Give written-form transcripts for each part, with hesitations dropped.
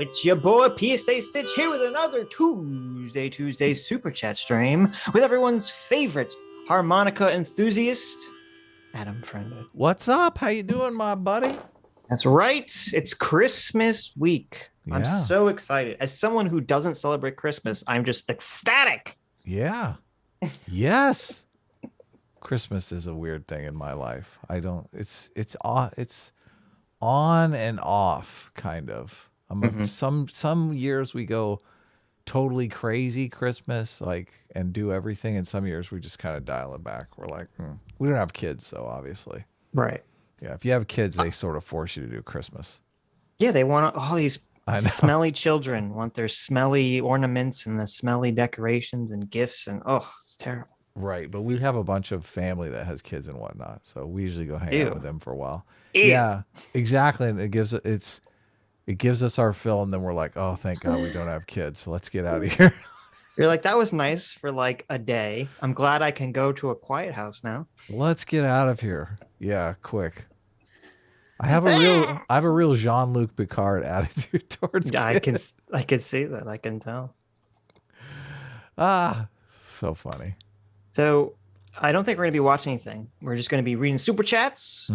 it's your boy PSA Sitch here with another Tuesday Super Chat stream with everyone's favorite harmonica enthusiast, Adam Friended. What's up? How you doing, my buddy? That's right. It's Christmas week. Yeah. I'm so excited. As someone who doesn't celebrate Christmas, I'm just ecstatic. Yeah. Yes. Christmas is a weird thing in my life. I don't. It's on and off, kind of. Some years we go totally crazy Christmas, and do everything, and some years we just kind of dial it back. We're like, we don't have kids, so obviously, right? Yeah, if you have kids, they sort of force you to do Christmas. Yeah, they want all these smelly children want their smelly ornaments and the smelly decorations and gifts, and it's terrible. Right, but we have a bunch of family that has kids and whatnot, so we usually go hang out with them for a while. Ew. Yeah, exactly, and it gives us our fill, and then we're like, oh, thank God we don't have kids. So let's get out of here. You're like, that was nice for like a day. I'm glad I can go to a quiet house now. Let's get out of here. Yeah, quick. I have a real Jean-Luc Picard attitude towards kids. I can see that. I can tell. So funny. So I don't think we're going to be watching anything. We're just going to be reading super chats,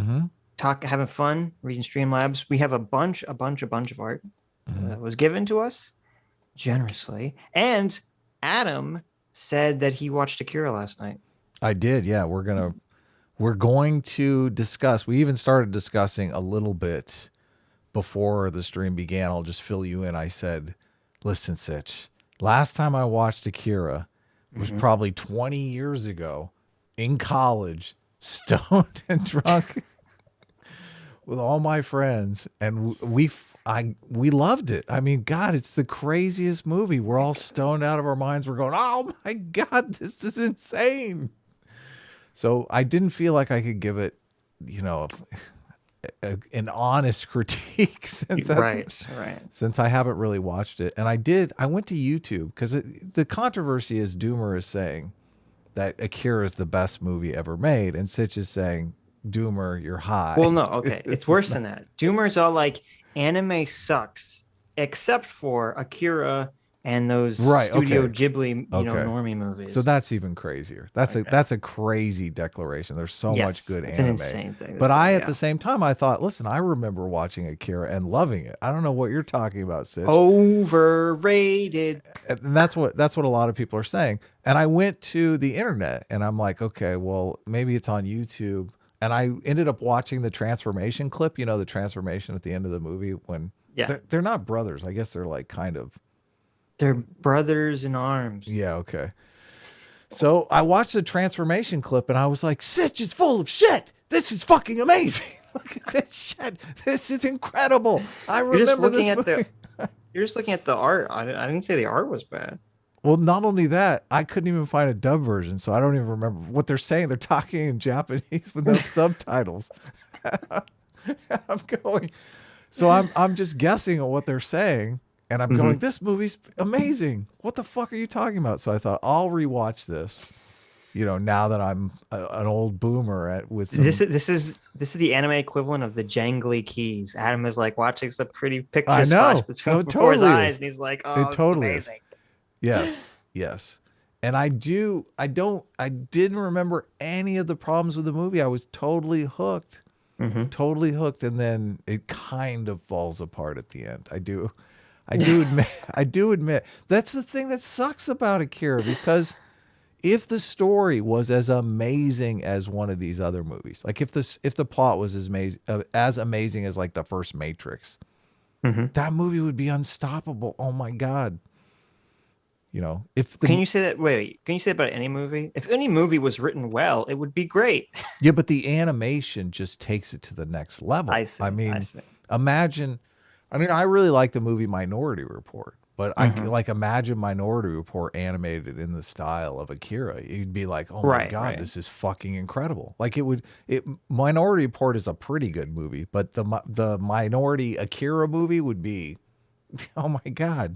having fun, reading Streamlabs. We have a bunch of art that was given to us generously. And Adam said that he watched Akira last night. I did. Yeah, we're going to discuss. We even started discussing a little bit before the stream began. I'll just fill you in. I said, listen, Sitch, last time I watched Akira was probably 20 years ago in college, stoned and drunk with all my friends. And we loved it. I mean, God, it's the craziest movie. We're all stoned out of our minds. We're going, oh my God, this is insane. So I didn't feel like I could give it, an honest critique since I haven't really watched it. And I went to YouTube because the controversy is Doomer is saying that Akira is the best movie ever made, and Sitch is saying, Doomer, you're high. Well, no, okay, it's worse than that. Doomer's all like, anime sucks except for Akira and those Studio Ghibli, normie movies. So that's even crazier. That's a crazy declaration. There's so much good anime. It's an insane thing. But at the same time, I thought, listen, I remember watching Akira and loving it. I don't know what you're talking about, Sitch. Overrated. And that's what a lot of people are saying. And I went to the internet and I'm like, okay, well, maybe it's on YouTube. And I ended up watching the transformation clip, the transformation at the end of the movie when they're not brothers. I guess they're like kind of. They're brothers in arms. Yeah, okay. So I watched the transformation clip and I was like, Sitch is full of shit. This is fucking amazing. Look at this shit. This is incredible. I remember You're just looking at the art. I didn't say the art was bad. Well, not only that, I couldn't even find a dub version, so I don't even remember what they're saying. They're talking in Japanese with no subtitles. I'm going. So I'm just guessing on what they're saying. And I'm going, this movie's amazing. What the fuck are you talking about? So I thought, I'll rewatch this. Now that I'm an old boomer with some... This is the anime equivalent of the jangly keys. Adam is like watching some pretty pictures flash before his eyes, and he's like, "Oh, it's totally amazing." Yes. And I didn't remember any of the problems with the movie. I was totally hooked, and then it kind of falls apart at the end. I do admit that's the thing that sucks about Akira, because if the story was as amazing as one of these other movies, like if the plot was as amazing as like the first Matrix, that movie would be unstoppable. Oh my God. Can you say that? Wait, can you say that about any movie? If any movie was written well, it would be great. Yeah, but the animation just takes it to the next level. I see. Imagine. I really like the movie Minority Report, but I imagine Minority Report animated in the style of Akira. You'd be like, oh my God, this is fucking incredible. Like Minority Report is a pretty good movie, but the Minority Akira movie would be, oh my God,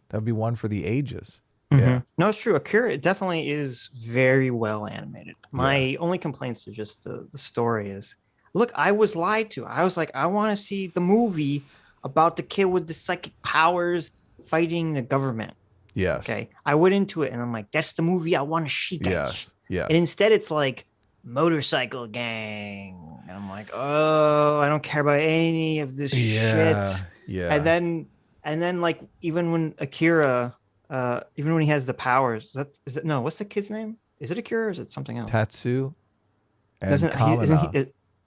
that'd be one for the ages. Yeah. No, it's true. Akira definitely is very well animated. My only complaints to just the story is, look, I was lied to. I was like, I want to see the movie about the kid with the psychic powers fighting the government. Yes. Okay. I went into it and I'm like, that's the movie I want to see, guys. Yes. Yes. And instead it's like motorcycle gang. And I'm like, oh, I don't care about any of this shit. Yeah. And then like even when Akira, even when he has the powers, is that no, what's the kid's name? Is it Akira or is it something else? Tetsu and Isn't Kamina. he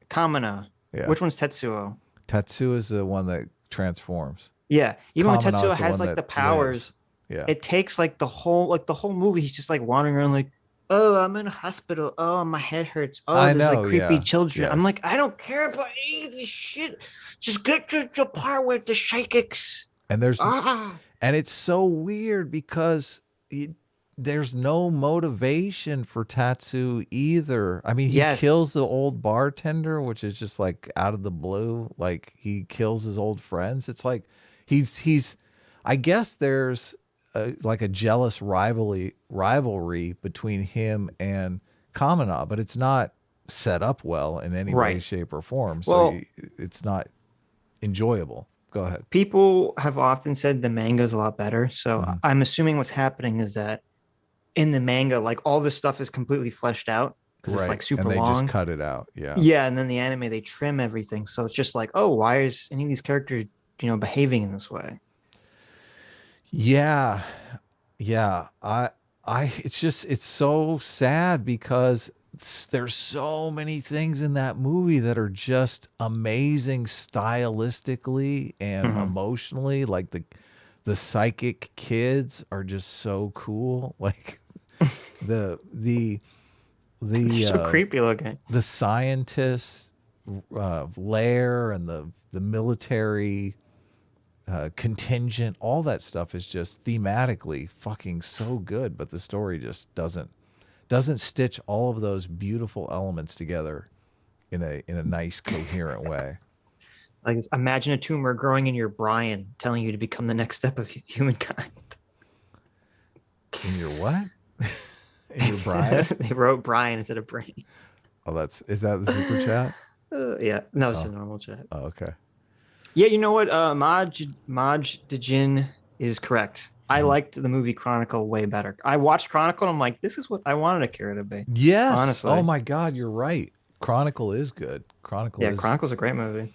Kamina? Yeah. Which one's Tetsuo? Tetsu is the one that transforms. Yeah. Even when Kamina's Tetsuo the has one like the that powers, lives. Yeah. it takes like the whole movie, he's just like wandering around like, oh, I'm in a hospital. Oh, my head hurts. Oh, there's like creepy children. Yes. I'm like, I don't care about any of this shit. Just get to the part with the psychics. And and it's so weird because there's no motivation for Tatsu either. I mean, he kills the old bartender, which is just like out of the blue. Like he kills his old friends. It's like he's I guess there's like a jealous rivalry between him and Kamina, but it's not set up well in any way, shape, or form. So it's not enjoyable. Go ahead. People have often said the manga is a lot better. So I'm assuming what's happening is that in the manga, like all this stuff is completely fleshed out because it's like super long. And they just cut it out. Yeah. Yeah. And then the anime, they trim everything. So it's just like, oh, why is any of these characters, behaving in this way? Yeah. Yeah. It's so sad because there's so many things in that movie that are just amazing stylistically and emotionally. Like the psychic kids are just so cool. Like the They're so creepy looking. The scientists lair and the military contingent, all that stuff is just thematically fucking so good, but the story just doesn't stitch all of those beautiful elements together in a nice, coherent way. Like, imagine a tumor growing in your Brian, telling you to become the next step of humankind. In your what? In your Brian? They wrote Brian instead of brain. Oh, is that the super chat? Yeah, no, it's a normal chat. Oh, okay. Yeah, you know what? Maj Dejin is correct. I liked the movie Chronicle way better. I watched Chronicle and I'm like, this is what I wanted Akira to be. Yes. Honestly. Oh my God, you're right. Chronicle is good. Chronicle's a great movie.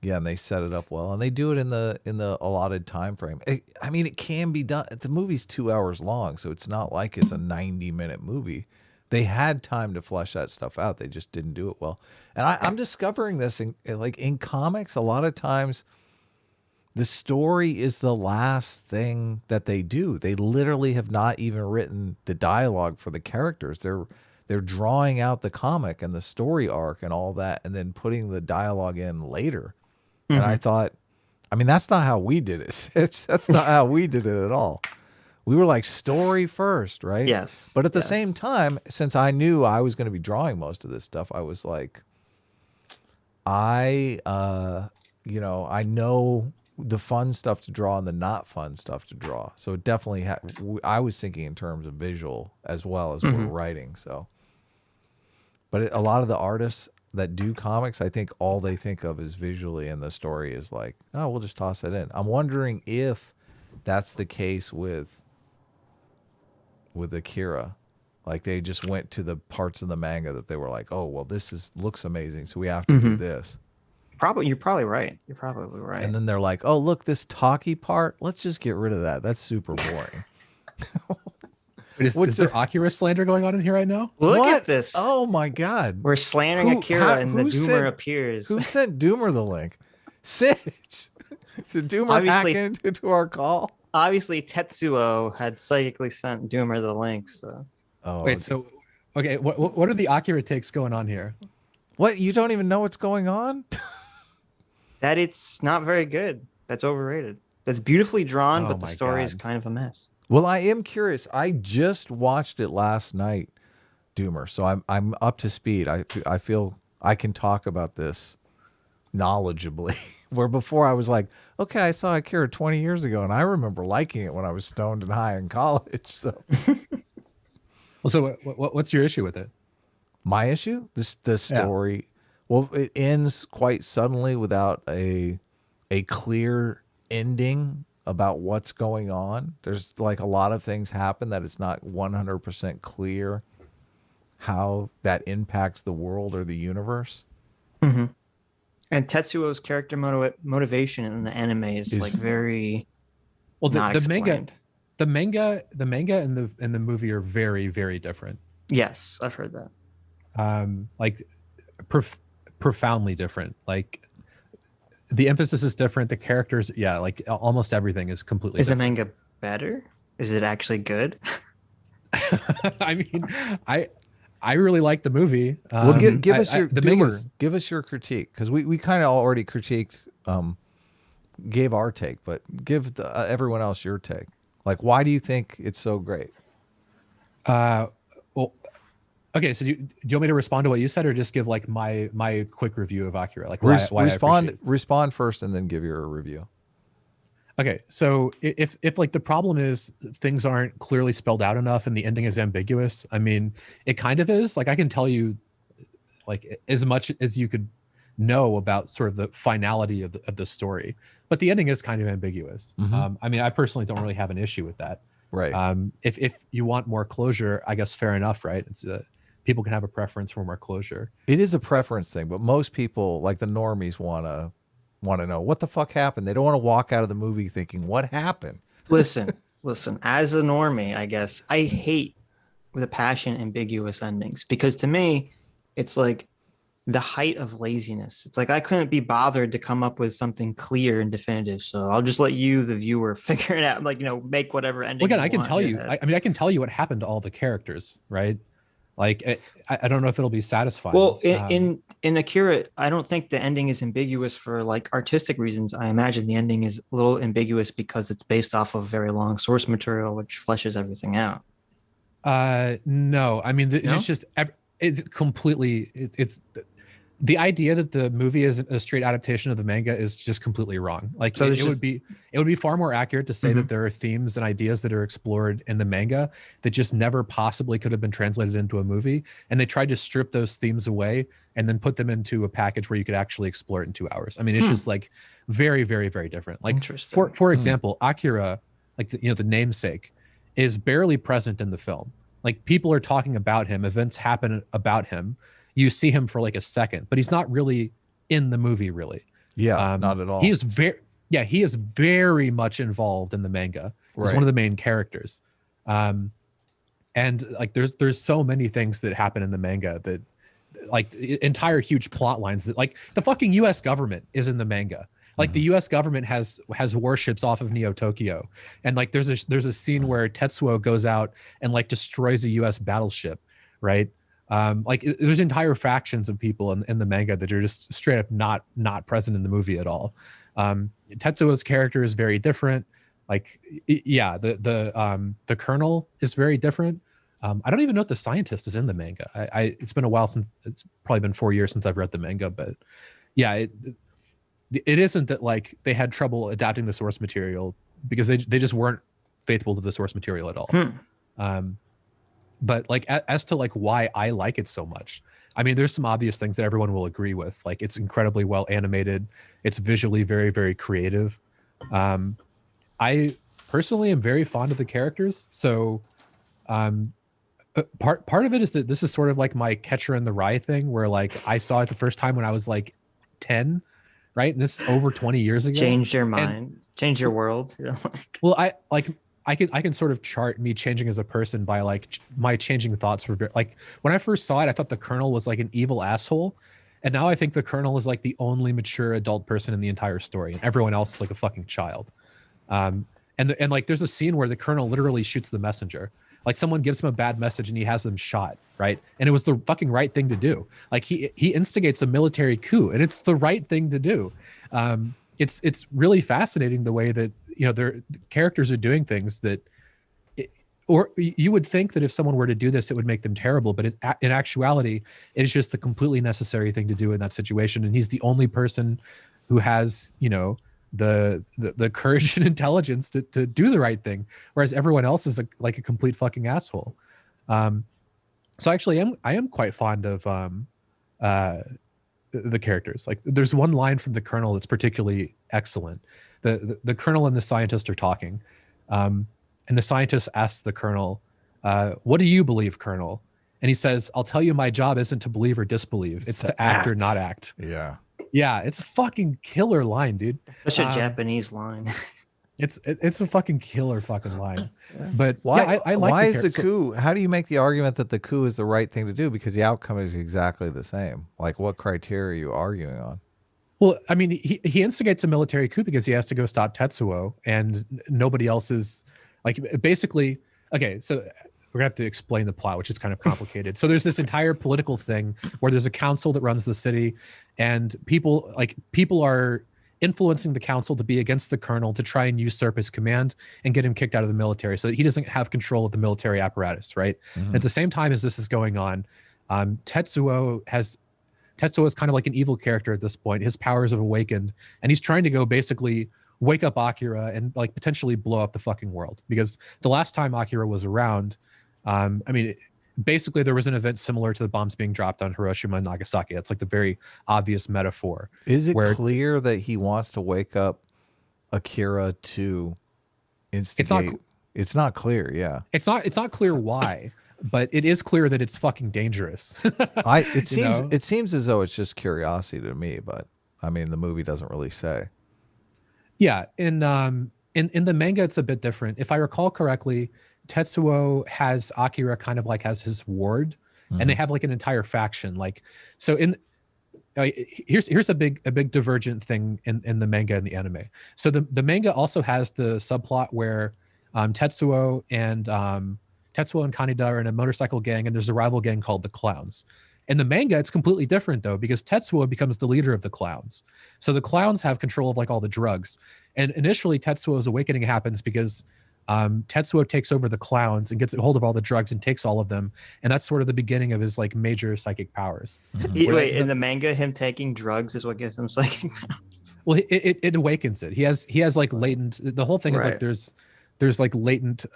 Yeah, and they set it up well, and they do it in the allotted time frame. I mean, it can be done. The movie's 2 hours long, so it's not like it's a 90-minute movie. They had time to flesh that stuff out. They just didn't do it well. And I'm discovering this in comics. A lot of times, the story is the last thing that they do. They literally have not even written the dialogue for the characters. They're drawing out the comic and the story arc and all that, and then putting the dialogue in later. And I thought, I mean, that's not how we did it. That's not how we did it at all. We were like story first, right? Yes. But at the same time, since I knew I was going to be drawing most of this stuff, I was like, I know the fun stuff to draw and the not fun stuff to draw. So it definitely I was thinking in terms of visual as well as we're writing. So, but a lot of the artists that do comics, I think all they think of is visually, and the story is like, oh, we'll just toss it in. I'm wondering if that's the case with Akira. Like they just went to the parts of the manga that they were like, oh, well, looks amazing, so we have to do this. You're probably right. You're probably right. And then they're like, oh, look, this talkie part, let's just get rid of that. That's super boring. Is there Akira slander going on in here right now? Look at this. Oh my God. We're slandering Akira and the Doomer appears. Who sent Doomer the link? Sitch. Did Doomer hack into our call? Obviously, Tetsuo had psychically sent Doomer the link. So. Oh, wait, so, okay, what are the Akira takes going on here? What? You don't even know what's going on? That it's not very good. That's overrated. That's beautifully drawn, but the story is kind of a mess. Well, I am curious. I just watched it last night, Doomer, so I'm up to speed. I feel I can talk about this knowledgeably. Where before I was like, okay, I saw Akira 20 years ago, and I remember liking it when I was stoned and high in college. So, well, so what's your issue with it? My issue, the story. Yeah. Well, it ends quite suddenly without a a clear ending about what's going on. There's like a lot of things happen that it's not 100% clear how that impacts the world or the universe. Mm-hmm. And Tetsuo's character motivation in the anime is like very well. not explained. The manga and the movie are very, very different. Yes, I've heard that. Like profoundly different. Like the emphasis is different. The characters, yeah, like almost everything is completely. Is different. the manga better? Is it actually good? I mean, I really like the movie. Well, give us your the give us your critique, because we kind of already critiqued, gave our take, but give everyone else your take. Like, why do you think it's so great? Well, okay. So do you want me to respond to what you said, or just give like my quick review of Akira? Like why respond first, and then give your review. Okay, so if like the problem is things aren't clearly spelled out enough and the ending is ambiguous, I mean, it kind of is. Like I can tell you, like as much as you could know about sort of the finality of the story, but the ending is kind of ambiguous. Mm-hmm. I mean, I personally don't really have an issue with that. Right. If you want more closure, I guess fair enough, right? It's people can have a preference for more closure. It is a preference thing, but most people, like the normies, want to know what the fuck happened. They don't want to walk out of the movie thinking what happened. Listen, as a normie, I guess I hate with a passion ambiguous endings, because to me it's like the height of laziness. It's like I couldn't be bothered to come up with something clear and definitive, so I'll just let you, the viewer, figure it out. Like, make whatever ending. Well, again, I can tell you. I mean, I can tell you what happened to all the characters, right? Like, I don't know if it'll be satisfying. Well, in Akira, I don't think the ending is ambiguous for like artistic reasons. I imagine the ending is a little ambiguous because it's based off of very long source material, which fleshes everything out. No, I mean, it's completely. It's the idea that the movie is a straight adaptation of the manga is just completely wrong. Like so it would be far more accurate to say that there are themes and ideas that are explored in the manga that just never possibly could have been translated into a movie. And they tried to strip those themes away and then put them into a package where you could actually explore it in 2 hours. I mean, it's just like very, very, very different. Like for example, Akira, like the namesake, is barely present in the film. Like people are talking about him, events happen about him. You see him for like a second, but he's not really in the movie, really. Yeah, not at all. He is very much involved in the manga. He's one of the main characters. And like there's so many things that happen in the manga that like entire huge plot lines that like the fucking US government is in the manga. Like the US government has warships off of Neo Tokyo. And like there's a scene where Tetsuo goes out and like destroys a US battleship, right? Like there's entire factions of people in the manga that are just straight up not present in the movie at all. Tetsuo's character is very different. Like, yeah, the colonel is very different. I don't even know if the scientist is in the manga. It's been a while since, it's probably been 4 years since I've read the manga, but yeah, it isn't that like they had trouble adapting the source material because they just weren't faithful to the source material at all. But like as to like why I like it so much, I mean, there's some obvious things that everyone will agree with. Like it's incredibly well animated. It's visually very, very creative. I personally am very fond of the characters. So part of it is that this is sort of like my Catcher in the Rye thing, where like I saw it the first time when I was like 10, right? And this is over 20 years ago. Changed your mind, changed your world. Well, I can sort of chart me changing as a person by like my changing thoughts for like when I first saw it, I thought the Colonel was like an evil asshole. And now I think the Colonel is like the only mature adult person in the entire story, and everyone else is like a fucking child. And like there's a scene where the Colonel literally shoots the messenger. Like someone gives him a bad message and he has them shot, right? And it was the fucking right thing to do. Like he instigates a military coup, and it's the right thing to do. It's really fascinating the way that the characters are doing things that, or you would think that if someone were to do this, it would make them terrible. But in actuality, it's just the completely necessary thing to do in that situation. And he's the only person who has, the courage and intelligence to do the right thing, whereas everyone else is like a complete fucking asshole. So actually, I am quite fond of the characters. Like there's one line from the Colonel that's particularly excellent. The Colonel and the scientist are talking, and the scientist asks the Colonel, "What do you believe, Colonel?" And he says, "I'll tell you, my job isn't to believe or disbelieve. It's to act or not act." Yeah. Yeah, it's a fucking killer line, dude. Such a Japanese line. It's a fucking killer fucking line. But why? Yeah, I like why is the coup? How do you make the argument that the coup is the right thing to do? Because the outcome is exactly the same. Like, what criteria are you arguing on? Well, I mean, he instigates a military coup because he has to go stop Tetsuo, and nobody else is like basically. Okay, so we're gonna have to explain the plot, which is kind of complicated. So there's this entire political thing where there's a council that runs the city, and people are influencing the council to be against the colonel to try and usurp his command and get him kicked out of the military so that he doesn't have control of the military apparatus, right? And at the same time as this is going on, Tetsuo is kind of like an evil character at this point. His powers have awakened, and he's trying to go basically wake up Akira and like potentially blow up the fucking world. Because the last time Akira was around, I mean, basically there was an event similar to the bombs being dropped on Hiroshima and Nagasaki. It's like the very obvious metaphor. Is it clear that he wants to wake up Akira to instigate? It's not clear. Yeah. It's not clear why, but it is clear that it's fucking dangerous. It seems as though it's just curiosity to me, but I mean, the movie doesn't really say. Yeah. In the manga, it's a bit different. If I recall correctly, Tetsuo has Akira kind of like as his ward, and they have like an entire faction. Like, so here's a big divergent thing in the manga and the anime. So the manga also has the subplot where Tetsuo and Kaneda are in a motorcycle gang, and there's a rival gang called the Clowns. In the manga, it's completely different though, because Tetsuo becomes the leader of the Clowns. So the Clowns have control of like all the drugs. And initially Tetsuo's awakening happens because Tetsuo takes over the Clowns and gets a hold of all the drugs and takes all of them. And that's sort of the beginning of his like major psychic powers. Wait, in the manga, him taking drugs is what gives him psychic powers? Well, it awakens it. He has like latent, the whole thing is like there's like latent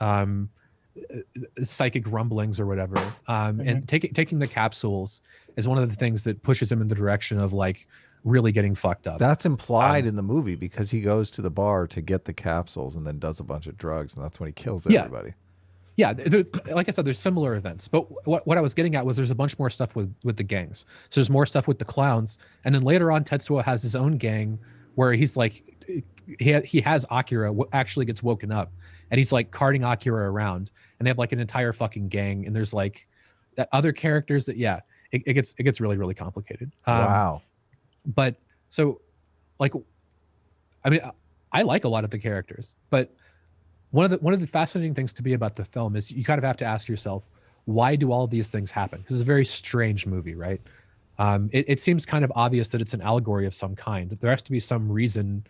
psychic rumblings or whatever, and taking the capsules is one of the things that pushes him in the direction of like really getting fucked up. That's implied in the movie because he goes to the bar to get the capsules and then does a bunch of drugs, and that's when he kills everybody. Yeah, like I said, there's similar events, but what I was getting at was there's a bunch more stuff with the gangs. So there's more stuff with the Clowns, and then later on Tetsuo has his own gang where he's like he has Akira actually gets woken up, and he's like carting Akira around, and they have like an entire fucking gang, and there's like other characters that it gets really, really complicated. Wow. But so like, I mean, I like a lot of the characters, but one of the fascinating things to be about the film is you kind of have to ask yourself, why do all these things happen? This is a very strange movie, right? It seems kind of obvious that it's an allegory of some kind. There has to be some reason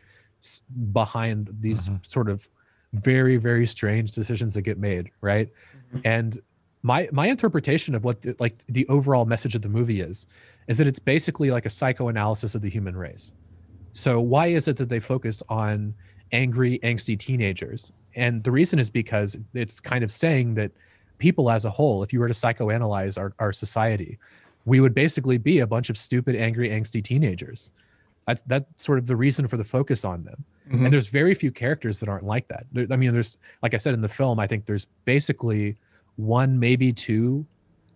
behind these sort of very, very strange decisions that get made, right? And my interpretation of what the overall message of the movie is that it's basically like a psychoanalysis of the human race. So why is it that they focus on angry, angsty teenagers? And the reason is because it's kind of saying that people as a whole, if you were to psychoanalyze our society, we would basically be a bunch of stupid, angry, angsty teenagers. That's sort of the reason for the focus on them. And there's very few characters that aren't like that. I mean, there's, like I said in the film, I think there's basically one, maybe two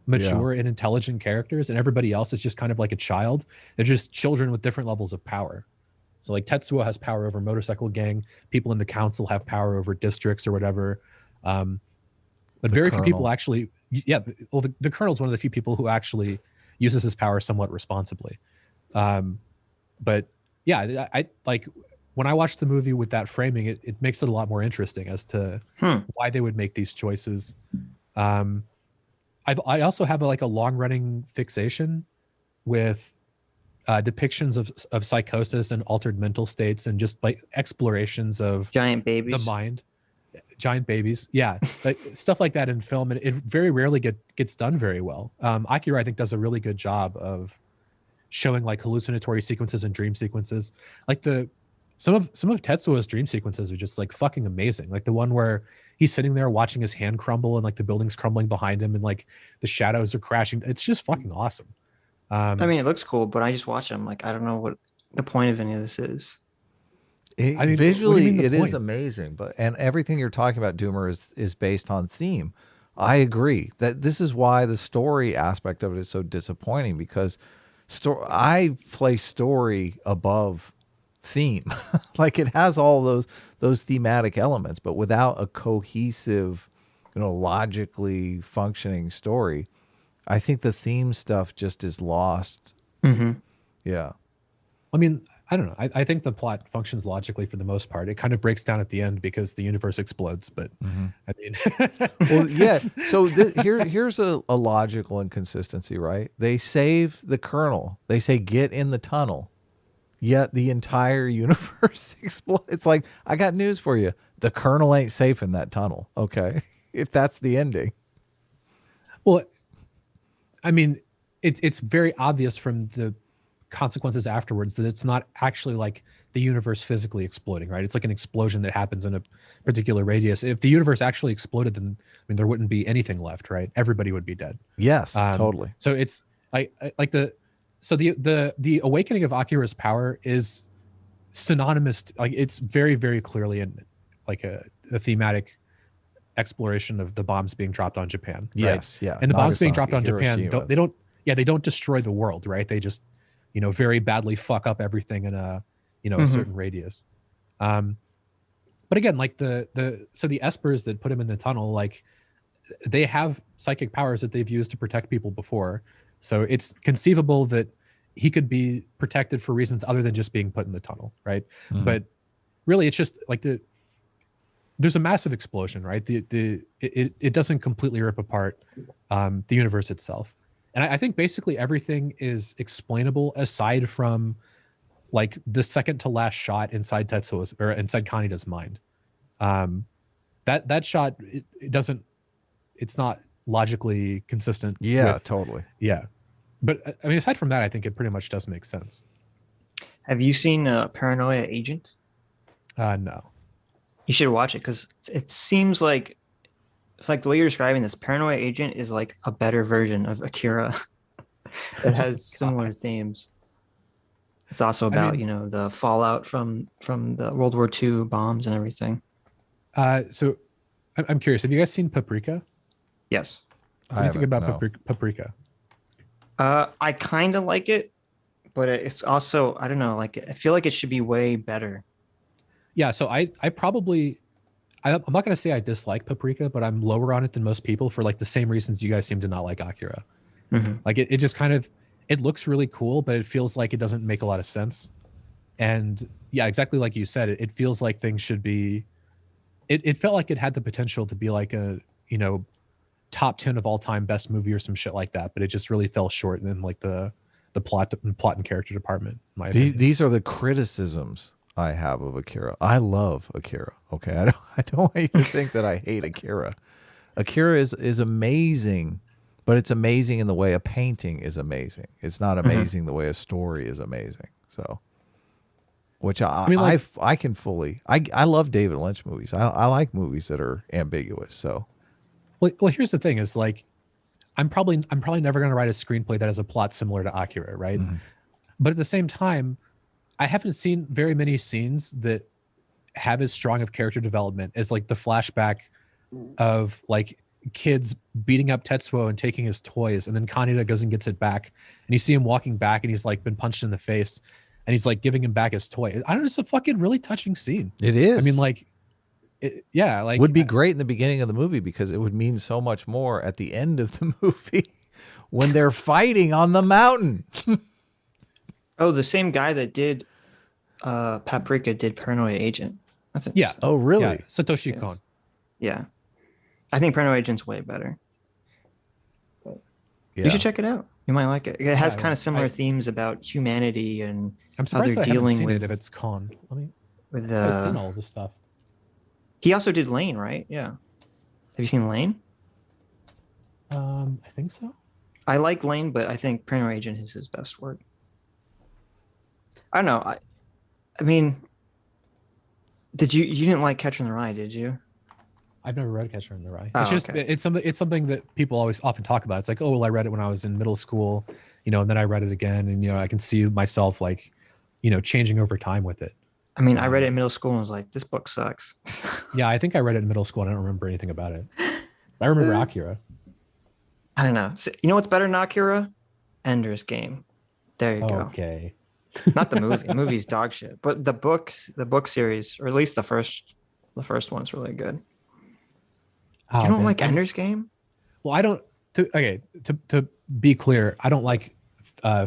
mature and intelligent characters, and everybody else is just kind of like a child. They're just children with different levels of power. So like Tetsuo has power over motorcycle gang, people in the council have power over districts or whatever. But very few people actually, the colonel's one of the few people who actually uses his power somewhat responsibly. But yeah, I like when I watched the movie with that framing, it makes it a lot more interesting as to why they would make these choices. I also have a long running fixation with depictions of psychosis and altered mental states and just like explorations of giant babies, the mind, giant babies. Yeah. Like, stuff like that in film. And it very rarely gets done very well. Akira, I think, does a really good job of showing like hallucinatory sequences and dream sequences. Like some of Tetsuo's dream sequences are just like fucking amazing. Like the one where he's sitting there watching his hand crumble and like the building's crumbling behind him and like the shadows are crashing. It's just fucking awesome. I mean, it looks cool, but I just watch it. I'm like, I don't know what the point of any of this is. I mean, what do you Visually, mean the it is point? amazing, and everything you're talking about, Doomer, is based on theme. I agree that this is why the story aspect of it is so disappointing, because I place story above theme. Like, it has all those thematic elements, but without a cohesive, logically functioning story, I think the theme stuff just is lost. Mm-hmm. Yeah. I mean, I don't know. I think the plot functions logically for the most part. It kind of breaks down at the end because the universe explodes. But I mean, Well, yeah. So here's a logical inconsistency, right? They save the Colonel. They say get in the tunnel, yet the entire universe explodes. It's like, I got news for you: the Colonel ain't safe in that tunnel. Okay, if that's the ending. well, I mean, it's very obvious from the consequences afterwards that it's not actually like the universe physically exploding, right? It's like an explosion that happens in a particular radius. If the universe actually exploded, then I mean there wouldn't be anything left, right? Everybody would be dead. Yes, totally. So it's like the awakening of Akira's power is synonymous like it's very, very clearly in like a thematic exploration of the bombs being dropped on Japan, right? Yes, yeah. And the bombs being dropped on Hiroshima. Japan they don't destroy the world, right? They just very badly fuck up everything in a a certain radius. But again, like the espers that put him in the tunnel, like they have psychic powers that they've used to protect people before, so it's conceivable that he could be protected for reasons other than just being put in the tunnel, right? But really, it's just like there's a massive explosion, right? It doesn't completely rip apart the universe itself. And I think basically everything is explainable aside from like the second to last shot inside Tetsuo's or inside Kaneda's mind. That shot, it's not logically consistent. Yeah, totally. Yeah. But I mean, aside from that, I think it pretty much does make sense. Have you seen Paranoia Agent? No. You should watch it because it seems like it's like the way you're describing this. Paranoia Agent is like a better version of Akira that has similar themes. It's also about the fallout from the World War II bombs and everything. So I'm curious. Have you guys seen Paprika? Yes. What do you think about Paprika? I kind of like it, but it's also, I don't know, like I feel like it should be way better. Yeah, so I'm not going to say I dislike Paprika, but I'm lower on it than most people for like the same reasons you guys seem to not like Akira. Like it just kind of, it looks really cool, but it feels like it doesn't make a lot of sense. And yeah, exactly like you said, it feels like things should be, it felt like it had the potential to be like a, top 10 of all time best movie or some shit like that, but it just really fell short in like the plot and character department. These are the criticisms I have of Akira. I love Akira. Okay, I don't want you to think that I hate Akira. Akira is amazing, but it's amazing in the way a painting is amazing. It's not amazing the way a story is amazing. So, which I can fully. I love David Lynch movies. I like movies that are ambiguous. So, well, here's the thing: is like, I'm probably never going to write a screenplay that has a plot similar to Akira, right? But at the same time, I haven't seen very many scenes that have as strong of character development as like the flashback of like kids beating up Tetsuo and taking his toys, and then Kaneda goes and gets it back, and you see him walking back, and he's like been punched in the face, and he's like giving him back his toy. I don't know, it's a fucking really touching scene. It is. I mean, like, like would be great in the beginning of the movie because it would mean so much more at the end of the movie when they're fighting on the mountain. Oh, the same guy that did Paprika did Paranoia Agent. That's it. Yeah. Oh, really? Yeah. Satoshi Kon. Yeah. I think Paranoia Agent's way better. Yeah. You should check it out. You might like it. It has kind of similar themes about humanity and I'm how surprised they're I haven't dealing seen with it if it's Kon. with I've seen all this stuff. He also did Lane, right? Yeah. Have you seen Lane? I think so. I like Lane, but I think Paranoia Agent is his best work. I don't know. I mean, you didn't like Catcher in the Rye, did you? I've never read Catcher in the Rye. Oh, It's just okay. it's something that people often talk about. It's like, oh well, I read it when I was in middle school, and then I read it again, and I can see myself like, changing over time with it. I mean, I read it in middle school and was like, this book sucks. Yeah, I think I read it in middle school and I don't remember anything about it. I remember Akira. I don't know. You know what's better than Akira? Ender's Game. There you go. Okay. Not the movie. The movie's dog shit. But the book series, or at least the first one's really good. You don't like Ender's Game? Well, I don't. To be clear, I don't like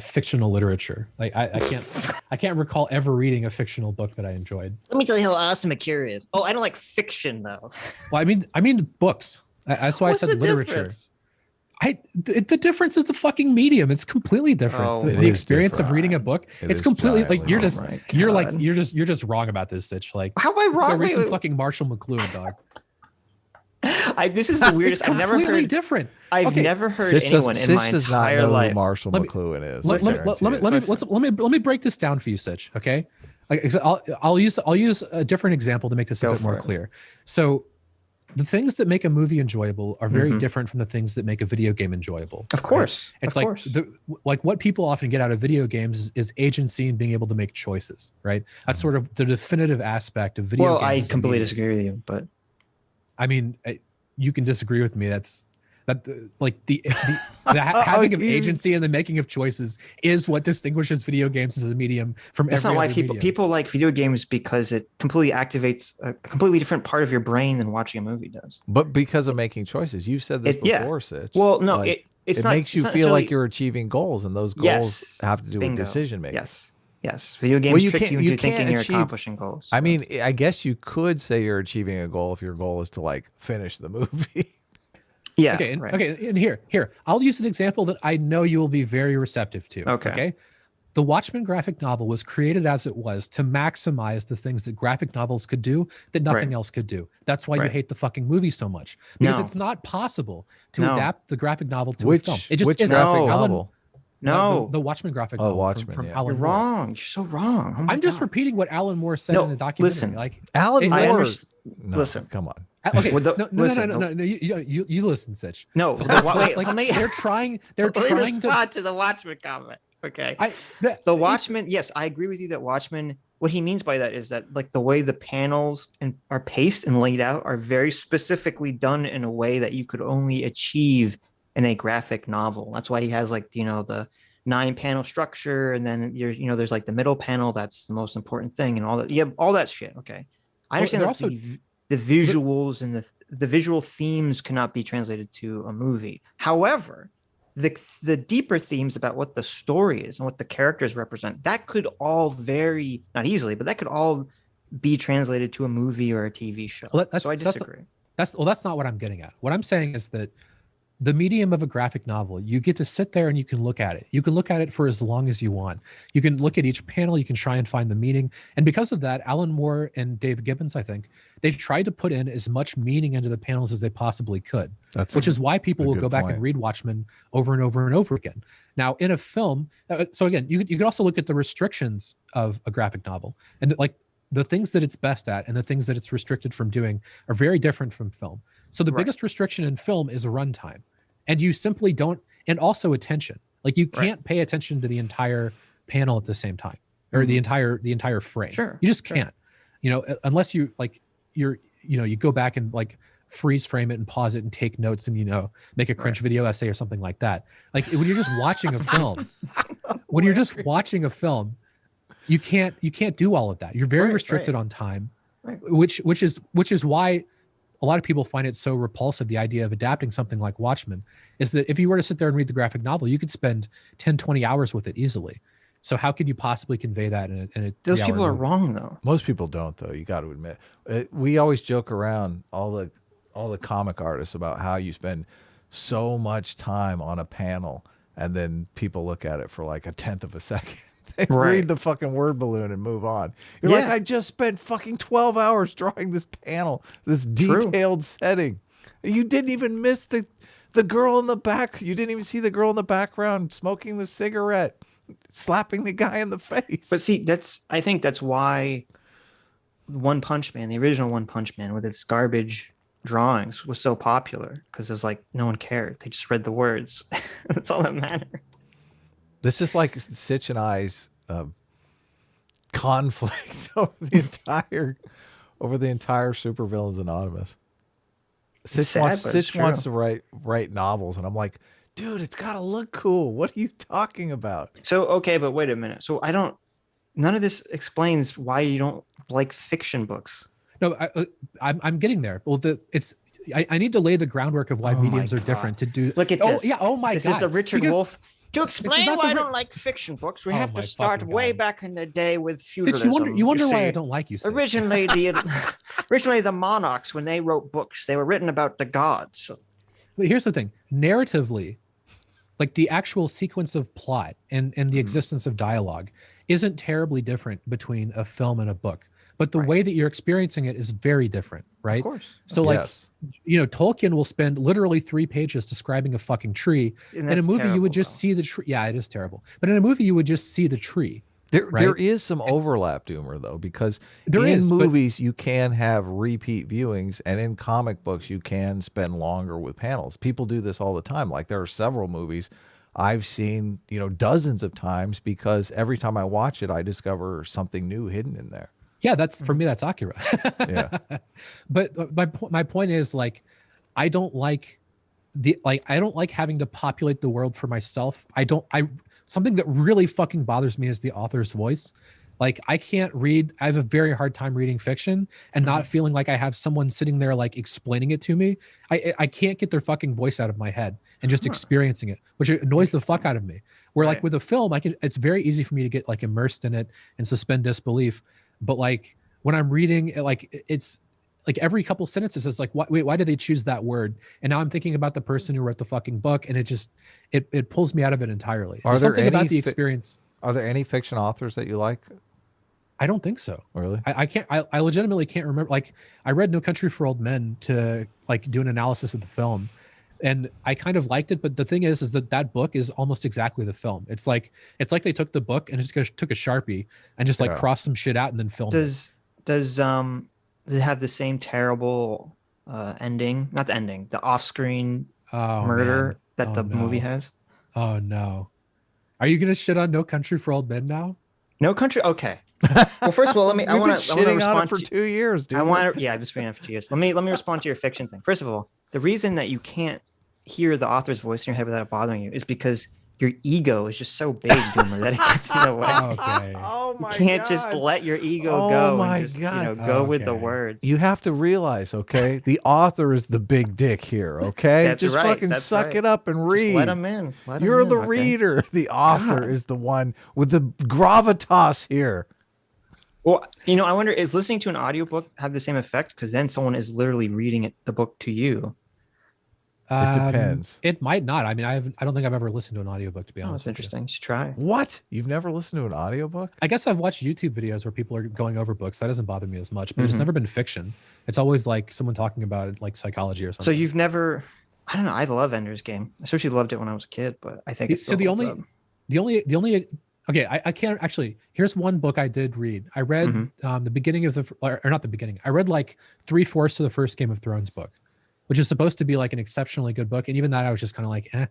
fictional literature. Like I can't recall ever reading a fictional book that I enjoyed. Let me tell you how awesome Akira is. Oh, I don't like fiction though. Well, I mean books. That's why I said literature. Difference? The difference is the fucking medium. It's completely different. Oh, the experience of reading a book, it's completely like you're just wrong about this, Sitch. Like, how am I wrong? Read some fucking Marshall McLuhan, dog. This is the weirdest. I've never heard. Different. I've never heard anyone in my entire life. Who Marshall McLuhan is. Let me break this down for you, Sitch. Okay, I'll use a different example to make this a bit more clear. So, the things that make a movie enjoyable are very different from the things that make a video game enjoyable. Of course, right? It's like what people often get out of video games is agency and being able to make choices. Right. That's sort of the definitive aspect of video games. Well, I completely disagree with you, but. I mean, you can disagree with me. Like the having of agency and the making of choices is what distinguishes video games as a medium from That's every not why other medium. people like video games, because it completely activates a completely different part of your brain than watching a movie does. But because of making choices. You've said this before, Sitch. Well, no, like, it makes you feel like you're achieving goals, and those goals have to do with decision making. Yes. Video games trick you into thinking you're accomplishing goals. I mean, I guess you could say you're achieving a goal if your goal is to like finish the movie. Yeah. Okay. And here, I'll use an example that I know you will be very receptive to. Okay. The Watchmen graphic novel was created as it was to maximize the things that graphic novels could do that nothing else could do. That's why you hate the fucking movie so much, because it's not possible to adapt the graphic novel to a film. It just isn't. Graphic novel? No, the Watchmen graphic novel. Watchmen, from yeah. Alan You're Moore. wrong. You're so wrong. Oh I'm just repeating what Alan Moore said in the documentary. Listen, like Alan Moore. Listen, come on. Okay, no. You listen, Sitch. No, wait, they're trying to respond to the Watchmen comment. Okay, the Watchmen. Yes, I agree with you that Watchmen. What he means by that is that like the way the panels are paced and laid out are very specifically done in a way that you could only achieve in a graphic novel. That's why he has like the 9-panel structure, and then there's like the middle panel that's the most important thing, and all that. Yeah, all that shit. Okay, I understand that the visuals and the visual themes cannot be translated to a movie. However, the deeper themes about what the story is and what the characters represent, that could all very, not easily, but that could all be translated to a movie or a TV show. So I disagree. That's not what I'm getting at. What I'm saying is that the medium of a graphic novel, you get to sit there and you can look at it. You can look at it for as long as you want. You can look at each panel, you can try and find the meaning. And because of that, Alan Moore and Dave Gibbons, I think, they tried to put in as much meaning into the panels as they possibly could, which is why people will go back and read Watchmen over and over and over again. Now, in a film, so again, you could also look at the restrictions of a graphic novel, and like the things that it's best at and the things that it's restricted from doing are very different from film. So the biggest restriction in film is runtime. And you simply don't, and also attention. Like you can't pay attention to the entire panel at the same time, or the entire frame. Sure. You just can't, unless you like you go back and like freeze frame it and pause it and take notes and make a cringe video essay or something like that. Like when you're just watching a film, you can't do all of that. You're very restricted on time, which is why a lot of people find it so repulsive, the idea of adapting something like Watchmen, is that if you were to sit there and read the graphic novel, you could spend 10, 20 hours with it easily. So how could you possibly convey that in a Those people are wrong, though. Most people don't, though. You got to admit. We always joke around, all the comic artists, about how you spend so much time on a panel, and then people look at it for like a tenth of a second. They read the fucking word balloon and move on. You're like, I just spent fucking 12 hours drawing this panel, this detailed setting. You didn't even miss the girl in the back. You didn't even see the girl in the background smoking the cigarette, slapping the guy in the face. But see, I think that's why One Punch Man, the original One Punch Man with its garbage drawings, was so popular, because it was like no one cared. They just read the words. That's all that mattered. This is like Sitch and I's conflict over the entire Supervillains Anonymous. Sitch wants to write novels, and I'm like, dude, it's gotta look cool. What are you talking about? So okay, but wait a minute. So none of this explains why you don't like fiction books. No, I'm getting there. Well, I need to lay the groundwork of why mediums are different to do. Look at this. Oh yeah. Oh my this god. This is the Richard Wolff. To explain why I don't like fiction books, we have to start way back in the day with feudalism. You wonder why I don't like you. Sitch. Originally, the monarchs, when they wrote books, they were written about the gods. But here's the thing: narratively, like the actual sequence of plot and the existence of dialogue isn't terribly different between a film and a book. But the way that you're experiencing it is very different, right? Of course. So Tolkien will spend literally 3 pages describing a fucking tree. In a movie, you would just see the tree. Yeah, it is terrible. But in a movie, you would just see the tree. There is some overlap, Doomer, though, because in movies you can have repeat viewings, and in comic books you can spend longer with panels. People do this all the time. Like there are several movies I've seen, dozens of times, because every time I watch it, I discover something new hidden in there. Yeah, for me, that's Akira. Yeah. But my point is, like, I don't like having to populate the world for myself. Something that really fucking bothers me is the author's voice. Like, I can't read. I have a very hard time reading fiction and not feeling like I have someone sitting there like explaining it to me. I can't get their fucking voice out of my head and just experiencing it, which annoys the fuck out of me. Where like with a film, it's very easy for me to get like immersed in it and suspend disbelief. But like when I'm reading, it's like every couple sentences, it's like, why did they choose that word? And now I'm thinking about the person who wrote the fucking book, and it pulls me out of it entirely. Are there something about the experience? Are there any fiction authors that you like? I don't think so. Really? I legitimately can't remember. Like, I read No Country for Old Men to like do an analysis of the film, and I kind of liked it. But the thing is that book is almost exactly the film. It's like they took the book and just took a Sharpie and just like crossed some shit out and then filmed it. Does it have the same terrible ending? Not the ending, the off-screen murder that the movie has? Oh no. Are you gonna shit on No Country for Old Men now? No Country? Okay. Well, first of all, I want to respond for 2 years, dude. I've been spitting on it for 2 years. Let me respond to your fiction thing. First of all, the reason that you can't hear the author's voice in your head without it bothering you is because your ego is just so big, Boomer, that it gets in the way. Okay. Oh my God. You can't just let your ego go and just go with the words. You have to realize, okay, the author is the big dick here, okay? That's just right. fucking That's suck right. it up and read. Just let him in. You're the reader. The author is the one with the gravitas here. Well, I wonder, is listening to an audiobook have the same effect? Because then someone is literally reading the book to you. It depends. It might not. I mean, I don't think I've ever listened to an audiobook, to be honest. That's interesting. You should try. What? You've never listened to an audiobook? I guess I've watched YouTube videos where people are going over books. That doesn't bother me as much, but it's never been fiction. It's always like someone talking about like psychology or something. So you've never, I don't know. I love Ender's Game. I especially loved it when I was a kid, but I think it's so the only okay, I can't actually. Here's one book I did read. I read the beginning of or not the beginning. I read like 3/4 of the first Game of Thrones book, which is supposed to be like an exceptionally good book. And even that, I was just kind of like, eh.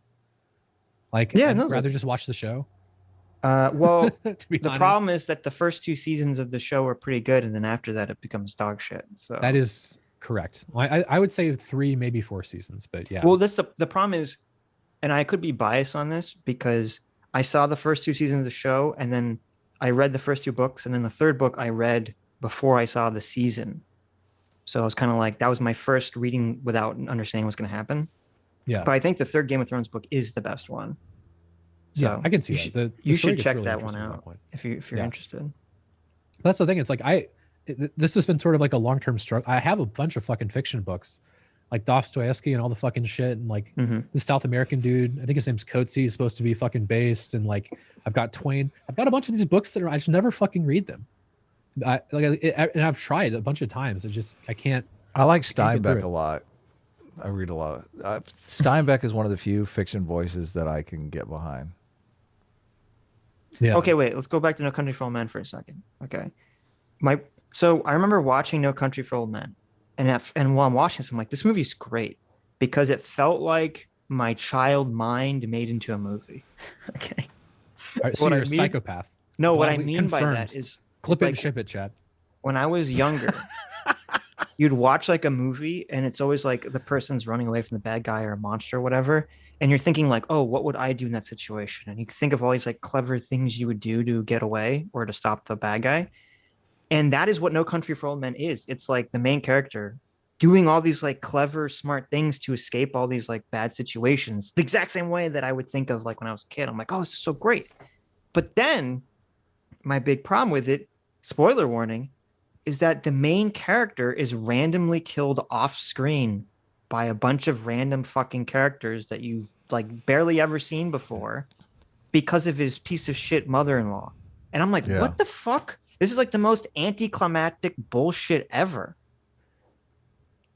Like, I'd rather just watch the show. Well, the problem is that the first 2 seasons of the show are pretty good, and then after that, it becomes dog shit. So that is correct. I would say 3, maybe 4 seasons, but yeah. Well, the problem is, and I could be biased on this because I saw the first 2 seasons of the show, and then I read the first 2 books, and then the third book I read before I saw the season. So I was kind of like, that was my first reading without understanding what's going to happen. Yeah. But I think the third Game of Thrones book is the best one. So yeah, I can see that. You should check that one out if you're interested. That's the thing. It's like this has been sort of like a long-term struggle. I have a bunch of fucking fiction books, like Dostoevsky and all the fucking shit, and like the South American dude. I think his name's Coetzee. He's supposed to be fucking based, and like I've got Twain. I've got a bunch of these books that I just never fucking read them. And I've tried a bunch of times. I can't. I like Steinbeck a lot. I read a lot. Steinbeck is one of the few fiction voices that I can get behind. Yeah. Okay, wait. Let's go back to No Country for Old Men for a second. Okay. So I remember watching No Country for Old Men, and while I'm watching this, I'm like, this movie's great because it felt like my child mind made into a movie. Okay. So What you're I a mean- psychopath. No, what I Gladly mean by that confirmed. is Clip it like, and ship it, Chad. when I was younger, you'd watch like a movie and it's always like the person's running away from the bad guy or a monster or whatever. And you're thinking like, oh, what would I do in that situation? And you think of all these like clever things you would do to get away or to stop the bad guy. And that is what No Country for Old Men is. It's like the main character doing all these like clever, smart things to escape all these like bad situations. The exact same way that I would think of like when I was a kid. I'm like, oh, this is so great. But then my big problem with it, spoiler warning, is that the main character is randomly killed off screen by a bunch of random fucking characters that you've like barely ever seen before because of his piece of shit mother-in-law. And I'm like, what the fuck? This is like the most anticlimactic bullshit ever.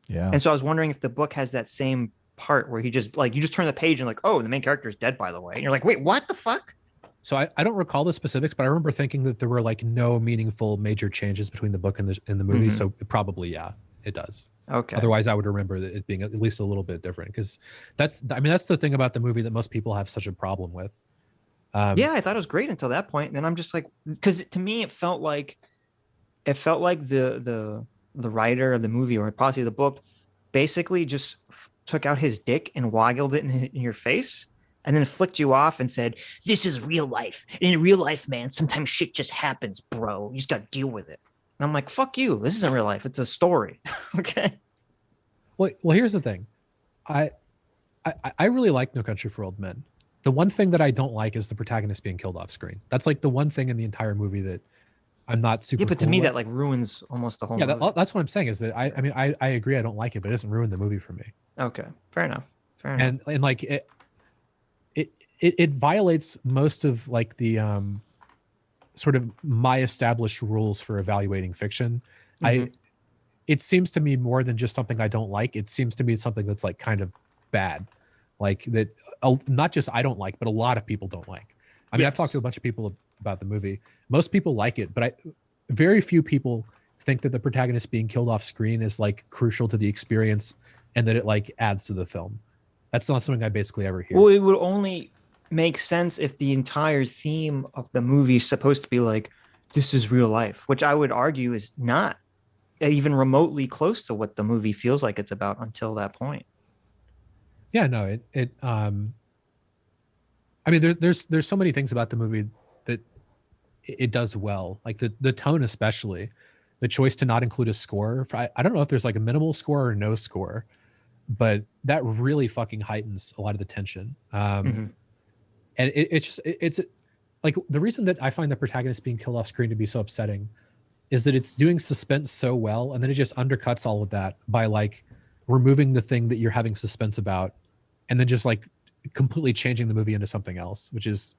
Yeah. And so I was wondering if the book has that same part where he just like, you just turn the page and like, oh, the main character is dead, by the way. And you're like, wait, what the fuck? So I don't recall the specifics, but I remember thinking that there were like no meaningful major changes between the book and the movie. So probably, yeah, it does. Okay. Otherwise, I would remember that it being at least a little bit different, because that's the thing about the movie that most people have such a problem with. Yeah, I thought it was great until that point. And then I'm just like, because to me, it felt like the writer of the movie or possibly the book basically just took out his dick and waggled it in your face. And then flicked you off and said, this is real life. And in real life, man, sometimes shit just happens, bro. You just got to deal with it. And I'm like, fuck you. This isn't real life. It's a story. Okay. Well, here's the thing. I really like No Country for Old Men. The one thing that I don't like is the protagonist being killed off screen. That's like the one thing in the entire movie that I'm not super. Yeah, but to cool me, with. that like ruins almost the whole Yeah, movie. that's what I'm saying is that I mean, I agree. I don't like it, but it doesn't ruin the movie for me. Okay. Fair enough. Fair enough. And like it violates most of like the sort of my established rules for evaluating fiction. It seems to me more than just something I don't like. It seems to me something that's like kind of bad, like that. Not just I don't like, but a lot of people don't like. I mean, I've talked to a bunch of people about the movie. Most people like it, but very few people think that the protagonist being killed off screen is like crucial to the experience and that it like adds to the film. That's not something I basically ever hear. Well, it would only make sense if the entire theme of the movie is supposed to be like, this is real life, which I would argue is not even remotely close to what the movie feels like it's about until that point. Yeah, no, I mean, there's so many things about the movie that it does well, like the tone, especially the choice to not include a score. I don't know if there's like a minimal score or no score, but that really fucking heightens a lot of the tension. And it's like the reason that I find the protagonist being killed off screen to be so upsetting is that it's doing suspense so well, and then it just undercuts all of that by like removing the thing that you're having suspense about, and then just like completely changing the movie into something else, which is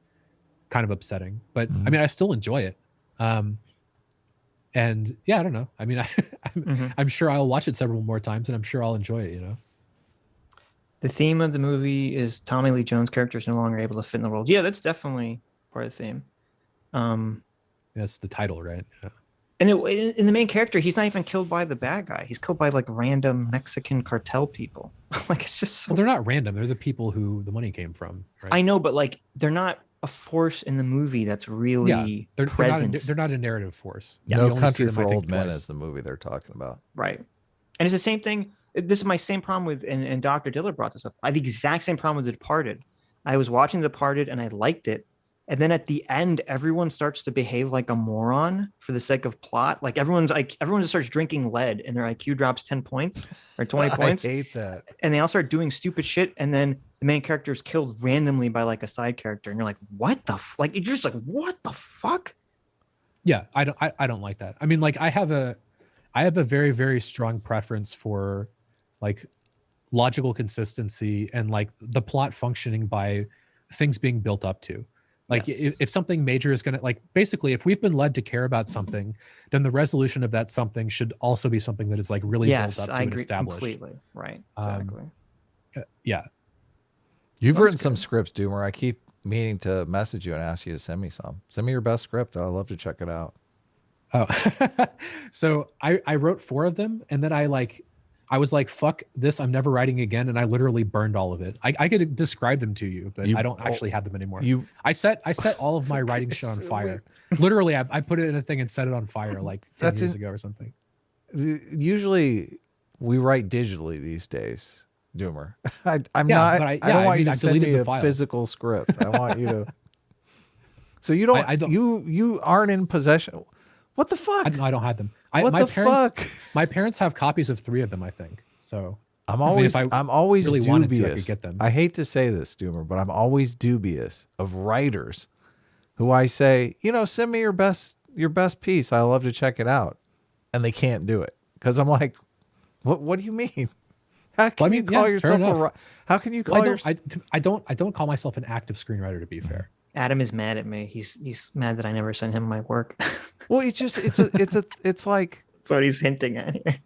kind of upsetting. But I mean, I still enjoy it. And yeah, I don't know. I mean, I'm sure I'll watch it several more times, and I'm sure I'll enjoy it, you know? The theme of the movie is Tommy Lee Jones' character is no longer able to fit in the world. Yeah, that's definitely part of the theme. That's the title, right? Yeah. And in the main character, he's not even killed by the bad guy. He's killed by like random Mexican cartel people. Like it's just so... Well, they're not random. They're the people who the money came from. Right? I know, but like they're not a force in the movie that's really present. They're not a narrative force. No Country for Old Men is the movie they're talking about. Right. And it's the same thing. This is my same problem with, and Dr. Diller brought this up. I have the exact same problem with The Departed. I was watching The Departed and I liked it. And then at the end, everyone starts to behave like a moron for the sake of plot. Like everyone just starts drinking lead and their IQ drops 10 points or 20 points. I hate that. And they all start doing stupid shit. And then the main character is killed randomly by like a side character. And you're like, what the like, you're just like, what the fuck? Yeah, I don't like that. I mean, like I have a very, very strong preference for like logical consistency and like the plot functioning by things being built up to. Like yes. if something major is going to like, basically if we've been led to care about something, then the resolution of that something should also be something that is like really built up to and established. Completely. Right. Exactly. Yeah. You've written some scripts, Doomer. I keep meaning to message you and ask you to send me some. Send me your best script. I'd love to check it out. Oh, so I wrote 4 of them, and then I like I was like, fuck this, I'm never writing again, and I literally burned all of it. I could describe them to you, but I don't actually have them anymore. I set all of my writing shit on fire. Literally, I put it in a thing and set it on fire like 10 years ago or something. Usually we write digitally these days, Doomer. I don't want you to send me a physical script. I want you to. So you don't. You aren't in possession. What the fuck? I don't have them. Fuck? My parents have copies of 3 of them, I think. So I'm always really dubious. I could get them. I hate to say this, Doomer, but I'm always dubious of writers who I say, send me your best piece. I love to check it out, and they can't do it because I'm like, what do you mean? How can you call yourself how can you call yourself? I don't call myself an active screenwriter, to be fair. Adam is mad at me. He's mad that I never sent him my work. Well, it's like that's what he's hinting at here.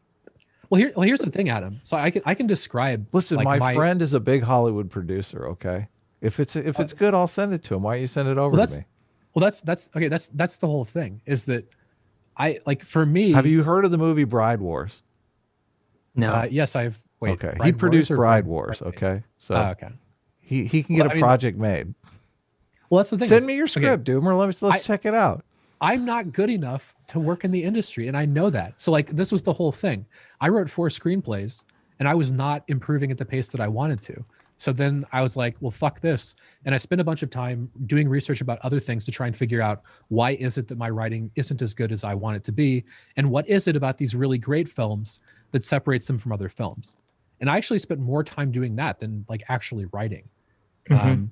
Well, here's the thing, Adam. So I can describe. Listen, like my friend is a big Hollywood producer. Okay, if it's good, I'll send it to him. Why don't you send it over to me? Well, that's okay. That's the whole thing. Is that for me? Have you heard of the movie Bride Wars? No. Yes, I've. Wait, okay, he produced Bride Wars. Okay, so okay, he can get a project made. Well, that's the thing. Send me your script, Doomer. Let's check it out. I'm not good enough to work in the industry, and I know that. So this was the whole thing. I wrote 4 screenplays, and I was not improving at the pace that I wanted to. So then I was like, well, fuck this. And I spent a bunch of time doing research about other things to try and figure out why is it that my writing isn't as good as I want it to be, and what is it about these really great films that separates them from other films. And I actually spent more time doing that than actually writing. Mm-hmm.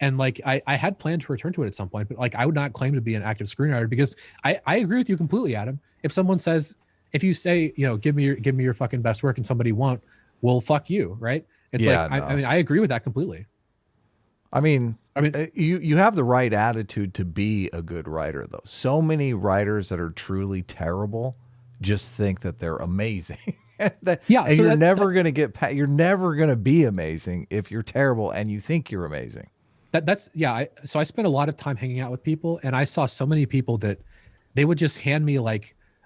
And I had planned to return to it at some point, but I would not claim to be an active screenwriter because I agree with you completely, Adam. If you say, give me your fucking best work and somebody won't, well, fuck you, right? It's I agree with that completely. I mean, you have the right attitude to be a good writer, though. So many writers that are truly terrible just think that they're amazing. You're never going to be amazing if you're terrible and you think you're amazing. So I spent a lot of time hanging out with people, and I saw so many people that they would just hand me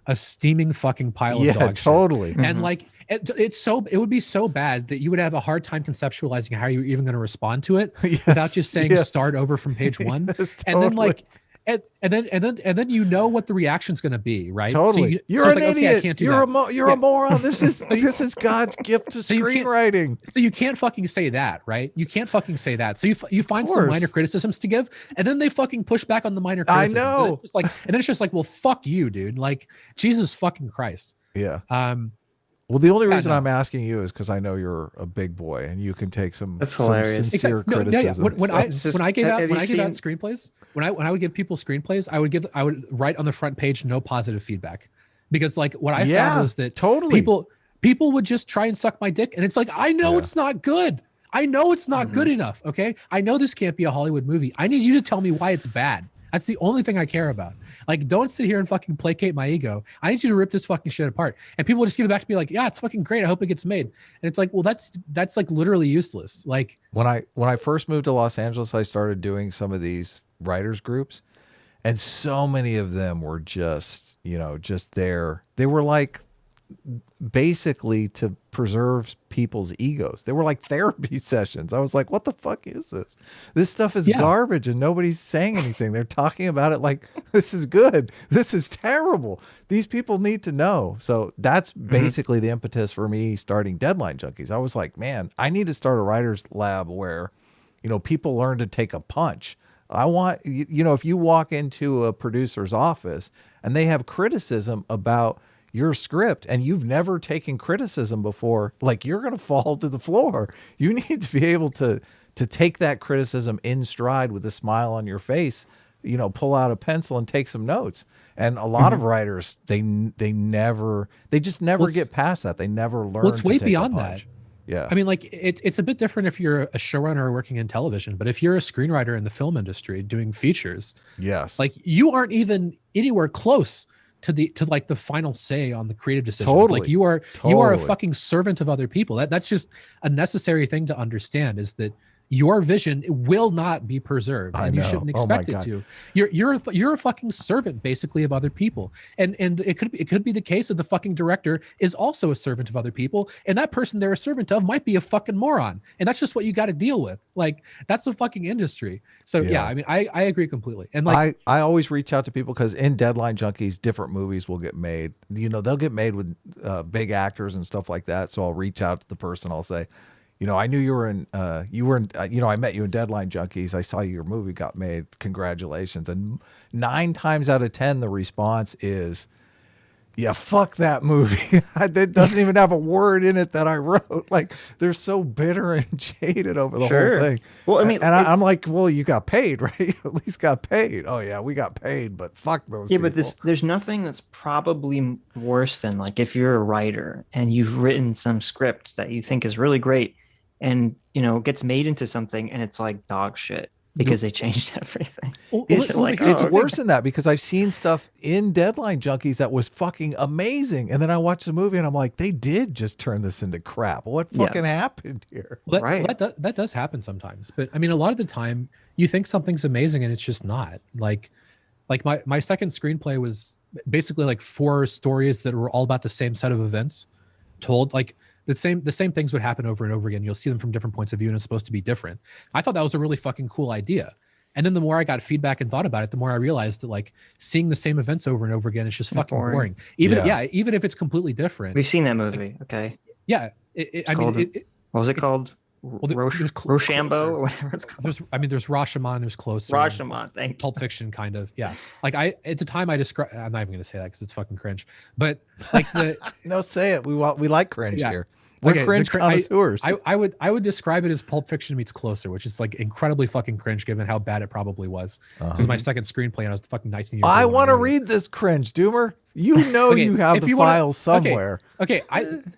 a steaming fucking pile of dog totally. Shit. And it would be so bad that you would have a hard time conceptualizing how you're even going to respond to it without just saying start over from page 1. Yes, totally. And then what the reaction's going to be, right? Totally. You're an idiot. I can't do you're a moron. This is God's gift to screenwriting. So you can't fucking say that, right? You can't fucking say that. So you find some minor criticisms to give, and then they fucking push back on the minor criticisms. I know. And then it's just well, fuck you, dude. Jesus fucking Christ. Yeah. Well, the only reason I'm asking you is because I know you're a big boy and you can take some sincere criticism. When I gave out screenplays, when I would give people screenplays, I would write on the front page no positive feedback, because what I found was that people would just try and suck my dick, and it's I know it's not good. I know it's not good enough. Okay, I know this can't be a Hollywood movie. I need you to tell me why it's bad. That's the only thing I care about. Don't sit here and fucking placate my ego. I need you to rip this fucking shit apart. And people will just give it back to me yeah, it's fucking great. I hope it gets made. And it's well, that's literally useless. When I first moved to Los Angeles, I started doing some of these writers groups, and so many of them were just there. They were basically to preserve people's egos. They were therapy sessions. I was like, what the fuck is this? This stuff is garbage and nobody's saying anything. They're talking about it this is good. This is terrible. These people need to know. So that's basically the impetus for me starting Deadline Junkies. I was like, man, I need to start a writer's lab where, people learn to take a punch. I want, if you walk into a producer's office and they have criticism about your script and you've never taken criticism before, you're going to fall to the floor. You need to be able to take that criticism in stride with a smile on your face, pull out a pencil and take some notes. And a lot of writers, they just never get past that. They never learn. Well, it's way beyond that. Yeah. I mean, it's a bit different if you're a showrunner working in television, but if you're a screenwriter in the film industry doing features, yes, you aren't even anywhere close to the final say on the creative decisions. Totally. You are a fucking servant of other people. That's just a necessary thing to understand, is that your vision will not be preserved, and you shouldn't expect it to. You're a fucking servant basically of other people, and it could be the case that the fucking director is also a servant of other people, and that person they're a servant of might be a fucking moron, and that's just what you got to deal with. Like, that's the fucking industry. So yeah, I mean, I agree completely. And like, I always reach out to people because in Deadline Junkies, different movies will get made. You know, they'll get made with big actors and stuff like that. So I'll reach out to the person. I'll say, you know, I knew you were in, you know, I met you in Deadline Junkies. I saw your movie got made. Congratulations. And 9 times out of 10, the response is, yeah, fuck that movie. That doesn't even have a word in it that I wrote. Like, they're so bitter and jaded over the whole thing. Well, I mean, and I'm like, well, you got paid, right? You at least got paid. Oh yeah, we got paid, but fuck those people. But there's nothing that's probably worse than, like, if you're a writer and you've written some script that you think is really great, and you know, gets made into something and it's like dog shit because they changed everything. It's like, it's worse than that, because I've seen stuff in Deadline Junkies that was fucking amazing, and then I watch the movie and I'm like, they did just turn this into crap. What fucking happened here? Well, that does happen sometimes, but I mean, a lot of the time you think something's amazing and it's just not. Like my second screenplay was basically like 4 stories that were all about the same set of events, told like the same things would happen over and over again. You'll see them from different points of view, and it's supposed to be different. I thought that was a really fucking cool idea. And then the more I got feedback and thought about it, the more I realized that, like, seeing the same events over and over again is just fucking boring. Even if it's completely different. We've seen that movie. Like, okay. Yeah. What was it called? Rochambeau or whatever it's called. There's Rashomon, who's closer. Rashomon, thank you. Pulp Fiction, kind of. Yeah. Like, at the time I described, I'm not even going to say that because it's fucking cringe. But like no, say it. We like cringe here. We're cringe connoisseurs. I would describe it as Pulp Fiction meets Closer, which is like incredibly fucking cringe given how bad it probably was. This is my second screenplay, and I was fucking 19 years old. I want to read this cringe, Doomer. You know, you have the files somewhere. Okay.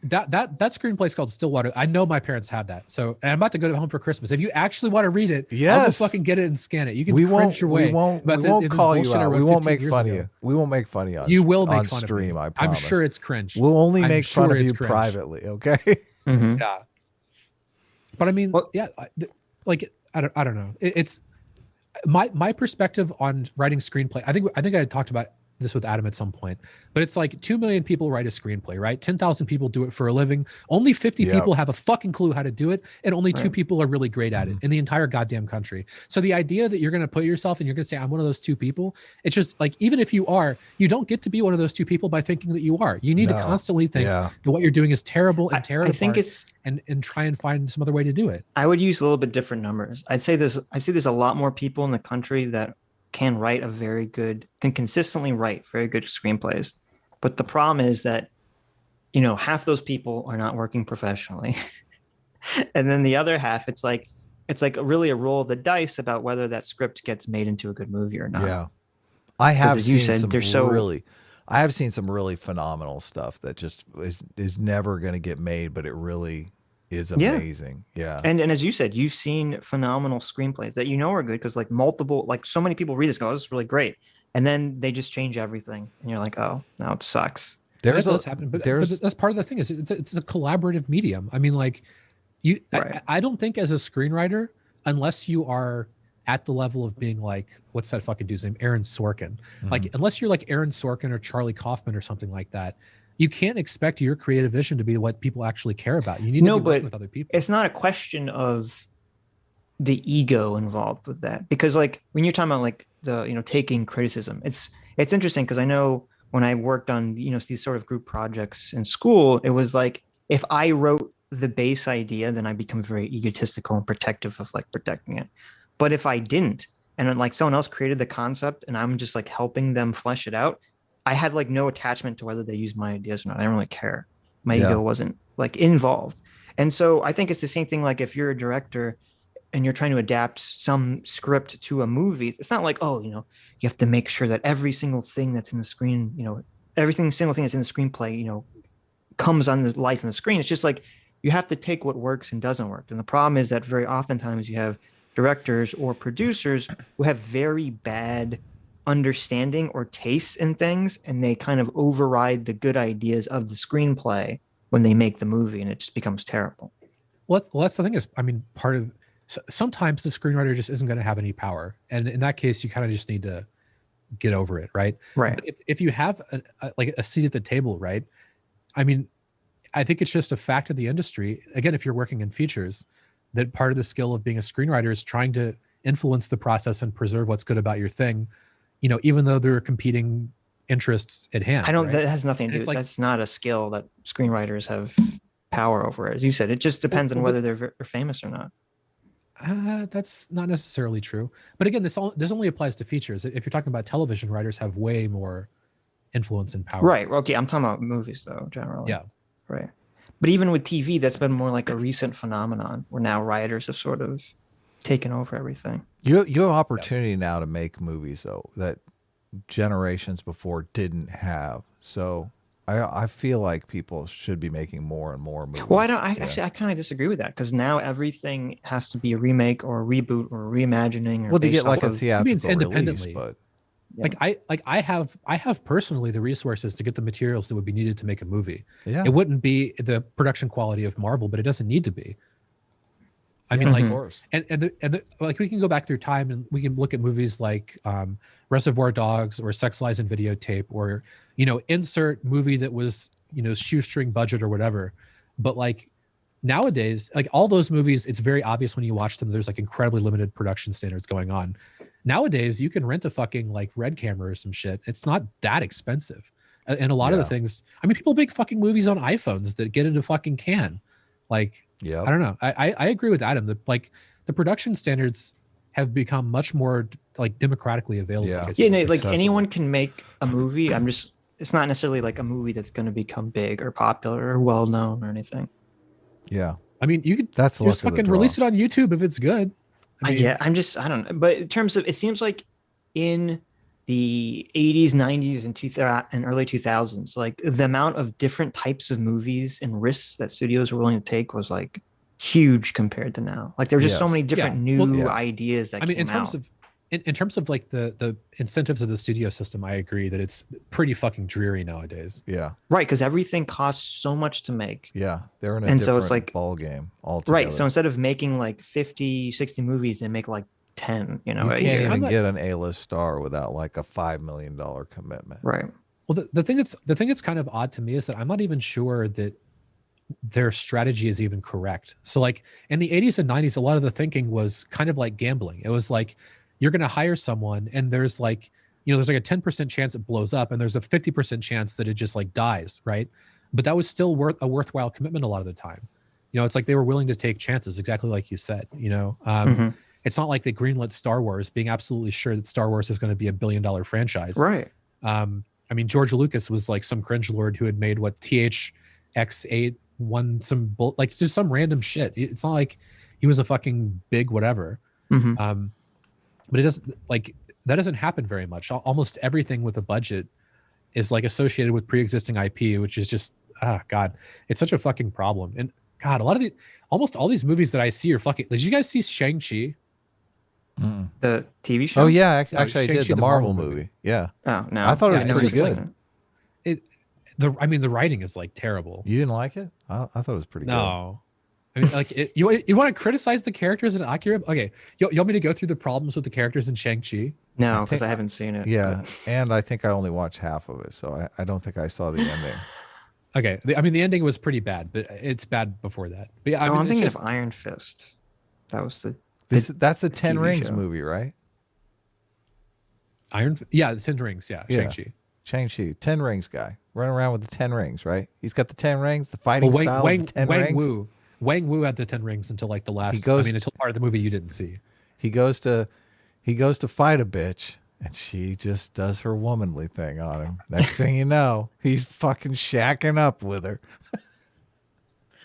That screenplay is called Stillwater. I know my parents have that. So, and I'm about to go home for Christmas. If you actually want to read it, I'll go fucking get it and scan it. You can print your way. We won't call you out. We won't make fun of you. We won't make fun of you. You will make fun stream, of me. I promise. I'm sure it's cringe. We'll only make fun of you privately, okay? Mm-hmm. Yeah. But I mean, like, I don't know. It's my perspective on writing screenplay. I think I had talked about this with Adam at some point, but it's like 2 million people write a screenplay, right? 10,000 people do it for a living. Only 50 people have a fucking clue how to do it, and only 2 people are really great at it in the entire goddamn country. So the idea that you're going to put yourself and you're going to say, I'm one of those 2 people, it's just like, even if you are, you don't get to be one of those 2 people by thinking that you are. You need to constantly think that what you're doing is terrible and terrible. I think and try and find some other way to do it. I would use a little bit different numbers. I see there's a lot more people in the country that can consistently write very good screenplays. But the problem is that, you know, half those people are not working professionally. And then the other half, it's like really a roll of the dice about whether that script gets made into a good movie or not. Yeah. I have seen some really phenomenal stuff that just is never going to get made, but it really is amazing. Yeah. And as you said, you've seen phenomenal screenplays that you know are good because so many people read this and go, oh, this is really great. And then they just change everything. And you're like, oh, now it sucks. That does happen. But that's part of the thing is it's a collaborative medium. I mean, like I don't think as a screenwriter, unless you are at the level of being like, what's that fucking dude's name? Aaron Sorkin. Mm-hmm. Like, unless you're like Aaron Sorkin or Charlie Kaufman or something like that, you can't expect your creative vision to be what people actually care about. You need to be working with other people. It's not a question of the ego involved with that, because like when you're talking about like the, you know, taking criticism, it's interesting because I know when I worked on, you know, these sort of group projects in school, it was like if I wrote the base idea, then I become very egotistical and protective of like protecting it. But if I didn't, and then like someone else created the concept and I'm just like helping them flesh it out, I had like no attachment to whether they used my ideas or not. I didn't really care. My ego wasn't like involved. And so I think it's the same thing. Like if you're a director and you're trying to adapt some script to a movie, it's not like, oh, you know, you have to make sure that every single thing that's in the screen, you know, single thing that's in the screenplay, you know, comes on the life on the screen. It's just like, you have to take what works and doesn't work. And the problem is that very oftentimes you have directors or producers who have very bad understanding or tastes in things, and they kind of override the good ideas of the screenplay when they make the movie, and it just becomes terrible. Well, that's the thing is, I mean, part of sometimes the screenwriter just isn't going to have any power, and in that case, you kind of just need to get over it, right? Right. But if you have like a seat at the table, right? I mean, I think it's just a fact of the industry. Again, if you're working in features, that part of the skill of being a screenwriter is trying to influence the process and preserve what's good about your thing, even though there are competing interests at hand. I don't. Right? That has nothing to do. That's not a skill that screenwriters have power over. As you said, it just depends on whether they're famous or not. That's not necessarily true. But again, this only applies to features. If you're talking about television, writers have way more influence and power. Right. Okay. I'm talking about movies, though, generally. Yeah. Right. But even with TV, that's been more like a recent phenomenon where now writers have sort of taken over everything. You have opportunity now to make movies, though, that generations before didn't have. So I feel like people should be making more and more movies. Well, I kind of disagree with that, because now everything has to be a remake or a reboot or a reimagining. Or to get like a theatrical release, but yeah. I have personally the resources to get the materials that would be needed to make a movie. Yeah. It wouldn't be the production quality of Marvel, but it doesn't need to be. I mean, like, like we can go back through time and we can look at movies like Reservoir Dogs or Sex, Lies, and Videotape, or insert movie that was shoestring budget or whatever. But like nowadays, like all those movies, it's very obvious when you watch them. There's like incredibly limited production standards going on. Nowadays, you can rent a fucking like Red camera or some shit. It's not that expensive, and a lot of the things. I mean, people make fucking movies on iPhones that get into fucking can. Like, yeah, I don't know. I agree with Adam that like the production standards have become much more like democratically available. Yeah, like anyone can make a movie. It's not necessarily like a movie that's going to become big or popular or well known or anything. Yeah, I mean, you could just fucking release it on YouTube if it's good. I mean, I don't know. But in terms of, it seems like in the 80s, 90s, and early 2000s, like the amount of different types of movies and risks that studios were willing to take was like huge compared to now. Like there were just so many different new ideas that came out. In terms of like the incentives of the studio system, I agree that it's pretty fucking dreary nowadays. Yeah. Right, because everything costs so much to make. Yeah, they're in a different ball game altogether. Right, so instead of making like 50, 60 movies, they make like 10, you can't even get an A-list star without like a $5 million commitment. Right. Well, the thing that's kind of odd to me is that I'm not even sure that their strategy is even correct. So like in the 80s and 90s, a lot of the thinking was kind of like gambling. It was like, you're going to hire someone and there's like, there's like a 10% chance it blows up and there's a 50% chance that it just like dies. Right. But that was still a worthwhile commitment a lot of the time. It's like they were willing to take chances, exactly like you said, It's not like they greenlit Star Wars being absolutely sure that Star Wars is going to be $1 billion franchise. Right. I mean, George Lucas was like some cringe lord who had made THX-8 won like just some random shit. It's not like he was a fucking big whatever. But it doesn't like that doesn't happen very much. Almost everything with a budget is like associated with pre-existing IP, which is just God, it's such a fucking problem. And God, almost all these movies that I see are fucking. Did you guys see Shang-Chi? The TV show? Oh yeah, actually I did the Marvel movie. Yeah. Oh no, I thought it was pretty good. I mean, the writing is like terrible. You didn't like it? I thought it was pretty good. No. I mean, like, you want to criticize the characters and accurate? Okay, you want me to go through the problems with the characters in Shang-Chi? No, because I haven't seen it. Yeah, and I think I only watched half of it, so I don't think I saw the ending. Okay, I mean, the ending was pretty bad, but it's bad before that. But yeah, I'm thinking of Iron Fist. That was that's a Ten Rings movie, right? The 10 Rings, yeah. Shang-Chi, 10 Rings guy, running around with the 10 rings, right? He's got the 10 rings, the fighting style of the 10 rings. Wang Wu had the 10 rings until like the last. Until part of the movie you didn't see. He goes to fight a bitch, and she just does her womanly thing on him. Next thing you know, he's fucking shacking up with her.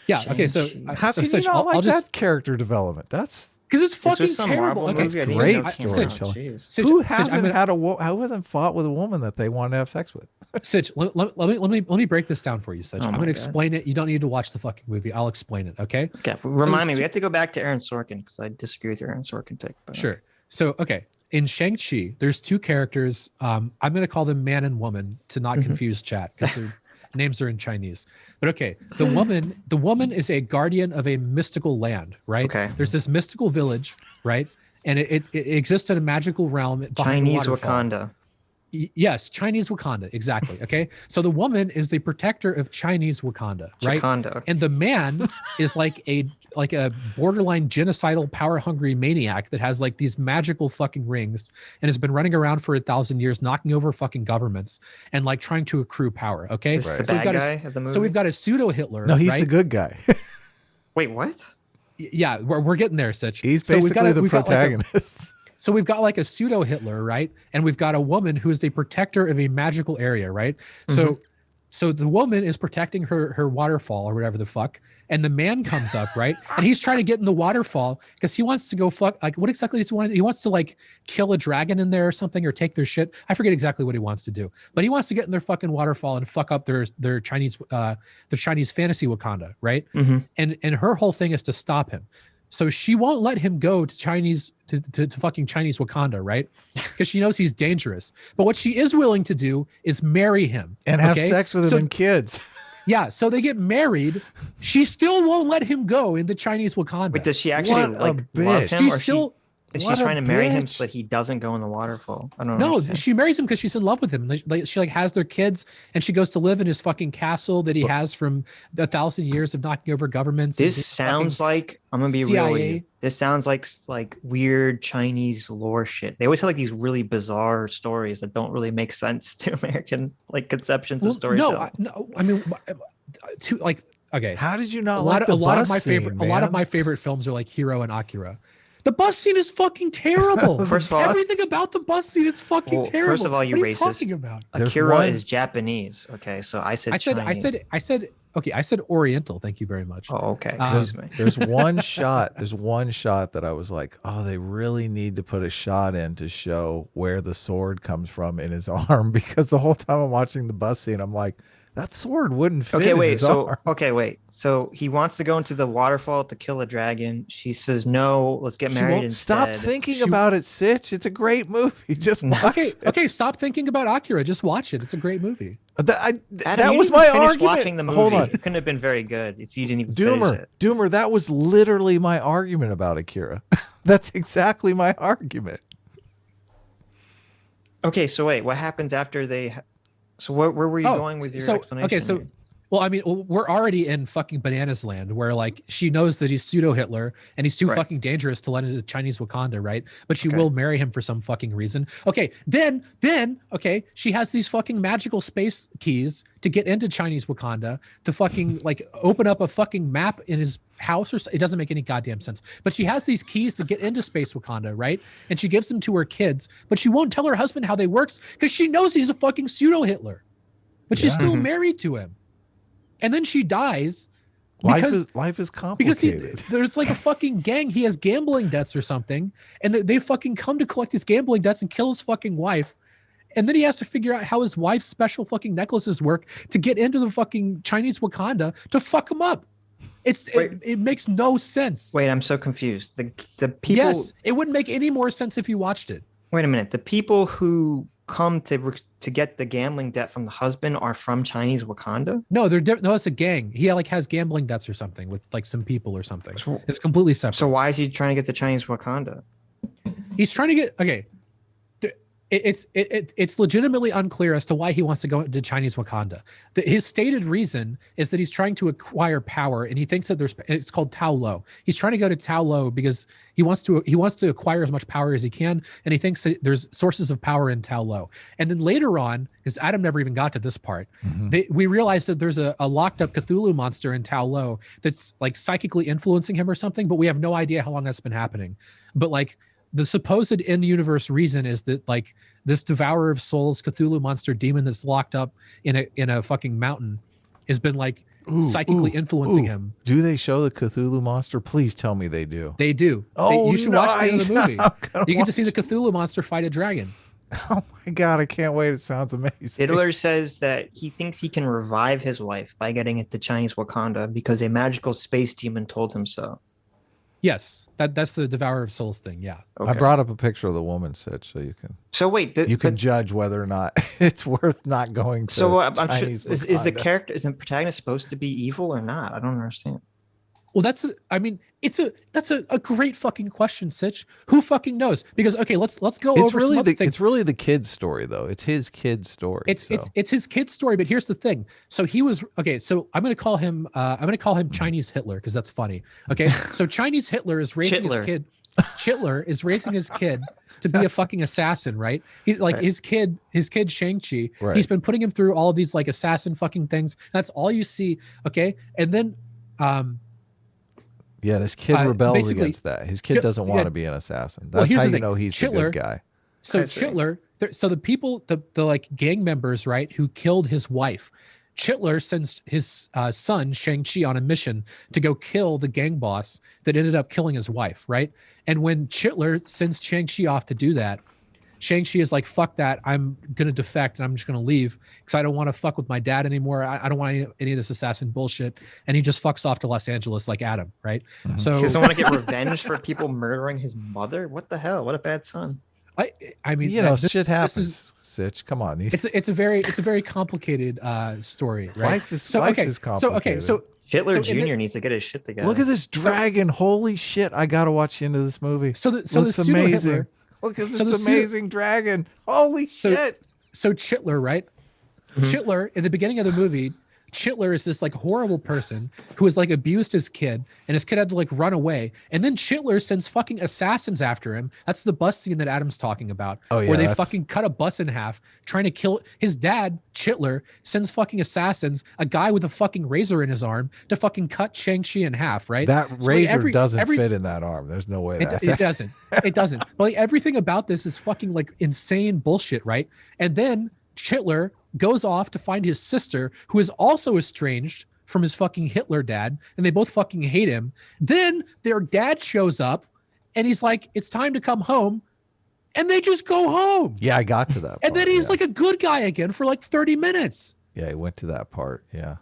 Yeah. Okay. So how can you not like that character development? That's because it's fucking terrible. Okay, it's great storytelling. Who hasn't fought with a woman that they want to have sex with? Sitch, let me break this down for you, Sitch. I'm going to explain it. You don't need to watch the fucking movie. I'll explain it. Okay. Okay. Remind me. We have to go back to Aaron Sorkin because I disagree with your Aaron Sorkin take. But sure. So okay, in Shang-Chi, there's two characters. I'm going to call them man and woman to not confuse chat because names are in Chinese. But okay, the woman is a guardian of a mystical land, right? Okay. There's this mystical village, right? And it exists in a magical realm behind Chinese the waterfall. Wakanda. Yes, Chinese Wakanda, exactly. Okay, so the woman is the protector of Chinese Wakanda, right? Wakanda. And the man is like a borderline genocidal, power-hungry maniac that has like these magical fucking rings and has been running around for 1,000 years, knocking over fucking governments and like trying to accrue power. Okay, This is the bad guy of the movie. so we've got a pseudo Hitler. No, he's right? the good guy. Wait, what? Yeah, we're getting there, Sitch. He's So we've basically got the protagonist. So we've got like a pseudo Hitler, right? And we've got a woman who is a protector of a magical area, right? So the woman is protecting her waterfall or whatever the fuck, and the man comes up, right? And he's trying to get in the waterfall because he wants to go fuck. Like, what exactly does he want? He wants to like kill a dragon in there or something, or take their shit. I forget exactly what he wants to do, but he wants to get in their fucking waterfall and fuck up their Chinese fantasy Wakanda, right? And her whole thing is to stop him. So she won't let him go to fucking Chinese Wakanda, right? Because she knows he's dangerous. But what she is willing to do is marry him and have sex with him and kids. Yeah, so they get married. She still won't let him go into Chinese Wakanda. Wait, does she actually love him, or she's trying to marry him so that he doesn't go in the waterfall? I don't know. No, she marries him because she's in love with him. She like has their kids, and she goes to live in his fucking castle that he has from 1,000 years of knocking over governments. This sounds like, I'm gonna be real with you. This sounds like weird Chinese lore shit. They always have like these really bizarre stories that don't really make sense to American like conceptions of storytelling. No, I mean, okay. How did you not a lot of my favorite films are like Hero and Akira. The bus scene is fucking terrible. First of all, everything about the bus scene is fucking terrible. First of all, you what racist. Are you talking about? Akira is Japanese. Okay, so I said Chinese. I said Oriental. Thank you very much. Oh, okay. Excuse me. There's one shot that I was like, oh, they really need to put a shot in to show where the sword comes from in his arm, because the whole time I'm watching the bus scene, I'm like, that sword wouldn't fit in his arm. So he wants to go into the waterfall to kill a dragon. She says, no, let's get married instead. Stop thinking about it, Sitch. It's a great movie. Just watch it. Okay, stop thinking about Akira. Just watch it. It's a great movie. Adam, that was my argument. Watching the movie. Hold on. It couldn't have been very good if you didn't even finish it. Doomer, that was literally my argument about Akira. That's exactly my argument. Okay, so wait, what happens after they... So where were you going with your explanation? Okay, so well, I mean, we're already in fucking bananas land where like she knows that he's pseudo Hitler and he's too fucking dangerous to let into Chinese Wakanda, right? But she will marry him for some fucking reason. Okay, then okay, she has these fucking magical space keys to get into Chinese Wakanda to fucking like open up a fucking map in his house, or it doesn't make any goddamn sense. But she has these keys to get into space Wakanda, right? And she gives them to her kids, but she won't tell her husband how they works because she knows he's a fucking pseudo Hitler. But she's still married to him. And then she dies. Life is complicated. Because there's like a fucking gang. He has gambling debts or something. And they fucking come to collect his gambling debts and kill his fucking wife. And then he has to figure out how his wife's special fucking necklaces work to get into the fucking Chinese Wakanda to fuck him up. It makes no sense. Wait, I'm so confused. The people... Yes, it wouldn't make any more sense if you watched it. Wait a minute. The people who come to get the gambling debt from the husband are from Chinese Wakanda? No, no, it's a gang. He like has gambling debts or something with like some people or something. It's completely separate. So why is he trying to get the Chinese Wakanda? He's trying to get it's legitimately unclear as to why he wants to go into Chinese Wakanda. His stated reason is that he's trying to acquire power, and he thinks that it's called Tao Lo. He's trying to go to Tao Lo because he wants to acquire as much power as he can, and he thinks that there's sources of power in Tao Lo. And then later on, because Adam never even got to this part, we realized that there's a locked up Cthulhu monster in Tao Lo that's like psychically influencing him or something, but we have no idea how long that's been happening. But like, the supposed in-universe reason is that like this devourer of souls Cthulhu monster demon that's locked up in a fucking mountain has been like psychically influencing him. Do they show the Cthulhu monster? Please tell me they do. They do. You should watch the end of the movie. You get to see the Cthulhu monster fight a dragon. Oh my God, I can't wait. It sounds amazing. Hitler says that he thinks he can revive his wife by getting into Chinese Wakanda because a magical space demon told him so. Yes, that's the Devourer of Souls thing. Yeah. Okay. I brought up a picture of the woman, Sitch, so you can. So wait, You can judge whether or not it's worth not going to. So I'm sure, Chinese is the Wakanda. character, is the protagonist supposed to be evil or not? I don't understand. Well, that's a great fucking question, Sitch. Who fucking knows? Because okay, let's go over some other things. It's really the kid's story though. It's his kid's story. It's his kid's story, but here's the thing. So he was okay. So I'm gonna call him Chinese Hitler because that's funny. Okay, so Chinese Hitler is raising his kid. Chitler is raising his kid to be a fucking assassin, right? He's like his kid Shang-Chi. Right. He's been putting him through all of these like assassin fucking things. That's all you see. Okay, and then yeah, this kid rebels basically, against that. His kid doesn't want to be an assassin. That's here's how the you thing. know he's Chitler, a good guy. So Chitler, so the people, the like gang members, right, who killed his wife, Chitler sends his son Shang-Chi on a mission to go kill the gang boss that ended up killing his wife, right? And when Chitler sends Shang-Chi off to do that, Shang-Chi is like, fuck that, I'm going to defect and I'm just going to leave because I don't want to fuck with my dad anymore. I don't want any of this assassin bullshit. And he just fucks off to Los Angeles like Adam, right? Mm-hmm. So He doesn't want to get revenge for people murdering his mother? What the hell? What a bad son. I mean, You know, shit happens, Sitch. Come on. It's a very complicated story, right? Life is complicated. So Hitler Jr. needs to get his shit together. look at this dragon. Holy shit. I got to watch the end of this movie. So Looks the pseudo amazing. Hitler, Look at this amazing dragon. Holy shit. So Chitler, right? Chitler in the beginning of the movie, Chitler is this like horrible person who has like abused his kid, and his kid had to like run away. And then Chitler sends fucking assassins after him. That's the bus scene that Adam's talking about. Oh, yeah, where they fucking cut a bus in half, trying to kill his dad. Chitler sends fucking assassins, a guy with a fucking razor in his arm, to fucking cut Shang-Chi in half, right? That So, like, razor doesn't fit in that arm. There's no way it doesn't. It doesn't. But like everything about this is fucking like insane bullshit, right? And then Chitler goes off to find his sister, who is also estranged from his fucking Hitler dad, and they both fucking hate him. Then their dad shows up, and he's like, "It's time to come home," and they just go home. Yeah, I got to that. And then he's like a good guy again for like 30 minutes. Yeah, he went to that part. Yeah.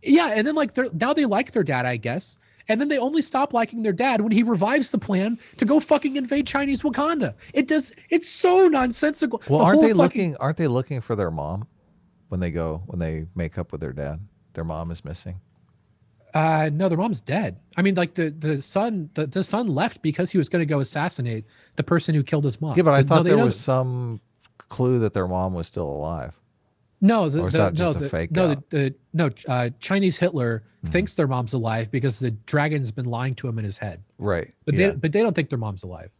Yeah, and then like now they like their dad, I guess. And then they only stop liking their dad when he revives the plan to go fucking invade Chinese Wakanda. It's so nonsensical. Well, aren't they looking for their mom when they make up with their dad? Their mom is missing. No, their mom's dead. I mean, like the son left because he was going to go assassinate the person who killed his mom. Yeah, but I thought there was some clue that their mom was still alive. No, or is that just a fake out? Chinese Hitler thinks their mom's alive because the dragon's been lying to him in his head. Right. But they don't think their mom's alive.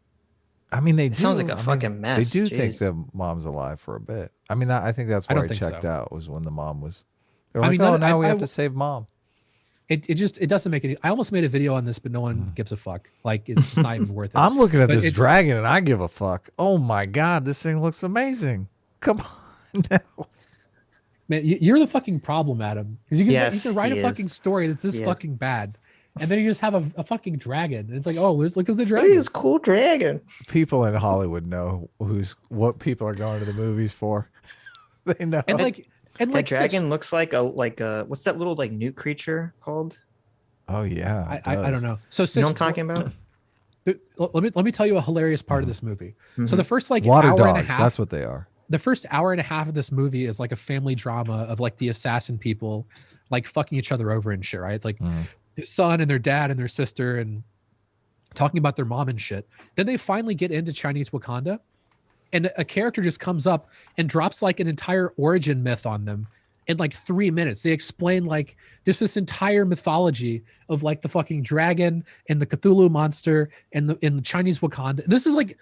I mean, It sounds like a fucking mess. They do Jeez. think the mom's alive for a bit. I mean, I think that's where I checked out, was when the mom was. They're like, now we have to save mom. It doesn't make any. I almost made a video on this, but no one gives a fuck. Like, it's just not even worth it. I'm looking at this dragon and I give a fuck. Oh my god, this thing looks amazing. Come on now. Man, you're the fucking problem, Adam. Because you can write a fucking story that's this fucking bad, and then you just have a fucking dragon. And it's like, oh, look at the dragon. Look at this cool dragon. People in Hollywood know what people are going to the movies for. They know. And that dragon looks like a what's that little like newt creature called? Oh yeah, I don't know. So you know what I'm talking about? Let me tell you a hilarious part of this movie. So the first like water hour dogs, and a half, that's what they are. The first hour and a half of this movie is like a family drama of like the assassin people like fucking each other over and shit, right? Like their son and their dad and their sister and talking about their mom and shit. Then they finally get into Chinese Wakanda, and a character just comes up and drops like an entire origin myth on them in like 3 minutes. They explain like just this entire mythology of like the fucking dragon and the Cthulhu monster and the Chinese Wakanda. This is like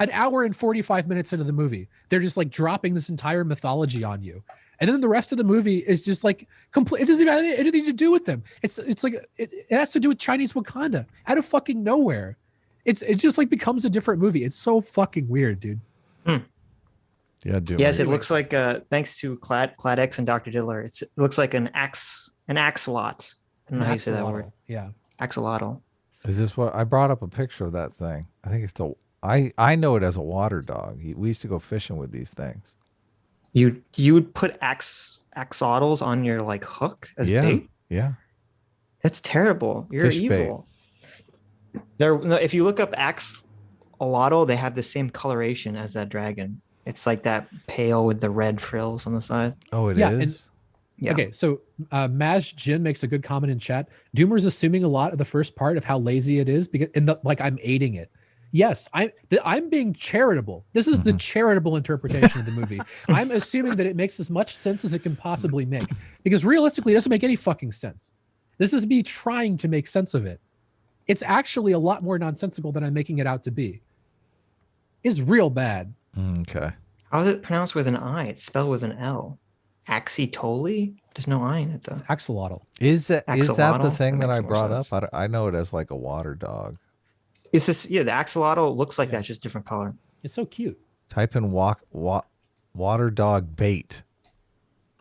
an hour and 45 minutes into the movie. They're just like dropping this entire mythology on you. And then the rest of the movie is just like complete. It doesn't even have anything to do with them. It's like it has to do with Chinese Wakanda out of fucking nowhere. It just like becomes a different movie. It's so fucking weird, dude. Yeah, Yes, it looks like thanks to Cladex and Dr. Diddler, it looks like an axolot. I don't know how you say that word. Yeah. Axolotl. Is this what I brought up a picture of that thing? I think it's I know it as a water dog. We used to go fishing with these things. You would put axolotls on your like hook as bait? Yeah. That's terrible. You're Fish evil. If you look up axolotl, they have the same coloration as that dragon. It's like that pale with the red frills on the side. Oh, it Yeah, is. Yeah. Okay, so Maj Jin makes a good comment in chat. Doomer's assuming a lot of the first part of how lazy it is because like I'm aiding it. Yes, I'm being charitable. This is the charitable interpretation of the movie. I'm assuming that it makes as much sense as it can possibly make because realistically, it doesn't make any fucking sense. This is me trying to make sense of it. It's actually a lot more nonsensical than I'm making it out to be. It's real bad. Okay. How is it pronounced with an I? It's spelled with an L. Axitoli? There's no I in it though. It's axolotl. Is that the Axolotl? thing That that I makes more brought sense. up? I know it as like a water dog. It's just the axolotl looks like Yeah. that, just different color. It's so cute. Type in water dog bait.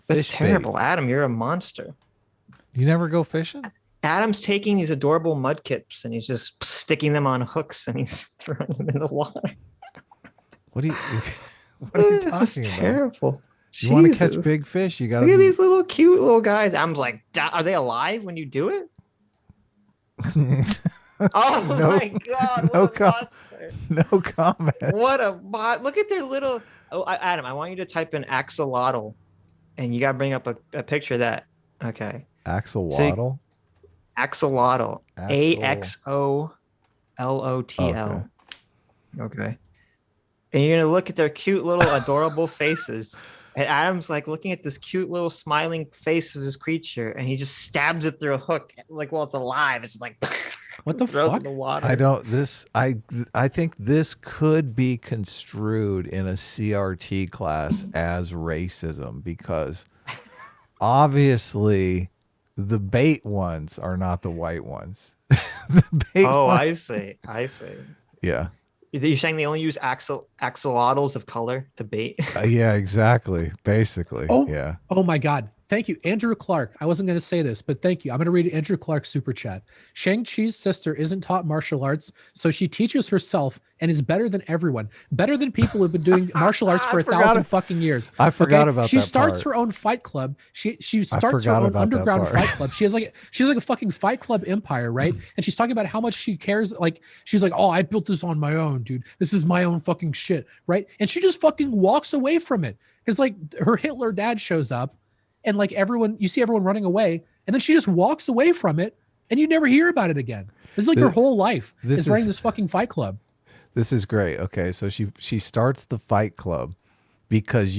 That's Fish terrible. bait. Adam, you're a monster. You never go fishing? Adam's taking these adorable mudkips and he's just sticking them on hooks and he's throwing them in the water. What are you what are you That's talking about? terrible. You want to catch Jesus. big fish, you gotta Look at be... these little cute little guys. I'm like, are they alive when you do it? Oh No- my god! no What a comment. monster! No comment. What a bot! Look at their little. Oh, Adam, I want you to type in axolotl, and you gotta bring up a picture of that. Okay, Axolotl? axolotl. AXOLOTL. Okay. Okay. And you're gonna look at their cute little adorable faces. And Adam's like looking at this cute little smiling face of this creature, and he just stabs it through a hook, like while it's alive. It's like What the throws it fuck? in the water. I think this could be construed in a CRT class as racism because obviously the bait ones are not the white ones. The bait Oh, ones- I see. I see. yeah. You're saying they only use axolotls of color to bait? Yeah, exactly. Basically. Oh. Yeah. Oh my God. Thank you. Andrew Clark. I wasn't going to say this, but thank you. I'm going to read Andrew Clark's super chat. Shang-Chi's sister isn't taught martial arts, so she teaches herself and is better than everyone. Better than people who've been doing martial arts for I forgot 1,000 it. fucking years. I forgot about she that starts part. her own fight club. She starts her forgot own about that underground part. fight club. She's like a fucking fight club empire, right? And she's talking about how much she cares. Like she's like, oh, I built this on my own, dude. This is my own fucking shit, right? And she just fucking walks away from it because like her Hitler dad shows up. And like you see everyone running away, and then she just walks away from it, and you never hear about it again. This is like her whole life this is running is- this fucking fight club. This is great. Okay, so she starts the fight club because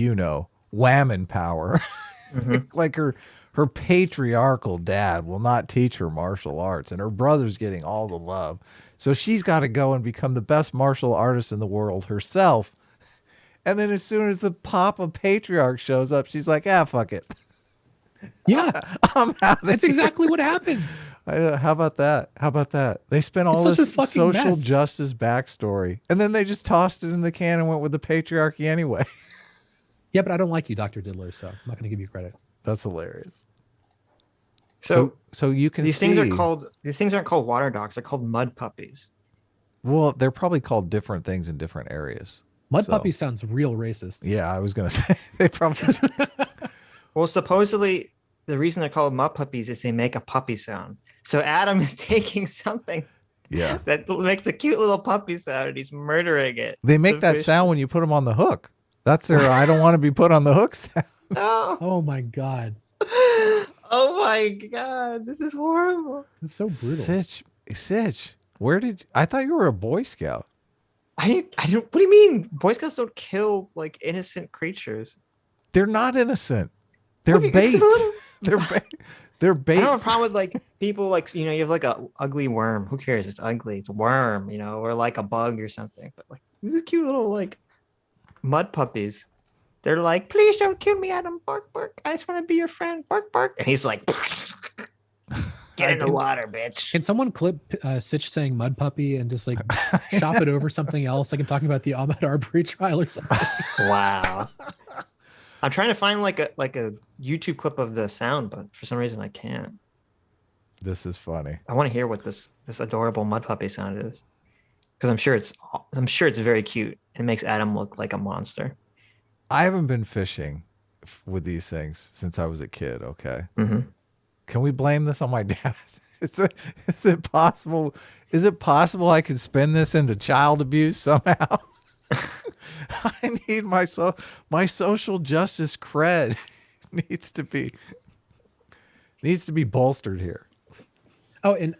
whammon power. Like her patriarchal dad will not teach her martial arts, and her brother's getting all the love. So she's got to go and become the best martial artist in the world herself. And then as soon as the Papa Patriarch shows up, she's like, fuck it. Yeah, I'm out of that's here. exactly what happened. How about that? How about that? They spent all It's such a this fucking social mess. justice backstory, and then they just tossed it in the can and went with the patriarchy anyway. Yeah, but I don't like you, Dr. Diddler, so I'm not going to give you credit. That's hilarious. So So you can these see, things aren't called water dogs. They're called mud puppies. well, they're probably called different things in different areas. Mud So- puppy sounds real racist. Yeah, I was gonna say they probably. Well, supposedly the reason they're called mud puppies is they make a puppy sound. So Adam is taking something Yeah, that makes a cute little puppy sound and he's murdering it. they make The that fish- sound when you put them on the hook. That's their I don't want to be put on the hook sound. No. Oh my God. Oh my god, this is horrible. It's so brutal. Sitch, I thought you were a Boy Scout. I don't. What do you mean? Boy Scouts don't kill like innocent creatures. They're not innocent. They're Look, it's bait. a little- They're bait. They're I bait. don't have a problem with like people like you have like a ugly worm. Who cares? It's ugly. It's a worm, or like a bug or something. But like these cute little like mud puppies. They're like, please don't kill me, Adam. Bark, bark. I just want to be your friend. Bark, bark. And he's like, get in the water, bitch. Can someone clip Sitch saying mud puppy and just like chop it over something else? Like I'm talking about the Ahmaud Arbery trial or something. Wow. I'm trying to find like a YouTube clip of the sound, but for some reason I can't. This is funny. I want to hear what this adorable mud puppy sound is, because I'm sure it's very cute. It makes Adam look like a monster. I haven't been fishing with these things since I was a kid. Okay. Mm-hmm. Can we blame this on my dad? Is it possible? Is it possible I could spin this into child abuse somehow? I need my social justice cred needs to be bolstered here. Oh, and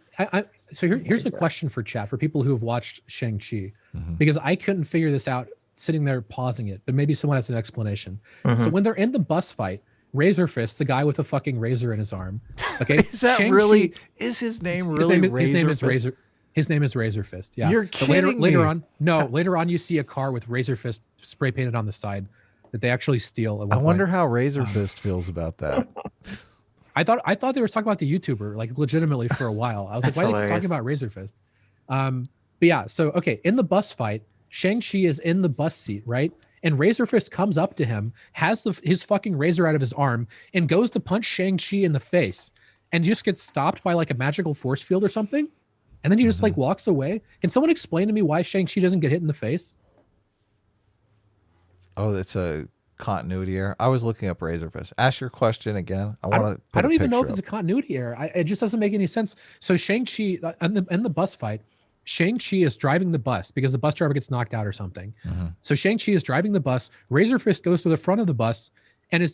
so here's a question for chat for people who have watched Shang-Chi, because I couldn't figure this out sitting there pausing it, but maybe someone has an explanation. So when they're in the bus fight, Razor Fist, the guy with a fucking razor in his arm, okay, is that really? Is his name really Razor Fist? His name is Razor Fist. Yeah, you're kidding me. Later on, you see a car with Razor Fist spray painted on the side that they actually steal. I wonder how Razor Fist feels about that. I thought they were talking about the YouTuber, like legitimately for a while. I was like, why are they talking about Razor Fist? But yeah, so okay, in the bus fight, Shang-Chi is in the bus seat, right? And Razor Fist comes up to him, has his fucking razor out of his arm, and goes to punch Shang-Chi in the face, and just gets stopped by like a magical force field or something. And then he just like walks away. Can someone explain to me why Shang-Chi doesn't get hit in the face? Oh, it's a continuity error. I was looking up Razor Fist. Ask your question again. I don't even know if it's a continuity error. It just doesn't make any sense. So Shang-Chi in the bus fight, Shang-Chi is driving the bus because the bus driver gets knocked out or something. So Shang-Chi is driving the bus. Razor Fist goes to the front of the bus and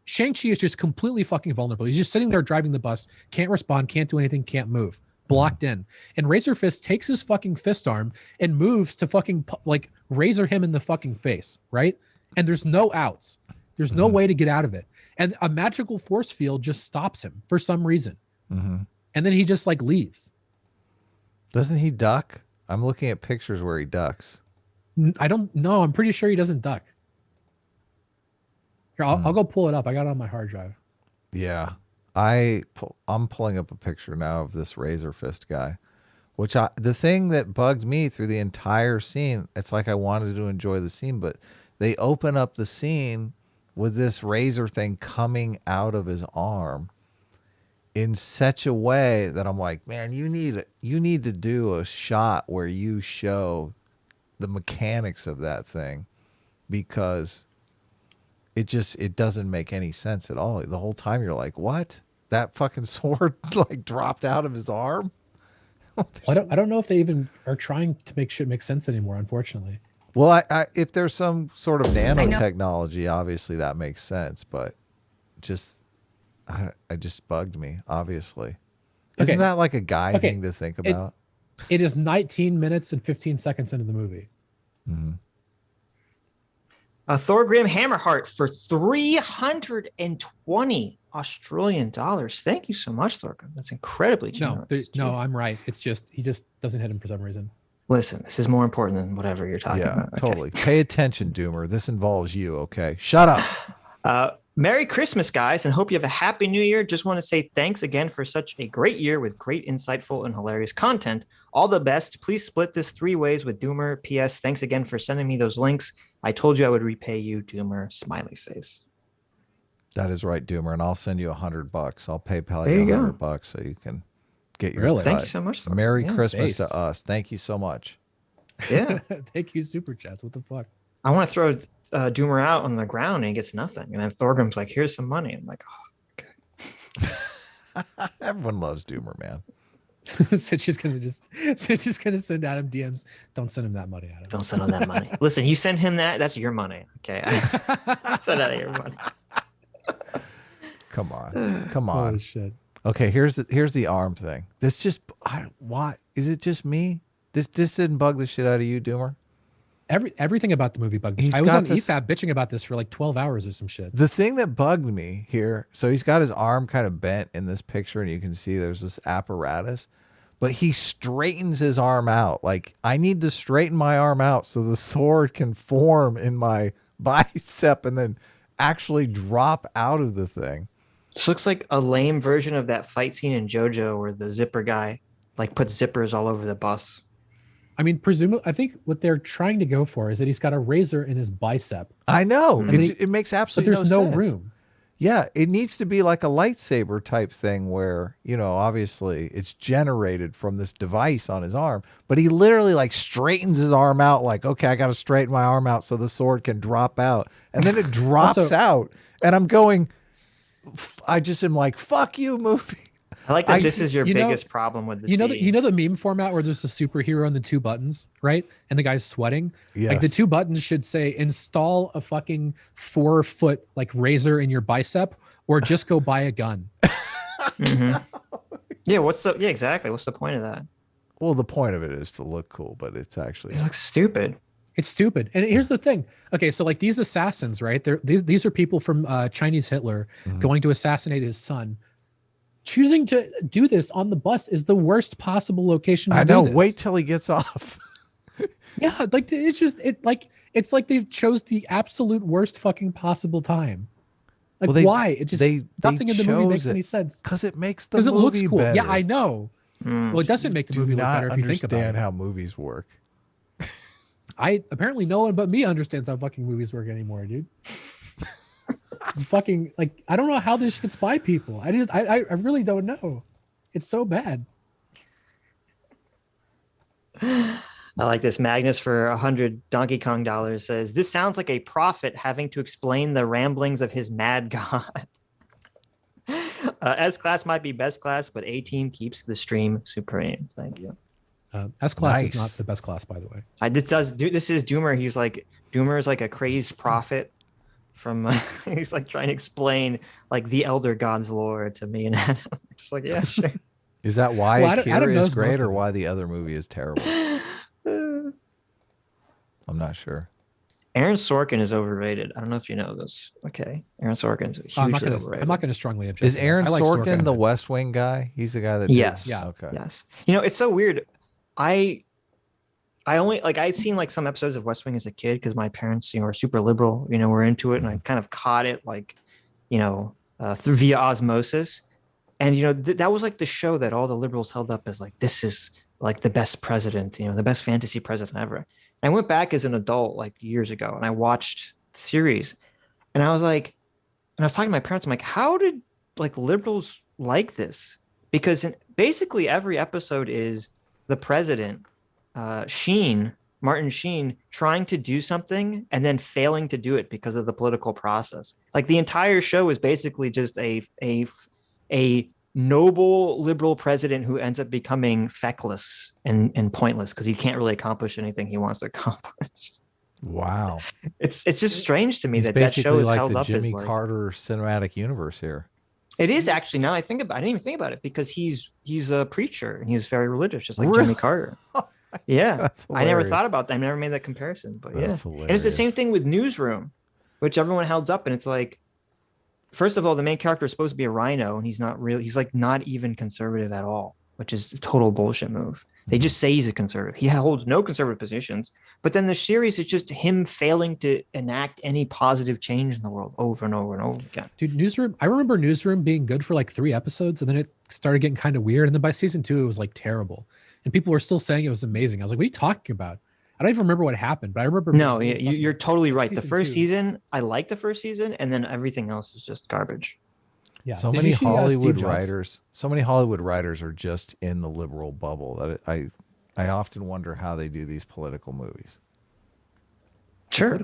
Shang-Chi is just completely fucking vulnerable. He's just sitting there driving the bus, can't respond, can't do anything, can't move, blocked in. And Razor Fist takes his fucking fist arm and moves to fucking like razor him in the fucking face, right? And there's no outs. There's no way to get out of it. And a magical force field just stops him for some reason. And then he just like leaves. Doesn't he duck? I'm looking at pictures where he ducks. I don't know. I'm pretty sure he doesn't duck. Here, I'll go pull it up. I got it on my hard drive. Yeah. I'm pulling up a picture now of this Razor Fist guy, the thing that bugged me through the entire scene, it's like I wanted to enjoy the scene, but they open up the scene with this razor thing coming out of his arm in such a way that I'm like, man, you need to do a shot where you show the mechanics of that thing, because it doesn't make any sense at all. The whole time you're like, what? That fucking sword like dropped out of his arm? I don't know if they even are trying to make shit make sense anymore, unfortunately. Well, if there's some sort of nanotechnology, obviously that makes sense, but it just bugged me, obviously. Isn't that like a guy thing to think about? It is 19 minutes and 15 seconds into the movie. Thorgrim Hammerheart for 320 Australian dollars. Thank you so much, Thorgrim. That's incredibly generous. No, I'm right. It's just he just doesn't hit him for some reason. Listen, this is more important than whatever you're talking about. Yeah, totally. Pay attention, Doomer. This involves you, okay? Shut up. Merry Christmas, guys, and hope you have a happy new year. Just want to say thanks again for such a great year with great, insightful, and hilarious content. All the best. Please split this 3 ways with Doomer. P.S. Thanks again for sending me those links. I told you I would repay you, Doomer. Smiley face. That is right, Doomer, and I'll send you $100. I'll PayPal you $100 so you can get your cut. Thank you so much. Merry Christmas to us. Thank you so much. Yeah. Thank you, Super Chats. What the fuck? I want to throw Doomer out on the ground and he gets nothing. And then Thorgrim's like, here's some money. I'm like, oh, okay. Everyone loves Doomer, man. Sitch is gonna send Adam DMs. Don't send him that money, Adam. Don't send him that money. Listen, you send him that's your money. Okay. Send out of your money. Come on. Holy shit. Okay, here's the arm thing. This just why is it just me? This didn't bug the shit out of you, Doomer? Everything about the movie bugged me. I was on EFAP bitching about this for like 12 hours or some shit. The thing that bugged me here, so he's got his arm kind of bent in this picture, and you can see there's this apparatus, but he straightens his arm out. Like, I need to straighten my arm out so the sword can form in my bicep and then actually drop out of the thing. This looks like a lame version of that fight scene in JoJo where the zipper guy like puts zippers all over the bus. I mean, I think what they're trying to go for is that he's got a razor in his bicep. I know. It makes absolutely no sense. But there's no room. Yeah, it needs to be like a lightsaber type thing where, obviously it's generated from this device on his arm, but he literally like straightens his arm out like, okay, I got to straighten my arm out so the sword can drop out. And then it drops out. And I'm going, I just am like, fuck you, movie. I like that this is your biggest problem with the you know the meme format where there's a superhero and the two buttons, right? And the guy's sweating. Yes. Like the two buttons should say install a fucking 4-foot like razor in your bicep, or just go buy a gun. Yeah, exactly. What's the point of that? Well, the point of it is to look cool, but it's actually It looks stupid. It's stupid. And here's the thing. Okay, so like these assassins, right? These are people from Chinese Hitler going to assassinate his son. Choosing to do this on the bus is the worst possible location. I know. Wait till he gets off. Yeah, like it's like they chose the absolute worst fucking possible time. Like why? It just nothing in the movie makes any sense. Because it makes the movie it looks cool. better. Yeah, I know. Well, it doesn't make the movie look better if you think about it. Understand how movies work. Apparently no one but me understands how fucking movies work anymore, dude. It's fucking like I don't know how this gets by people. I really don't know. It's so bad. I like this. Magnus for 100 Donkey Kong dollars says this sounds like a prophet having to explain the ramblings of his mad god. S class might be best class, but A team keeps the stream supreme. Thank you. S class is not the best class, by the way. This is Doomer. Doomer is like a crazed prophet from. He's like trying to explain like the Elder Gods lore to me and Adam. Just like, yeah, sure. Is that why Akira is great, or why the other movie is terrible? I'm not sure. Aaron Sorkin is overrated. I don't know if you know this. Okay, Aaron Sorkin's hugely overrated. I'm not going to strongly object. Is Aaron Sorkin the West Wing guy? He's the guy that. Yes. Yeah. Okay. Yes. You know, it's so weird. I only like I'd seen like some episodes of West Wing as a kid because my parents, are super liberal. Were into it, and I kind of caught it like, through via osmosis. And that was like the show that all the liberals held up as like this is like the best president, the best fantasy president ever. And I went back as an adult like years ago, and I watched the series, and I was like, and I was talking to my parents. I'm like, how did like liberals like this? Because basically every episode is the president, Martin Sheen, trying to do something and then failing to do it because of the political process. Like the entire show is basically just a noble liberal president who ends up becoming feckless and pointless because he can't really accomplish anything he wants to accomplish. Wow. It's just strange to me that show is like held the up Jimmy as like Carter cinematic universe here. It is actually. Now I didn't even think about it because he's a preacher and he's very religious, just like Jimmy Carter. Yeah, I never thought about that. I never made that comparison, but That's yeah. hilarious. And it's the same thing with Newsroom, which everyone held up, and it's like, first of all, the main character is supposed to be a rhino, and he's not really. He's like not even conservative at all, which is a total bullshit move. They just say he's a conservative. He holds no conservative positions. But then the series is just him failing to enact any positive change in the world over and over and over again. Dude, Newsroom, I remember Newsroom being good for like 3 episodes, and then it started getting kind of weird. And then by season 2, it was like terrible. And people were still saying it was amazing. I was like, what are you talking about? I don't even remember what happened, but I remember. No, you're totally right. The first season, I liked the first season, and then everything else is just garbage. Yeah. So many Hollywood writers. So many Hollywood writers are just in the liberal bubble that I often wonder how they do these political movies. Sure.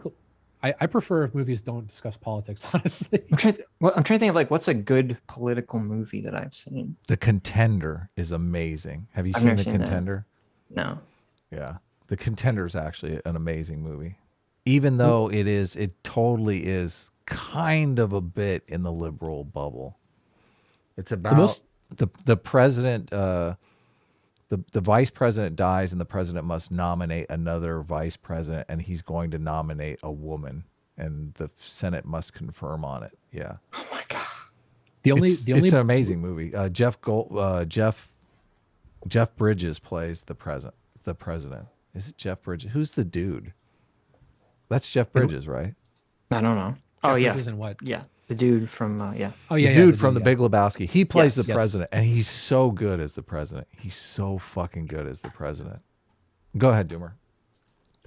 I prefer if movies don't discuss politics, honestly. I'm trying to think of like what's a good political movie that I've seen. The Contender is amazing. Have you seen The Contender? No. Yeah. The Contender is actually an amazing movie. Even though it totally is kind of a bit in the liberal bubble. It's about the president, the vice president dies, and the president must nominate another vice president, and he's going to nominate a woman, and the Senate must confirm on it. Yeah. Oh my god. It's an amazing movie. Jeff Bridges plays the president. Is it Jeff Bridges? Who's the dude? That's Jeff Bridges, right? I don't know. Bridges and what? Yeah. The dude from the dude from The Big Lebowski. He plays the president, and he's so good as the president. He's so fucking good as the president. Go ahead, Doomer.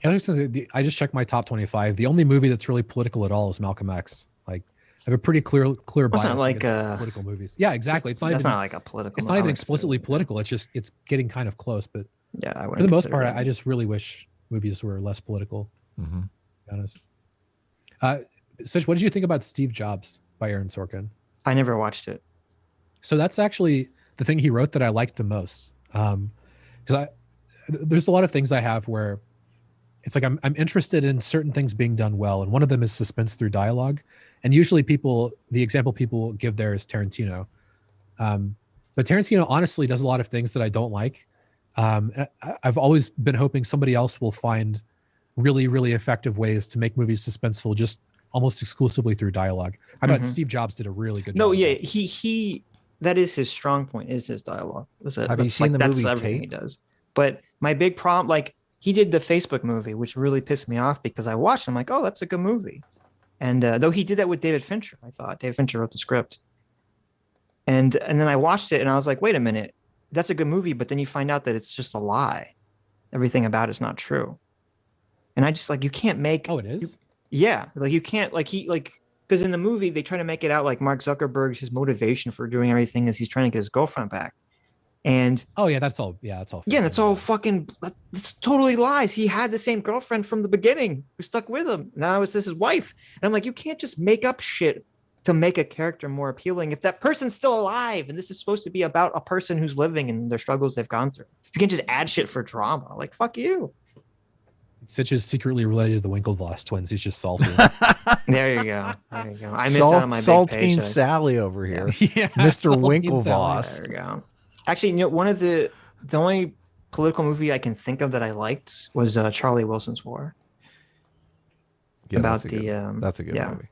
I just checked my top 25. The only movie that's really political at all is Malcolm X. Like, I have a pretty clear bias not like against political movies. Yeah, exactly. It's not like a political. It's not even explicitly political. It's getting kind of close. But yeah, for the most part, I just really wish movies were less political. Mm-hmm. To be honest. Sitch, what did you think about Steve Jobs by Aaron Sorkin? I never watched it. So that's the thing he wrote that I liked the most. Because there's a lot of things I have where it's like I'm interested in certain things being done well, and one of them is suspense through dialogue. And usually the example people give there is Tarantino. But Tarantino honestly does a lot of things that I don't like. I've always been hoping somebody else will find really, really effective ways to make movies suspenseful just almost exclusively through dialogue. I thought Steve Jobs did a really good job. No, yeah, he that is his strong point, is his dialogue. Have you seen the movie everything Tape? He does. But my big problem, like he did the Facebook movie, which really pissed me off because I watched it, I'm like, oh, that's a good movie. And though he did that with David Fincher, I thought David Fincher wrote the script. And then I watched it and I was like, wait a minute, that's a good movie, but then you find out that it's just a lie. Everything about it's not true. And I just like, you can't make. Oh, it is? Yeah. Like you can't because in the movie, they try to make it out like Mark Zuckerberg's his motivation for doing everything is he's trying to get his girlfriend back. And oh yeah, that's all. Yeah, that's all. Yeah, that's all fucking. It's totally lies. He had the same girlfriend from the beginning who stuck with him. Now it's his wife. And I'm like, you can't just make up shit to make a character more appealing if that person's still alive and this is supposed to be about a person who's living and their struggles they've gone through. You can't just add shit for drama. Like, fuck you. Sitch is secretly related to the Winklevoss twins. He's just salty. There you go. There you go. I missed out on my Saltine big paycheck. Sally over here. Yeah, Mr. Saltine Winklevoss. Sally. There you go. Actually, you know, one of the only political movie I can think of that I liked was Charlie Wilson's War. Yeah, about that's a good movie.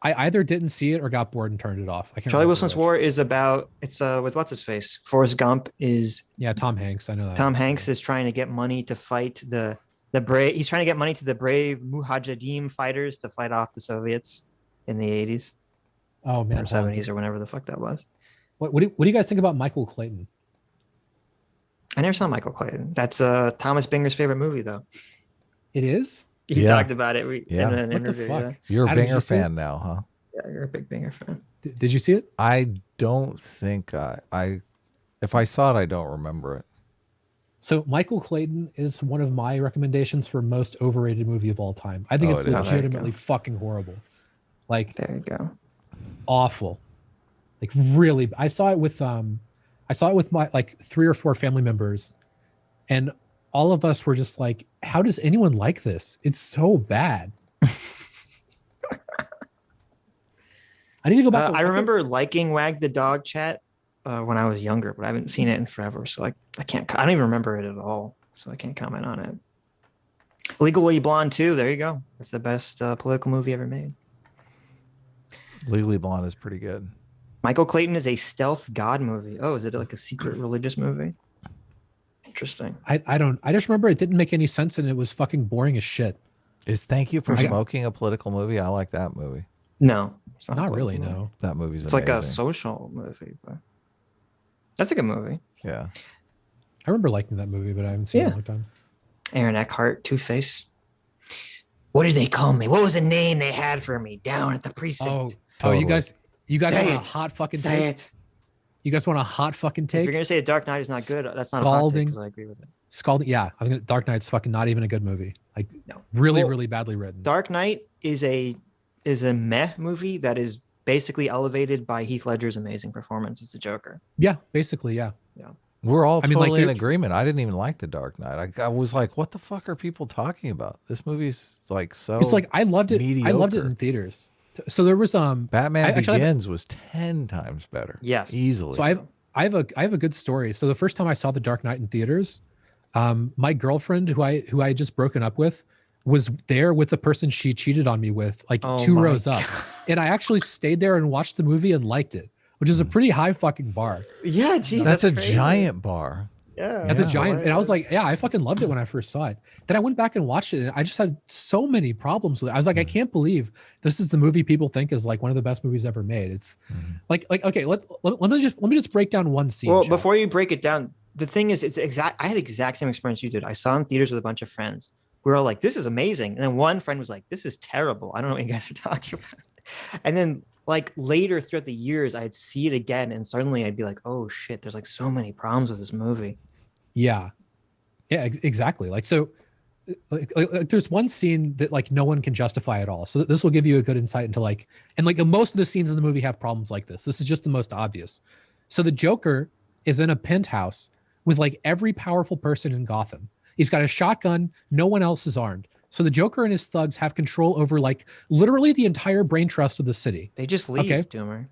I either didn't see it or got bored and turned it off. I can't. Charlie Wilson's War is about with what's his face. Forrest Gump is Tom Hanks. I know that. Tom Hanks is trying to get money to fight the brave. He's trying to get money to the brave Mujahideen fighters to fight off the Soviets in the 80s. Oh man, or 70s or whenever the fuck that was. What do you guys think about Michael Clayton? I never saw Michael Clayton. That's Thomas Binger's favorite movie, though. It is? He talked about it in an what interview. The fuck? Yeah. You're a Binger fan now, huh? Yeah, you're a big Binger fan. Did you see it? I don't think if I saw it, I don't remember it. So Michael Clayton is one of my recommendations for most overrated movie of all time. I think it's legitimately fucking horrible. Like, there you go. Awful. Like really, I saw it with my like 3 or 4 family members, and all of us were just like, how does anyone like this? It's so bad. I need to go back. I remember liking Wag the Dog Chat when I was younger, but I haven't seen it in forever. So I don't even remember it at all. So I can't comment on it. Legally Blonde 2. There you go. That's the best political movie ever made. Legally Blonde is pretty good. Michael Clayton is a stealth god movie. Oh, is it like a secret religious movie? Interesting. I just remember it didn't make any sense and it was fucking boring as shit. Is Thank You for Smoking a political movie? I like that movie. No, it's not really. Movie. No, that movie's it's amazing. Like a social movie, but that's a good movie. Yeah, I remember liking that movie, but I haven't seen it in a long time. Aaron Eckhart, Two-Face. What did they call me? What was the name they had for me down at the precinct? Oh, totally. You guys Say want it. a hot fucking Say take? it. You guys want a hot fucking take? If you're gonna say The Dark Knight is not good, that's not a hot take because I agree with it. Scalding, yeah. Dark Knight's fucking not even a good movie. Like, really badly written. Dark Knight is a meh movie that is basically elevated by Heath Ledger's amazing performance as the Joker. Yeah, basically, yeah. Yeah. We're all totally in agreement. I didn't even like The Dark Knight. I was like, what the fuck are people talking about? This movie's like so. It's like I loved it. Mediocre. I loved it in theaters. So there was Batman Begins was 10 times better. Yes, easily. So I have a good story. So the first time I saw The Dark Knight in theaters, my girlfriend who I had just broken up with was there with the person she cheated on me with, like 2 rows up, and I actually stayed there and watched the movie and liked it, which is a pretty high fucking bar. Yeah, geez, that's a giant bar. Yeah, that's a giant. And I was like, yeah, I fucking loved it when I first saw it. Then I went back and watched it, and I just had so many problems with it. I was like, I can't believe this is the movie people think is like one of the best movies ever made. It's like okay, let me just break down one scene. Well, before you break it down, the thing is, I had the exact same experience you did. I saw it in theaters with a bunch of friends. We were all like, this is amazing. And then one friend was like, this is terrible. I don't know what you guys are talking about. And then like later throughout the years, I'd see it again. And suddenly I'd be like, oh shit, there's like so many problems with this movie. Yeah, exactly. Like, so like there's one scene that like no one can justify at all. So this will give you a good insight into most of the scenes in the movie have problems like this. This is just the most obvious. So the Joker is in a penthouse with like every powerful person in Gotham. He's got a shotgun. No one else is armed. So the Joker and his thugs have control over like literally the entire brain trust of the city. They just leave, okay? Doomer.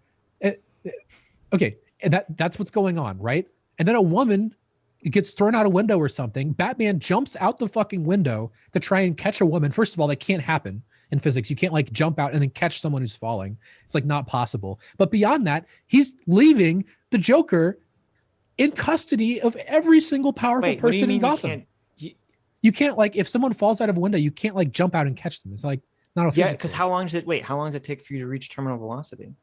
Okay, and that's what's going on, right? And then a woman gets thrown out a window or something. Batman jumps out the fucking window to try and catch a woman. First of all, that can't happen in physics. You can't like jump out and then catch someone who's falling. It's like not possible. But beyond that, he's leaving the Joker in custody of every single powerful person in Gotham. You can't like, if someone falls out of a window, you can't like jump out and catch them. It's like not a yeah. Because how long does it take for you to reach terminal velocity?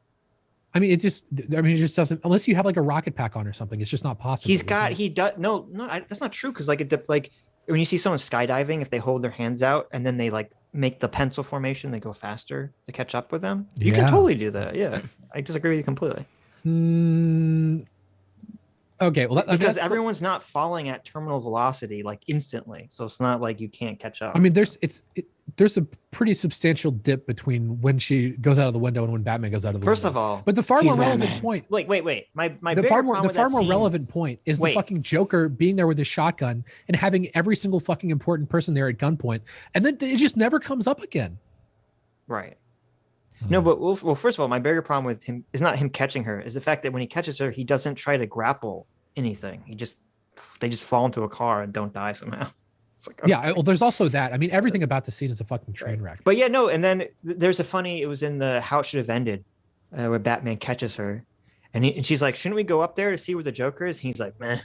I mean, it just doesn't, unless you have like a rocket pack on or something. It's just not possible. That's not true. Cause like when you see someone skydiving, if they hold their hands out and then they like make the pencil formation, they go faster to catch up with them. You can totally do that. Yeah. I disagree with you completely. Okay, well, because everyone's not falling at terminal velocity like instantly, so it's not like you can't catch up. I mean, there's a pretty substantial dip between when she goes out of the window and when Batman goes out of the window. First of all, but the far more relevant point. Wait. The far more relevant point is the fucking Joker being there with his shotgun and having every single fucking important person there at gunpoint, and then it just never comes up again. Right. No, but well, first of all, my bigger problem with him is not him catching her, is the fact that when he catches her, he doesn't try to grapple anything. They just fall into a car and don't die somehow. It's like, okay. Yeah, well, there's also that. I mean, everything about the scene is a fucking train wreck. But yeah, no, and then there's it was in the How It Should Have Ended, where Batman catches her, and she's like, shouldn't we go up there to see where the Joker is? And he's like, meh,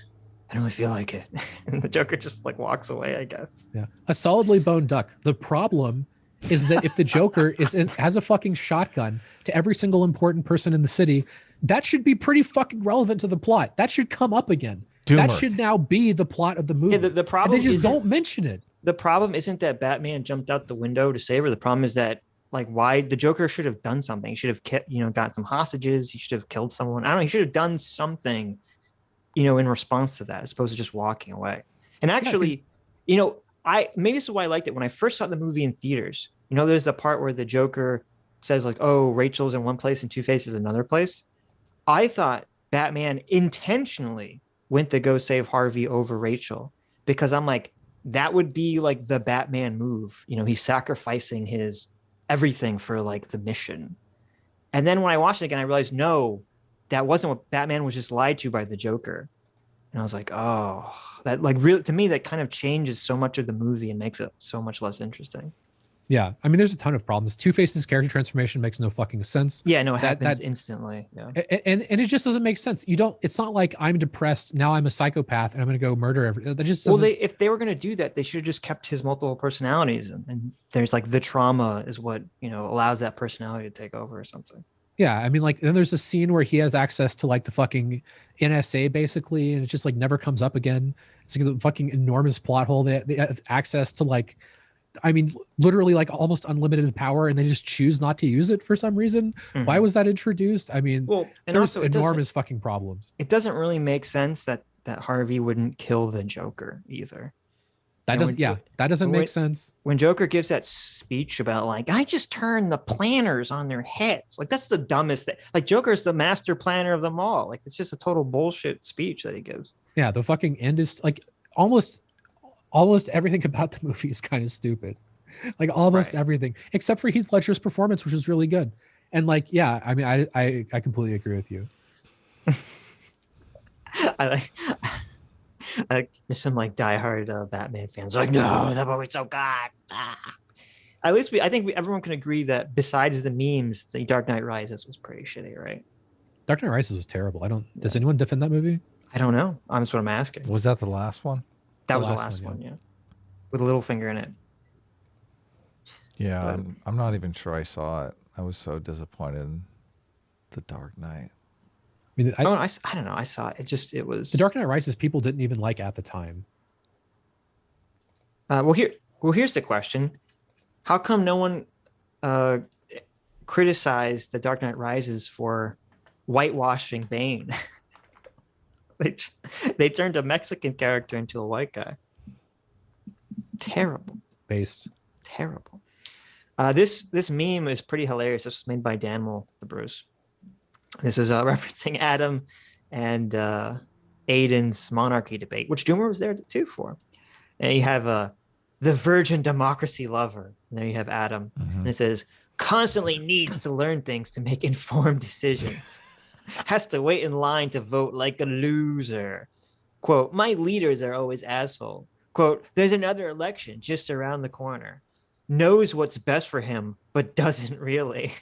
I don't really feel like it. And the Joker just like walks away, I guess. Yeah, a solidly boned duck. The problem is that if the Joker has a fucking shotgun to every single important person in the city, that should be pretty fucking relevant to the plot. That should come up again. Doomer. That should now be the plot of the movie. Yeah, the problem and they just don't mention it. The problem isn't that Batman jumped out the window to save her. The problem is that like why the Joker should have done something. He should have kept, got some hostages. He should have killed someone. I don't know. He should have done something, in response to that, as opposed to just walking away. And actually, maybe this is why I liked it when I first saw the movie in theaters. There's the part where the Joker says like, oh, Rachel's in one place and Two-Face is another place. I thought Batman intentionally went to go save Harvey over Rachel because I'm like, that would be like the Batman move. He's sacrificing his everything for like the mission. And then when I watched it again, I realized, no, that wasn't what Batman was just lied to by the Joker. And I was like, oh, that like really, to me, that kind of changes so much of the movie and makes it so much less interesting. Yeah, I mean, there's a ton of problems. Two-Face's character transformation makes no fucking sense. Yeah, no, it happens instantly. Yeah, and it just doesn't make sense. It's not like I'm depressed now. I'm a psychopath and I'm going to go murder everyone. That just if they were going to do that, they should have just kept his multiple personalities, and there's like the trauma is what allows that personality to take over or something. Yeah, I mean, like then there's a scene where he has access to like the fucking NSA basically, and it just like never comes up again. It's like a fucking enormous plot hole. They have access to like. I mean, literally like almost unlimited power, and they just choose not to use it for some reason. Mm-hmm. Why was that introduced? I mean, and there's also enormous fucking problems. It doesn't really make sense that Harvey wouldn't kill the Joker either. That doesn't make sense. When Joker gives that speech about like, I just turned the planners on their heads. Like that's the dumbest thing. Like Joker's the master planner of them all. Like it's just a total bullshit speech that he gives. Yeah. The fucking end is like almost everything about the movie is kind of stupid. Like almost everything except for Heath Ledger's performance, which was really good. And like, yeah, I mean, I completely agree with you. There's some like diehard Batman fans like, no, that movie's so good. At least everyone can agree that besides the memes, the Dark Knight Rises was pretty shitty, right? Dark Knight Rises was terrible. Does anyone defend that movie? I don't know. That's what I'm asking. Was that the last one? That was the last one, yeah. With a little finger in it. Yeah, I'm not even sure I saw it. I was so disappointed in The Dark Knight. I mean, I don't know. I saw it. It was The Dark Knight Rises. People didn't even like at the time. Here's the question: how come no one criticized The Dark Knight Rises for whitewashing Bane? They turned a Mexican character into a white guy. Terrible. Terrible. This meme is pretty hilarious. This was made by Daniel the Bruce. This is referencing Adam and Aiden's monarchy debate, which Doomer was there too for. And you have the virgin democracy lover. And there you have Adam. And it says, constantly needs to learn things to make informed decisions. Has to wait in line to vote like a loser. Quote, my leaders are always asshole. Quote, there's another election just around the corner. Knows what's best for him, but doesn't really.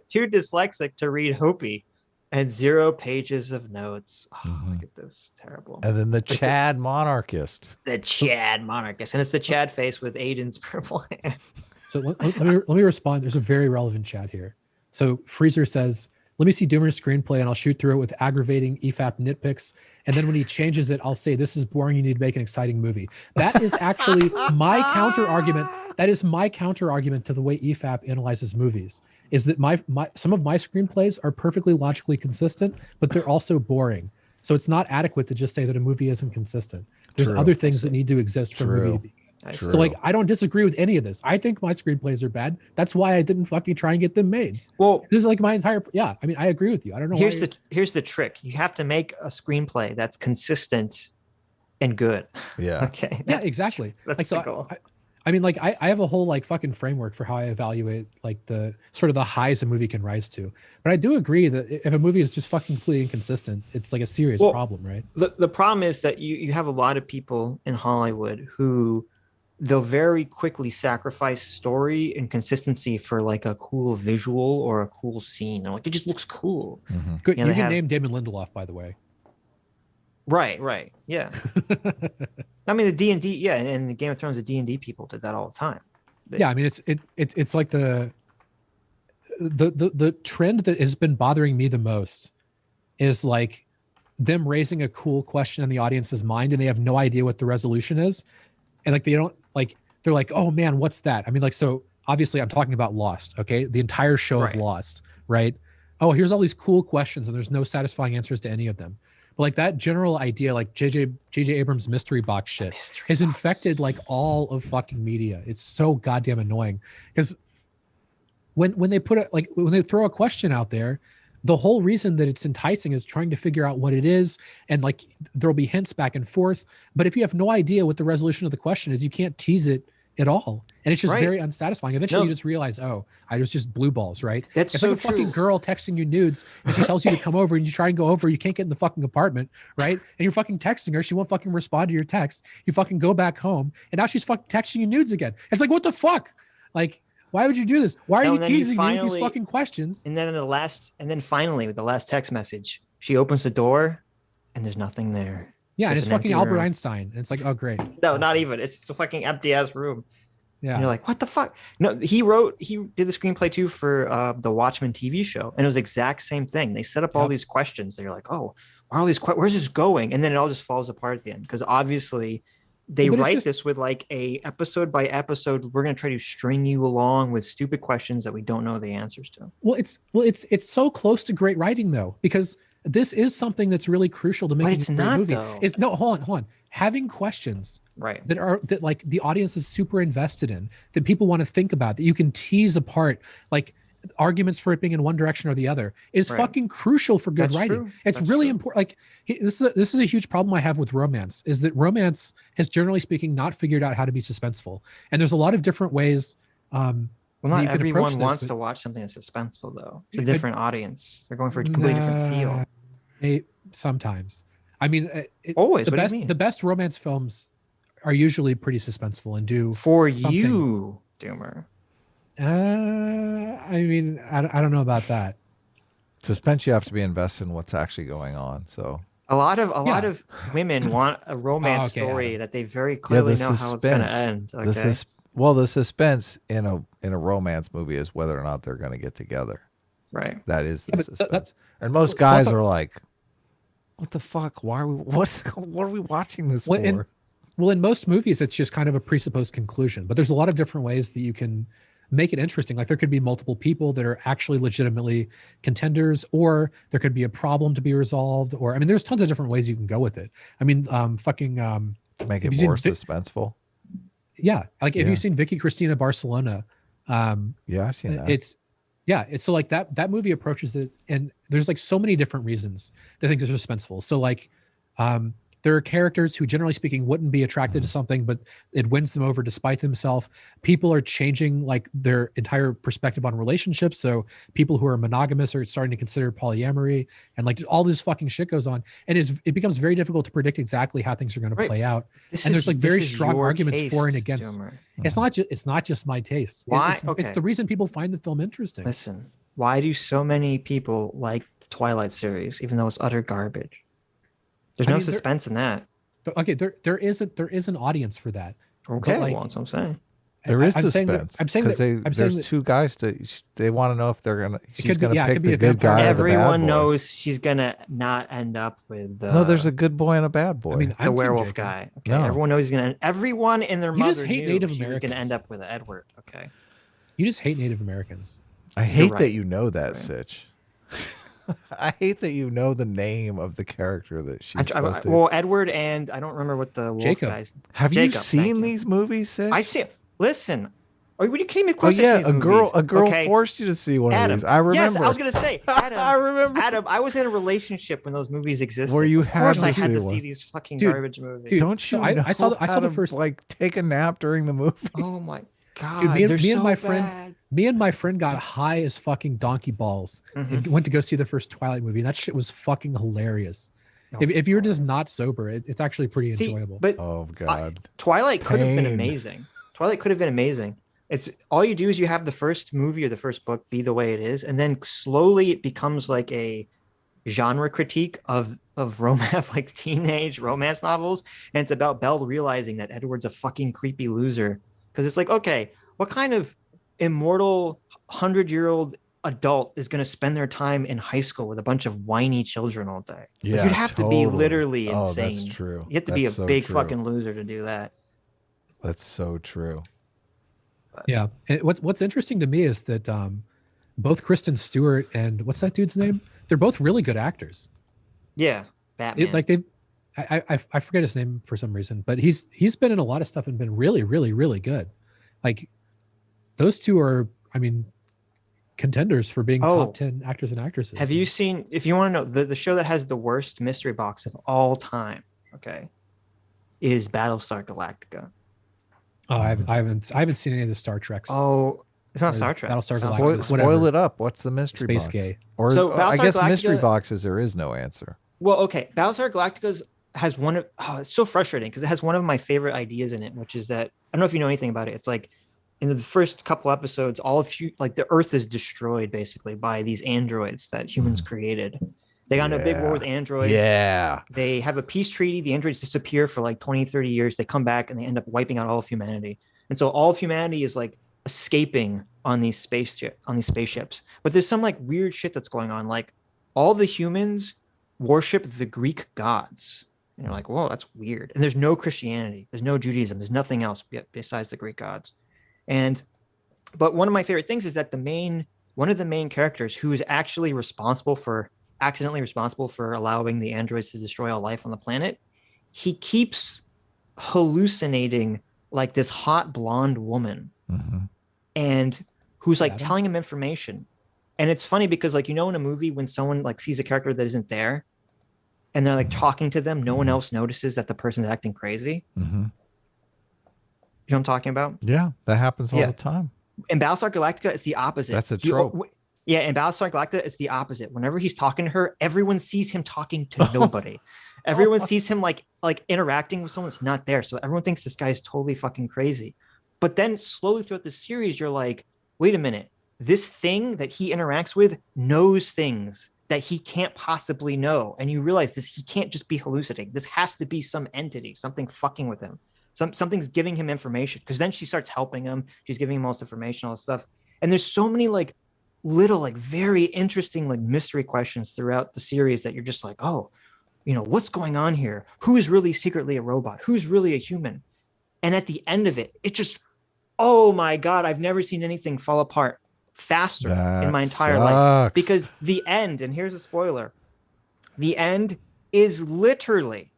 Too dyslexic to read Hopi. And 0 pages of notes. Oh, look at this. Terrible. And then the Chad monarchist. The Chad monarchist. And it's the Chad face with Aiden's purple hair. So let me respond. There's a very relevant chat here. So Freezer says, let me see Doomer's screenplay and I'll shoot through it with aggravating EFAP nitpicks. And then when he changes it, I'll say, this is boring. You need to make an exciting movie. That is actually my counter argument. That is my counter argument to the way EFAP analyzes movies. Is that some of my screenplays are perfectly logically consistent, but they're also boring. So it's not adequate to just say that a movie isn't consistent. There's other things that need to exist for a movie to be good. So like, I don't disagree with any of this. I think my screenplays are bad. That's why I didn't fucking try and get them made. Well, this is like my entire, I mean, I agree with you. I don't know. Here's the trick. You have to make a screenplay that's consistent and good. Yeah. Okay. Yeah, exactly. That's like, so I mean, like I have a whole like fucking framework for how I evaluate like the sort of the highs a movie can rise to. But I do agree that if a movie is just fucking completely inconsistent, it's like a serious problem, right? The problem is that you have a lot of people in Hollywood who they'll very quickly sacrifice story and consistency for like a cool visual or a cool scene. They're like, it just looks cool. Good. You can name Damon Lindelof, by the way. Right. Yeah. I mean, the D&D, and the Game of Thrones, the D&D people did that all the time. I mean, it's like the trend that has been bothering me the most is like them raising a cool question in the audience's mind and they have no idea what the resolution is. And like, they don't like, they're like, oh man, what's that? I mean, like, so obviously I'm talking about Lost. Okay. The entire show of Lost, right? Oh, here's all these cool questions and there's no satisfying answers to any of them. But like that general idea, like J.J. Abrams mystery box shit has infected like all of fucking media. It's so goddamn annoying because when they put it like when they throw a question out there, the whole reason that it's enticing is trying to figure out what it is, and like there'll be hints back and forth. But if you have no idea what the resolution of the question is, you can't tease it at all, and it's just very unsatisfying. Eventually, you just realize, oh, I was just blue balls, right? That's it's so like a true. fucking girl texting you nudes, and she tells you to come over, and you try and go over, you can't get in the fucking apartment, right? And you're fucking texting her, she won't fucking respond to your text. You fucking go back home, and now she's fucking texting you nudes again. It's like, what the fuck? Like, why would you do this? Why are you teasing me with these fucking questions? And then finally, with the last text message, she opens the door, and there's nothing there. Yeah, and it's fucking Albert Einstein, and it's like, oh great. No, not even. It's the fucking empty ass room. Yeah, and you're like, what the fuck? No, he did the screenplay too for the Watchmen TV show, and it was the exact same thing. They set up all these questions, and you're like, oh, where's this going? And then it all just falls apart at the end because obviously they write this with like a episode by episode. We're gonna try to string you along with stupid questions that we don't know the answers to. Well, it's so close to great writing though, because this is something that's really crucial to making a great movie. Though. It's no, hold on. Having questions that like the audience is super invested in, that people want to think about, that you can tease apart, like arguments for it being in one direction or the other, is fucking crucial for good writing. True. It's really important. Like this is a huge problem I have with romance, is that romance has generally speaking not figured out how to be suspenseful, and there's a lot of different ways. Well, not everyone wants to watch something that's suspenseful, though. It's a different audience. They're going for a completely different feel. Sometimes. I mean, always. The best romance films are usually pretty suspenseful and do for you, Doomer. I mean, I don't know about that. Suspense, you have to be invested in what's actually going on. So a lot of women want a romance story that they very clearly know how it's going to end. Okay? The suspense in a romance movie is whether or not they're going to get together. Right. That is the suspense. And most guys are like, what the fuck? Why are we? What are we watching this for? In most movies, it's just kind of a presupposed conclusion. But there's a lot of different ways that you can make it interesting. Like there could be multiple people that are actually legitimately contenders, or there could be a problem to be resolved. Or I mean, there's tons of different ways you can go with it. I mean, to make it more suspenseful. Yeah, like if you've seen Vicky Cristina Barcelona, yeah, I've seen that. It's so like that movie approaches it, and there's like so many different reasons that things are suspenseful. So like There are characters who, generally speaking, wouldn't be attracted to something, but it wins them over despite themselves. People are changing like their entire perspective on relationships. So people who are monogamous are starting to consider polyamory, and like all this fucking shit goes on. And it becomes very difficult to predict exactly how things are going to play out. And there's like very strong arguments for and against. It's not just my taste. Why? It's the reason people find the film interesting. Listen, why do so many people like the Twilight series, even though it's utter garbage? There's no suspense in that. Okay, there is an audience for that. Okay, well, that's what I'm saying. There is suspense. Because there's two guys they want to know if she's gonna pick the good guy. Everyone knows she's gonna not end up with. No, there's a good boy and a bad boy. I mean, the werewolf guy. Okay, no. Everyone knows he's gonna. Everyone in their mother knew she was gonna end up with Edward. Okay. You just hate Native Americans. I hate that you know that, Sitch. I hate that you know the name of the character that she's supposed to. Well, Edward and I don't remember what the wolf guy's. Have you seen these movies, Sitch? I've seen. Listen, what you came across? Oh yeah, a girl forced you to see one of these. I remember. Yes, I was gonna say, Adam. I remember. Adam, I was in a relationship when those movies existed. Where you of course I had to see these fucking garbage movies. Dude, don't you? Know I saw the first. Like take a nap during the movie. Oh my god, dude, me and my friend got high as fucking donkey balls and went to go see the first Twilight movie. And that shit was fucking hilarious. If you're just not sober, it's actually pretty enjoyable. But oh god, Twilight could have been amazing. Twilight could have been amazing. It's all you do is you have the first movie or the first book be the way it is, and then slowly it becomes like a genre critique of romance, like teenage romance novels, and it's about Belle realizing that Edward's a fucking creepy loser. Because it's like, okay, what kind of immortal 100-year-old adult is going to spend their time in high school with a bunch of whiny children all day? Yeah, like, you'd have to be literally insane. Oh, that's true. You have to be a big fucking loser to do that. That's so true. Yeah, and what's interesting to me is that both Kristen Stewart and what's that dude's name? They're both really good actors. Yeah, Batman. I forget his name for some reason, but he's been in a lot of stuff and been really, really, really good. Like those two are, I mean, contenders for being top 10 actors and actresses. Have you seen? If you want to know, the show that has the worst mystery box of all time, okay, is Battlestar Galactica. Oh, I haven't seen any of the Star Treks. Oh, it's not Star Trek. Battlestar Galactica. Spoil it up. What's the mystery box? Space gay. Or so I guess Galactica, mystery boxes there is no answer. Well, okay, Battlestar Galactica has one of it's so frustrating because it has one of my favorite ideas in it, which is that I don't know if you know anything about it. It's like in the first couple episodes, the Earth is destroyed basically by these androids that humans created. They got into a big war with androids. Yeah. They have a peace treaty. The androids disappear for like 20, 30 years. They come back and they end up wiping out all of humanity. And so all of humanity is like escaping on these spaceships. But there's some like weird shit that's going on. Like all the humans worship the Greek gods. And you're like, whoa, that's weird. And there's no Christianity. There's no Judaism. There's nothing else besides the Greek gods. But one of my favorite things is that one of the main characters who is actually accidentally responsible for allowing the androids to destroy all life on the planet, he keeps hallucinating like this hot blonde woman and who's like telling him information. And it's funny because like, in a movie when someone like sees a character that isn't there and they're like talking to them, no one else notices that the person's acting crazy. You know what I'm talking about? Yeah, that happens all the time. In Battlestar Galactica, it's the opposite. That's a trope. Yeah, in Battlestar Galactica, it's the opposite. Whenever he's talking to her, everyone sees him talking to nobody. Everyone sees him like interacting with someone that's not there. So everyone thinks this guy is totally fucking crazy. But then slowly throughout the series, you're like, wait a minute. This thing that he interacts with knows things that he can't possibly know. And you realize he can't just be hallucinating. This has to be some entity, something fucking with him. Something's giving him information. Because then she starts helping him. She's giving him all this information, all this stuff. And there's so many like little like very interesting like mystery questions throughout the series that you're just like, oh, what's going on here? Who is really secretly a robot? Who's really a human? And at the end of it, it just, oh my God, I've never seen anything fall apart faster in my entire life. Because the end, and here's a spoiler, the end is literally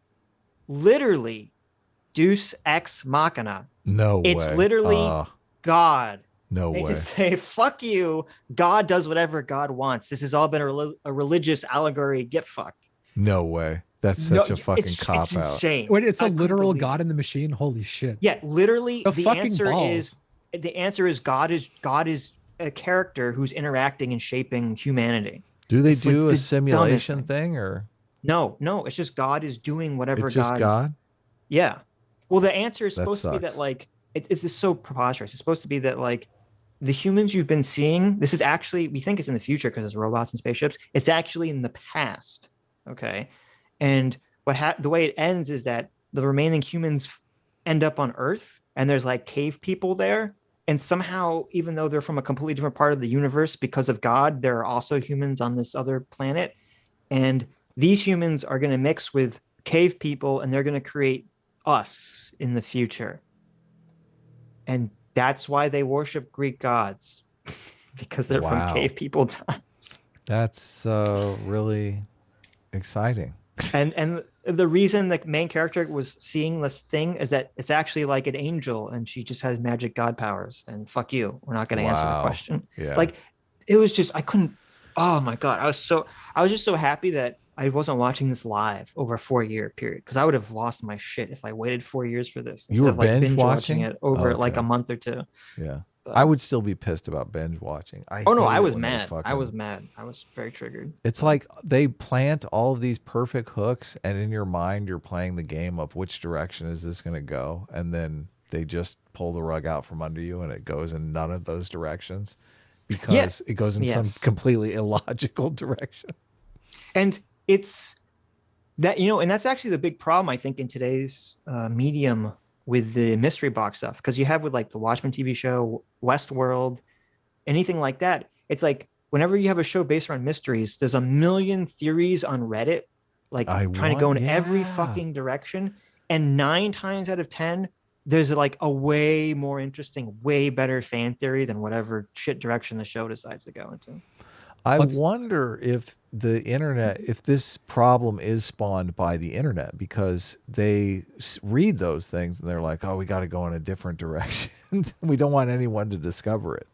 Deus Ex Machina. No way. It's literally God. No way. They just say, fuck you. God does whatever God wants. This has all been a religious allegory. Get fucked. No way. That's such a fucking it's cop out. Insane. Wait, it's a literal God in the machine. Holy shit! Yeah, literally. The fucking balls. The answer is God is a character who's interacting and shaping humanity. Do they It's do like a simulation thing or? No, it's just God is doing whatever It's just God. Yeah. Well, the answer is supposed to be sucks. that like it's just so preposterous. It's supposed to be that like the humans you've been seeing, this is actually, we think it's in the future because it's robots and spaceships. It's actually in the past. Okay. And the way it ends is that the remaining humans end up on Earth and there's like cave people there. And somehow, even though they're from a completely different part of the universe, because of God, there are also humans on this other planet. And these humans are going to mix with cave people and they're going to create us in the future. And that's why they worship Greek gods, because they're from cave people times. That's really exciting. And the reason the main character was seeing this thing is that it's actually like an angel and she just has magic god powers. And fuck you, we're not going to answer the question. Yeah. Like it was just, I couldn't. Oh my God, I was just so happy that I wasn't watching this live over a 4-year period, because I would have lost my shit if I waited 4 years for this You were instead of like binge watching it over like a month or two. Yeah. I would still be pissed about binge watching. I was mad. I was mad. I was very triggered. It's like they plant all of these perfect hooks, and in your mind, you're playing the game of which direction is this going to go, and then they just pull the rug out from under you, and it goes in none of those directions because it goes in some completely illogical direction. And it's that, and that's actually the big problem, I think, in today's medium with the mystery box stuff, because you have with like the Watchmen TV show, Westworld, anything like that. It's like whenever you have a show based around mysteries, there's a million theories on Reddit, like trying to go in every fucking direction. And 9 times out of 10, there's like a way more interesting, way better fan theory than whatever shit direction the show decides to go into. I wonder if the internet, if this problem is spawned by the internet, because they read those things and they're like, oh, we got to go in a different direction. We don't want anyone to discover it.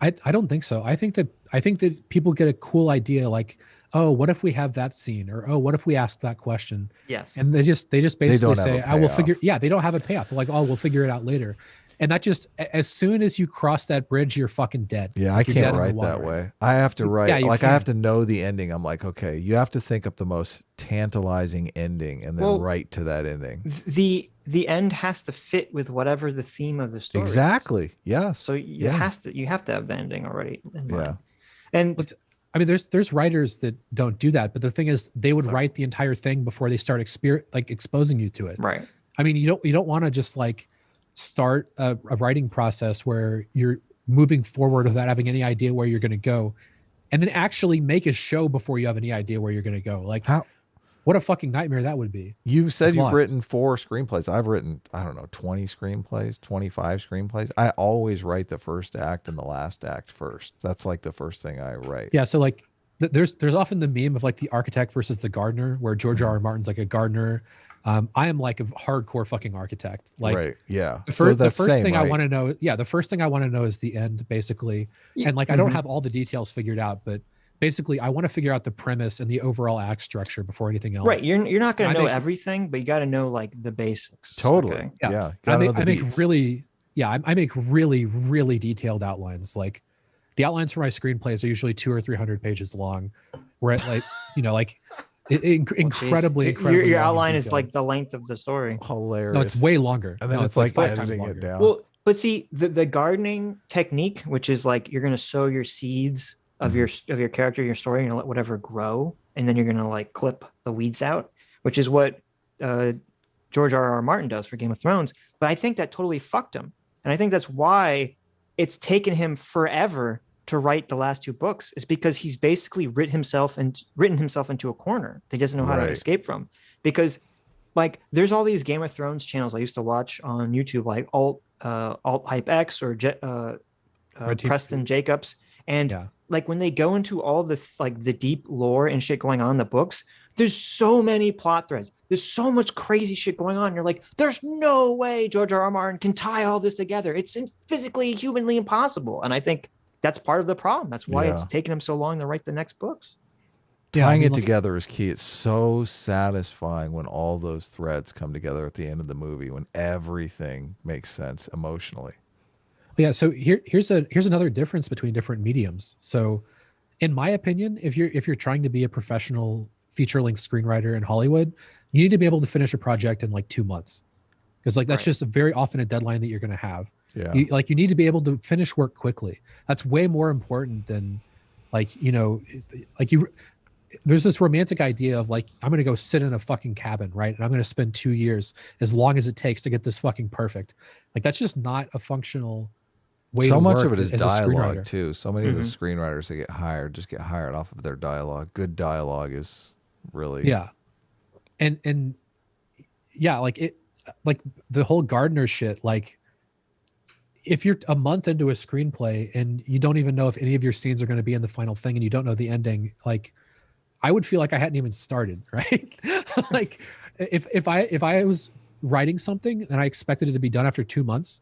I don't think so. I think that people get a cool idea, like, oh, what if we have that scene, or oh, what if we ask that question? Yes. And they just basically say, I will figure. Yeah, they don't have a payoff. They're like, oh, we'll figure it out later. And that just, as soon as you cross that bridge, you're fucking dead. Yeah, like I can't write that way. I have to write, I have to know the ending. I'm like, okay, you have to think up the most tantalizing ending and then write to that ending. The end has to fit with whatever the theme of the story Exactly. is. Yes. So you have to have the ending already in mind. Yeah. And I mean, there's writers that don't do that, but the thing is, they would write the entire thing before they start exposing you to it. Right. I mean, you don't want to just like start a writing process where you're moving forward without having any idea where you're going to go, and then actually make a show before you have any idea where you're going to go. Like, what a fucking nightmare that would be. You've said you've written 4 screenplays. I've written, I don't know, 20 screenplays, 25 screenplays. I always write the first act and the last act first. That's like the first thing I write. Yeah. So like there's often the meme of like the architect versus the gardener, where George R.R. Martin's like a gardener. I am like a hardcore fucking architect. Like, right, yeah. The first thing I want to know, the first thing I want to know is the end, basically. And like, I don't have all the details figured out, but basically, I want to figure out the premise and the overall act structure before anything else. Right, you're not going to know everything, but you got to know like the basics. Totally. Okay? Yeah. I make really, really detailed outlines. Like, the outlines for my screenplays are usually 200 or 300 pages long. Where it, like, like. Incredibly. Your outline is like the length of the story. Hilarious. No, it's way longer. And then it's like 5 times editing it down. Well, but see, the gardening technique, which is like you're going to sow your seeds of your character, your story, and let whatever grow, and then you're going to like clip the weeds out, which is what George R.R. Martin does for Game of Thrones. But I think that totally fucked him, and I think that's why it's taken him forever to write the last 2 books, is because he's basically written himself into a corner that he doesn't know how to escape from. Because like there's all these Game of Thrones channels I used to watch on YouTube, like Alt Hype X or Preston Jacobs, and like when they go into all this like the deep lore and shit going on in the books, there's so many plot threads, there's so much crazy shit going on. You're like, there's no way George R.R. Martin can tie all this together. It's physically, humanly impossible. And I think that's part of the problem. That's why it's taken him so long to write the next books. Tying mean, it together is key. It's so satisfying when all those threads come together at the end of the movie, when everything makes sense emotionally. Yeah. So here's another difference between different mediums. So, in my opinion, if you're trying to be a professional feature-length screenwriter in Hollywood, you need to be able to finish a project in like 2 months, because like that's just very often a deadline that you're going to have. Yeah. You need to be able to finish work quickly. That's way more important than like, you know, like there's this romantic idea of like, I'm going to go sit in a fucking cabin, right? And I'm going to spend 2 years, as long as it takes to get this fucking perfect. Like, that's just not a functional way So to much work of it is as a dialogue screenwriter. too. So many of the screenwriters that get hired just get hired off of their dialogue. Good dialogue is really and yeah, like the whole Gardner shit, like if you're a month into a screenplay and you don't even know if any of your scenes are going to be in the final thing and you don't know the ending, like I would feel like I hadn't even started, right? Like if I was writing something and I expected it to be done after 2 months,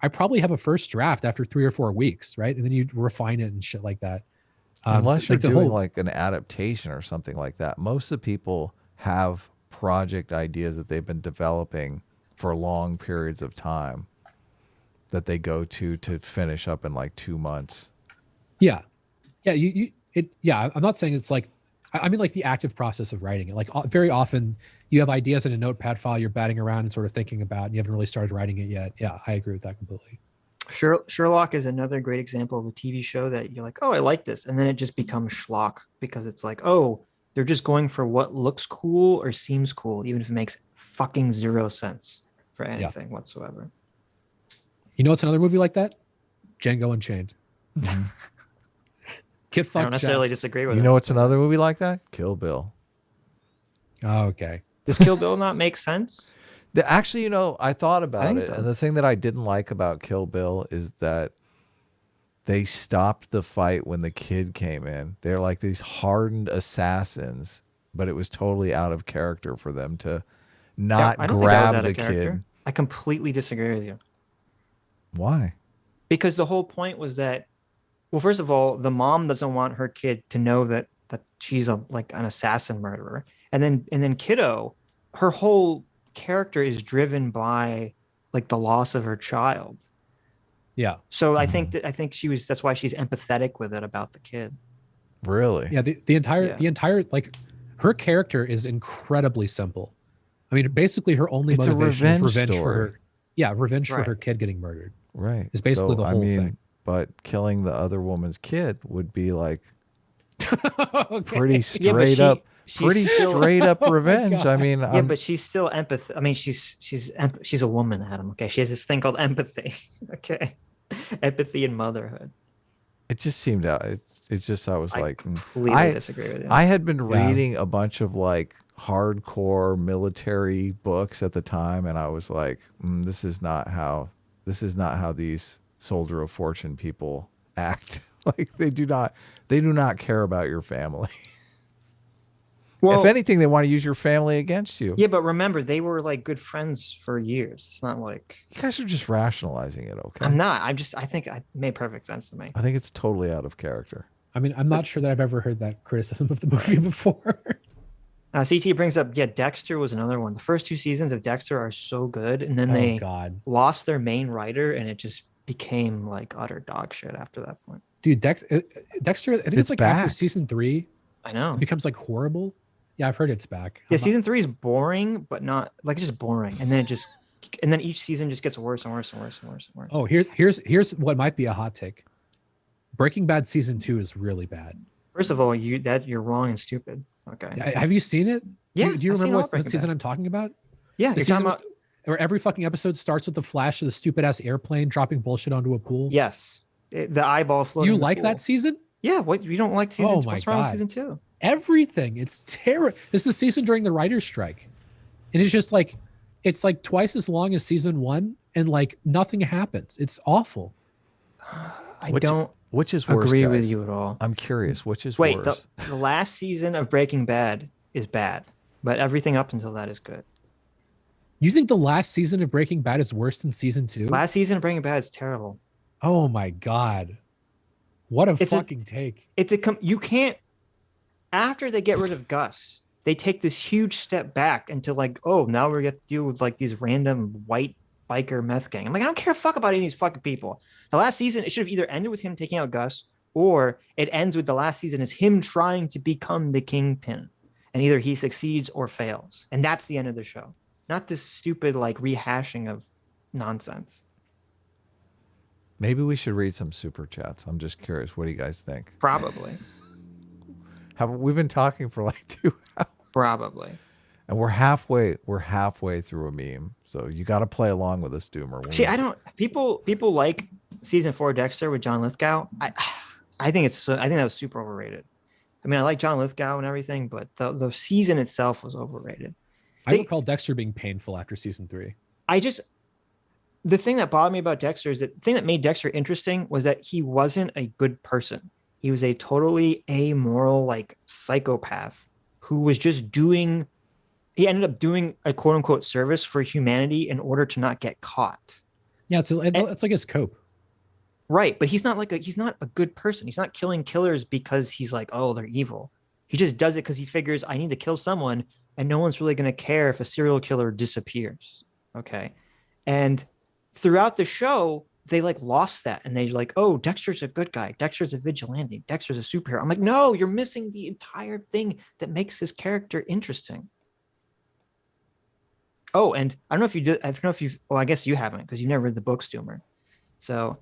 I probably have a first draft after 3 or 4 weeks, right? And then you refine it and shit like that. Unless you're doing like an adaptation or something like that, most of the people have project ideas that they've been developing for long periods of time that they go to finish up in like 2 months. Yeah. I'm not saying it's like, I mean like the active process of writing it. Like very often you have ideas in a notepad file you're batting around and sort of thinking about, and you haven't really started writing it yet. Yeah, I agree with that completely. Sherlock is another great example of a TV show that you're like, oh, I like this. And then it just becomes schlock because it's like, oh, they're just going for what looks cool or seems cool, even if it makes fucking zero sense for anything whatsoever. You know what's another movie like that? Django Unchained. Get fucked. I don't necessarily disagree with You know what's another movie like that? Kill Bill. Oh, okay. Does Kill Bill not make sense? Actually, you know, I thought about it, so. and the thing that I didn't like about Kill Bill is that they stopped the fight when the kid came in. They're like these hardened assassins, but it was totally out of character for them to not grab the kid. I completely disagree with you. Why? Because the whole point was that, well, first of all, the mom doesn't want her kid to know that she's an assassin murderer, and then Kiddo, her whole character is driven by like the loss of her child. Yeah. So I think that's why she's empathetic with it about the kid. Really? Yeah. The entire like her character is incredibly simple. I mean, basically her only motivation is revenge for her. Yeah, revenge for her kid getting murdered. Right. It's basically the whole thing. But killing the other woman's kid would be like pretty straight up revenge. I mean, but she's still empathy. I mean, she's a woman, Adam. Okay, she has this thing called empathy. Okay, empathy and motherhood. It just seemed out. It's just I was like, completely disagree with you. I had been reading a bunch of like hardcore military books at the time, and I was like, this is not how these soldier of fortune people act. Like they do not care about your family. Well, if anything, they want to use your family against you. Yeah, but remember, they were like good friends for years. It's not like you guys are just rationalizing it. Okay, I'm not. I think it made perfect sense to me. I think it's totally out of character. I mean, I'm not sure that I've ever heard that criticism of the movie before. CT brings up, Dexter was another one. The first 2 seasons of Dexter are so good, and then they lost their main writer, and it just became like utter dog shit after that point. Dude, Dexter, I think it's like back. After season 3. I know. It becomes like horrible. Yeah, I've heard it's back. Yeah, season 3 is boring, but not like it's just boring. And then each season just gets worse and worse and worse and worse and worse. Oh, here's what might be a hot take. Breaking Bad season 2 is really bad. First of all, you're wrong and stupid. Okay. Have you seen it? Yeah. Do you remember what season I'm talking about? Yeah, you're talking about where every fucking episode starts with the flash of the stupid ass airplane dropping bullshit onto a pool. Yes. The eyeball floating. You like that season? Yeah. What, you don't like season? What's wrong with season 2? Everything. It's terrible. This is the season during the writer's strike, and it's just like it's like twice as long as season 1, and like nothing happens. It's awful. Which is worse, agree guys? With you at all. I'm curious. Which is worse? Wait, the last season of Breaking Bad is bad, but everything up until that is good. You think the last season of Breaking Bad is worse than season 2? Last season of Breaking Bad is terrible. Oh my god, what a fucking take! You can't. after they get rid of Gus, they take this huge step back into like, oh, now we get to deal with like these random white biker meth gang. I'm like, I don't care a fuck about any of these fucking people. The last season, it should have either ended with him taking out Gus, or it ends with the last season as him trying to become the kingpin. And either he succeeds or fails. And that's the end of the show. Not this stupid like rehashing of nonsense. Maybe we should read some super chats. I'm just curious. What do you guys think? Probably. We've been talking for like 2 hours. Probably. And we're halfway through a meme. So you got to play along with us, Doomer. See, I don't people like season 4 Dexter with John Lithgow. I think that was super overrated. I mean, I like John Lithgow and everything, but the season itself was overrated. I recall Dexter being painful after season 3. The thing that bothered me about Dexter is that the thing that made Dexter interesting was that he wasn't a good person. He was a totally amoral, like, psychopath who was just he ended up doing a quote unquote service for humanity in order to not get caught. Yeah, it's like his cope. Right. But he's not a good person. He's not killing killers because he's like, oh, they're evil. He just does it because he figures I need to kill someone and no one's really going to care if a serial killer disappears. Okay. And throughout the show, they like lost that and they like, oh, Dexter's a good guy. Dexter's a vigilante. Dexter's a superhero. I'm like, no, you're missing the entire thing that makes his character interesting. Oh, and I don't know if you've, well, I guess you haven't because you've never read the books, Doomer. So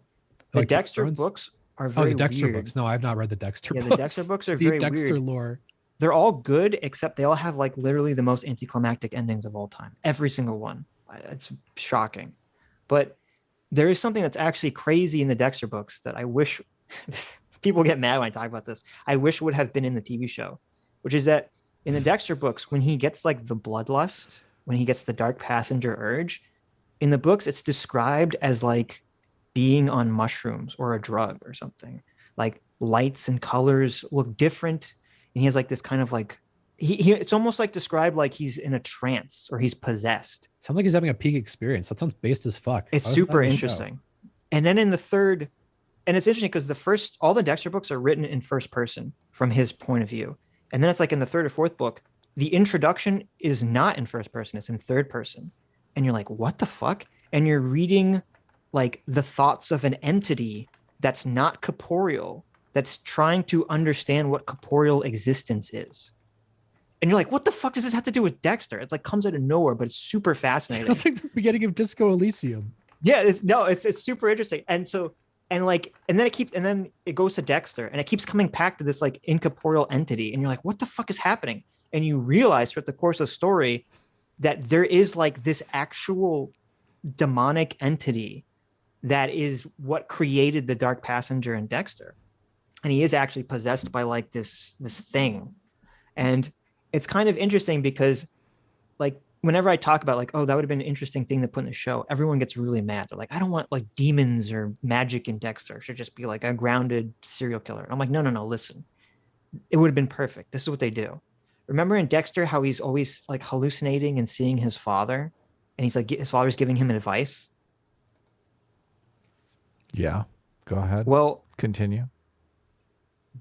the Like Dexter books are very the Dexter weird. books. No, I've not read the Dexter books. Yeah, the Dexter books are very Dexter weird. lore. They're all good, except they all have like literally the most anticlimactic endings of all time. Every single one. It's shocking. But there is something that's actually crazy in the Dexter books that I wish people get mad when I talk about this. I wish would have been in the TV show, which is that in the Dexter books, when he gets like the bloodlust, when he gets the dark passenger urge, in the books, it's described as like being on mushrooms or a drug or something. Like lights and colors look different. And he has like this kind of like, it's almost like described like he's in a trance or he's possessed. Sounds like he's having a peak experience. That sounds based as fuck. It's super interesting. And then in the third, and it's interesting because all the Dexter books are written in first person from his point of view. And then it's like in the third or fourth book, the introduction is not in first person, it's in third person. And you're like, what the fuck? And you're reading like the thoughts of an entity that's not corporeal, that's trying to understand what corporeal existence is. And you're like, what the fuck does this have to do with Dexter? It's like comes out of nowhere, but it's super fascinating. It's like the beginning of Disco Elysium. Yeah, it's super interesting. And then it goes to Dexter and it keeps coming back to this like incorporeal entity. And you're like, what the fuck is happening? And you realize throughout the course of the story that there is like this actual demonic entity that is what created the Dark Passenger and Dexter. And he is actually possessed by like this thing. And it's kind of interesting because like whenever I talk about like, oh, that would have been an interesting thing to put in the show, everyone gets really mad. They're like, I don't want like demons or magic in Dexter. It should just be like a grounded serial killer. I'm like, no, listen. It would have been perfect. This is what they do. Remember in Dexter how he's always like hallucinating and seeing his father and he's like his father's giving him advice? Yeah. Go ahead. Well, continue.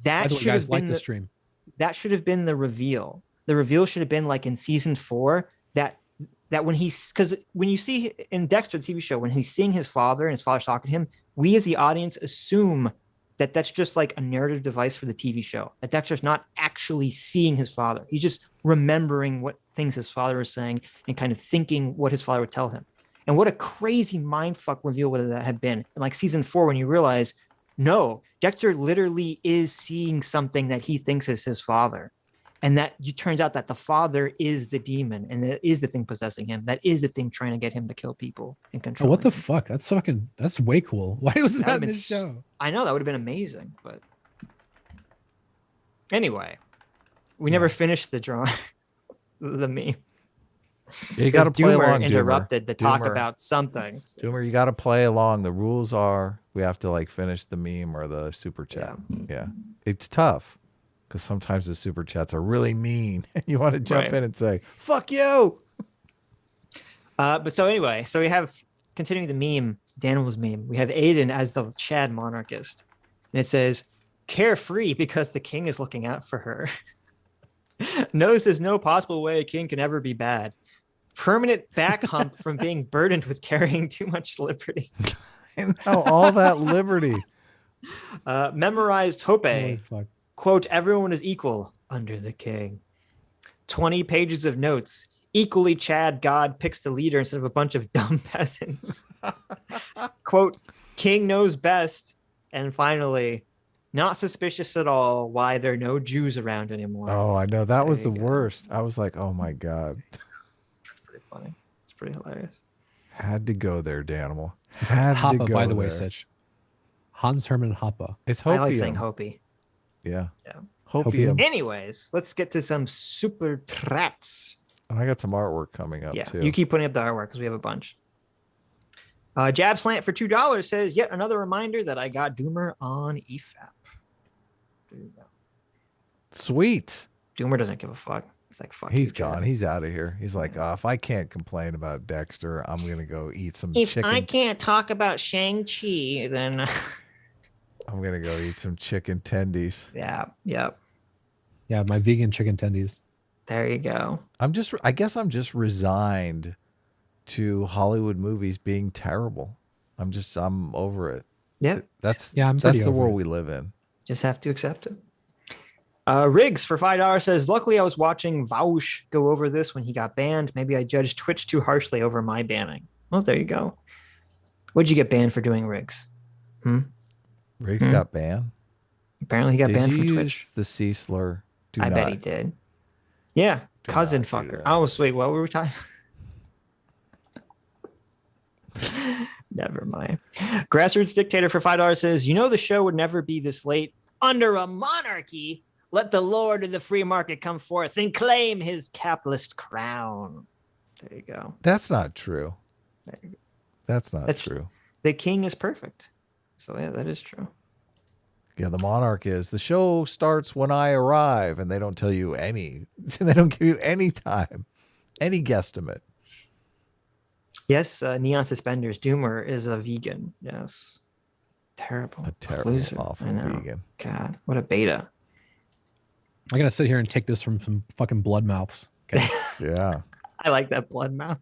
That should have been the stream. That should have been the reveal. The reveal should have been like in season 4 that when because when you see in Dexter, the TV show, when he's seeing his father and his father's talking to him, we as the audience assume that that's just like a narrative device for the TV show. That Dexter's not actually seeing his father. He's just remembering what things his father was saying and kind of thinking what his father would tell him. And what a crazy mindfuck reveal would that have been. In like season 4, when you realize, no, Dexter literally is seeing something that he thinks is his father. And that it turns out that the father is the demon and that is the thing possessing him. That is the thing trying to get him to kill people and control. Oh, what the fuck? That's way cool. Why was that in this show? I know that would have been amazing, but anyway, we never finished the drawing, the meme. Yeah, you got to play along. Interrupted to talk about something. Doomer, you got to play along. The rules are we have to like finish the meme or the super chat. Yeah. It's tough. Because sometimes the super chats are really mean and you want to jump in and say, fuck you. But so anyway, so we have, continuing the meme, Daniel's meme, we have Aiden as the Chad monarchist. And it says, carefree because the king is looking out for her. Knows there's no possible way a king can ever be bad. Permanent back hump from being burdened with carrying too much liberty. And now all that liberty. Memorized Hope. Holy fuck. Quote, everyone is equal under the king. 20 pages of notes. Equally Chad God picks the leader instead of a bunch of dumb peasants. Quote, king knows best. And finally, not suspicious at all why there are no Jews around anymore. Oh, I know. That was the go. worst. I was like, oh my God. That's pretty funny. It's pretty hilarious. Had to go there, Danimal. It's Had to Hoppe, go by the way, there. Sitch. Hans Hermann Hoppe. It's I like hopium. saying Hopi. Yeah. Yeah. Hopium. Anyways, let's get to some super trats. And I got some artwork coming up Yeah, too. you keep putting up the artwork because we have a bunch. Jab Slant for $2 says, yet another reminder that I got Doomer on EFAP. There you go. Sweet. Doomer doesn't give a fuck. It's like, fuck. He's you, Jab. gone. He's out of here. He's like, if I can't complain about Dexter, I'm going to go eat some If chicken. I can't talk about Shang-Chi, then... I'm going to go eat some chicken tendies. yeah, yep. Yeah, my vegan chicken tendies. There you go. I guess I'm just resigned to Hollywood movies being terrible. I'm over it. Yep. That's I'm pretty the over world it. we live in. Just have to accept it. Riggs for $5 says, luckily I was watching Vaush go over this when he got banned. Maybe I judged Twitch too harshly over my banning. Well, there you go. What'd you get banned for doing, Riggs? Riggs got banned. Apparently he got Did banned you from use Twitch. the C slur? I bet he did. Yeah. Do Cousin not do fucker. that. Oh, wait, what were we talking? Never mind. Grassroots Dictator for $5 says, you know the show would never be this late. Under a monarchy, let the lord of the free market come forth and claim his capitalist crown. There you go. That's not true. There you go. That's not That's- true. The king is perfect. So yeah, that is true. Yeah, the monarch is. The show starts when I arrive, and they don't tell you any. They don't give you any time, any guesstimate. Yes, Neon Suspenders. Doomer is a vegan. Yes. Terrible. A terrible, loser. awful I know. vegan. God, what a beta. I'm gonna sit here and take this from some fucking blood mouths. Okay. Yeah. I like that blood mouth.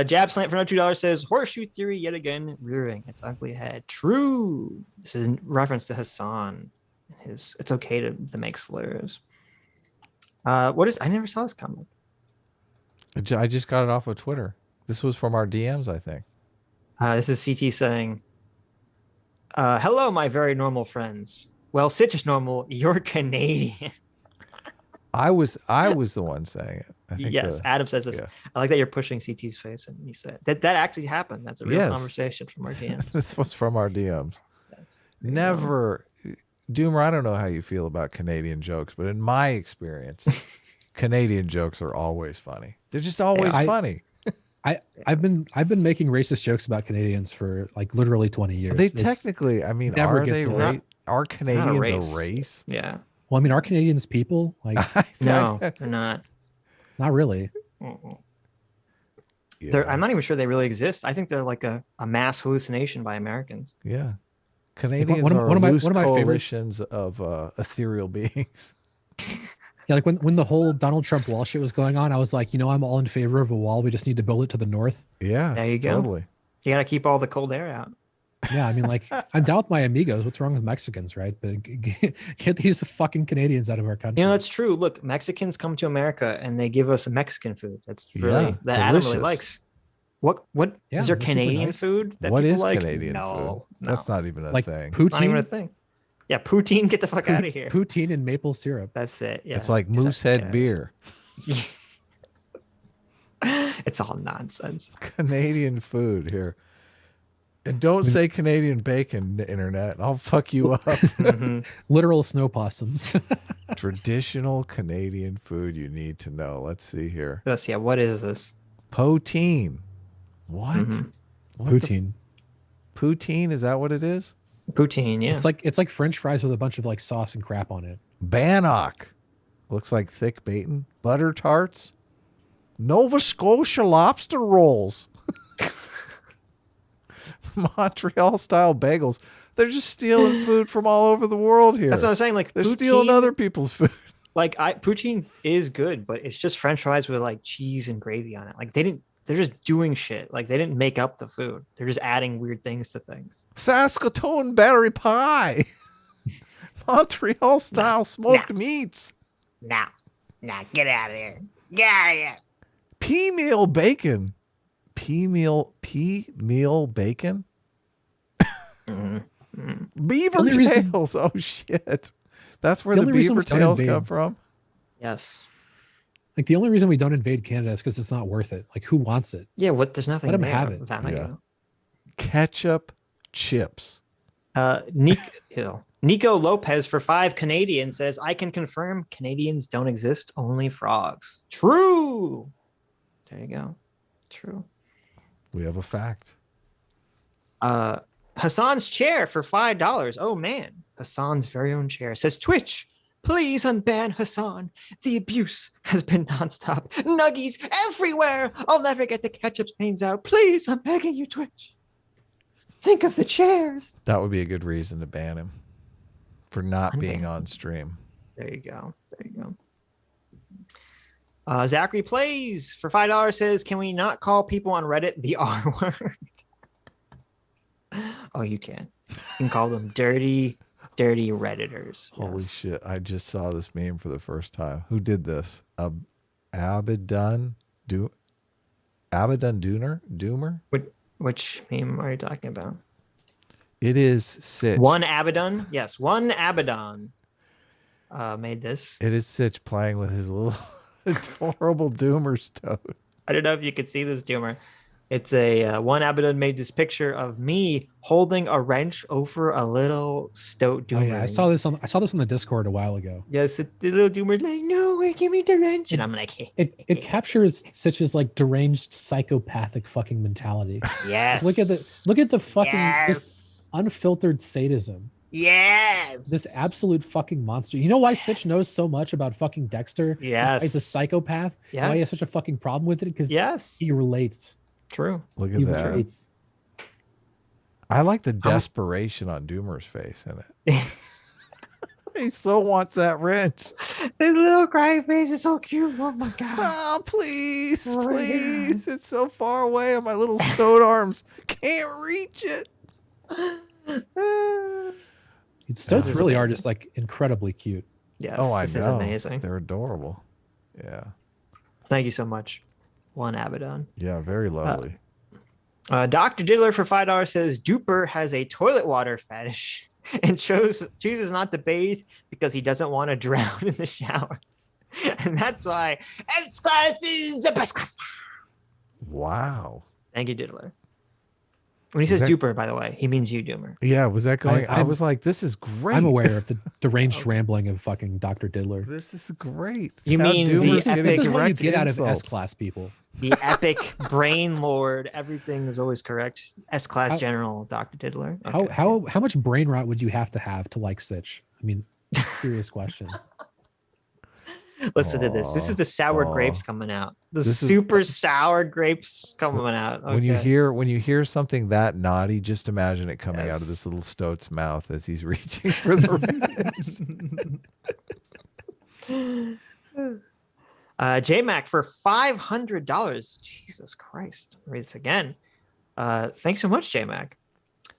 Jab Slant for no $2 says, horseshoe theory yet again rearing its ugly head. True. This is in reference to Hasan. It's okay to make slurs. I never saw this comic. I just got it off of Twitter. This was from our DMs, I think. This is CT saying, hello, my very normal friends. Well, Sitch is normal. You're Canadian. I was the one saying it. I think Yes, Adam says this. yeah. I like that you're pushing CT's face, and you said that actually happened. That's a real Yes. conversation from our DMs. This was from our DMs. Yes. Never, Doomer, I don't know how you feel about Canadian jokes, but in my experience, Canadian jokes are always funny. They're just always funny. I've been making racist jokes about Canadians for like literally 20 years. They It's- technically, I mean, never are gets they old. are Canadians race. a race? Yeah. well, I mean, are Canadians people? Like, No, they're not. not really. Mm-mm. Yeah. I'm not even sure they really exist. I think they're like a mass hallucination by Americans. Yeah. Canadians one of- are one of my- loose one of my favorites- coalitions of ethereal beings. Yeah, like when the whole Donald Trump wall shit was going on, I was like, I'm all in favor of a wall. We just need to build it to the north. Yeah. There you go. Totally. You got to keep all the cold air out. Yeah, I mean, like, I'm down with my amigos. What's wrong with Mexicans, right? But get these fucking Canadians out of our country. That's true. Look, Mexicans come to America and they give us Mexican food. That's really Yeah, that Adam really delicious. likes. What Yeah, is there they're super Canadian nice. food that What people is like? Canadian No, food? That's not even a like thing. poutine, not even a thing. Yeah, poutine. Get the fuck out of here. poutine and maple syrup. That's it. Yeah, It's like get the Moosehead fuck beer. outta here. It's all nonsense. Canadian food here. And don't say Canadian bacon, internet. I'll fuck you up. Mhm. Literal snow possums. Traditional Canadian food you need to know. Let's see here. What is this? Poutine. What? Mhm. What the Poutine. poutine? Is that what it is? Poutine. Yeah. It's like French fries with a bunch of like sauce and crap on it. Bannock. Looks like thick bacon. Butter tarts. Nova Scotia lobster rolls. Montreal style bagels. They're just stealing food from all over the world here. That's what I was saying. Like They're stealing poutine- other people's food. Like poutine is good, but it's just French fries with like cheese and gravy on it. Like they're just doing shit. Like they didn't make up the food. They're just adding weird things to things. Saskatoon berry pie. Montreal style smoked meats. Nah, get out of here. Get out of here. Pea meal bacon. Pea meal bacon? Beaver tails. Oh shit. That's where the beaver tails come from. Yes. Like the only reason we don't invade Canada is because it's not worth it. Like who wants it? Yeah, there's nothing. Let them there. have it. Yeah. Ketchup chips. Nico Lopez for 5 Canadian says, I can confirm Canadians don't exist, only frogs. True. There you go. True. We have a fact. Hasan's chair for $5. Oh man. Hasan's very own chair says, Twitch, please unban Hasan. The abuse has been nonstop. Nuggies everywhere. I'll never get the ketchup stains out. Please, I'm begging you, Twitch. Think of the chairs. That would be a good reason to ban him for not being on stream. There you go. Zachary Plays for $5 says, can we not call people on Reddit the R word? Oh, you can. You can call them dirty Redditors. Holy shit. I just saw this meme for the first time. Who did this? Abaddon Doomer? Which meme are you talking about? It is Sitch. One Abaddon? Yes, one Abaddon made this. It is Sitch playing with his little adorable Doomer toad. I don't know if you could see this, Doomer. It's a one Abaddon made this picture of me holding a wrench over a little stoat Doomer. Oh, yeah, I saw this on the Discord a while ago. Yes, the little Doomer's like, no, wait, give me the wrench, and I'm like, hey. It captures Sitch's like deranged psychopathic fucking mentality. Yes. Look at the fucking this unfiltered sadism. Yes. This absolute fucking monster. You know why Sitch knows so much about fucking Dexter? Yes. He's a psychopath. Yes. Why he has such a fucking problem with it? Because he relates. True. Look at that. I like the desperation on Doomer's face in it. He still wants that wrench. His little crying face is so cute. Oh my god. Oh, please. It's so far away on my little stoat arms. Can't reach it. Stoats really are just like incredibly cute. Yes. Oh, I know. This is amazing. They're adorable. Yeah. Thank you so much. One Abaddon. Yeah, very lovely. Dr. Diddler for $5 says Duper has a toilet water fetish and chooses not to bathe because he doesn't want to drown in the shower. And that's why S class is the best class. Wow. Thank you, Diddler. When he says Duper, by the way, he means you, Doomer. Yeah, was that going? I was like, this is great. I'm aware of the deranged rambling of fucking Dr. Diddler. This is great. You mean the epic this is what you get out of S-class people. The epic brain lord. Everything is always correct. S-class general, Dr. Diddler. Okay. How much brain rot would you have to like Sitch? I mean, serious question. Listen to this. This is the sour grapes coming out. The super sour grapes coming out. Okay. When you hear something that naughty, just imagine it coming out of this little stoat's mouth as he's reaching for the revenge. J-Mac for $500. Jesus Christ. Read this again. Thanks so much, J-Mac.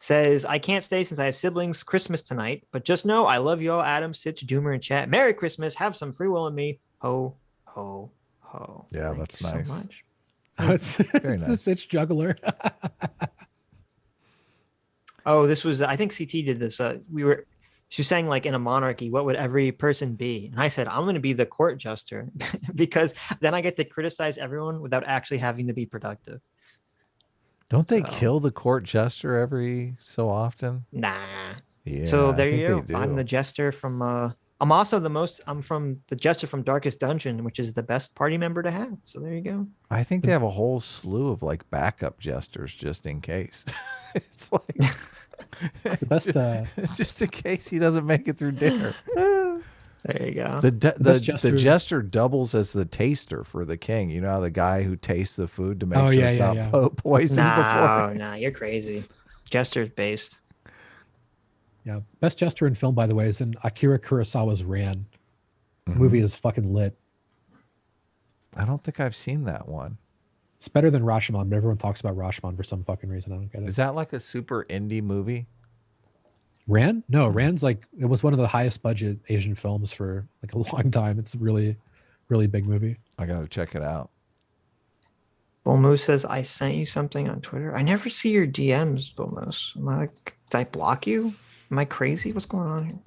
Says, I can't stay since I have siblings. Christmas tonight, but just know I love you all, Adam, Sitch, Doomer, and chat. Merry Christmas. Have some free will in me. Ho, ho, ho. Yeah, Thank that's you nice. So much. It's the Sitch juggler. Oh, this was, I think CT did this. She was saying, like, in a monarchy, what would every person be? And I said, I'm going to be the court jester because then I get to criticize everyone without actually having to be productive. Don't they kill the court jester every so often? Nah. Yeah. So there you go. I'm the jester from I'm from the jester from Darkest Dungeon, which is the best party member to have. So there you go. I think they have a whole slew of like backup jesters just in case. It's like the best just in case he doesn't make it through dinner. There you go. The jester doubles as the taster for the king. You know how the guy who tastes the food to make sure it's not poisoned before. No, you're crazy. Jester's based. Yeah, best jester in film, by the way, is in Akira Kurosawa's Ran. The movie is fucking lit. I don't think I've seen that one. It's better than Rashomon, but everyone talks about Rashomon for some fucking reason. I don't get it. Is that like a super indie movie? Ran? No, Ran's like, it was one of the highest budget Asian films for like a long time. It's a really, really big movie. I gotta check it out. Bull Moose says, I sent you something on Twitter. I never see your DMs, Bull Moose. Am I like, did I block you? Am I crazy? What's going on here?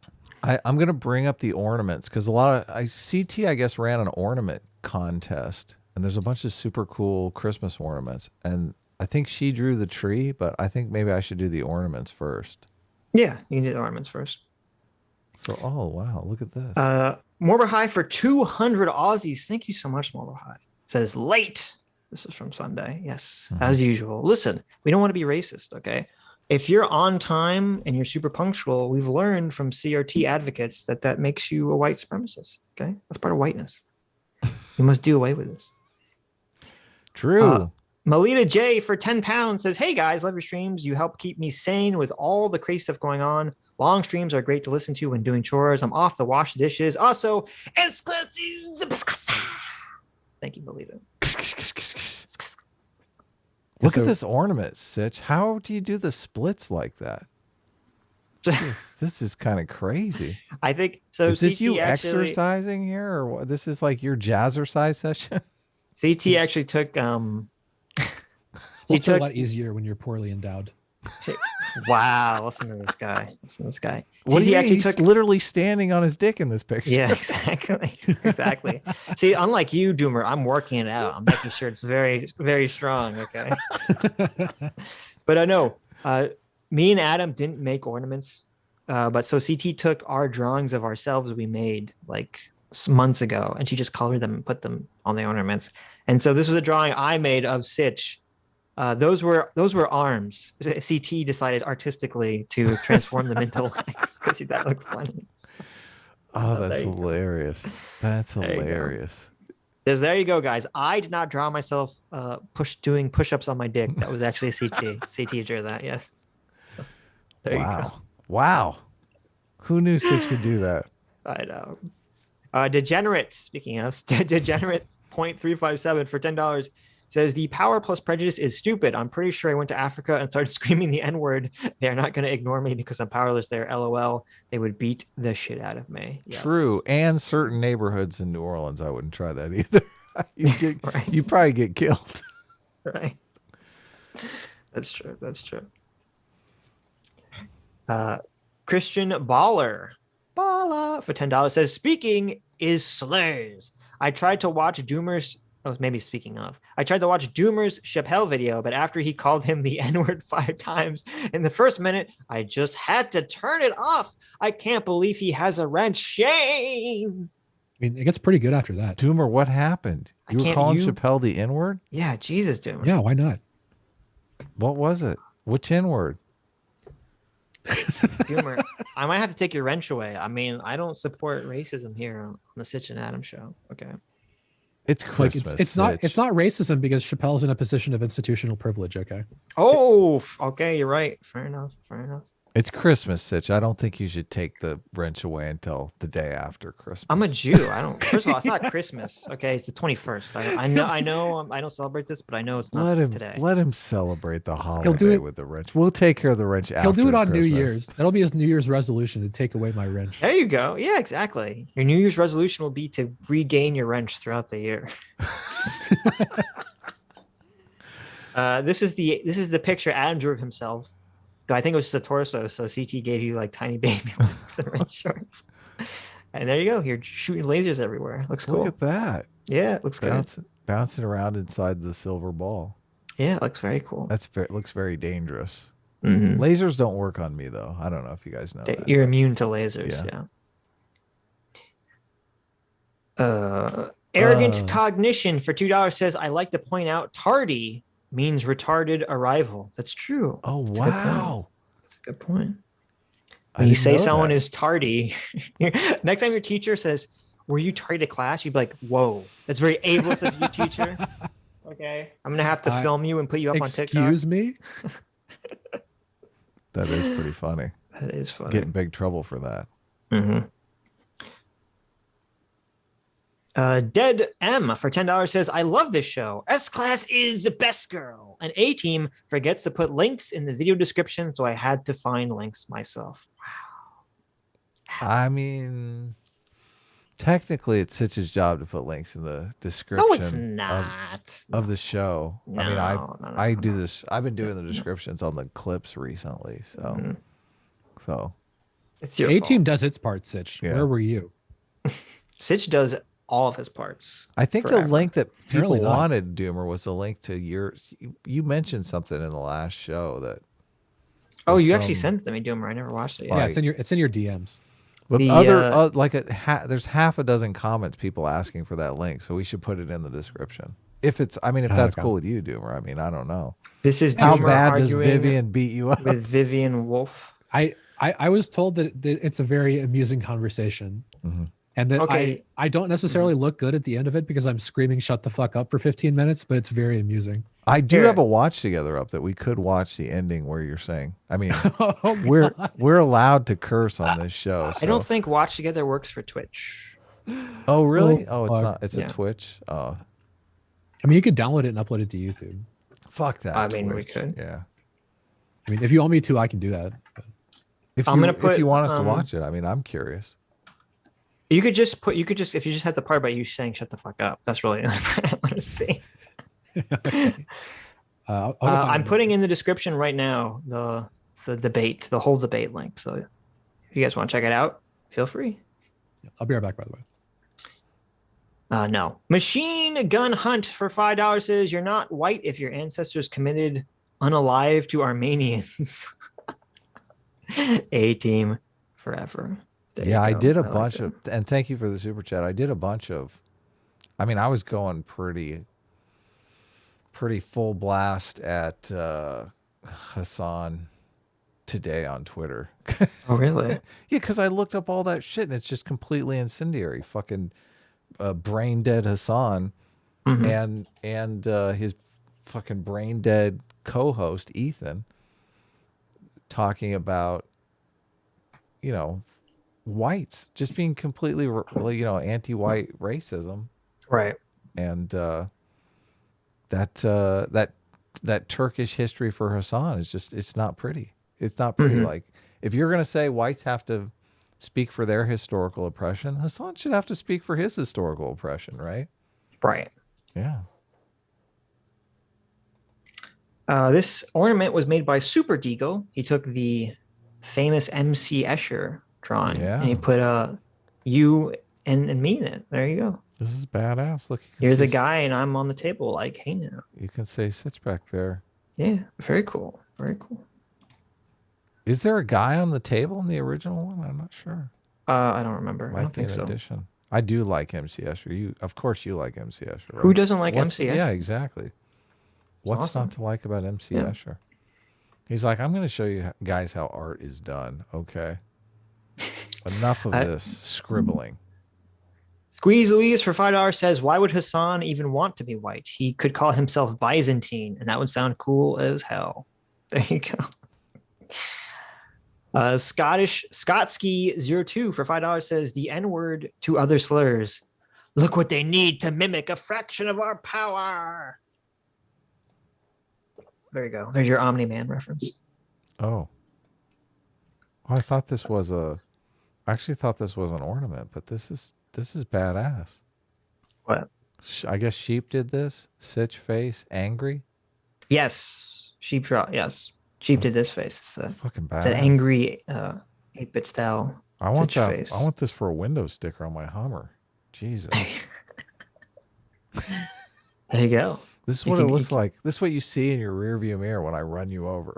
I'm gonna bring up the ornaments because a lot of CT I guess ran an ornament contest, and there's a bunch of super cool Christmas ornaments, and I think she drew the tree, but I think maybe I should do the ornaments first. Yeah, you can do the ornaments first. So, oh wow, look at this. Morbid High for 200 Aussies. Thank you so much, Morbid High. Says late. This is from Sunday. Yes, as usual. Listen, we don't want to be racist, okay? If you're on time and you're super punctual, we've learned from CRT advocates that makes you a white supremacist, okay? That's part of whiteness. You must do away with this. True. Melita J for 10 pounds says, hey guys, love your streams. You help keep me sane with all the crazy stuff going on. Long streams are great to listen to when doing chores. I'm off to wash the dishes. Also, thank you, Melita. Look at this ornament, Sitch. How do you do the splits like that? This is kind of crazy. I think so. Is this CT you actually, exercising here, or what? This is like your jazzercise session? CT actually took It's a lot easier when you're poorly endowed. Wow, listen to this guy. Listen to this guy. What do you mean? actually He's literally standing on his dick in this picture. Yeah, exactly. Exactly. See, unlike you, Doomer, I'm working it out. I'm making sure it's very, very strong. Okay. But I know me and Adam didn't make ornaments. But so CT took our drawings of ourselves we made like months ago, and she just colored them and put them on the ornaments. And so this was a drawing I made of Sitch. Those were arms. CT decided artistically to transform them into legs because that looked funny. Oh, that's hilarious. That's hilarious. There you go, guys. I did not draw myself doing push-ups on my dick. That was actually CT. CT drew that, yes. There you go. Wow. Who knew Sitch could do that? I know. Degenerate, speaking of, Degenerate 0.357 for $10 says the power plus prejudice is stupid. I'm pretty sure I went to Africa and started screaming the N-word. They're not going to ignore me because I'm powerless there. LOL. They would beat the shit out of me. Yes. True. And certain neighborhoods in New Orleans, I wouldn't try that either. You probably get killed. Right. That's true. That's true. Christian Baller for $10 says, speaking is slurs. I tried to watch Doomer's I tried to watch Doomer's Chappelle video, but after he called him the N-word 5 times in the first minute, I just had to turn it off. I can't believe he has a wrench. Shame. I mean, it gets pretty good after that. Doomer, what happened? You were calling Chappelle the N-word? Yeah, Jesus, Doomer. Yeah, why not? What was it? Which N-word? Doomer, I might have to take your wrench away. I mean, I don't support racism here on the Sitch and Adam show. Okay. It's Christmas. Like it's not racism because Chappelle's in a position of institutional privilege. Okay. Oh, okay. You're right. Fair enough. It's Christmas, Sitch. I don't think you should take the wrench away until the day after Christmas. I'm a Jew. First of all, it's not Christmas. Okay, it's the 21st. I know. I don't celebrate this, but I know it's not today. Let him celebrate the holiday with the wrench. We'll take care of the wrench after. He'll do it on Christmas. New Year's. That'll be his New Year's resolution to take away my wrench. There you go. Yeah, exactly. Your New Year's resolution will be to regain your wrench throughout the year. This is the picture Adam drew of himself. I think it was just a torso, so CT gave you like tiny baby legs and red shorts. And there you go. You're shooting lasers everywhere. Looks cool. Look at that. Yeah, it looks good. Bouncing around inside the silver ball. Yeah, it looks very cool. Looks very dangerous. Mm-hmm. Lasers don't work on me, though. I don't know if you guys know that. You're immune to lasers, yeah. Arrogant Cognition for $2 says, I like to point out tardy means retarded arrival. That's true. Oh, wow. That's a good point. When you say someone is tardy, next time your teacher says, were you tardy to class? You'd be like, whoa, that's very ableist of you, teacher. Okay. I'm going to have to film you and put you up on TikTok. Excuse me? That is pretty funny. That is funny. Get in big trouble for that. Mm-hmm. Dead M for $10 says, I love this show. S-Class is the best girl. And A-Team forgets to put links in the video description, so I had to find links myself. I mean, technically, it's Sitch's job to put links in the description. No, it's not. Of the show. No, I mean, I do no. this. I've been doing the descriptions on the clips recently, so so It's your A-Team fault. does its part, Sitch. Yeah. Where were you? Sitch does all of his parts. I think forever. the link that people Apparently not. wanted, Doomer, was the link to yours. You mentioned something in the last show that. Oh, was you actually some- sent it to me, Doomer. I never watched it yet. Yeah, it's in your DMs. But The, there's half a dozen comments people asking for that link, so we should put it in the description. If that's Okay. cool with you, Doomer. I mean, I don't know. This is How Doomer bad does arguing Vivian beat you up? with Vivian Wolf. I was told that it's a very amusing conversation, Mhm. and that Okay. I don't necessarily look good at the end of it because I'm screaming "shut the fuck up" for 15 minutes, but it's very amusing. I do Here. have a watch together up that we could watch the ending where you're saying. I mean, Oh, we're allowed to curse on this show. I don't so- think Watch Together works for Twitch. Oh really? Oh, Oh, it's fuck. not. It's Yeah. a Twitch. Oh, I mean, you could download it and upload it to YouTube. fuck that. I mean, we Twitch. could. Yeah. I mean, if you want me to, I can do that. But If I'm you gonna put, if you want us to watch it, I mean, I'm curious. You could just if you just had the part about you saying "shut the fuck up." That's really the only part I want to see. I'll go find I'm it. putting in the description right now the whole debate link. So if you guys want to check it out, feel free. I'll be right back. By the way. No. Machine Gun Hunt for $5 says you're not white if your ancestors committed unalive to Armenians. A-Team forever. There you Yeah, I go. did a like bunch that. of, and thank you for the super chat. I did a bunch of, I mean, I was going pretty full blast at Hasan today on Twitter. Oh, really? Yeah, because I looked up all that shit and it's just completely incendiary. Fucking brain dead Hasan Mhm. and his fucking brain dead co-host Ethan talking about, you know, whites just being completely, you know, anti-white racism, Right. and that Turkish history for Hasan is just, it's not pretty. It's not pretty. Mhm. Like, if you're gonna say whites have to speak for their historical oppression, Hasan should have to speak for his historical oppression, right? Right. Yeah. This ornament was made by Super Deagle. He took the famous MC Escher drawing and he Yeah. put you and me in it. There you go. This is badass. Look, you can You're the see- guy and I'm on the table like, hey now. You can say Sitch back there. Yeah, very cool. Very cool. Is there a guy on the table in the original one? I'm not sure. I don't remember. I Might don't be think an so. addition. I do like MC Escher. You, of course, you like MC Escher. Right? Who doesn't like What's- MC Escher? Yeah, exactly. What's awesome. not to like about MC Yeah. Escher? He's like, I'm going to show you guys how art is done. Okay. Enough of this scribbling. Squeeze Louise for $5 says, why would Hassan even want to be white? He could call himself Byzantine, and that would sound cool as hell. There you go. Scotski02 for $5 says, the N-word to other slurs. Look what they need to mimic a fraction of our power. There you go. There's your Omni-Man reference. Oh. I thought this was a. I actually thought this was an ornament, but this is badass. What? I guess Sheep did this. Sitch face, angry. Yes. Sheep draw. Yes. Sheep did this face. It's fucking badass. It's an angry 8-bit style. I want Sitch that. face. I want this for a window sticker on my Hummer. Jesus. There you go. This is You what can- it you looks can- like. This is what you see in your rear view mirror when I run you over.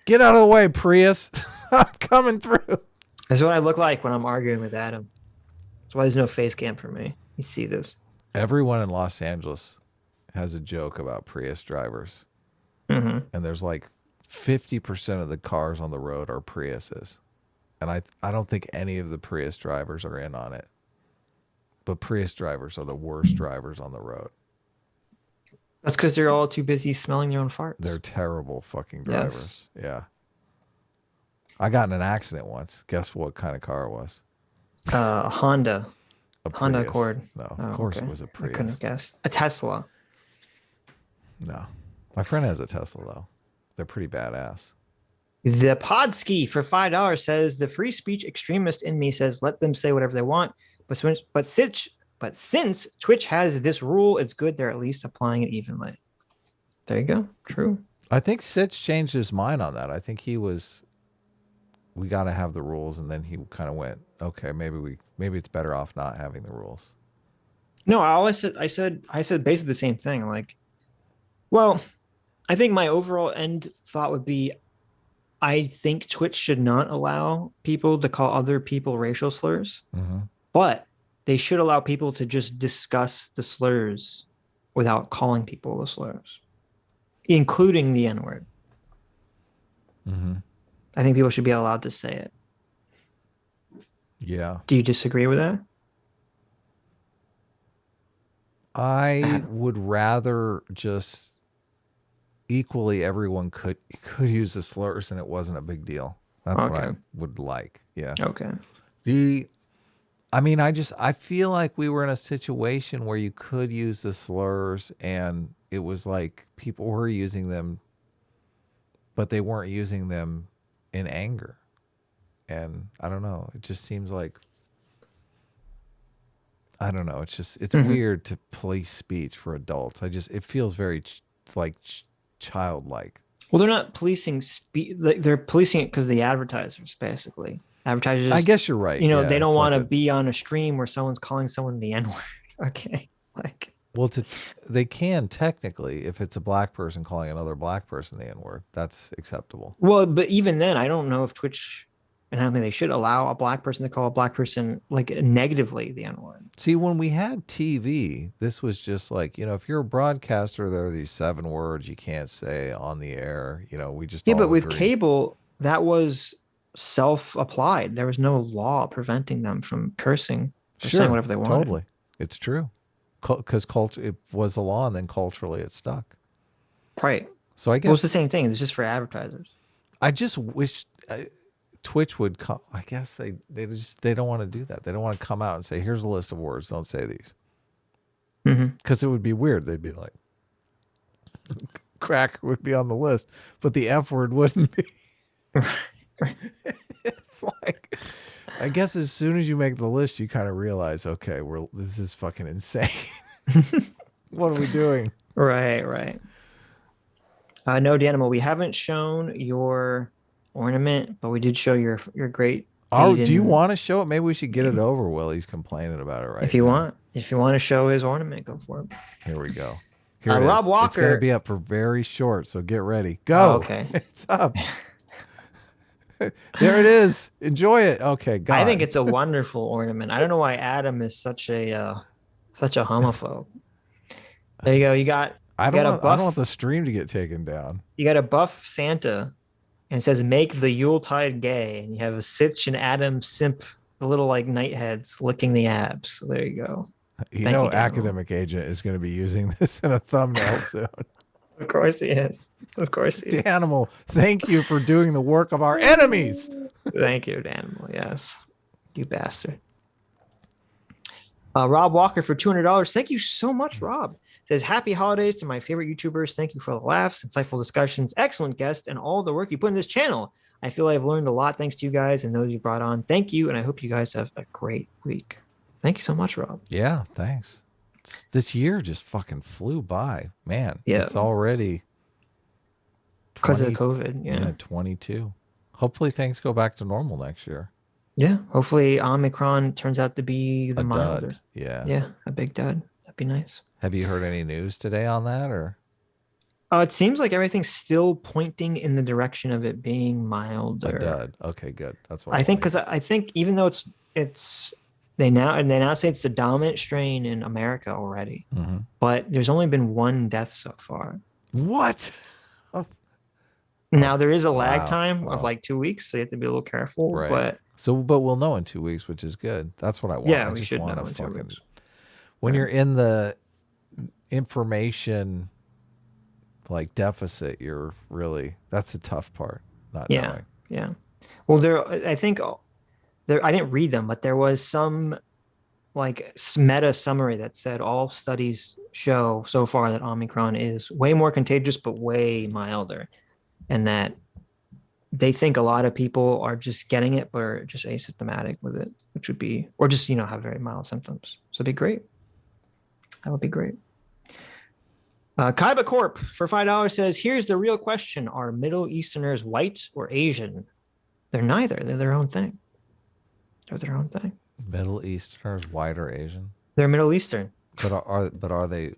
Get out of the way, Prius. I'm coming through. That's what I look like when I'm arguing with Adam. That's why there's no face cam for me. You see this. Everyone in Los Angeles has a joke about Prius drivers. Mm-hmm. And there's like 50% of the cars on the road are Priuses. And I don't think any of the Prius drivers are in on it. But Prius drivers are the worst drivers on the road. That's because they're all too busy smelling their own farts. They're terrible fucking Yes. drivers. Yeah. I got in an accident once. Guess what kind of car it was? Honda. A Honda Prius. Accord. No, of course okay. it was a I Prius. couldn't have guessed. A Tesla. No. My friend has a Tesla, though. They're pretty badass. The Podski for $5 says the free speech extremist in me says let them say whatever they want, but since Twitch has this rule, it's good they're at least applying it evenly. There you go. True. I think Sitch changed his mind on that. I think we got to have the rules, and then he kind of went, okay, maybe it's better off not having the rules. No, I said basically the same thing. Like, well, I think my overall end thought would be, I think Twitch should not allow people to call other people racial slurs, but they should allow people to just discuss the slurs without calling people the slurs, including the N-word. I think people should be allowed to say it. Yeah. Do you disagree with that? I would rather just equally everyone could use the slurs and it wasn't a big deal. That's what I would like. Yeah. Okay. I feel like we were in a situation where you could use the slurs and it was like people were using them, but they weren't using them in anger. And I don't know. It just seems like, I don't know. It's weird to police speech for adults. It feels very childlike. Well, they're not policing speech. They're policing it because the advertisers, basically. Advertisers. I guess you're right. They don't want to be on a stream where someone's calling someone the N-word. Okay. Well, they can technically, if it's a black person calling another black person the N-word, that's acceptable. Well, but even then, I don't know if Twitch, and I don't think they should allow a black person to call a black person negatively the N-word. See, when we had TV, this was just like, if you're a broadcaster, there are these 7 words you can't say on the air. We just but with cable, that was self-applied. There was no law preventing them from cursing or saying whatever they wanted. Totally, it's true. Because it was a law, and then culturally it stuck. Right. So I guess it's the same thing. It's just for advertisers. I just wish Twitch would come. I guess they don't want to do that. They don't want to come out and say, "Here's a list of words. Don't say these," because it would be weird. They'd be like, "Cracker would be on the list, but the F word wouldn't be." It's like, I guess as soon as you make the list, you kind of realize, okay, this is fucking insane. What are we doing? Right. No, Danimal, we haven't shown your ornament, but we did show your great. Oh, do you want to show it? Maybe we should get it over. Willie's complaining about it right if you want to show his ornament, go for it. Here we go. Here it is. Rob Walker. It's going to be up for very short, so get ready. Go. Oh, okay. It's up. There it is. Enjoy it. Okay, go. I think it's a wonderful ornament. I don't know why Adam is such a homophobe. There you go. I don't want the stream to get taken down. You got a buff Santa, and it says "Make the Yuletide gay," and you have a Sitch and Adam simp, the little night heads licking the abs. So there you go. Academic Agent is going to be using this in a thumbnail soon. Of course he is. Danimal, thank you for doing the work of our enemies. Thank you, Danimal. Yes, you bastard. Rob Walker for $200. Thank you so much, Rob. Says happy holidays to my favorite YouTubers. Thank you for the laughs, insightful discussions, excellent guest, and all the work you put in this channel. I feel I've learned a lot thanks to you guys and those you brought on. Thank you, and I hope you guys have a great week. Thank you so much, Rob. Yeah, thanks. This year just fucking flew by, man. Yeah, it's already because of COVID. Yeah, 22. Hopefully things go back to normal next year. Yeah, hopefully Omicron turns out to be the milder. Dud. Yeah, a big dud. That'd be nice. Have you heard any news today on that, or? It seems like everything's still pointing in the direction of it being mild. A dud. Okay, good. That's what I think, because I think even though they now say it's the dominant strain in America already, but there's only been 1 death so far. What? Now there is a lag time of 2 weeks, so you have to be a little careful. Right. But we'll know in 2 weeks, which is good. That's what I want. Yeah, we should know in 2 weeks. When you're in the information deficit, that's a tough part. Not knowing. Yeah. Well, I think there. I didn't read them, but there was some like meta summary that said all studies show so far that Omicron is way more contagious, but way milder, and that they think a lot of people are just getting it, but are just asymptomatic with it, which would be, or just, have very mild symptoms. So it'd be great. That would be great. Kaiba Corp for $5 says, here's the real question. Are Middle Easterners white or Asian? They're neither. They're their own thing. They're their own thing. Middle Easterners, white or Asian? They're Middle Eastern. But are they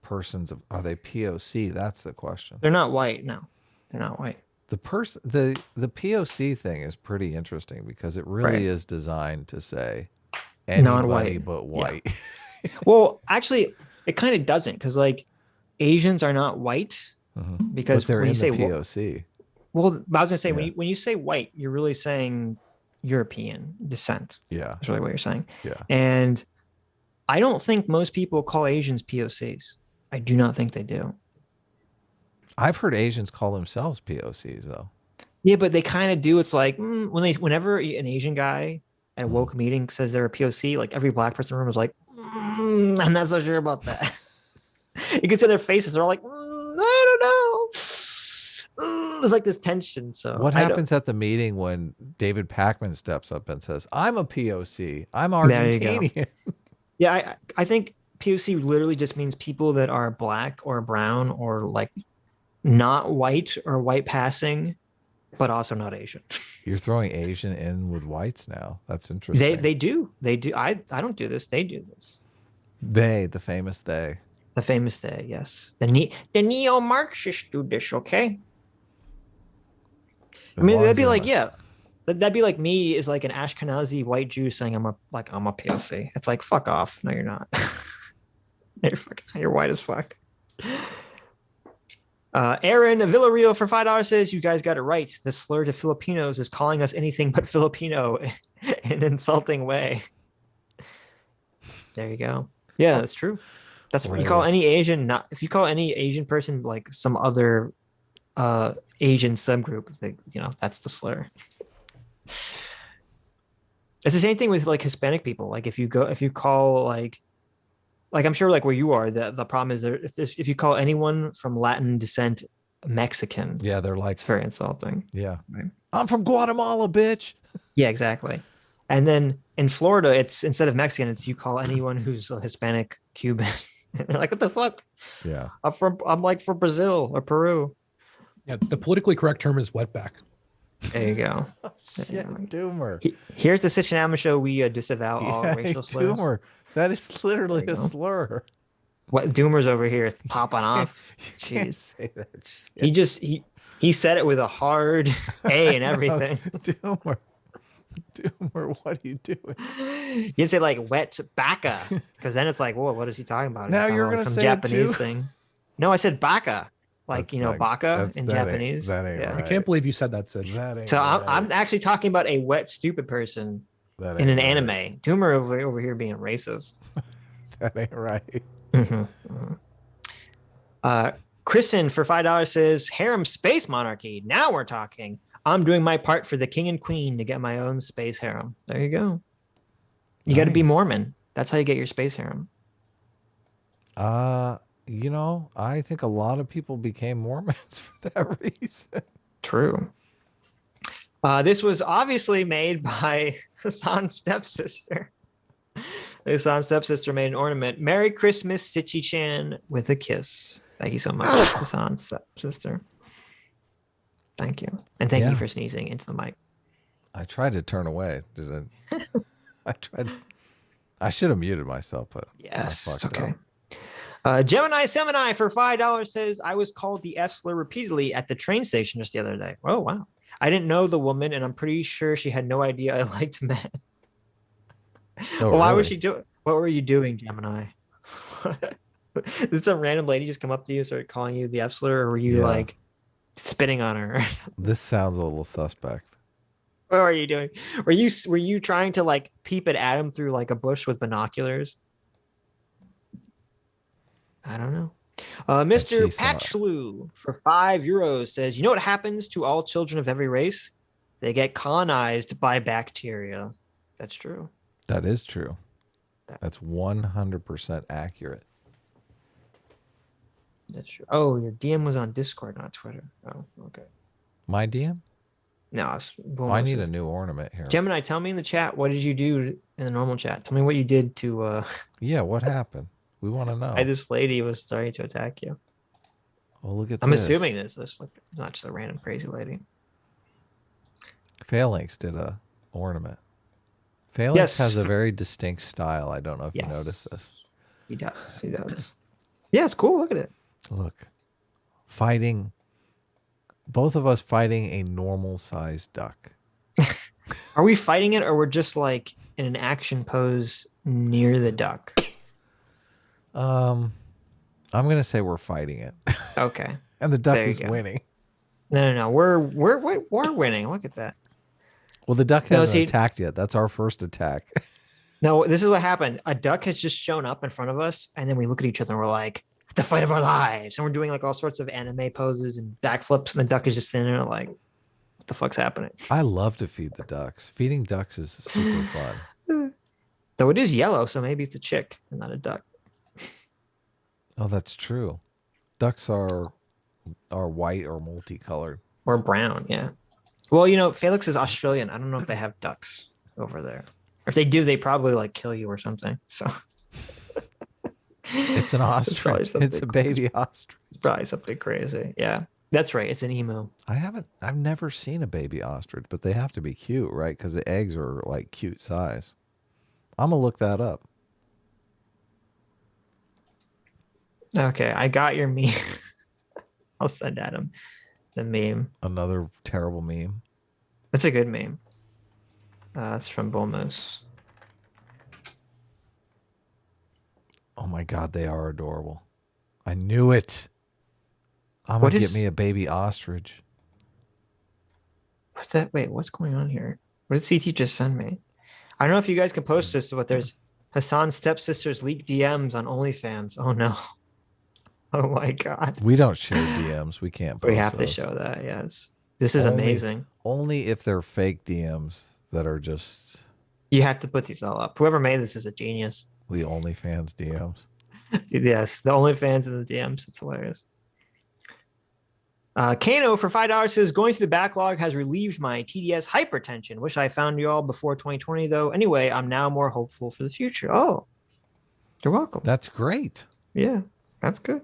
persons of, are they POC? That's the question. They're not white. No, they're not white. The POC thing is pretty interesting because it really is designed to say anybody non-white but white. Yeah. Well, actually, it kind of doesn't, because like Asians are not white because but they're when in you say the POC. Well, I was gonna say when you say white, you're really saying European descent. Yeah, that's really what you're saying. Yeah, and I don't think most people call Asians POCs. I do not think they do. I've heard Asians call themselves POCs though. Yeah, but they kind of do. It's like whenever an Asian guy at a woke meeting says they're a POC, like every black person in the room is like, I'm not so sure about that. You can see their faces. They're all like, I don't know. There's like this tension. So what happens at the meeting when David Pacman steps up and says, I'm a POC. I'm Argentinian. Yeah, I think POC literally just means people that are black or brown or like not white or white passing, but also not Asian. You're throwing Asian in with whites now. That's interesting. They do. I don't do this. They do this. The famous they. The famous they, yes. The neo-Marxists do this, okay? I mean, that'd be like, that'd be like me is like an Ashkenazi white Jew saying I'm a POC. It's like, fuck off. No, you're not. You're white as fuck. Aaron Villarreal for $5 says, you guys got it right. The slur to Filipinos is calling us anything but Filipino in an insulting way. There you go. Yeah, that's true. That's what you call any Asian. If you call any Asian person like some other Asian subgroup, that's the slur. It's the same thing with like Hispanic people. Like if you call like I'm sure like where you are, the problem is if you call anyone from Latin descent Mexican, they're like, it's very insulting. Yeah, right? I'm from Guatemala, bitch. Yeah, exactly. And then in Florida, it's instead of Mexican, it's you call anyone who's a Hispanic Cuban. They're like, what the fuck? Yeah, I'm like from Brazil or Peru. Yeah, the politically correct term is wetback. There you go. Doomer. Here's the Sitch and Alma show. We disavow all racial slurs. Doomer. That is literally a slur. What Doomer's over here popping off? You can't say that shit. He said it with a hard A and everything. Doomer, what are you doing? You can say like wet baka, because then it's like, whoa, what is he talking about? Now you're gonna some say Japanese it too? thing. No, I said baka, like That's baka in Japanese. That ain't I right. can't believe you said that, Sitch. So I'm actually talking about a wet stupid person in an anime. Doomer over here being racist. That ain't right. Kristen for $5 says, harem space monarchy. Now we're talking. I'm doing my part for the king and queen to get my own space harem. There you go. You got to be Mormon. That's how you get your space harem. I think a lot of people became Mormons for that reason. True. This was obviously made by Hasan's stepsister. Hasan's stepsister made an ornament. Merry Christmas, Sitchy-chan, with a kiss. Thank you so much, Hasan's stepsister. Thank you. And thank you for sneezing into the mic. I tried to turn away. I should have muted myself, but yes, it's okay. Gemini Semini for $5 says, I was called the F slur repeatedly at the train station just the other day. Oh, wow. I didn't know the woman, and I'm pretty sure she had no idea I liked men. Why was she doing? What were you doing, Gemini? Did some random lady just come up to you and start calling you the F slur, or were you like spitting on her? This sounds a little suspect. What are you doing? Were you trying to like peep at Adam through like a bush with binoculars? I don't know. Mr. Patchlu for €5 says, you know what happens to all children of every race? They get colonized by bacteria. That's true. That is true. That's 100% accurate. That's true. Oh, your DM was on Discord, not Twitter. Oh, okay. My DM? No, I need a new ornament here. Gemini, tell me in the chat, what did you do in the normal chat? Tell me what you did to... Yeah, what happened? We want to know. This lady was starting to attack you. Oh, look at I'm this. assuming this is like not just a random crazy lady. Phalanx did a ornament. Phalanx has a very distinct style. I don't know if you noticed this. He does. He does. Yeah, it's cool. Look at it. Look. Fighting. Both of us fighting a normal-sized duck. Are we fighting it, or we're just like in an action pose near the duck? I'm gonna say we're fighting it. Okay. And the duck is winning. No. We're winning. Look at that. Well, the duck hasn't attacked yet. That's our first attack. No, this is what happened. A duck has just shown up in front of us, and then we look at each other and we're like, the fight of our lives. And we're doing like all sorts of anime poses and backflips, and the duck is just sitting there like, what the fuck's happening? I love to feed the ducks. Feeding ducks is super fun. Though it is yellow, so maybe it's a chick and not a duck. Oh, that's true. Ducks are white or multicolored. Or brown, yeah. Well, you know, Felix is Australian. I don't know if they have ducks over there. If they do, they probably like kill you or something. So it's an ostrich. It's a baby ostrich. It's probably something crazy. Yeah. That's right. It's an emu. I've never seen a baby ostrich, but they have to be cute, right? Because the eggs are like cute size. I'm gonna look that up. Okay, I got your meme. I'll send Adam the meme. Another terrible meme. That's a good meme. It's from Bull Moose. Oh my God, they are adorable. I knew it. I'm gonna get me a baby ostrich. What's that? Wait, what's going on here? What did CT just send me? I don't know if you guys can post this, but there's Hasan's stepsister's leaked DMs on OnlyFans. Oh no. Oh my God. We don't share DMs. We can't post We have those. to show that, yes. This is amazing. Only if they're fake DMs that are just... You have to put these all up. Whoever made this is a genius. The OnlyFans DMs. Yes, the OnlyFans and the DMs. It's hilarious. Kano for $5 says, going through the backlog has relieved my TDS hypertension. Wish I found you all before 2020, though. Anyway, I'm now more hopeful for the future. Oh, you're welcome. That's great. Yeah, that's good.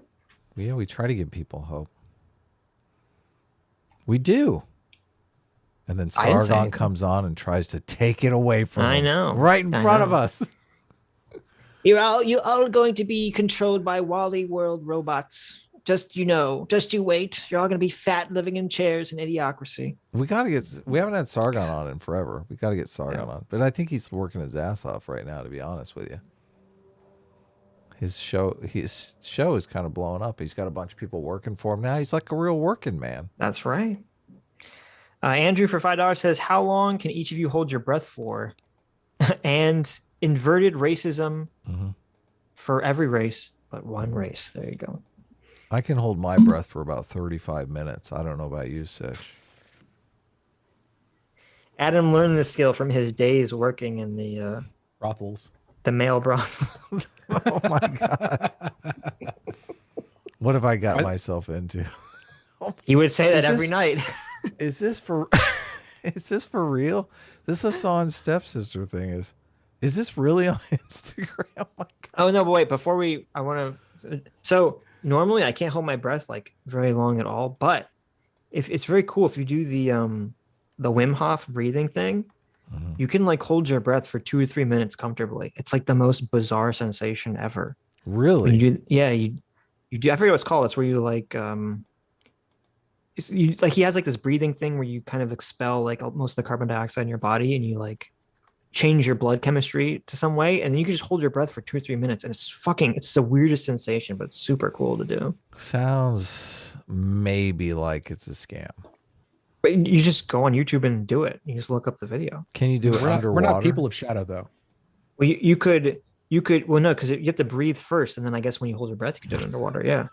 Yeah, we try to give people hope. We do. And then Sargon comes on and tries to take it away from I know. Right in front of us. You're all going to be controlled by Wally World robots. Just you wait. You're all going to be fat, living in chairs in idiocracy. We haven't had Sargon on in forever. We got to get Sargon on. But I think he's working his ass off right now, to be honest with you. His show is kind of blowing up. He's got a bunch of people working for him now. He's like a real working man. That's right. Andrew for $5 says, how long can each of you hold your breath for? And inverted racism for every race, but one race. There you go. I can hold my breath for about 35 minutes. I don't know about you, Sitch. Adam learned this skill from his days working in the brothels. The male brothel. Oh my God. What have I got myself into? He would say that every night. Is this for real? This Hasan's stepsister thing is this really on Instagram? Oh no, but wait, so normally I can't hold my breath like very long at all, but if it's very cool if you do the Wim Hof breathing thing, you can like hold your breath for 2 or 3 minutes comfortably. It's like the most bizarre sensation ever. Really? You do I forget what it's called. It's where you like he has like this breathing thing where you kind of expel like most of the carbon dioxide in your body, and you like change your blood chemistry to some way, and then you can just hold your breath for 2 or 3 minutes, and it's the weirdest sensation, but it's super cool to do. Sounds maybe like it's a scam. But you just go on YouTube and do it. You just look up the video. Can you do it underwater? We're not people of shadow, though. Well, you could well, no, because you have to breathe first, and then I guess when you hold your breath, you can do it underwater. Yeah.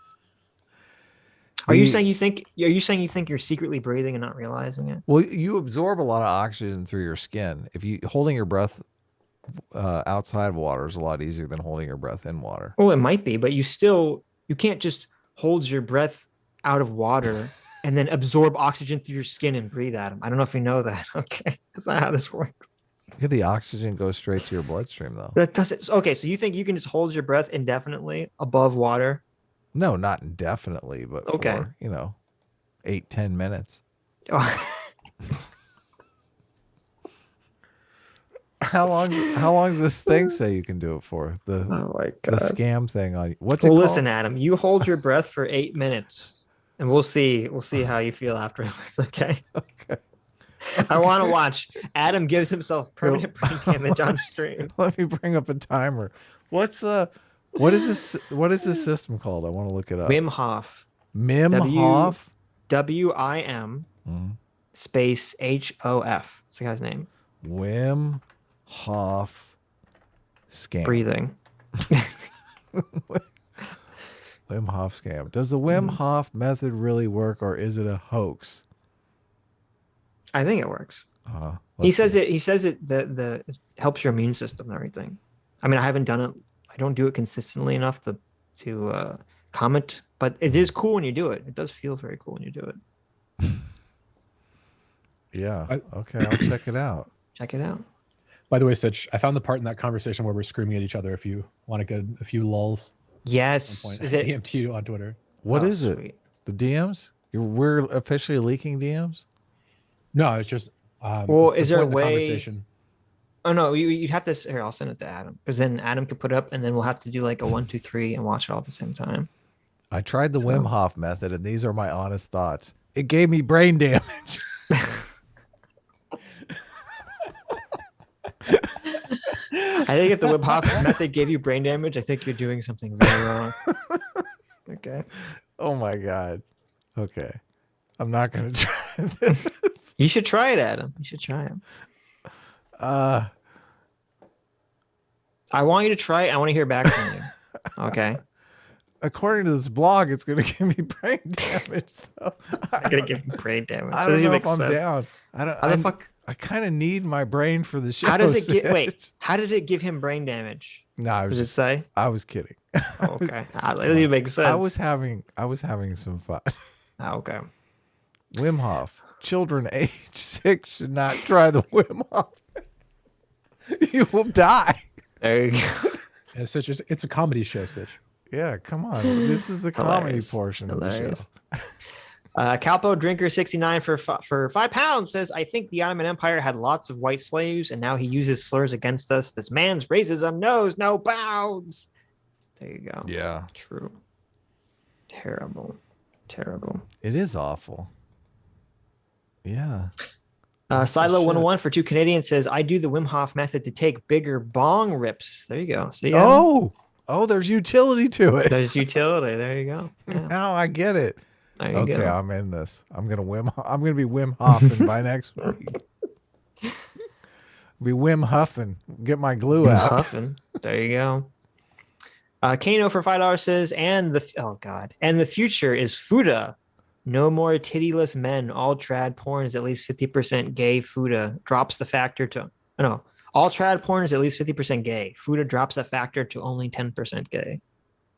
Are you saying you think you're secretly breathing and not realizing it? Well, you absorb a lot of oxygen through your skin. If you holding your breath outside of water is a lot easier than holding your breath in water. Well, it might be, but you can't just hold your breath out of water and then absorb oxygen through your skin and breathe at them. I don't know if you know that. Okay, that's not how this works. Yeah, the oxygen goes straight to your bloodstream, though. That doesn't. Okay, so you think you can just hold your breath indefinitely above water? No, not indefinitely, but okay, for 8-10 minutes. How long does this thing say you can do it for? The scam thing on you. What's it called? Listen, Adam, you hold your breath for 8 minutes, and we'll see how you feel afterwards. Okay. Okay. I want to watch. Adam gives himself permanent brain damage on stream. Let me bring up a timer. What is this system called? I want to look it up. Wim Hof. Hof. WIM space HOF. That's the guy's name. Wim Hof scam. Breathing. Wim Hof scam. Does the Wim Hof method really work, or is it a hoax? I think it works. He says it it helps your immune system and everything. I mean, I haven't done it. I don't do it consistently enough to comment, but it is cool when you do it. It does feel very cool when you do it. Yeah. Okay, I'll check it out. Check it out. By the way, Sitch, I found the part in that conversation where we're screaming at each other. If you want to get a few lulls. Yes. Is it DM'd you on Twitter? What is it? The DMs? We're officially leaking DMs? No, it's just. Well, is there a way? Oh no, you'd have to. Here, I'll send it to Adam, because then Adam could put it up, and then we'll have to do like a 1, 2, 3 and watch it all at the same time. I tried the Wim Hof method, and these are my honest thoughts. It gave me brain damage. I think if the Wim Hof method gave you brain damage, I think you're doing something very wrong. Okay. Oh my God. Okay. I'm not going to try this. You should try it, Adam. You should try it. I want you to try it. I want to hear back from you. Okay. According to this blog, it's going to give me brain damage. Though. It's going to give me brain damage. I don't know if I'm down. How the fuck? I kind of need my brain for the show. How does it get? Wait, how did it give him brain damage? No, does it say? I was kidding. Oh, okay, it makes sense. I was having some fun. Oh, okay. Wim Hof. Children age 6 should not try the Wim Hof. You will die. There you go. Yeah, Sitch, it's a comedy show, Sitch. Yeah, come on. This is the comedy portion of the show. Calpo Drinker 69 for £5 says, I think the Ottoman Empire had lots of white slaves, and now he uses slurs against us. This man's racism knows no bounds. There you go. Yeah. True. Terrible. It is awful. Yeah. Silo 101 for 2 Canadians says, I do the Wim Hof method to take bigger bong rips. There you go. See, oh, there's utility to it. There's utility. There you go. Yeah. Now I get it. Okay, I'm in this. I'm gonna be Wim Hoffing by next week. Be Wim Huffing. Get my glue out. Huffing. There you go. Kano for $5 says, and the future is Fuda. No more tittyless men. All trad porn is at least 50% gay. Fuda drops the factor to all trad porn is at least 50% gay. Fuda drops the factor to only 10% gay.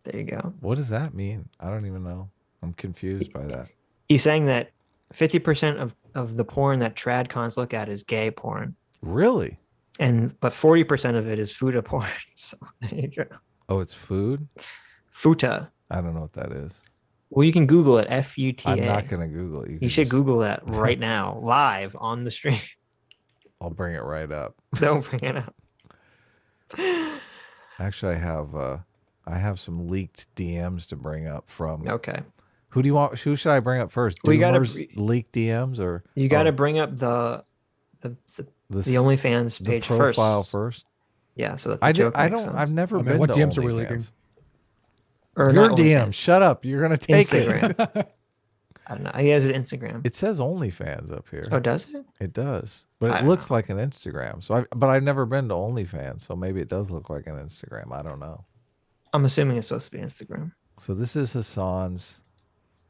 There you go. What does that mean? I don't even know. I'm confused by that. He's saying that 50% of the porn that trad cons look at is gay porn. Really? But 40% of it is Fuda porn. So there you go. Oh, it's food? Futa. I don't know what that is. Well, you can Google it. Futa. I'm not going to Google it. You should Google that right now, live on the stream. I'll bring it right up. Don't bring it up. Actually, I have some leaked DMs to bring up from. Okay. Who do you want? Who should I bring up first? We got leaked DMs, or you got to bring up the OnlyFans page the profile first. Yeah, so that I've never been. What to DMs are we leaking? Or your DMs. Shut up. You're gonna take Instagram. It. I don't know. He has his Instagram. It says OnlyFans up here. Oh, does it? It does, but it looks like an Instagram. So, but I've never been to OnlyFans, so maybe it does look like an Instagram. I don't know. I'm assuming it's supposed to be Instagram. So this is Hasan's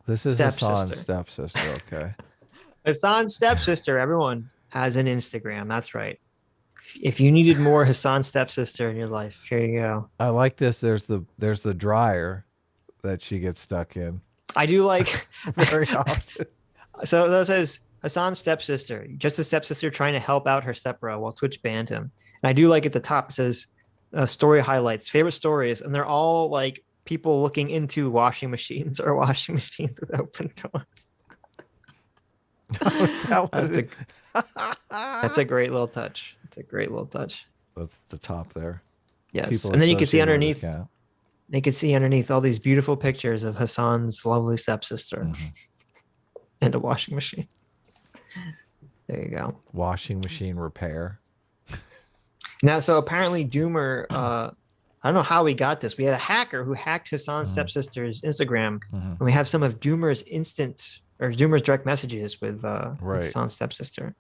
This is Hasan's Stepsister. stepsister. Okay. Hasan's stepsister. Everyone has an Instagram. That's right. If you needed more Hasan's stepsister in your life, here you go. I like this. There's the dryer that she gets stuck in. I do like very often. So it says Hasan's stepsister, just a stepsister trying to help out her stepbro while Twitch banned him. And I do like at the top it says story highlights, favorite stories, and they're all like people looking into washing machines or washing machines with open doors. That's a great little touch. It's a great little touch. That's the top there. Yes. People and then you can see associated with underneath. They could see underneath all these beautiful pictures of Hasan's lovely stepsister and a washing machine. There you go. Washing machine repair. Now, so apparently Doomer, I don't know how we got this. We had a hacker who hacked Hasan's stepsister's Instagram, and we have some of Doomer's Doomer's direct messages with Hasan's stepsister.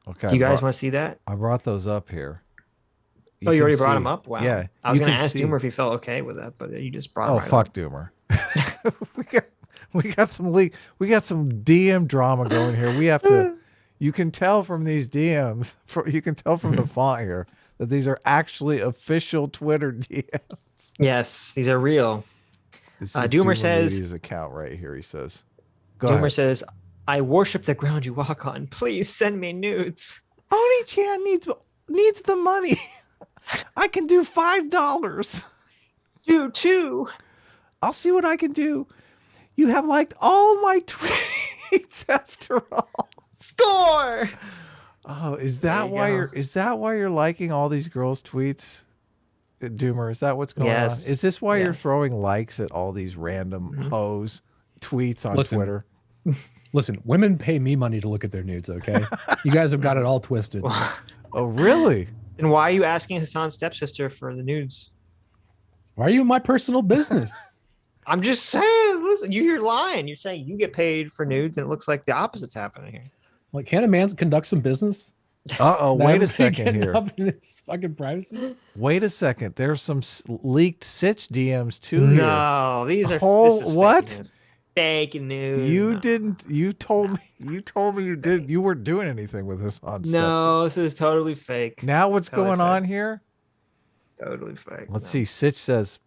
Okay. Do you guys want to see that? I brought those up here. You already brought them up? Wow. Yeah. I was going to ask Doomer if he felt okay with that, but you just brought them right fuck up. Doomer. we got some DM drama going here. We have to. You can tell from these DMs. You can tell from the font here that these are actually official Twitter DMs. Yes, these are real. Doomer says his account right here. He says, Doomer says, "I worship the ground you walk on. Please send me nudes." Oni-chan needs the money. I can do $5. Do too. I'll see what I can do. You have liked all my tweets after all. Score. Oh, is that why you're liking all these girls' tweets? Doomer, is that what's going on? Is this why you're throwing likes at all these random hoes tweets on Twitter? Listen, women pay me money to look at their nudes, okay? You guys have got it all twisted. Oh, really? And why are you asking Hasan's stepsister for the nudes? Why are you in my personal business? I'm just saying, listen, you're lying. You're saying you get paid for nudes, and it looks like the opposite's happening here. Like, can't a man conduct some business? Wait a second here. Up in his fucking privacy? Wait a second. There's some leaked Sitch DMs too. No, these are what? Fake news. You told me you did. You weren't doing anything with this on. No, this is totally fake. Now what's going on here? Totally fake. Let's see. Sitch says,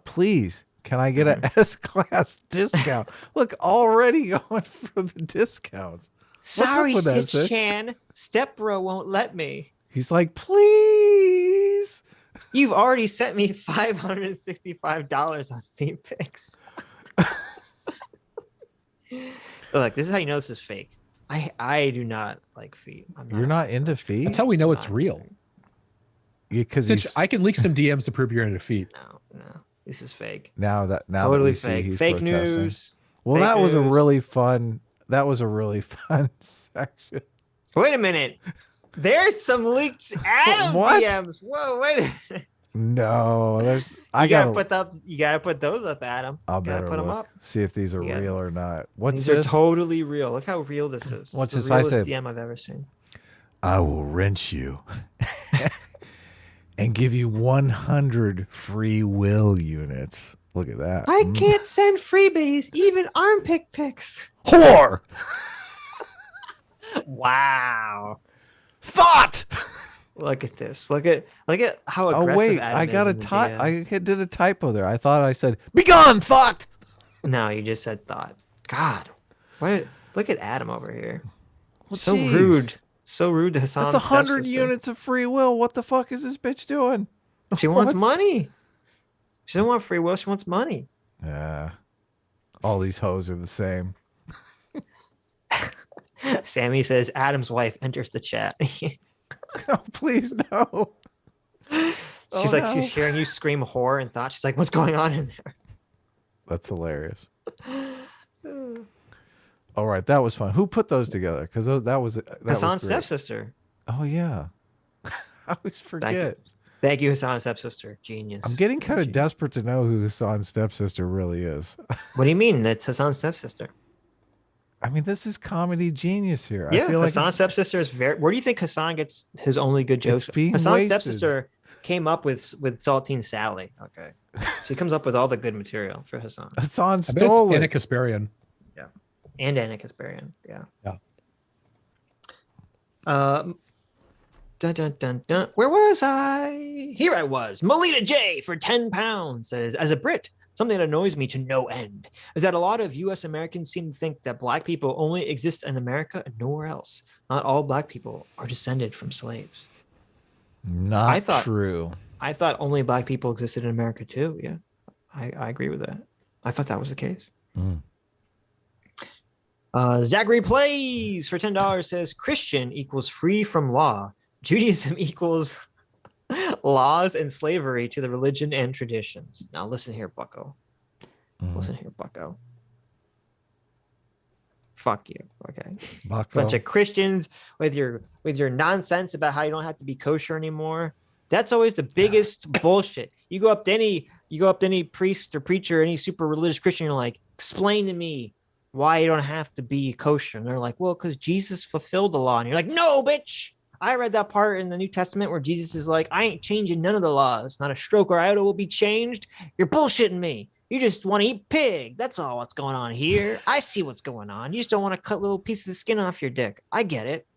please, can I get an S-class discount? Look, already going for the discounts. Sorry, Sitch-chan. Stepbro won't let me. He's like, please. You've already sent me $565 on feed pics. Look, this is how you know this is fake. I do not like feet. You're not into feet? That's how we know it's real. Because I can leak some DMs to prove you're into feet. No, this is fake. Now Totally that fake. He's Fake protesting. news. Well, fake that was news. a really fun. That was a really fun section. Wait a minute. There's some leaked Adam DMs. Whoa, wait a minute. No, you gotta put those up, Adam. I'll better put them look. up. See if these are real or not. What's these this? Are totally real. Look how real this is. What's it's this? the I realest say, DM I've ever seen. I will wrench you and give you 100 free will units. Look at that. I can't send freebies, even armpit pics. Whore. Wow. Thought. Look at this. Look at how aggressive. Oh wait, Adam I got is a in the type. I DMs. did a typo there. I thought I said "begone, thought." No, you just said thought. God, look at Adam over here. Well, So geez. rude. So rude to Hasan. That's 100 units of free will. What the fuck is this bitch doing? She wants money. She doesn't want free will. She wants money. Yeah. All these hoes are the same. Sammy says Adam's wife enters the chat. Oh, please no. She's hearing you scream whore and thought. She's like, what's going on in there? That's hilarious. All right, that was fun. Who put those together? Because that was Hasan's was great. stepsister. Oh yeah. I always forget. Thank you, Hasan's stepsister. Genius. I'm getting kind of desperate to know who Hasan's stepsister really is. What do you mean? That's Hasan's stepsister. I mean, this is comedy genius here. Yeah, I feel like Hasan's stepsister is very. Where do you think Hasan gets his only good jokes? Hasan's wasted. stepsister came up with Saltine Sally. Okay, she comes up with all the good material for Hasan. Hasan I bet stole it's it. Anna Kasparian. Yeah, And Anna Kasparian. Yeah. Yeah. Dun, dun, dun, dun. Where was I? Here I was. Melita J for 10 pounds says, as a Brit, something that annoys me to no end is that a lot of US Americans seem to think that Black people only exist in America and nowhere else. Not all Black people are descended from slaves. Not true. I thought only Black people existed in America too. Yeah, I agree with that. I thought that was the case. Zachary Plays for $10 says, Christian equals free from law. Judaism equals laws and slavery to the religion and traditions. Now listen here, bucko. Listen here, bucko. Fuck you. Okay. Bucko. Bunch of Christians with your nonsense about how you don't have to be kosher anymore. That's always the biggest bullshit. You go up to any priest or preacher, any super religious Christian, you're like, explain to me why you don't have to be kosher. And they're like, well, because Jesus fulfilled the law. And you're like, no, bitch. I read that part in the New Testament where Jesus is like, I ain't changing none of the laws. Not a stroke or iota will be changed. You're bullshitting me. You just want to eat pig. That's all what's going on here. I see what's going on. You just don't want to cut little pieces of skin off your dick. I get it.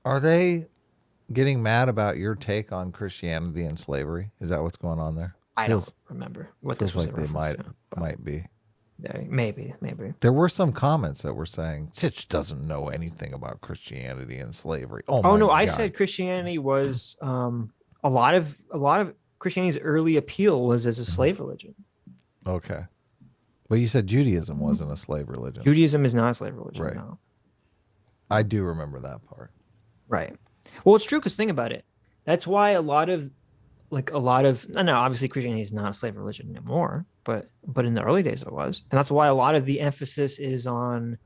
Are they getting mad about your take on Christianity and slavery? Is that what's going on there? I don't remember what this was. Feels like they might be. Maybe. There were some comments that were saying Sitch doesn't know anything about Christianity and slavery. Oh no, God. I said Christianity was a lot of Christianity's early appeal was as a slave religion. Okay, but you said Judaism wasn't a slave religion. Judaism is not a slave religion. Right. No. I do remember that part. Right. Well, it's true because think about it. That's why a lot of no, obviously Christianity is not a slave religion anymore, but in the early days it was. And that's why a lot of the emphasis is on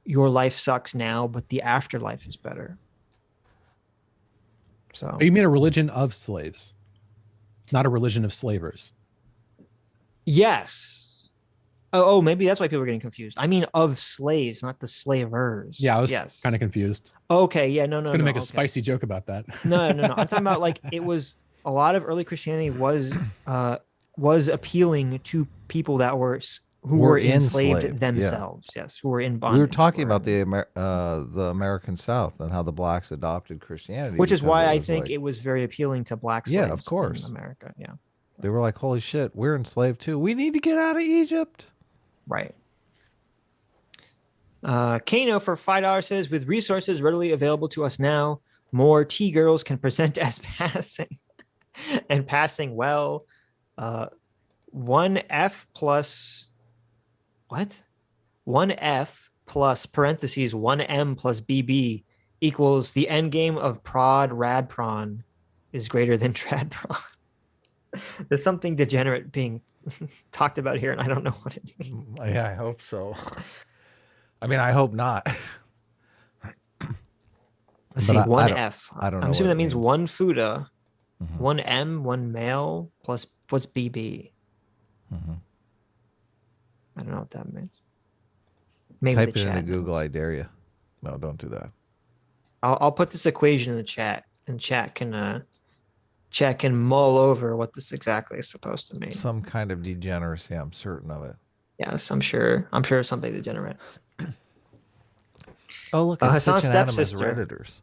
your life sucks now, but the afterlife is better. So you mean a religion of slaves, not a religion of slavers? Yes. Oh, maybe that's why people are getting confused. I mean of slaves, not the slavers. Yeah, I was kind of confused. Okay, yeah, no. I was going to make a spicy joke about that. No. I'm talking about like it was a lot of early Christianity was appealing to people that were enslaved themselves. Yeah. Yes, who were in bondage. We were talking about the American South and how the blacks adopted Christianity, which is why I think it was very appealing to black slaves. Yeah, of course, in America. Yeah, they were like, "Holy shit, we're enslaved too. We need to get out of Egypt." Right. Kano for $5 says, with resources readily available to us now, more T-girls can present as passing and passing well. 1F plus what? 1F plus parentheses 1M plus BB equals the end game of prod rad prawn is greater than trad prawn. There's something degenerate being talked about here, and I don't know what it means. Yeah, I hope so. I mean, I hope not. Let's see, 1F. I don't know. I'm assuming that means one Fuda, 1M, one male, plus what's BB? I don't know what that means. Maybe type it into Google, I dare you. No, don't do that. I'll put this equation in the chat, and chat can mull over what this exactly is supposed to mean. Some kind of degeneracy, I'm certain of it. Yes, I'm sure something degenerate. Oh, look, Hasan's stepsister. Redditors.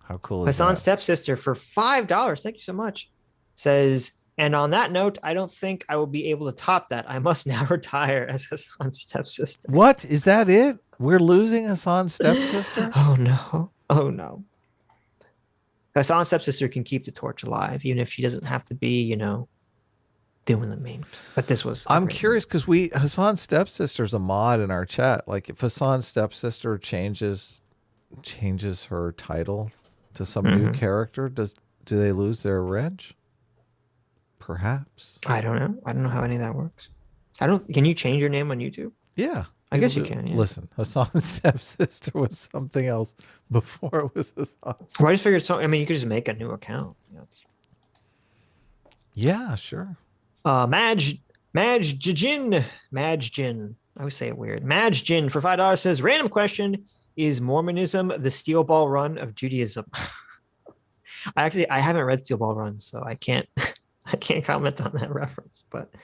How cool is Hasan's that? stepsister for $5. Thank you so much. Says, and on that note, I don't think I will be able to top that. I must now retire as Hasan's stepsister. What? Is that it? We're losing Hasan's stepsister? Oh no. Hasan's stepsister can keep the torch alive, even if she doesn't have to be, doing the memes. But this was. I'm curious because Hasan's stepsister's a mod in our chat. Like if Hasan's stepsister changes her title to some new character, do they lose their reg? Perhaps. I don't know. I don't know how any of that works. Can you change your name on YouTube? Yeah. I guess you can. Yeah. Listen, Hasan's stepsister was something else before it was Hasan's. Well, I just figured you could just make a new account. Yeah, sure. Majin. I always say it weird. Majin for $5 says, random question. Is Mormonism the Steel Ball Run of Judaism? I haven't read Steel Ball Run, so I can't comment on that reference, but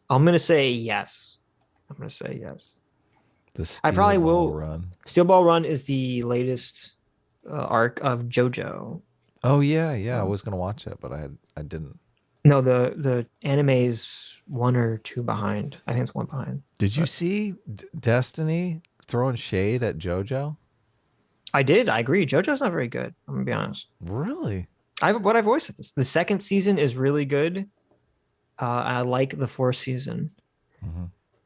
I'm going to say yes. I'm gonna say yes. The I probably Steel Ball will. Run. Steel Ball Run is the latest arc of JoJo. Oh yeah. I was gonna watch that, but I didn't. No, the anime is 1 or 2 behind. I think it's 1 behind. Did you see Destiny throwing shade at JoJo? I did. I agree. JoJo's not very good. I'm gonna be honest. Really? I've voiced it. The second season is really good. I like the 4th season.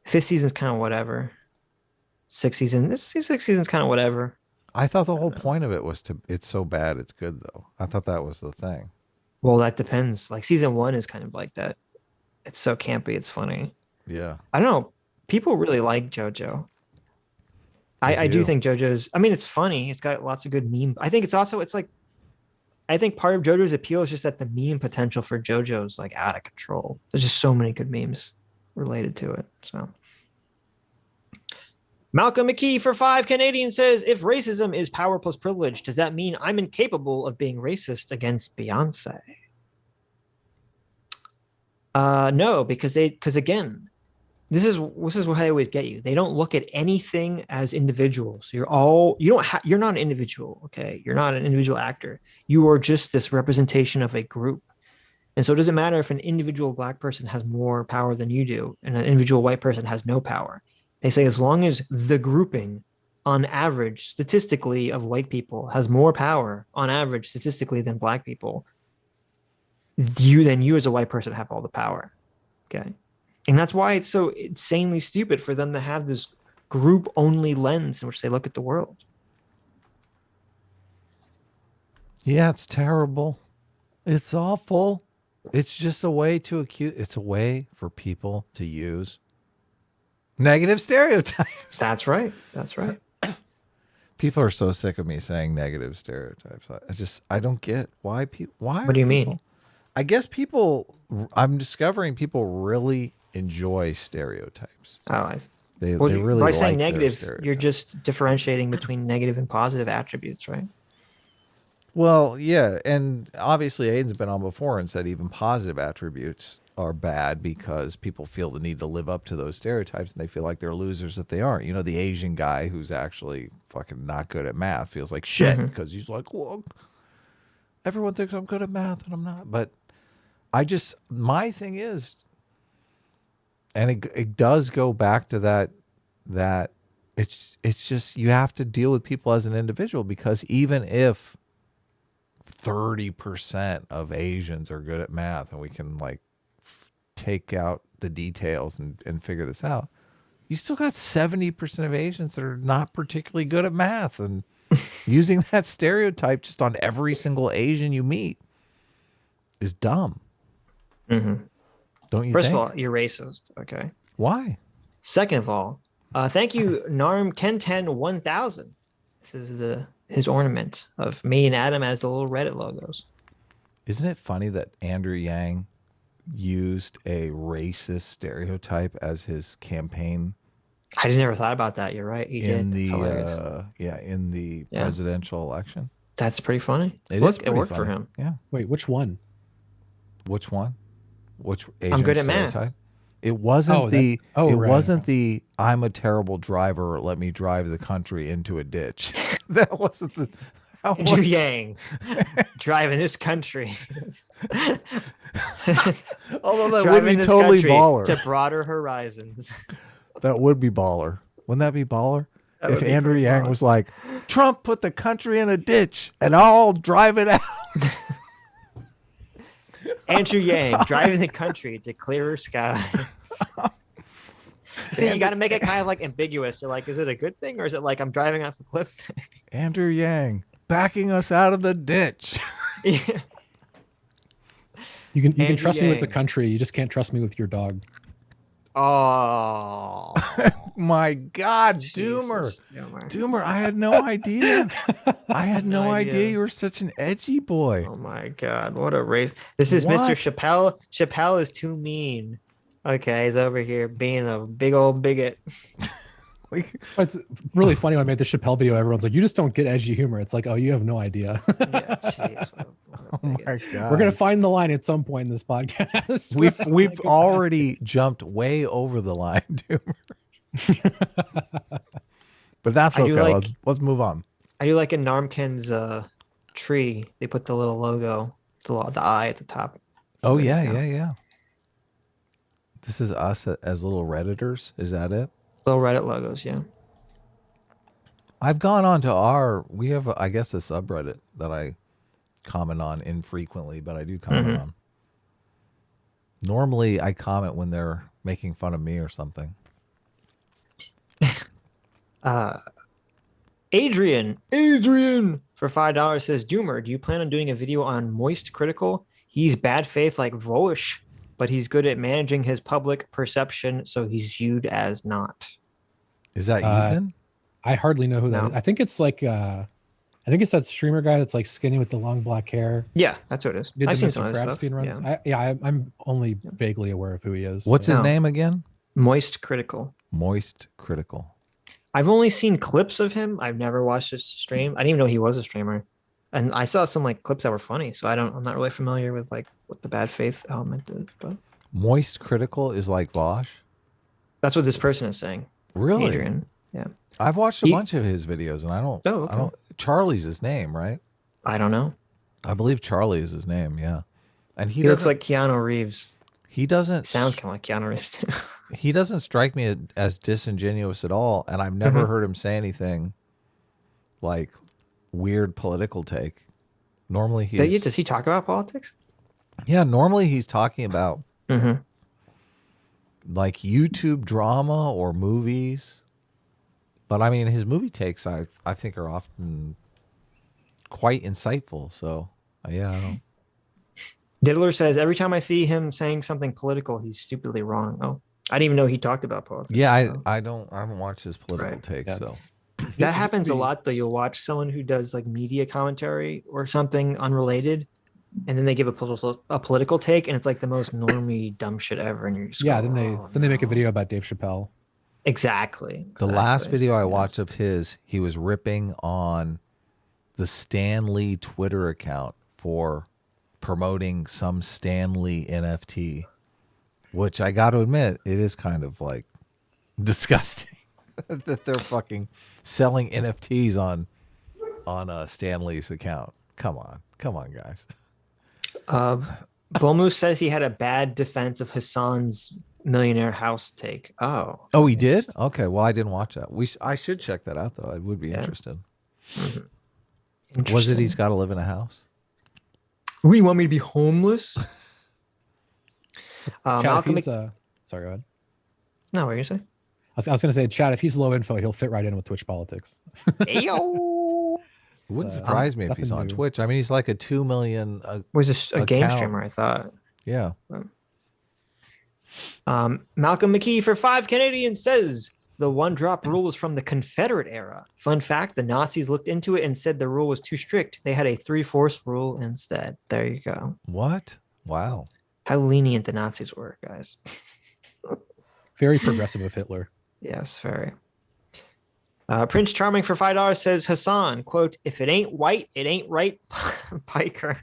5th season's kind of whatever. 6th season. This 6th season's kind of whatever. I thought the whole point of it was it's so bad it's good though. I thought that was the thing. Well, that depends. Like season 1 is kind of like that. It's so campy. It's funny. Yeah. I don't know. People really like JoJo. I do think JoJo's. I mean, it's funny. It's got lots of good meme. I think it's like. I think part of JoJo's appeal is just that the meme potential for JoJo's like out of control. There's just so many good memes related to it. So. Malcolm McKee for 5 Canadian says, if racism is power plus privilege, does that mean I'm incapable of being racist against Beyonce? No, because again, this is what I always get you. They don't look at anything as individuals. You're not an individual. Okay. You're not an individual actor. You are just this representation of a group. And so it doesn't matter if an individual black person has more power than you do and an individual white person has no power. They say as long as the grouping on average statistically of white people has more power on average statistically than black people, you as a white person have all the power. Okay. And that's why it's so insanely stupid for them to have this group only lens in which they look at the world. Yeah, it's terrible. It's awful. It's just a way to it's a way for people to use negative stereotypes. That's right. That's right. People are so sick of me saying negative stereotypes. I don't get why people. Why? What do you mean? I guess I'm discovering people really enjoy stereotypes. Oh, they really by like saying their negative, stereotypes. you're just differentiating between negative and positive attributes, right? Well, yeah, and obviously Aiden's been on before and said even positive attributes are bad because people feel the need to live up to those stereotypes and they feel like they're losers if they aren't. You know, the Asian guy who's actually fucking not good at math feels like shit because he's like, look, everyone thinks I'm good at math and I'm not. But my thing is, and it does go back to that it's just you have to deal with people as an individual because even if 30% of Asians are good at math and we can like take out the details and figure this out, you still got 70% of Asians that are not particularly good at math, and using that stereotype just on every single Asian you meet is dumb. Don't you think? First of all, you're racist. Okay. Why? Second of all, thank you, Narm Ken10 1000. This is his ornament of me and Adam as the little Reddit logos. Isn't it funny that Andrew Yang used a racist stereotype as his campaign? I never thought about that. You're right. He did. In the presidential election. That's pretty funny. It worked for him. Yeah. Wait, which one? Which one? Which Asian I'm good at stereotype? math. It wasn't right. the I'm a terrible driver, let me drive the country into a ditch. That wasn't the Andrew Yang driving this country. Although that would be totally baller. To broader horizons. That would be baller. Wouldn't that be baller? That if Andrew Yang was like, Trump put the country in a ditch and I'll drive it out. Andrew Yang driving the country to clearer skies. See, you got to make it kind of like ambiguous. You're like, is it a good thing or is it like I'm driving off a cliff? Andrew Yang backing us out of the ditch. Yeah. You can trust me with the country. You just can't trust me with your dog. Oh my God, Jesus. Doomer, I had no idea. I had no idea you were such an edgy boy. Oh my God, what a race. This is What? Mr. Chappelle. Chappelle is too mean. Okay, he's over here being a big old bigot. It's really funny when I made the Chappelle video. Everyone's like, you just don't get edgy humor. It's like, oh, you have no idea. Yeah, jeez, Oh my God. We're going to find the line at some point in this podcast. We've already jumped way over the line, Doomer. But that's I do okay. like- Let's move on. I do like in Narmkin's tree, they put the little logo, the eye at the top. So Oh there you yeah, go. yeah. This is us as little Redditors. Is that it? Little Reddit logos, yeah. I've gone on to we have, I guess, a subreddit that I comment on infrequently, but I do comment on. Normally, I comment when they're making fun of me or something. Adrian for $5 says, Doomer, do you plan on doing a video on Moist Critical? He's bad faith like Voish, but he's good at managing his public perception, so he's viewed as not. Is that Ethan? I hardly know who that No. is. I think it's like I think it's that streamer guy that's like skinny with the long black hair. Yeah, that's what it is. Did I've the seen Mr. some of this Crab stuff. speed runs. Yeah. I'm only vaguely aware of who he is. What's his No. name again? Moist Critical. Moist Critical. I've only seen clips of him. I've never watched his stream. I didn't even know he was a streamer. And I saw some like clips that were funny. So I'm not really familiar with like what the bad faith element is, but Moist Critical is like Bosch? that's what this person is saying. Really? Adrian. Yeah. I've watched a bunch of his videos, and I don't. Oh, okay. I don't. Charlie's his name, right? I don't know. I believe Charlie is his name. Yeah, and He looks doesn't- like Keanu Reeves. he doesn't Sounds kind of like Keanu Reeves too. He doesn't strike me as disingenuous at all, and I've never heard him say anything like weird political take. Normally he's Does he talk about politics? normally he's talking about Mm-hmm. like YouTube drama or movies. But I mean, his movie takes I think are often quite insightful. So yeah, I don't. Diddler says every time I see him saying something political, he's stupidly wrong. Oh, I didn't even know he talked about politics. Yeah, so. I haven't watched his political Right. take. Yeah. So That happens a lot though. You'll watch someone who does like media commentary or something unrelated, and then they give a political take, and it's like the most normie dumb shit ever. And you're just Yeah, going, then they make a video about Dave Chappelle. Exactly. the last video I Yeah. watched of his, he was ripping on the Stan Lee Twitter account for promoting some Stan Lee NFT, which I got to admit, it is kind of like disgusting that they're fucking selling NFTs on Stan Lee's account. Come on, guys. Bulmoose says he had a bad defense of Hassan's millionaire house take. Oh, he did? Okay, well, I didn't watch that. I should check that out though. I would be interested. Was it he's got to live in a house? What, do you want me to be homeless? Chad, if Malcolm. he's, sorry, go ahead. No, what are you saying? I was going to say, Chad, if he's low info, he'll fit right in with Twitch politics. Ayo. It wouldn't So, surprise me if he's nothing on new. Twitch. I mean, he's like a 2 million. Was this a game Account. streamer? I thought. Yeah. Malcolm McKee for 5 Canadian says the one drop rule is from the Confederate era. Fun fact: the Nazis looked into it and said the rule was too strict. They had a 3/4 rule instead. There you go. What? Wow. How lenient the Nazis were, guys. Very progressive of Hitler. Yes, very. Prince Charming for $5 says Hassan, quote, if it ain't white, it ain't right, Piker.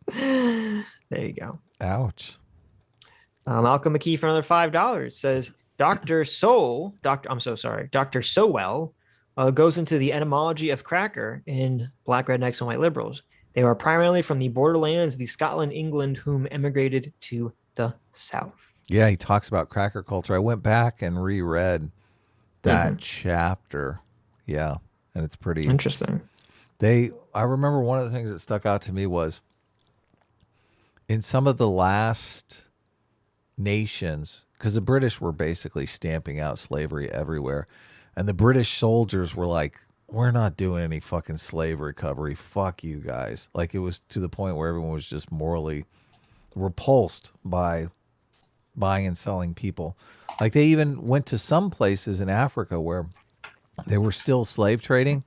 There you go. Ouch. Malcolm McKee for another $5 says Dr. Sowell goes into the etymology of cracker in Black Rednecks and White Liberals. They are primarily from the borderlands, the Scotland, England, whom emigrated to the South. Yeah, he talks about cracker culture. I went back and reread that chapter. Yeah, and it's pretty Interesting. I remember one of the things that stuck out to me was in some of the last nations, because the British were basically stamping out slavery everywhere, and the British soldiers were like, we're not doing any fucking slave recovery. Fuck you guys. Like, it was to the point where everyone was just morally repulsed by buying and selling people. Like, they even went to some places in Africa where they were still slave trading,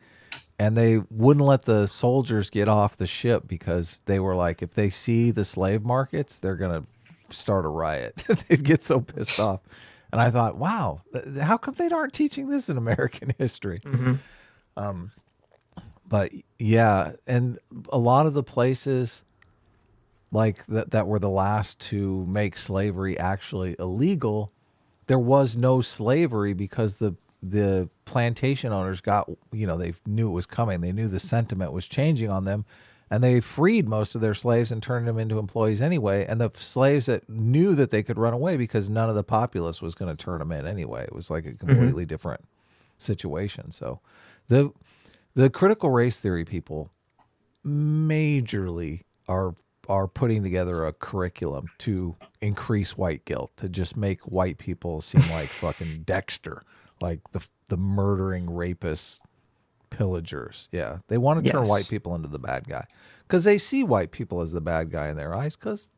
and they wouldn't let the soldiers get off the ship because they were like, if they see the slave markets, they're going to start a riot. They'd get so pissed off. And I thought, wow, how come they aren't teaching this in American history? But yeah, and a lot of the places like that were the last to make slavery actually illegal, there was no slavery because the plantation owners got, they knew it was coming. They knew the sentiment was changing on them, and they freed most of their slaves and turned them into employees anyway. And the slaves that knew that they could run away because none of the populace was going to turn them in anyway. It was like a completely different situation. So the critical race theory people majorly are putting together a curriculum to increase white guilt, to just make white people seem like fucking Dexter, like the murdering rapists, pillagers. Yeah, they want to turn white people into the bad guy because they see white people as the bad guy in their eyes because,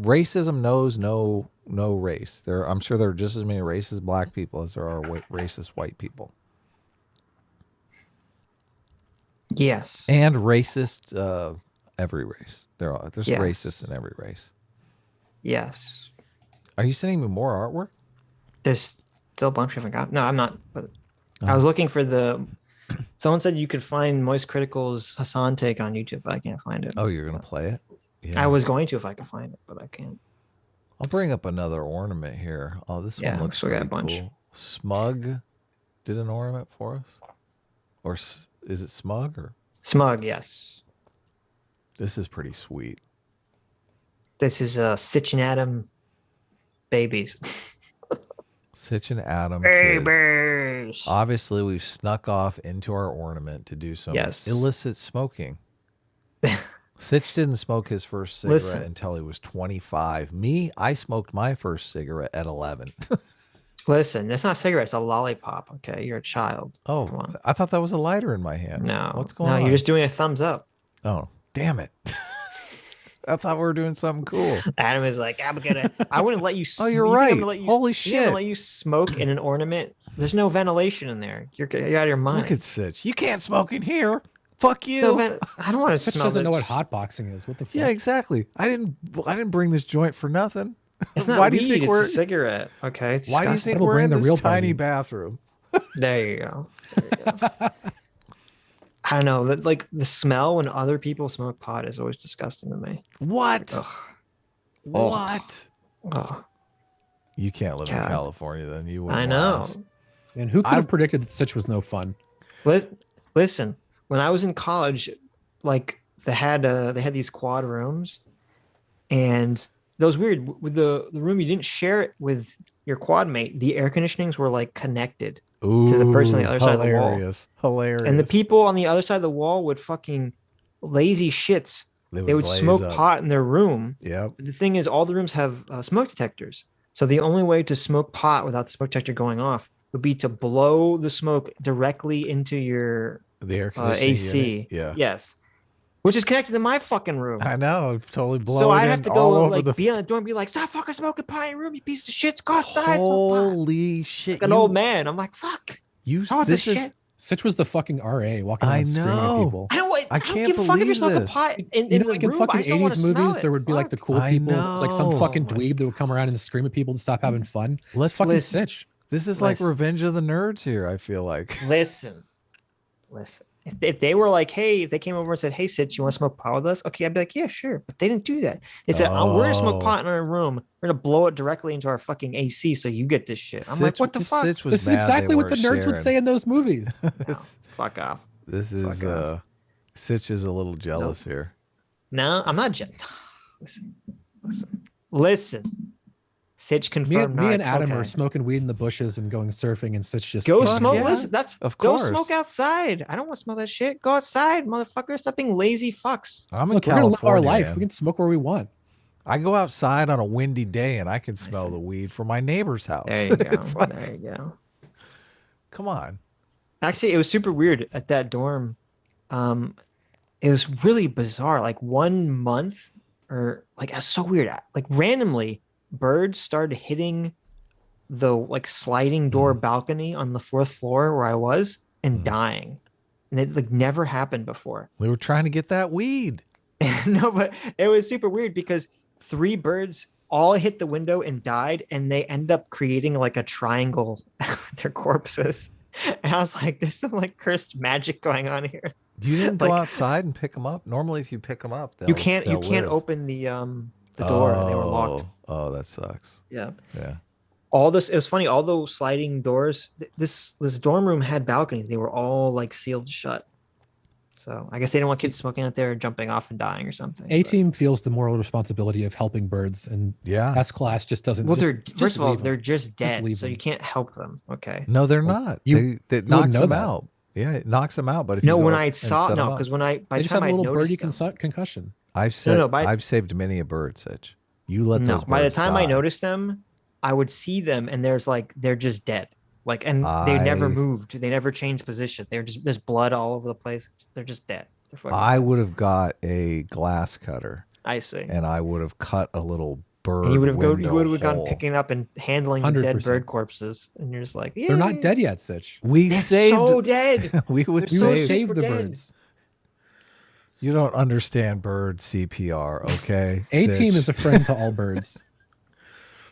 racism knows no race. I'm sure there are just as many racist black people as there are racist white people. Yes. And racist every race. There's racists in every race. Yes. Are you sending me more artwork? There's still a bunch we haven't got. No, I'm not. But I was looking for someone said you could find Moist Critical's Hasan take on YouTube, but I can't find it. Oh, you're going to play it? Yeah. I was going to if I could find it, but I can't. I'll bring up another ornament here. Oh, this one looks pretty cool. Smug did an ornament for us? Or is it Smug? Or Smug, yes. This is pretty sweet. This is Sitch and Adam babies. Sitch and Adam babies. Kids. Obviously, we've snuck off into our ornament to do some illicit smoking. Sitch didn't smoke his first cigarette until he was 25. Me, I smoked my first cigarette at 11. Listen, it's not a cigarette, it's a lollipop, okay? You're a child. Oh, come on. I thought that was a lighter in my hand. No. What's going on? No, you're just doing a thumbs up. Oh, damn it. I thought we were doing something cool. Adam is like, I wouldn't let you smoke. Oh, you're right. Holy shit. I'm going to let you smoke in an ornament. There's no ventilation in there. You're out of your mind. Look at Sitch. You can't smoke in here. Fuck you. I don't want to smell. Doesn't know what hotboxing is. What the fuck? Yeah, exactly. I didn't bring this joint for nothing. It's not weed, it's a cigarette. Okay. Why do you think we're in this tiny bathroom? There you go. I don't know. Like the smell when other people smoke pot is always disgusting to me. What? Ugh. What? Ugh. You can't live in California then. You wouldn't. I know. And who could have predicted that Sitch was no fun? Listen, when I was in college, like they had these quad rooms, and that was weird. With the room, you didn't share it with your quad mate. The air conditionings were like connected to the person on the other side of the wall. Hilarious. And the people on the other side of the wall would fucking lazy shits. They would smoke pot in their room. Yep. The thing is, all the rooms have smoke detectors. So the only way to smoke pot without the smoke detector going off would be to blow the smoke directly into your air conditioning AC. Unit. Yeah. Yes. Which is connected to my fucking room. I know. I've totally blown So I'd have to go be on the door and be like, stop fucking smoking pot in your room, you piece of shit. Go outside. Holy shit. Like an old man. I'm like, fuck. This shit. Sitch was the fucking RA walking around screaming at people. I don't give a fuck if you're smoking pot in the like room. In fucking 80s movies, there would be like the cool people. It was like some fucking dweeb that would come around and scream at people to stop having fun. Let's fucking Sitch. This is like Revenge of the Nerds here, I feel like. Listen. If they were like, hey, if they came over and said, hey, Sitch, you want to smoke pot with us? Okay, I'd be like, yeah, sure. But they didn't do that. They said, we're going to smoke pot in our room. We're going to blow it directly into our fucking AC so you get this shit. I'm like, what the fuck? This is exactly what the nerds would say in those movies. No, fuck off. This is, Sitch is a little jealous here. No, I'm not jealous. Listen. Sitch confirmed. Me and Adam are smoking weed in the bushes and going surfing, and Sitch just go smoke. Yeah. Listen, go smoke outside. I don't want to smell that shit. Go outside, motherfucker. Stop being lazy fucks. I'm in California. We're gonna live our life. We can smoke where we want. I go outside on a windy day and I can smell the weed from my neighbor's house. There you go. There you go. Come on. Actually, it was super weird at that dorm. It was really bizarre. Like 1 month, or like it's so weird. Like randomly, birds started hitting the like sliding door balcony on the 4th floor where I was and dying. And it like never happened before. We were trying to get that weed. No, but it was super weird because 3 birds all hit the window and died, and they end up creating like a triangle with their corpses. And I was like, there's some like cursed magic going on here. You didn't go outside and pick them up? Normally if you pick them up, you can't open the the door. And they were locked. Oh, that sucks. Yeah. Yeah. All this, it was funny. All those sliding doors, this dorm room had balconies. They were all like sealed shut. So I guess they didn't want kids smoking out there, jumping off and dying or something. A team feels the moral responsibility of helping birds, and S class just doesn't. Well, just first of all, leave them. they're just dead, leave so them. you can't help them. Okay. No, they're not. It knocks them out. Yeah, it knocks them out. But if you when go I saw because by they the just time have I a little birdie noticed them, concussion. I've saved many a bird, Sitch. You let those birds by the time die. I noticed them, I would see them, and they're just dead. And they never moved. They never changed position. There's blood all over the place. They're just dead. I would have got a glass cutter. I see. And I would have cut a little bird. And you would have hole. gone picking up and handling 100%. The dead bird corpses, and you're just like, yeah. They're not dead yet, Sitch. They're so dead. we would save the birds. You don't understand bird CPR, okay? A team is a friend to all birds.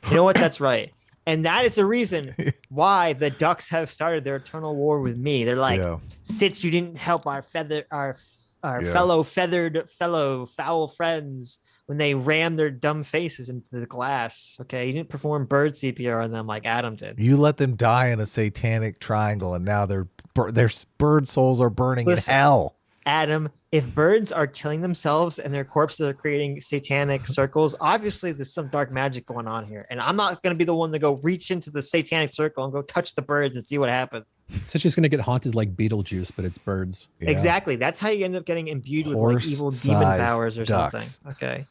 You know what? That's right. And that is the reason why the ducks have started their eternal war with me. They're like, Sitch, you didn't help our fellow foul friends when they rammed their dumb faces into the glass. Okay, you didn't perform bird CPR on them like Adam did. You let them die in a satanic triangle, and now their bird souls are burning in hell. Adam, if birds are killing themselves and their corpses are creating satanic circles, obviously there's some dark magic going on here. And I'm not going to be the one to go reach into the satanic circle and go touch the birds and see what happens. It's just going to get haunted like Beetlejuice, but it's birds. Yeah. Exactly. That's how you end up getting imbued with like evil demon powers or something. Okay.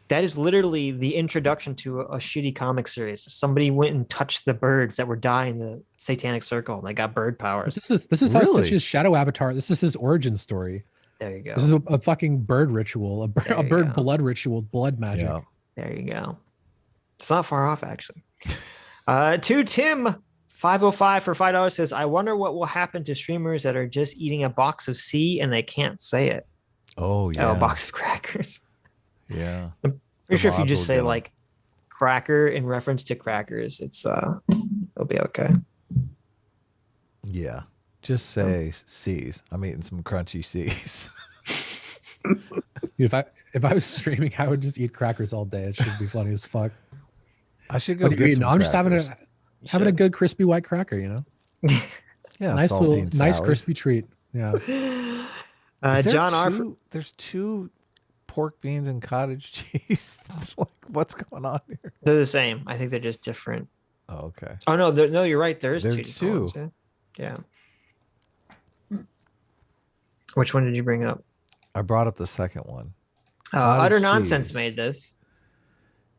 That is literally the introduction to a shitty comic series. Somebody went and touched the birds that were dying in the satanic circle, and they got bird powers. This is how Sitch's shadow avatar. This is his origin story. There you go. This is a fucking bird ritual, a bird blood ritual, blood magic. Yeah. There you go. It's not far off, actually. To Tim 505 for $5 says, I wonder what will happen to streamers that are just eating a box of C and they can't say it. Oh yeah, a box of crackers. Yeah. I'm pretty sure if you just say like cracker in reference to crackers, it'll be okay. Yeah. Just say C's. I'm eating some crunchy C's. If I was streaming, I would just eat crackers all day. It should be funny as fuck. I should go get some I'm crackers. just having a good crispy white cracker, you know? Yeah. Nice crispy treat. Yeah. John R. There's 2 pork beans and cottage cheese. Like, what's going on here? They're the same. I think they're just different. Oh, okay. Oh no, no, you're right. There's two. Ones, yeah. Which one did you bring up? I brought up the second one. Utter Nonsense made this.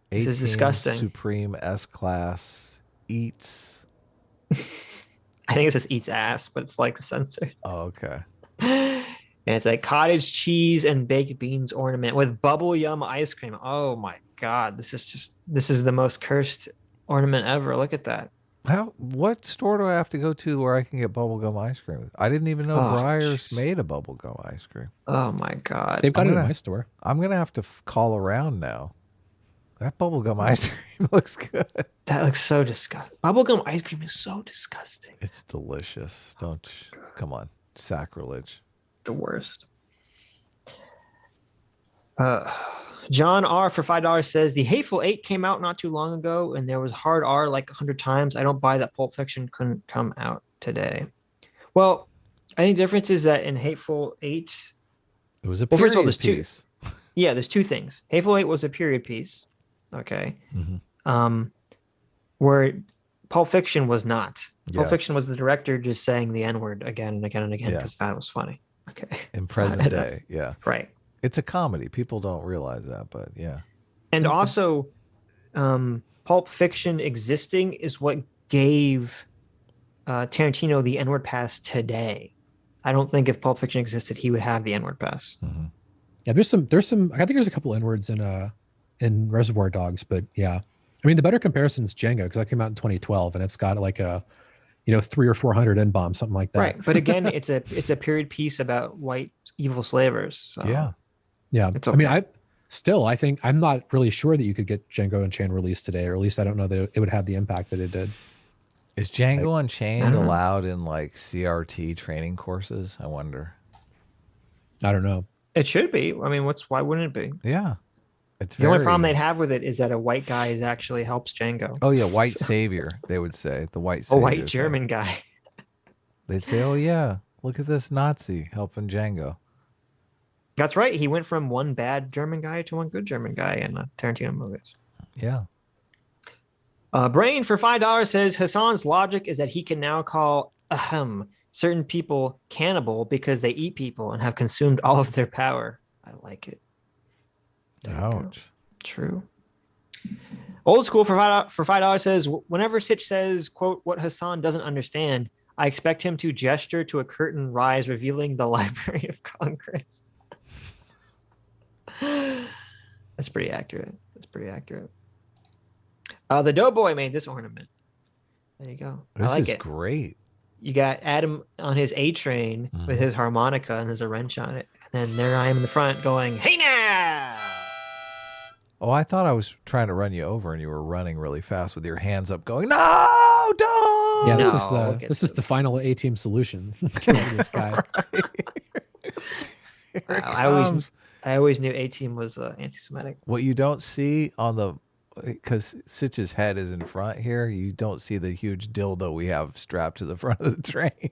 This is disgusting. Supreme S class eats. I think it says eats ass, but it's like censored. Oh, okay. And it's a cottage cheese and baked beans ornament with bubble yum ice cream. Oh my God. This is the most cursed ornament ever. Look at that. What store do I have to go to where I can get bubblegum ice cream? I didn't even know Breyers made a bubblegum ice cream. Oh my God. They've got it in my store. I'm going to have to call around now. That bubblegum ice cream looks good. That looks so disgusting. Bubblegum ice cream is so disgusting. It's delicious. Come on. Sacrilege. The worst. John R for $5 says the Hateful Eight came out not too long ago and there was hard R like 100 times. I don't buy that Pulp Fiction couldn't come out today. Well, I think the difference is that in Hateful Eight, it was a period piece. There's 2 things. Hateful Eight was a period piece. Okay. Mm-hmm. Where Pulp Fiction was not. Pulp Fiction was the director just saying the N-word again and again and again because that was funny. Okay. In present day, yeah. Right. It's a comedy. People don't realize that, but yeah. And also, Pulp Fiction existing is what gave Tarantino the N-word pass today. I don't think if Pulp Fiction existed, he would have the N-word pass. Mm-hmm. Yeah, there's some. I think there's a couple N-words in Reservoir Dogs, but yeah. I mean, the better comparison is Django because that came out in 2012 and it's got like a 300 or 400 N-bombs, something like that. Right. But again, it's a period piece about white evil slavers. So. Yeah. Okay. I mean, I think I'm not really sure that you could get Django Unchained released today, or at least I don't know that it would have the impact that it did. Is Django Unchained allowed in like CRT training courses? I wonder. I don't know. It should be. I mean, why wouldn't it be? Yeah. The only problem they'd have with it is that a white guy is actually helps Django. Oh yeah, white savior. They would say the white A savior. white German guy. They'd say, "Oh yeah, look at this Nazi helping Django." That's right. He went from one bad German guy to one good German guy in Tarantino movies. Yeah. Brain for $5 says Hassan's logic is that he can now call certain people cannibal because they eat people and have consumed all of their power. I like it. Ouch. True. Old School for $5 says whenever Sitch says, quote, what Hassan doesn't understand, I expect him to gesture to a curtain rise revealing the Library of Congress. That's pretty accurate. The Doughboy made this ornament. There you go. This I like is it. great. You got Adam on his A train with his harmonica and there's a wrench on it. And then there I am in the front going, hey now! Oh, I thought I was trying to run you over and you were running really fast with your hands up going, no, don't! Yeah, this is the final A-team solution. Let's get rid of this guy. I always knew A-team was anti-Semitic. What you don't see on the, because Sitch's head is in front here, you don't see the huge dildo we have strapped to the front of the train.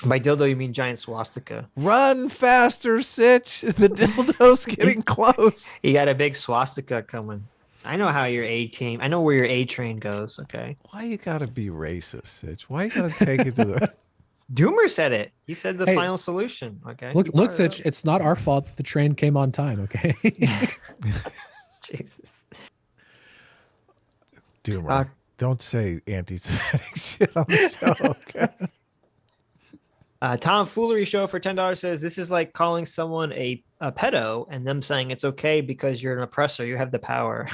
By dildo, you mean giant swastika. Run faster, Sitch. The dildo's getting close. You got a big swastika coming. I know how your A-team, I know where your A-train goes, okay? Why you gotta be racist, Sitch? Why you gotta take it to the... Doomer said it. He said the final solution, okay? Look, Sitch, it's not our fault that the train came on time, okay? Jesus. Doomer, don't say anti-Semitic shit on the show, okay? Tom Foolery Show for $10 says this is like calling someone a pedo and them saying it's okay because you're an oppressor. You have the power.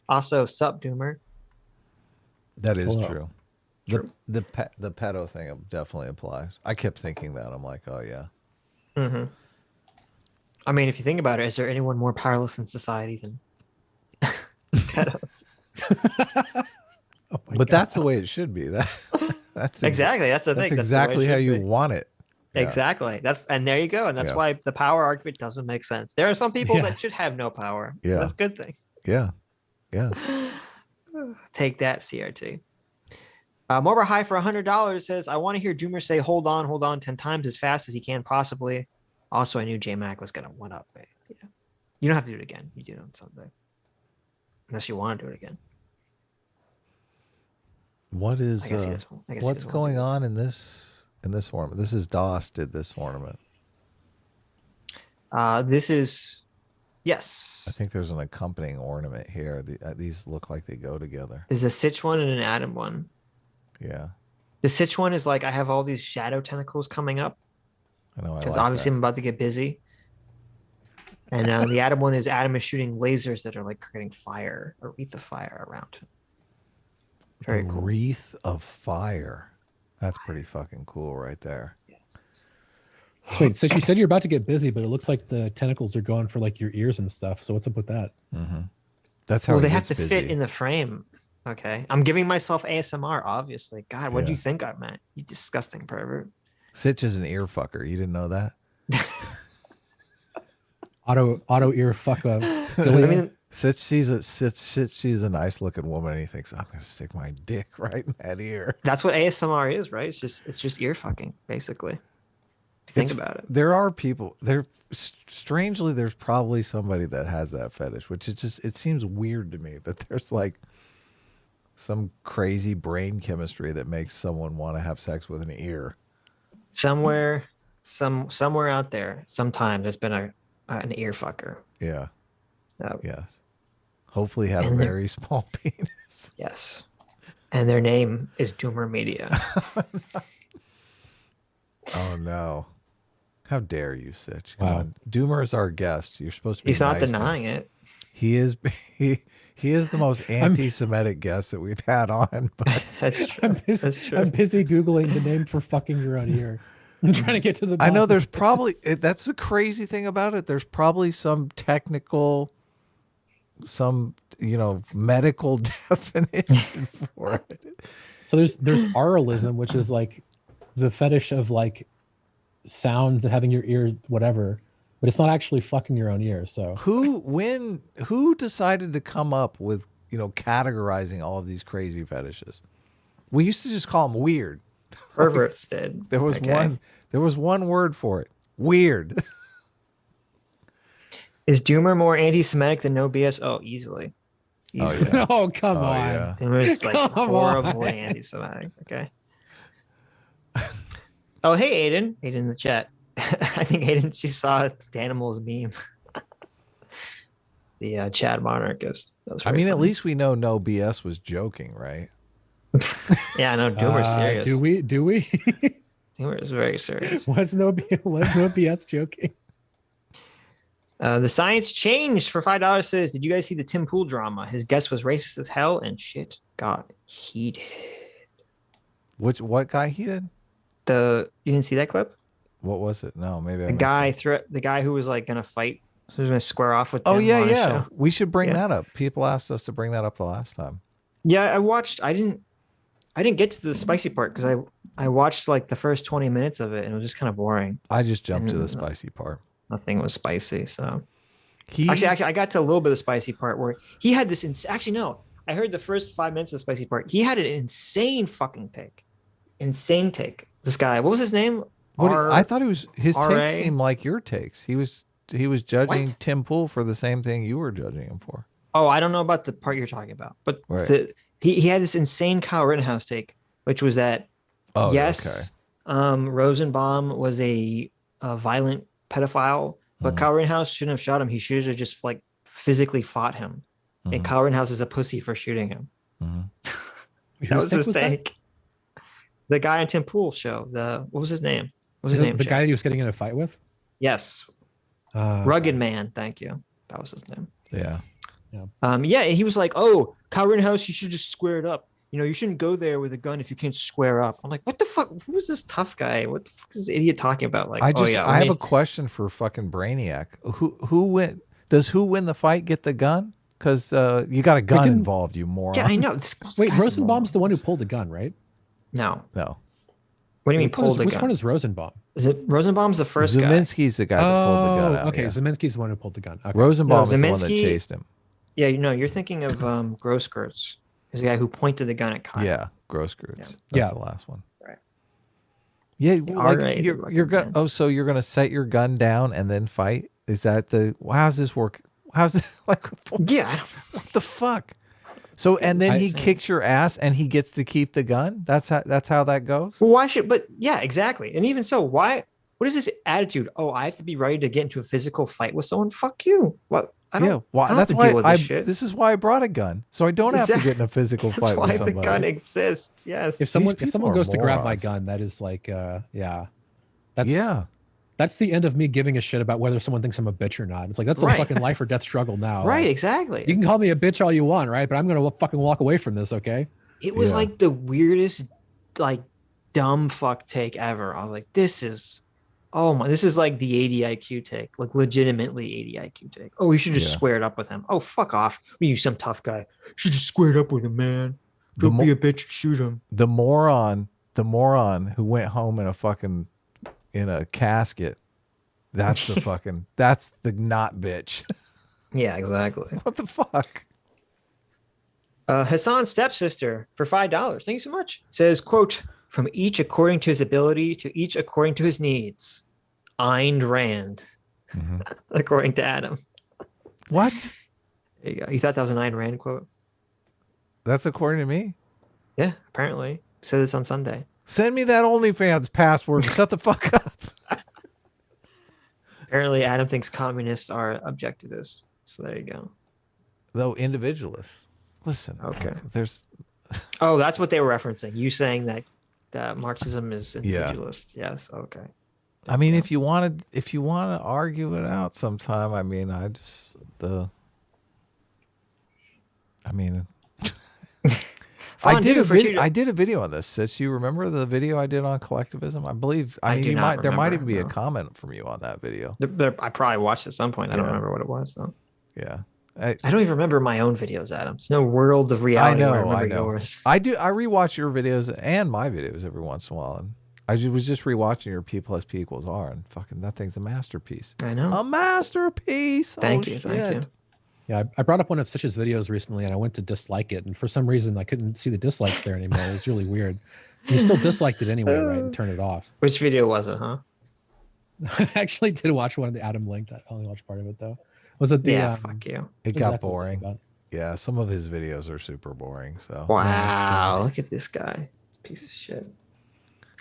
Also, sup, Doomer. That is true. The pedo thing definitely applies. I kept thinking that. I'm like, oh yeah. Mm-hmm. I mean, if you think about it, is there anyone more powerless in society than pedos? But that's the way it should be. That's exactly. That's the thing. That's exactly how you want it. Yeah. Exactly. And there you go. And that's why the power argument doesn't make sense. There are some people that should have no power. Yeah. That's a good thing. Yeah. Yeah. Take that, CRT. Morbid High for $100 says, I want to hear Doomer say, hold on 10 times as fast as he can possibly. Also, I knew J-Mac was going to one up. Right? Yeah. You don't have to do it again. You do it on Sunday. Unless you want to do it again. What is what's going on in this ornament? This is DOS did this ornament. This is yes. I think there's an accompanying ornament here. These look like they go together. There's a Sitch one and an Adam one. Yeah. The Sitch one is like I have all these shadow tentacles coming up. I know. Because obviously I'm about to get busy. And the Adam one is Adam is shooting lasers that are like creating fire, a wreath of fire around him. Very cool. Wreath of fire. That's pretty fucking cool right there. Yes. Wait, so you said you're about to get busy, but it looks like the tentacles are going for like your ears and stuff. So what's up with that? Mm-hmm. That's how they have to fit in the frame. Okay. I'm giving myself ASMR, obviously. God, what do you think I meant? You disgusting pervert. Sitch is an ear fucker. You didn't know that? Auto ear fuck up. I mean, Sitch sees a nice looking woman and he thinks, I'm gonna stick my dick right in that ear. That's what ASMR is, right? It's just ear fucking, basically. Think about it. There are people strangely, there's probably somebody that has that fetish, which it seems weird to me that there's like some crazy brain chemistry that makes someone want to have sex with an ear. Somewhere out there, sometimes there's been an ear fucker. Yeah. Yes. Hopefully have a very small penis. Yes. And their name is Doomer Media. Oh no. How dare you, Sitch? Come Wow. on. Doomer is our guest. You're supposed to be He's not nice denying it. He is he is the most anti-Semitic guest that we've had on. But That's true. I'm busy Googling the name for fucking your own ear. I'm trying to get to the I know bottom. there's probably that's the crazy thing about it. There's probably some technical, medical definition for it. So there's auralism, which is like the fetish of like sounds and having your ear whatever, but it's not actually fucking your own ear. So who decided to come up with, categorizing all of these crazy fetishes? We used to just call them weird. Perverts did. There was one word for it. Weird. Is Doomer more anti-Semitic than No BS? Oh, easily. Oh, yeah. Oh, come on. Yeah. Doomer's like horribly anti-Semitic. Okay. Oh, hey, Aiden. Aiden in the chat. I think Aiden, she saw the animals meme. The Chad Monarchist. At least we know No BS was joking, right? Yeah, I know. Doomer's serious. Do we? Doomer is very serious. Was no BS joking? The science changed for $5 says, did you guys see the Tim Pool drama? His guest was racist as hell and shit got heated. What guy heated? You didn't see that clip? What was it? No, maybe the guy who was like gonna fight, who was gonna square off with Tim. Oh yeah. We should bring that up. People asked us to bring that up the last time. Yeah, I didn't get to the spicy part because I watched like the first 20 minutes of it and it was just kind of boring. I just jumped to the spicy part. Nothing was spicy, so actually I got to a little bit of the spicy part where he had this actually no, I heard the first 5 minutes of the spicy part. He had an insane fucking take. This guy, what was his name? I thought his takes seemed like your takes. He was judging Tim Pool for the same thing you were judging him for. Oh, I don't know about the part you're talking about, but he had this insane Kyle Rittenhouse take, which was that Rosenbaum was a violent pedophile, but Kyle Rittenhouse shouldn't have shot him. He should have just like physically fought him. And Kyle Rittenhouse is a pussy for shooting him. That was his take. The guy on Tim Pool's show. What was his name? What was his name? The guy that he was getting in a fight with? Yes. Rugged Man. Thank you. That was his name. Yeah. He was like, oh, Kyle Rittenhouse, you should just square it up. You shouldn't go there with a gun if you can't square up. I'm like, what the fuck? Who is this tough guy? What the fuck is this idiot talking about? Like, I have a question for fucking Brainiac. Who win? Does who win the fight get the gun? Because you got a gun involved, you moron. Yeah, I know. Wait, Rosenbaum's the one who pulled the gun, right? No. No. What do you mean pulled the gun? Which one is Rosenbaum? Is it Rosenbaum's the first guy? Zeminski's the guy that pulled the gun out. Okay, Zeminski's the one who pulled the gun. Okay. Rosenbaum is the one that chased him. Yeah, you're thinking of Grosskreutz. He's the guy who pointed the gun at Kyle. Yeah, Grosskreutz. That's the last one. Right. Yeah, like you're gonna. Oh, so you're gonna set your gun down and then fight? Is that how's this work? How's it like? Yeah. What the fuck? So and then he kicks your ass and he gets to keep the gun. That's how that goes. Well, why should? But yeah, exactly. And even so, why? What is this attitude? Oh, I have to be ready to get into a physical fight with someone. Fuck you. What? I don't. That's why this is why I brought a gun, so I don't have to get in a physical fight with somebody. That's why the gun exists. Yes. If someone goes to grab my gun, that is like, that's the end of me giving a shit about whether someone thinks I'm a bitch or not. It's like, that's a fucking life or death struggle now. Right, exactly. You can call me a bitch all you want, right? But I'm going to fucking walk away from this, okay? It was like the weirdest, like, dumb fuck take ever. I was like, this is like the 80 IQ take, like legitimately 80 IQ take. Oh, you should just square it up with him. Oh, fuck off. You some tough guy. You should just square it up with him, man. Don't be a bitch, shoot him. The moron who went home in a casket. That's the not bitch. Yeah, exactly. What the fuck? Hasan's stepsister for $5. Thank you so much. Says, quote, from each according to his ability to each according to his needs. Ayn Rand. According to Adam. What? There you go. You thought that was an Ayn Rand quote? That's according to me? Yeah, apparently. Said this on Sunday. Send me that OnlyFans password. Shut the fuck up. Apparently, Adam thinks communists are objectivists. So there you go. Though individualists. Listen. Okay. Oh, that's what they were referencing. You saying that Marxism is individualist. Yeah. Yes. Okay. I mean, if you want to argue it out sometime, I mean, I did a video on this. Sitch, you remember the video I did on collectivism? I believe. There might even be a comment from you on that video. I probably watched it at some point. I don't remember what it was though. Yeah. I don't even remember my own videos, Adam. It's no world of reality. I know. Yours. I do. I rewatch your videos and my videos every once in a while, and was just rewatching your P plus P equals R, and fucking that thing's a masterpiece. I know. A masterpiece. Thank Oh, you. shit. Thank you. Yeah, I brought up one of Sitch's videos recently, and I went to dislike it, and for some reason I couldn't see the dislikes there anymore. It was really weird. You still disliked it anyway, right? And turned it off. Which video was it, huh? I actually did watch one of the Adam linked. I only watched part of it though. Was it the? Yeah, fuck you. It what got exactly was it boring. about? Yeah, some of his videos are super boring. So Wow, look at this guy. Piece of shit.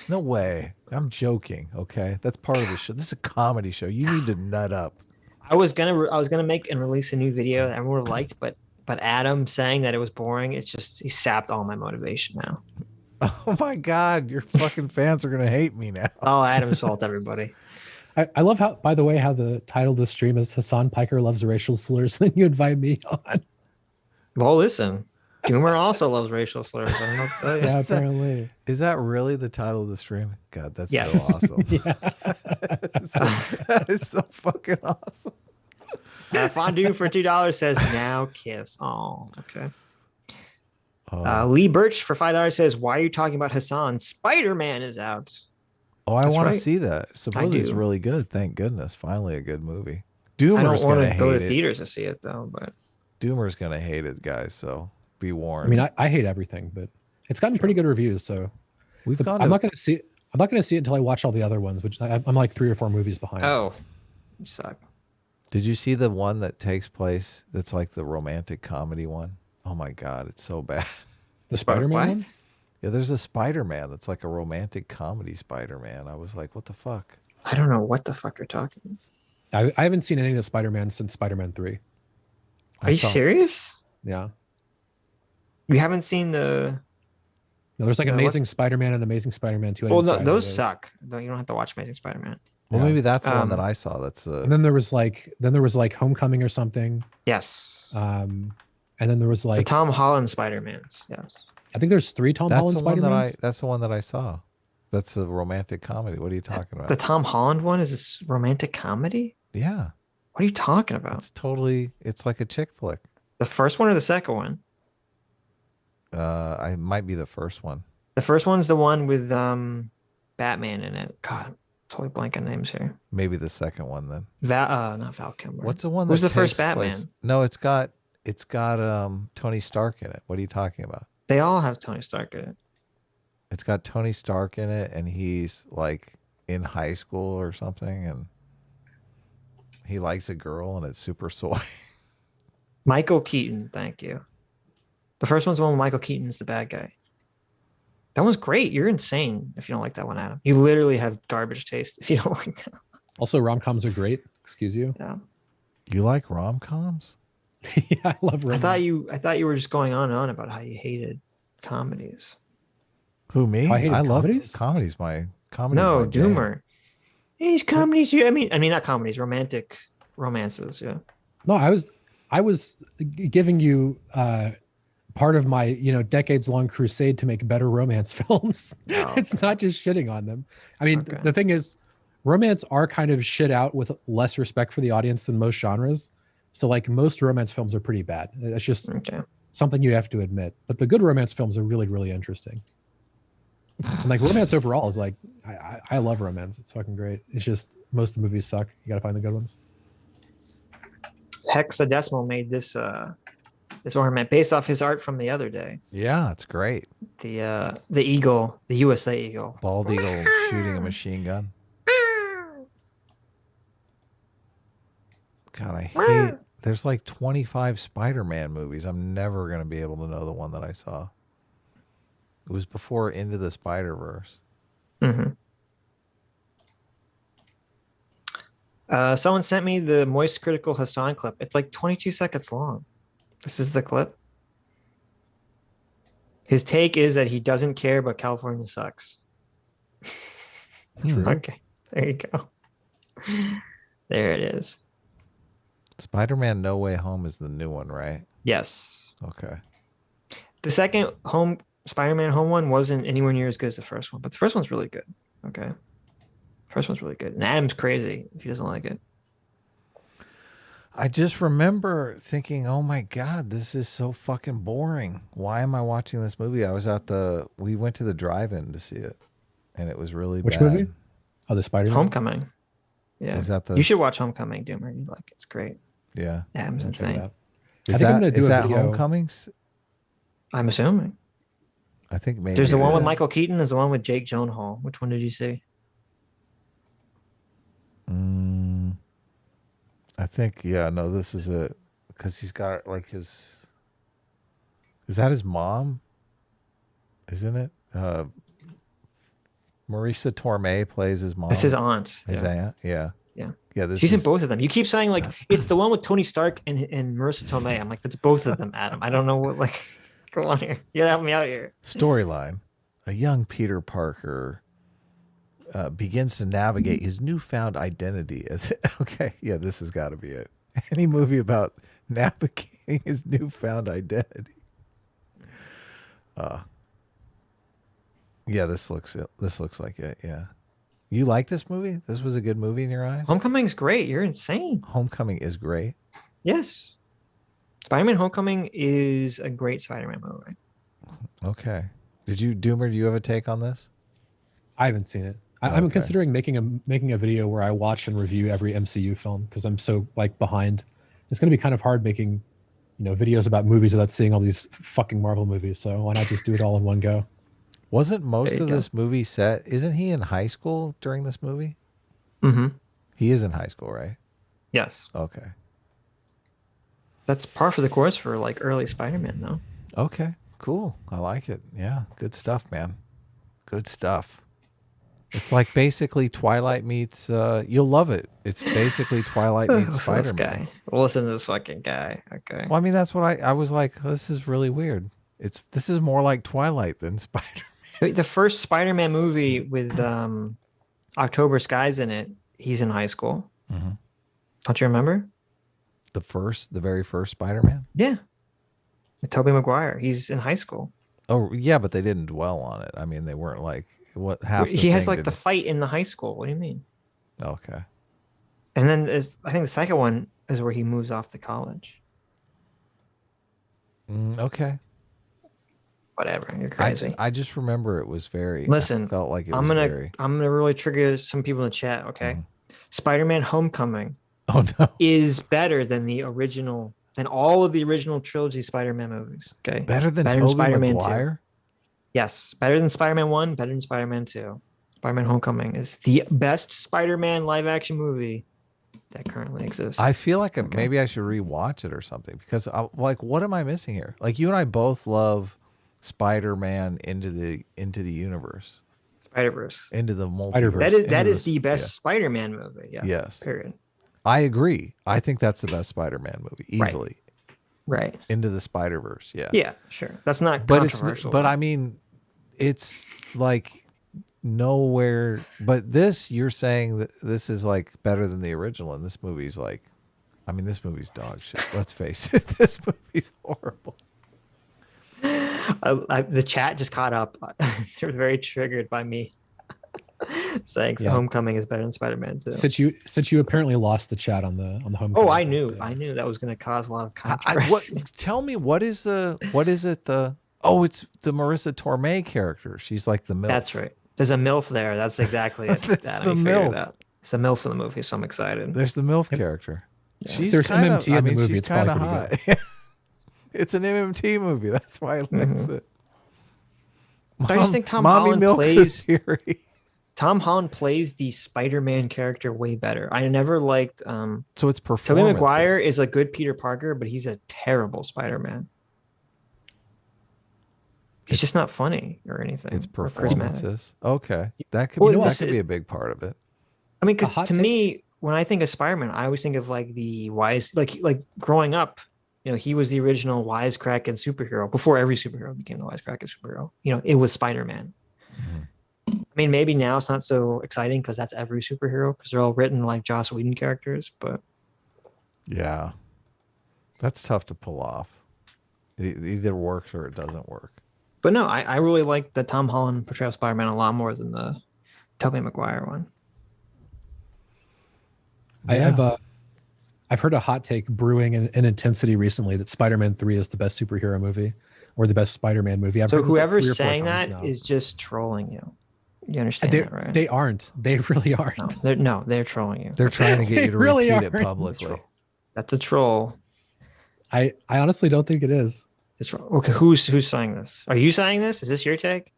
no way. I'm joking. Okay, that's part of the show. This is a comedy show. You need to nut up. I was gonna make and release a new video that everyone liked, but Adam saying that it was boring, it's just he sapped all my motivation now. Oh my God, your fucking fans are gonna hate me now. Oh, Adam's fault, everybody. I love how, by the way, how the title of the stream is Hasan Piker loves racial slurs, and you invite me on. Well, listen, Doomer also loves racial slurs. I don't know what to tell you. Yeah, apparently. Is that really the title of the stream? God, that's Yes. so awesome. Yeah. That is so fucking awesome. Fondue for $2 says now kiss. Oh, okay. Oh, Lee Birch for $5 says, why are you talking about Hassan? Spider-Man is out. I that's want right. to see that. Supposedly it's do. really good. Thank goodness. Finally a good movie. I Doomer's don't want gonna to go hate to it. theaters to see it though, but Doomer's gonna hate it, guys. So be warned. I mean, I hate everything, but it's gotten pretty good reviews. So we've gone. I'm not going to see it. I'm not going to see it until I watch all the other ones, which I'm like 3 or 4 movies behind. oh, you suck. Did you see the one that takes place? That's like the romantic comedy one. Oh my God, it's so bad. The Spider-Man What? one? Yeah, there's a Spider-Man that's like a romantic comedy Spider-Man. I was like, what the fuck? I don't know what the fuck you're talking about. I haven't seen any of the Spider-Man since Spider-Man 3. Are you serious? Yeah. You haven't seen the... No, there's like No, Amazing Spider-Man and Amazing Spider-Man 2. I Well, didn't see no, either those of suck. No, you don't have to watch Amazing Spider-Man. Well, Yeah. maybe that's the one that Um, I saw. That's And then there was like Homecoming or something. Yes. And then there was The like Tom Holland Spider-Mans. Yes. I think there's 3 Tom that's Holland the one that Spider-Mans. that's the one that I saw. That's a romantic comedy. What are you talking about? The Tom Holland one is this romantic comedy? Yeah, What are you talking about? it's totally. It's like a chick flick. The first one or the second one? I might be the first one. The first one's the one with Batman in it. God, totally blank on names here. Maybe the second one then. Not Val Kilmer. What's the one? Who's that the first takes Batman? place- No, it's got Tony Stark in it. What are you talking about? They all have Tony Stark in it. It's got Tony Stark in it, and he's like in high school or something, and he likes a girl, and it's super soy. Michael Keaton, thank you. The first one's the one with Michael Keaton's the bad guy. That one's great. You're insane if you don't like that one, Adam. You literally have garbage taste if you don't like that. Also, rom-coms are great. Excuse you. Yeah. You like rom-coms? Yeah, I love romance. I thought you were just going on and on about how you hated comedies. Who, me? I hated love comedies? comedies. Comedy's No, my jam. Doomer. These comedies. I mean, not comedies. Romantic romances. Yeah. No, I was giving you part of my decades-long crusade to make better romance films. Oh, It's not just shitting on them. I mean, Okay. the thing is, romance are kind of shit out with less respect for the audience than most genres. So like most romance films are pretty bad. That's just Okay. something you have to admit. But the good romance films are really, really interesting. And like romance overall is like, I love romance. It's fucking great. It's just most of the movies suck. You got to find the good ones. Hexadecimal made this ornament based off his art from the other day. Yeah, it's great. The eagle, the USA eagle. Bald eagle shooting a machine gun. God, I hate. There's like 25 Spider-Man movies. I'm never gonna be able to know the one that I saw. It was before Into the Spider-Verse. Mm-hmm. Someone sent me the Moist Critical Hassan clip. It's like 22 seconds long. This is the clip. His take is that he doesn't care, but California sucks. True. Okay, there you go. There it is. Spider-Man No Way Home is the new one, right? Yes. Okay. The second Spider-Man home one wasn't anywhere near as good as the first one, but the first one's really good. Okay. First one's really good. And Adam's crazy if he doesn't like it. I just remember thinking, oh my God, this is so fucking boring. Why am I watching this movie? We went to the drive-in to see it. and it was really Which bad. movie? Oh, the Spider-Man. Homecoming. Yeah. Is that the? You should watch Homecoming, Doomer. You like it. It's great. Yeah. Adam's Check it insane. out. Is I think I'm that gonna do a video. Homecomings? I'm assuming. I think maybe There's the it one with is. Michael Keaton. There's the one with Jake Gyllenhaal. Which one did you see? I think no, this is it because he's got like his. Is that his mom? Isn't it? Marisa Tomei plays his mom. That's his aunt. His aunt. Yeah. Yeah. Yeah. This She's is, in both of them. You keep saying like it's the one with Tony Stark and Marissa Tomei. I'm like, that's both of them, Adam. I don't know what like. Go on here. You gotta help me out here. storyline. A young Peter Parker begins to navigate his newfound identity as okay. Yeah, this has got to be it. Any movie about navigating his newfound identity. Yeah, this looks like it. Yeah. You like this movie? This was a good movie in your eyes? Homecoming's great. You're insane. Homecoming is great. Yes. Spider-Man Homecoming is a great Spider-Man movie. Okay. Doomer, do you have a take on this? I haven't seen it. I'm Okay. considering making a video where I watch and review every MCU film because I'm so like behind. It's going to be kind of hard making, videos about movies without seeing all these fucking Marvel movies. So why not just do it all in one go? Wasn't most There you of go. this movie set? Isn't he in high school during this movie? Mm-hmm. He is in high school, right? Yes. Okay. That's par for the course for like early Spider-Man, though. Okay. Cool. I like it. Yeah. Good stuff, man. Good stuff. It's like basically Twilight meets. You'll love it. It's basically Twilight meets Listen to this Spider-Man. guy. Listen to this fucking guy. Okay. Well, I mean, that's what I was like. This is really weird. This is more like Twilight than Spider-Man. The first Spider-Man movie with October Skies in it, he's in high school. Mm-hmm. Don't you remember? The very first Spider-Man. Yeah. With Tobey Maguire. He's in high school. Oh yeah, but they didn't dwell on it. I mean, they weren't like what half. He has like the fight in the high school. What do you mean? Okay. And then I think the second one is where he moves off to college. Okay. Whatever. You're crazy. I just remember it was very. Listen, I felt like it was I'm gonna very. really trigger some people in the chat. Okay. Spider-Man Homecoming Oh no. is better than the original, than all of the original trilogy Spider-Man movies. Okay. Better than Better than Tobey Spider-Man 2. Maguire? Yes. Better than Spider-Man 1, better than Spider-Man 2. Spider-Man Homecoming is the best Spider-Man live action movie that currently exists. I feel like maybe I should rewatch it or something because like what am I missing here? Like you and I both love Spider-Man into the universe. Spider-Verse. Into the multiverse. Spider-Verse. That is the best Spider-Man movie. Yeah. Yes. Period. I agree. I think that's the best Spider-Man movie easily. Right. Into the Spider-Verse. Yeah. Yeah, sure. That's not But controversial. but I mean it's like nowhere but this you're saying that this is like better than the original and this movie's like I mean this movie's dog shit. Let's face it. This movie's horrible. The chat just caught up. They're very triggered by me saying Homecoming is better than Spider-Man 2. Since you apparently lost the chat on the Homecoming. Oh, I knew that was going to cause a lot of controversy. Tell me what is it the oh it's the Marissa Tomei character. She's like the MILF. That's right. There's a MILF there. That's exactly it. That's That the I figured MILF. it out. It's a MILF in the movie, so I'm excited. There's the MILF character. Yeah. She's There's kind of MMT in the movie, she's it's probably kind of pretty hot. It's an MMT movie. That's why I likes it. I just think Tom Mommy Holland Milk plays the series. Tom Holland plays the Spider-Man character way better. I never liked So it's Tobey performance. Maguire is a good Peter Parker, but he's a terrible Spider-Man. He's just not funny or anything. It's or charismatic. performances. Okay. That could Well, be this that could is- be a big part of it. I mean, A because hot to take? me, when I think of Spider-Man, I always think of like the wise, like growing up, he was the original wisecracking superhero before every superhero became the wisecracking superhero. It was Spider-Man. Mm-hmm. I mean, maybe now it's not so exciting because that's every superhero because they're all written like Joss Whedon characters, but Yeah. That's tough to pull off. It either works or it doesn't work. no, I really like the Tom Holland portrayal of Spider-Man a lot more than the Tobey Maguire one. I've heard a hot take brewing in intensity recently that Spider-Man 3 is the best superhero movie or the best Spider-Man movie. I've So heard this like whoever's 3 or 4 saying times that now. is just trolling you. You understand that, right? They aren't. They really aren't. They're trolling you. They're trying to get you to really repeat it aren't. publicly. That's a troll. I honestly don't think it is. It's okay. Who's saying this? Are you saying this? Is this your take?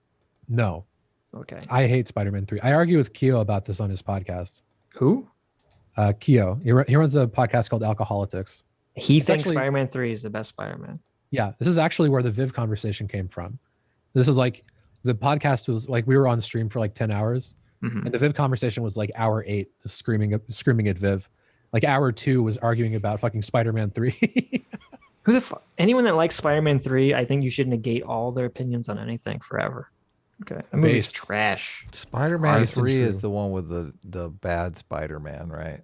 No. Okay. I hate Spider-Man 3. I argue with Keo about this on his podcast. Who? Keo. He runs a podcast called Alcoholics. He thinks Spider-Man 3 is the best Spider-Man. Yeah, this is actually where the Viv conversation came from. This is like the podcast was like we were on stream for like 10 hours, and the Viv conversation was like hour 8 of screaming at Viv. Like hour 2 was arguing about fucking Spider-Man 3. Who the fuck? Anyone that likes Spider-Man 3, I think you should negate all their opinions on anything forever. Okay, that movie's trash. Spider-Man 3 is the one with the bad Spider-Man, right?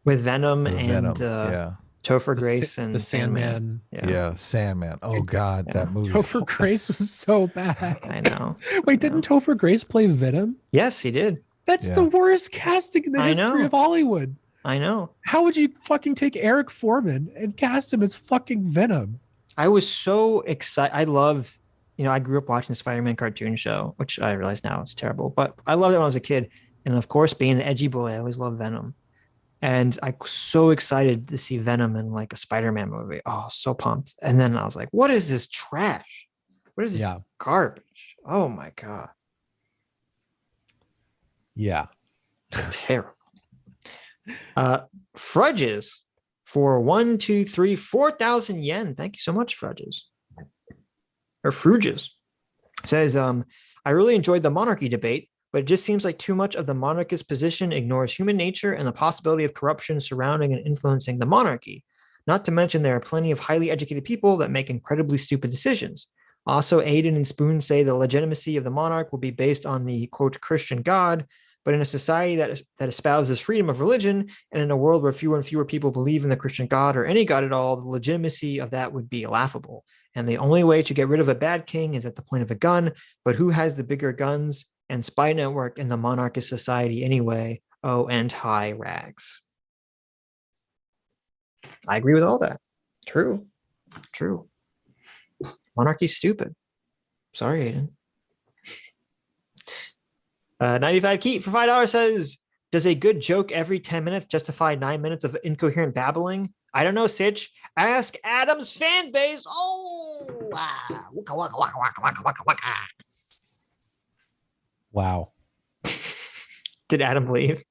With Venom and yeah. Topher Grace and the Sandman. Yeah, Sandman. Oh God, that movie. Topher Grace was so bad. I know. Wait, didn't Topher Grace play Venom? Yes, he did. That's the worst casting in the history of Hollywood. I know. How would you fucking take Eric Foreman and cast him as fucking Venom? I was so excited. I love, I grew up watching the Spider-Man cartoon show, which I realize now is terrible, but I loved it when I was a kid. And of course, being an edgy boy, I always loved Venom. And I was so excited to see Venom in like a Spider-Man movie. Oh, so pumped. And then I was like, what is this trash? What is this garbage? Oh my God. Yeah. Terrible. Frudges for 4,000 yen. Thank you so much, Frudges. Or Fruges. Says, I really enjoyed the monarchy debate, but it just seems like too much of the monarchist position ignores human nature and the possibility of corruption surrounding and influencing the monarchy. Not to mention there are plenty of highly educated people that make incredibly stupid decisions. Also, Aiden and Spoon say the legitimacy of the monarch will be based on the, quote, Christian God, but in a society that espouses freedom of religion and in a world where fewer and fewer people believe in the Christian God or any God at all, the legitimacy of that would be laughable. And the only way to get rid of a bad king is at the point of a gun, but who has the bigger guns and spy network in the monarchist society anyway? Oh, and high rags. I agree with all that. True. Monarchy's stupid. Sorry, Aiden. 95 Keat for $5 says, does a good joke every 10 minutes justify 9 minutes of incoherent babbling? I don't know, Sitch. Ask Adam's fan base. Oh, waka, waka, waka, waka, waka, waka, waka. Wow. Did Adam leave?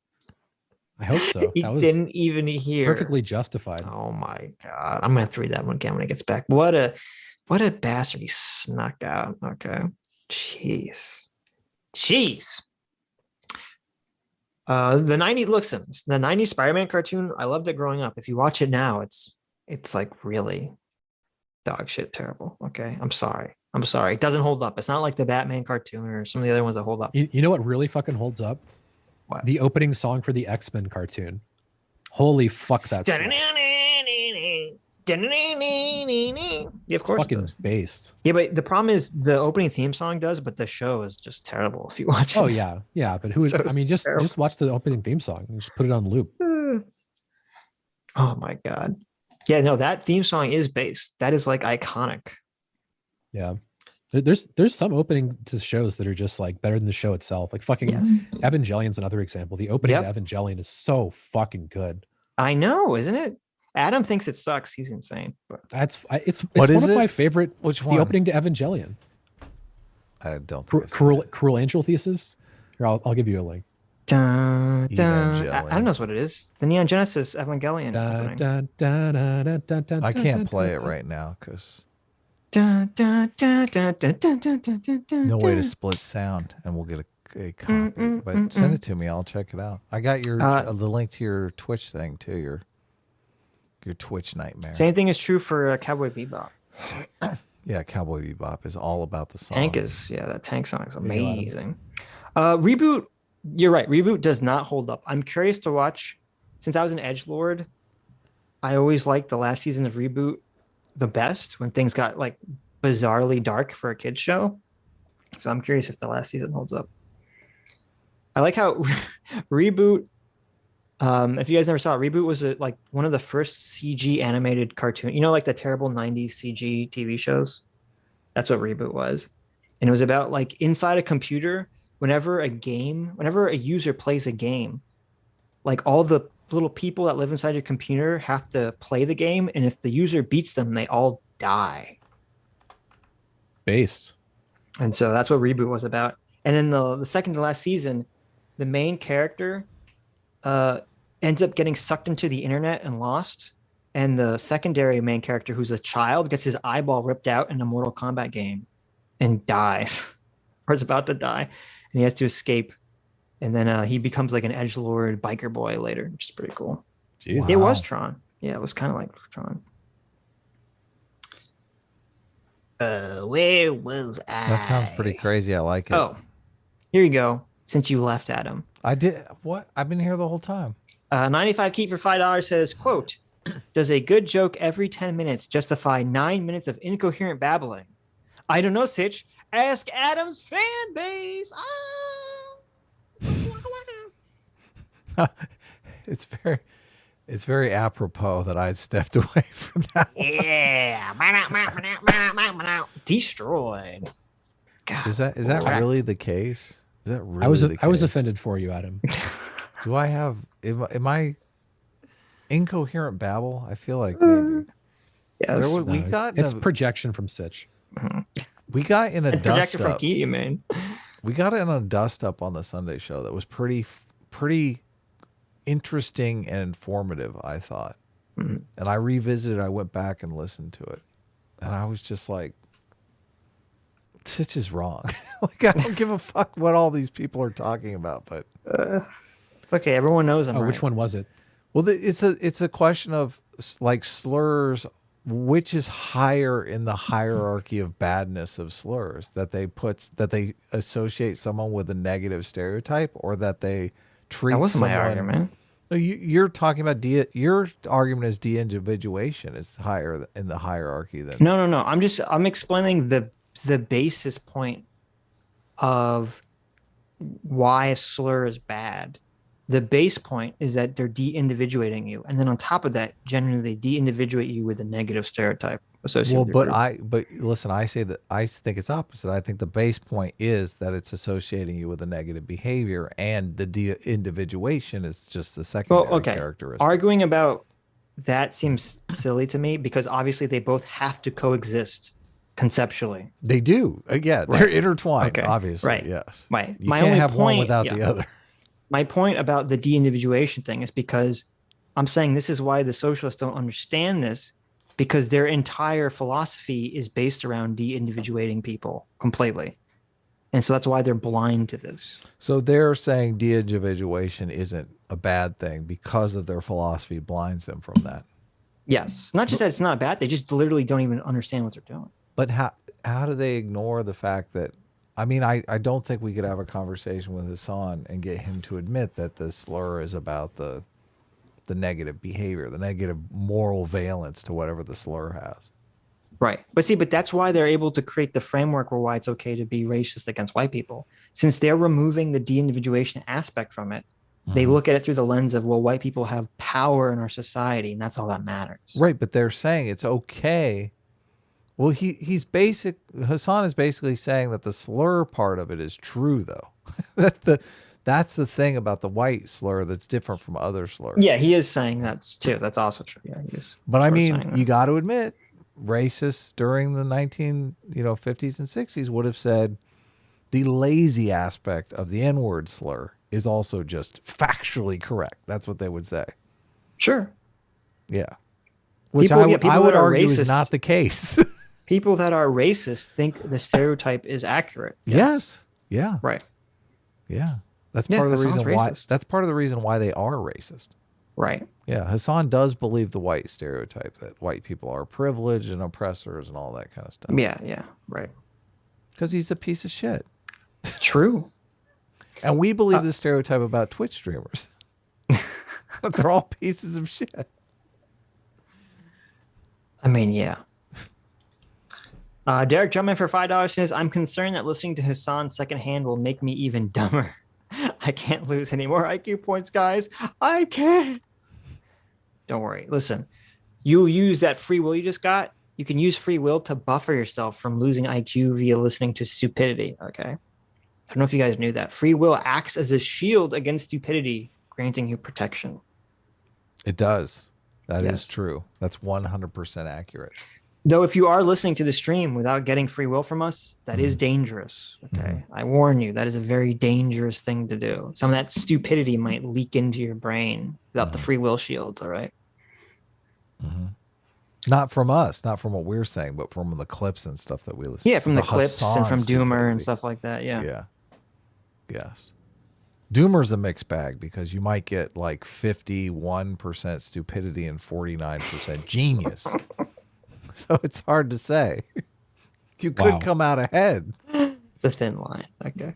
I hope so. He didn't even hear. Perfectly justified. Oh my God. I'm going to read that one again when he gets back. What a bastard. He snuck out. Okay. Jeez. The 90s Spider-Man cartoon, I loved it growing up. If you watch it now, it's like really dog shit terrible. Okay. I'm sorry. It doesn't hold up. It's not like the Batman cartoon or some of the other ones that hold up. You know what really fucking holds up? What? The opening song for the X-Men cartoon. Holy fuck, that's Yeah, of course. Fucking based. Yeah, but the problem is the opening theme song does, but the show is just terrible if you watch it. Oh yeah. But just watch the opening theme song and just put it on loop. Oh my God. Yeah, no, that theme song is based. That is like iconic. Yeah. There's some opening to shows that are just like better than the show itself. Like fucking Evangelion's another example. The opening to Evangelion is so fucking good. I know, isn't it? Adam thinks it sucks. He's insane. But it's one of my favorite. Which one? The opening to Evangelion. I don't. Cruel Angel Thesis. Here, I'll give you a link. I don't know what it is. The Neon Genesis Evangelion. I can't play it right now because no no way to split sound, and we'll get a copy. But send it to me. I'll check it out. I got your the link to your Twitch thing too. Your Twitch nightmare. Same thing is true for Cowboy Bebop. Yeah, Cowboy Bebop is all about the song. That Tank song is amazing. Reboot, you're right. Reboot does not hold up. I'm curious to watch. Since I was an edgelord, I always liked the last season of Reboot the best when things got like bizarrely dark for a kid's show. So I'm curious if the last season holds up. I like how Reboot. If you guys never saw it, Reboot was like one of the first CG animated cartoon, like the terrible 90s CG TV shows. That's what Reboot was. And it was about like inside a computer whenever a user plays a game, like all the little people that live inside your computer have to play the game, and if the user beats them, they all die. Based. And so that's what Reboot was about. And in the second to last season, the main character ends up getting sucked into the internet and lost. And the secondary main character, who's a child, gets his eyeball ripped out in a Mortal Kombat game and dies, or is about to die. And he has to escape. And then he becomes like an edgelord biker boy later, which is pretty cool. Jeez. It was Tron. Yeah, it was kind of like Tron. Where was I? That sounds pretty crazy. I like it. Oh, here you go. Since you left, Adam. I did what? I've been here the whole time. 95 Keep for $5 says, quote, does a good joke every 10 minutes justify 9 minutes of incoherent babbling? I don't know, Sitch. Ask Adam's fan base. It's very apropos that I stepped away from that one. Yeah. Destroyed. God, Is that really the case? Is that really I was offended for you, Adam. Do I have am I incoherent babble? I feel like maybe. Yes. It's projection from Sitch. We got in a It's dust projector from up. Geety, man. We got in a dust up on the Sunday show that was pretty interesting and informative, I thought. Mm-hmm. And I revisited, I went back and listened to it. And I was just like, Sitch is wrong. Like, I don't give a fuck what all these people are talking about, but It's okay. Everyone knows I'm right. Which one was it? well, it's a question of like slurs. Which is higher in the hierarchy of badness of slurs, that they associate someone with a negative stereotype, or that they treat That wasn't someone. my argument. No, you're talking about your argument is de-individuation is higher in the hierarchy than. No. I'm explaining the basis point of why a slur is bad. The base point is that they're de-individuating you, and then on top of that, generally they de-individuate you with a negative stereotype associated. Well, with your group. but listen, I think it's opposite. I think the base point is that it's associating you with a negative behavior, and the de-individuation is just the secondary characteristic. Arguing about that seems silly to me, because obviously they both have to coexist conceptually. They do, yeah, they're intertwined. Okay. Obviously, Right. yes. My You only can't have one point- without yeah. the other. My point about the de-individuation thing is because I'm saying this is why the socialists don't understand this, because their entire philosophy is based around de-individuating people completely. And so that's why they're blind to this. So they're saying de-individuation isn't a bad thing because of their philosophy blinds them from that. Yes. Not just that it's not bad. They just literally don't even understand what they're doing. But how do they ignore the fact that, I mean, I don't think we could have a conversation with Hasan and get him to admit that the slur is about the negative behavior, the negative moral valence to whatever the slur has. Right. But that's why they're able to create the framework where why it's okay to be racist against white people. Since they're removing the de-individuation aspect from it, they look at it through the lens of, well, white people have power in our society, and that's all that matters. Right, but they're saying it's okay. Well, Hasan is basically saying that the slur part of it is true, though. That's the thing about the white slur that's different from other slurs. Yeah, he is saying that's too. That's also true. Yeah, he is. But I sort of mean, saying that. you got to admit, racists during the 50s and 60s would have said the lazy aspect of the N-word slur is also just factually correct. That's what they would say. Sure. Yeah. Which People I would that are argue racist- is not the case. People that are racist think the stereotype is accurate. Yes. Yeah. Right. Yeah. That's Yeah, part of the Hasan's reason why. racist. That's part of the reason why they are racist. Right. Yeah, Hasan does believe the white stereotype that white people are privileged and oppressors and all that kind of stuff. Yeah. Right. Because he's a piece of shit. True. And we believe the stereotype about Twitch streamers. That they're all pieces of shit. I mean, yeah. Derek Drummond for $5 says, I'm concerned that listening to Hasan secondhand will make me even dumber. I can't lose any more IQ points, guys. I can't. Don't worry. Listen, you use that free will you just got. You can use free will to buffer yourself from losing IQ via listening to stupidity. Okay. don't know if you guys knew that. Free will acts as a shield against stupidity, granting you protection. It does. That Yes. is true. That's 100% accurate. Though if you are listening to the stream without getting free will from us, that is dangerous. Okay. I warn you, that is a very dangerous thing to do. Some of that stupidity might leak into your brain without the free will shields. All right. Not from us, not from what we're saying, but from the clips and stuff that we listen to. Yeah, from the clips and Hasan from Doomer and stupidity. stuff like that. Yeah. Yeah. Yes. Doomer's a mixed bag because you might get like 51% stupidity and 49% genius. So it's hard to say. You could Wow. come out ahead. The thin line. Okay.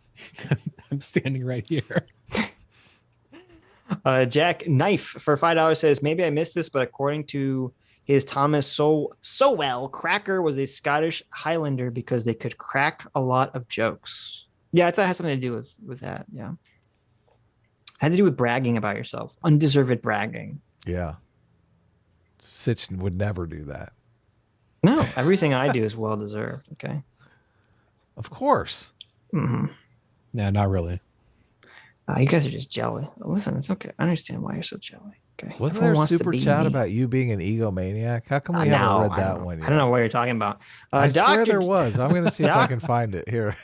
I'm standing right here. Jack Knife for $5 says, maybe I missed this, but according to his Thomas Sowell, Cracker was a Scottish Highlander because they could crack a lot of jokes. Yeah, I thought it had something to do with that. Yeah. Had to do with bragging about yourself. Undeserved bragging. Yeah. Sitch would never do that. No, everything I do is well deserved. Okay. Of course. Mm-hmm. Nah, not really. You guys are just jelly. Listen, it's okay. I understand why you're so jelly. Okay. Wasn't Everyone there a wants to super be chat me. about you being an egomaniac? How come we No, haven't read I that don't- one yet? I don't know what you're talking about. I swear Dr. there was. I'm going to see if I Yeah. can find it here.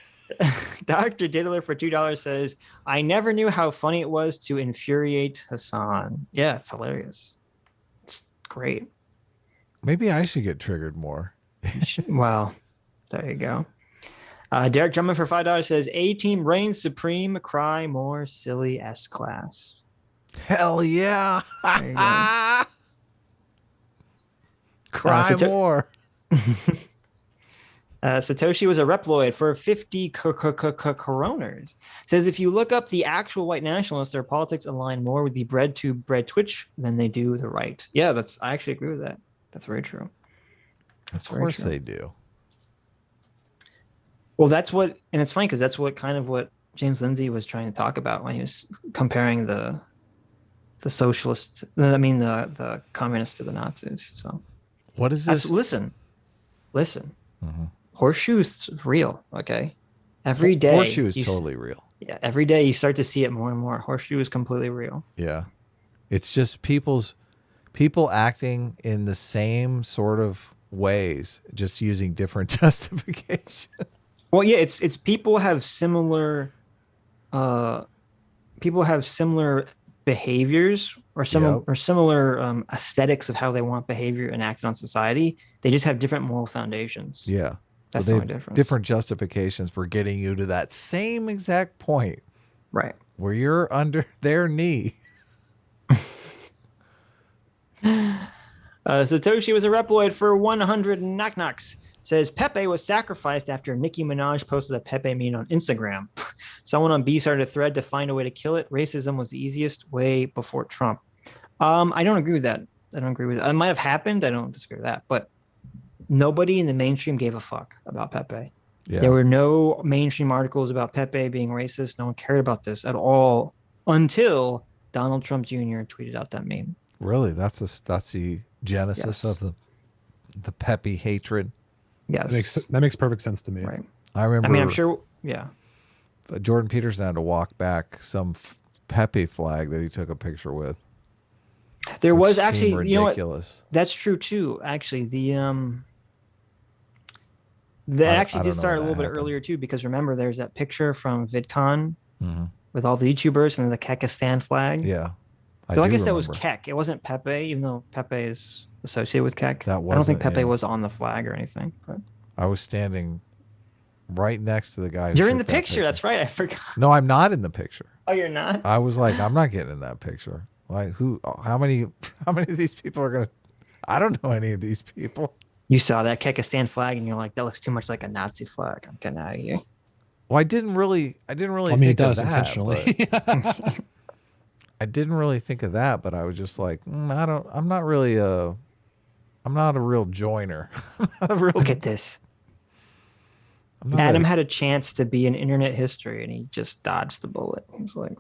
Dr. Diddler for $2 says, I never knew how funny it was to infuriate Hasan. Yeah, it's hilarious. It's great. Maybe I should get triggered more. Well, there you go. Derek Drummond for $5 says, A-Team reigns supreme, cry more, silly S-Class. Hell yeah. There you go. Cry more. Satoshi was a Reploid for 50 coronas. Says if you look up the actual white nationalists, their politics align more with the bread to bread Twitch than they do the right. Yeah, I actually agree with that. That's very true. That's Of course they do. Well, that's what, and it's funny because that's what James Lindsay was trying to talk about when he was comparing the socialist, the communists to the Nazis. So What is this? listen. Mhm. Horseshoe's real. Okay. Every day. Horseshoe is you totally real. Yeah, every day you start to see it more and more. Horseshoe is completely real. Yeah. It's just people acting in the same sort of ways, just using different justification. Well, yeah, it's people have similar behaviors or similar aesthetics of how they want behavior enacted on society. They just have different moral foundations. Yeah. That's so the they only have difference. different justifications for getting you to that same exact point Right. where you're under their knee. Satoshi was a Reploid for 100 knock-knocks. Says Pepe was sacrificed after Nicki Minaj posted a Pepe meme on Instagram. Someone on B started a thread to find a way to kill it. Racism was the easiest way before Trump. I don't agree with that. I don't agree with it. It might have happened. I don't disagree with that. But nobody in the mainstream gave a fuck about Pepe. Yeah. There were no mainstream articles about Pepe being racist. No one cared about this at all until Donald Trump Jr. tweeted out that meme. Really? That's the genesis Yes. of the Pepe hatred. Yes. That makes perfect sense to me. Right. I remember. I mean, I'm sure. Yeah. Jordan Peterson had to walk back some Pepe flag that he took a picture with. There which was seemed actually, you know what? ridiculous. That's true too. Actually, that I actually don't did know start a when little that bit happened. earlier too, because remember, there's that picture from VidCon Mhm. with all the YouTubers and the Kekistan flag. Yeah. Though I do guess that was remember. Kek. It wasn't Pepe, even though Pepe is associated with Kek. That I don't think wasn't, Pepe yeah. was on the flag or anything. But I was standing right next to the guy. Who you're in the took that picture. That's right. I forgot. No, I'm not in the picture. Oh, you're not? I was like, I'm not getting in that picture. Like, how many of these people are gonna? I don't know any of these people. You saw that Kekistan flag and you're like, that looks too much like a Nazi flag. I'm getting out of here. Well, I didn't really I mean, think it does of that. intentionally. but- I didn't really think of that, but I was just like, I'm not a real joiner. I'm not a real. Look at this. I'm not Adam a- had a chance to be in internet history and he just dodged the bullet. He was like,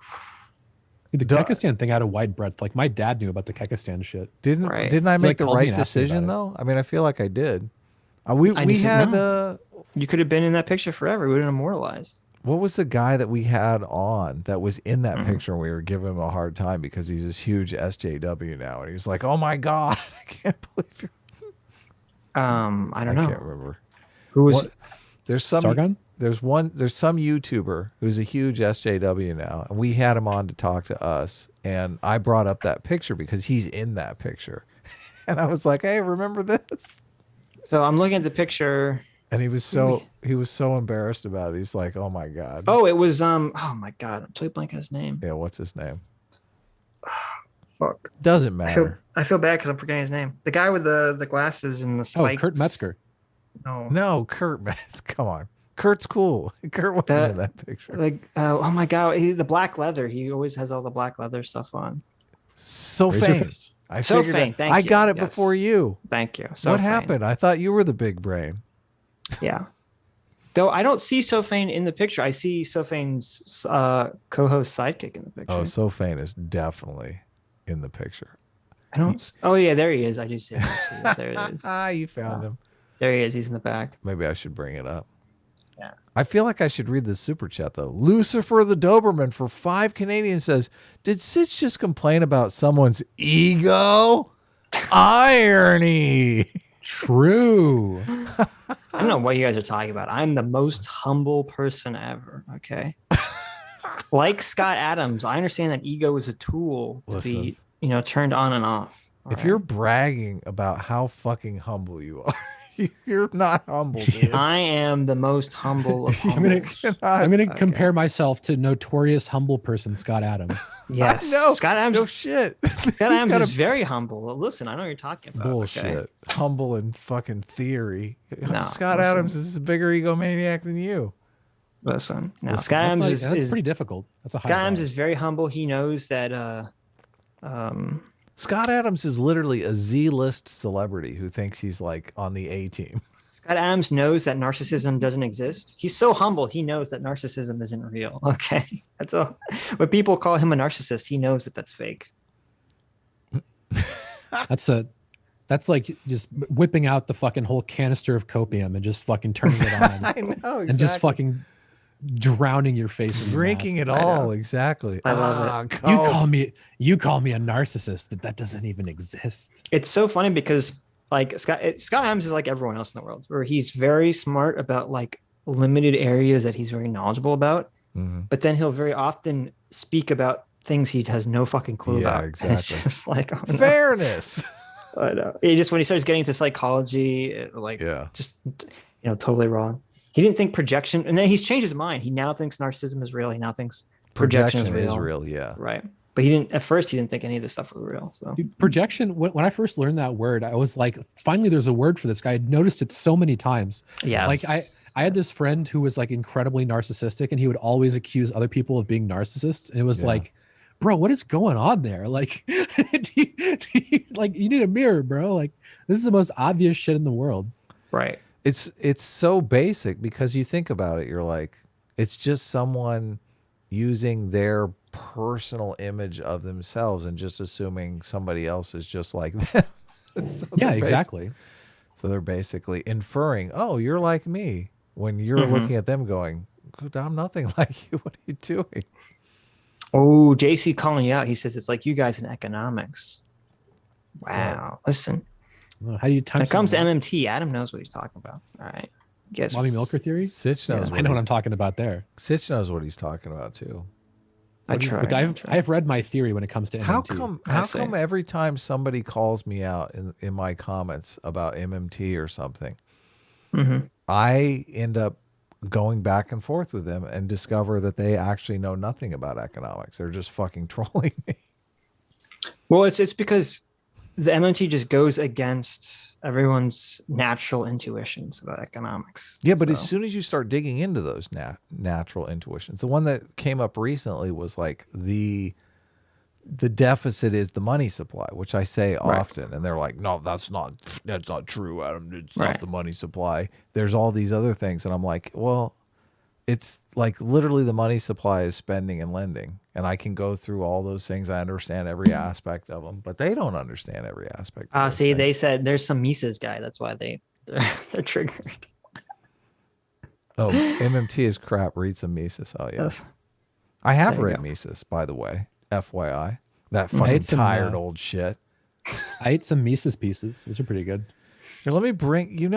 The Duh. Kekistan thing had a wide breadth. Like my dad knew about the Kekistan shit. Didn't Right. didn't I He, make like, the called me right and asked me decision about though? I mean, I feel like I did. We I we just had didn't you could have been in that picture forever. We would have been immortalized. What was the guy that we had on that was in that Mhm. picture? And we were giving him a hard time because he's this huge SJW now, and he was like, "Oh my god, I can't believe you're." I don't know. I can't remember. Who was What, there's some. Sargon? There's some YouTuber who's a huge SJW now, and we had him on to talk to us, and I brought up that picture because he's in that picture, and I was like, "Hey, remember this?" So I'm looking at the picture. And he was so embarrassed about it. He's like, "Oh my god." Oh, it was oh my god, I'm totally blanking on his name. Yeah, what's his name? Fuck. Doesn't matter. I feel bad because I'm forgetting his name. The guy with the glasses and the spikes. Oh, Kurt Metzger. No, Kurt, come on. Kurt's cool. Kurt wasn't in that picture. Like, oh my god, the black leather. He always has all the black leather stuff on. So Raise your famous. fist. So faint. Thank I you. got it Yes. before you. Thank you. So what faint. happened? I thought you were the big brain. Yeah. Though I don't see Sofane in the picture. I see Sofane's co-host sidekick in the picture. Oh, Sofane is definitely in the picture. I don't. Oh yeah, there he is. I do see him. Yeah, there it is. You found him. There he is. He's in the back. Maybe I should bring it up. Yeah. I feel like I should read the super chat though. Lucifer the Doberman for 5 Canadian says, "Did Sitch just complain about someone's ego? Irony." True. I don't know what you guys are talking about. I'm the most humble person ever. Okay. Like Scott Adams, I understand that ego is a tool to be, turned on and off. If you're bragging about how fucking humble you are, you're not humble, dude. I am the most humble of humbles. I'm gonna compare myself to notorious humble person Scott Adams. Yes. No, Scott Adams. no shit. Scott Adams is very humble. Listen, I know what you're talking about. Bullshit. Okay? Humble in fucking theory. No, Scott listen. Adams is a bigger egomaniac than you. Listen. No, Scott Adams That's pretty difficult. That's a high Scott Adams bar. is very humble. He knows that Scott Adams is literally a Z-list celebrity who thinks he's like on the A team. Scott Adams knows that narcissism doesn't exist. He's so humble. He knows that narcissism isn't real. Okay. That's all. When people call him a narcissist, he knows that that's fake. That's like just whipping out the fucking whole canister of copium and just fucking turning it on. I know, exactly. And just fucking drowning your face in Drinking your it mask. all, exactly. I love it. You call me a narcissist, but that doesn't even exist. It's so funny because like Scott Adams is like everyone else in the world, where he's very smart about like limited areas that he's very knowledgeable about, but then he'll very often speak about things he has no fucking clue about. Exactly. And it's just like fairness. I know. It just when he starts getting into psychology, just totally wrong. He didn't think projection, and then he's changed his mind. He now thinks narcissism is real. He now thinks projection is real. Yeah. Right. But he didn't at first. He didn't think any of this stuff was real. So Dude, projection. When I first learned that word, I was like, finally, there's a word for this guy. I'd noticed it so many times. yeah, Like I had this friend who was like incredibly narcissistic, and he would always accuse other people of being narcissists. And it was like, bro, what is going on there? Like, like you need a mirror, bro. Like this is the most obvious shit in the world. right. It's so basic because you think about it, you're like, it's just someone using their personal image of themselves and just assuming somebody else is just like them. Yeah, exactly. So they're basically inferring, oh, you're like me, when you're looking at them going, I'm nothing like you. What are you doing? Oh, JC calling you out. He says it's like you guys in economics. Wow. Listen, How do you time? when it comes to MMT, Adam knows what he's talking about. All right. Guess. Mommy milker theory? Sitch knows. I know what I'm talking about there. Sitch knows what he's talking about too. I try. Look, I've read my theory when it comes to MMT. How come every time somebody calls me out in my comments about MMT or something, I end up going back and forth with them and discover that they actually know nothing about economics. They're just fucking trolling me. Well, it's because the MMT just goes against everyone's natural intuitions about economics. Yeah, but as soon as you start digging into those natural intuitions, the one that came up recently was like the deficit is the money supply, which I say often, and they're like, no, that's not true, Adam. It's not the money supply. There's all these other things, and I'm like, well, it's like literally the money supply is spending and lending, and I can go through all those things. I understand every aspect of them, but they don't understand every aspect. See, things. they said there's some Mises guy. That's why they're triggered. Oh, MMT is crap. Read some Mises. Oh, yeah. Yes. I have There you read go. Mises, by the way. FYI. That I fucking ate some, tired old shit. I ate some Mises pieces. Those are pretty good. Here, let me bring, If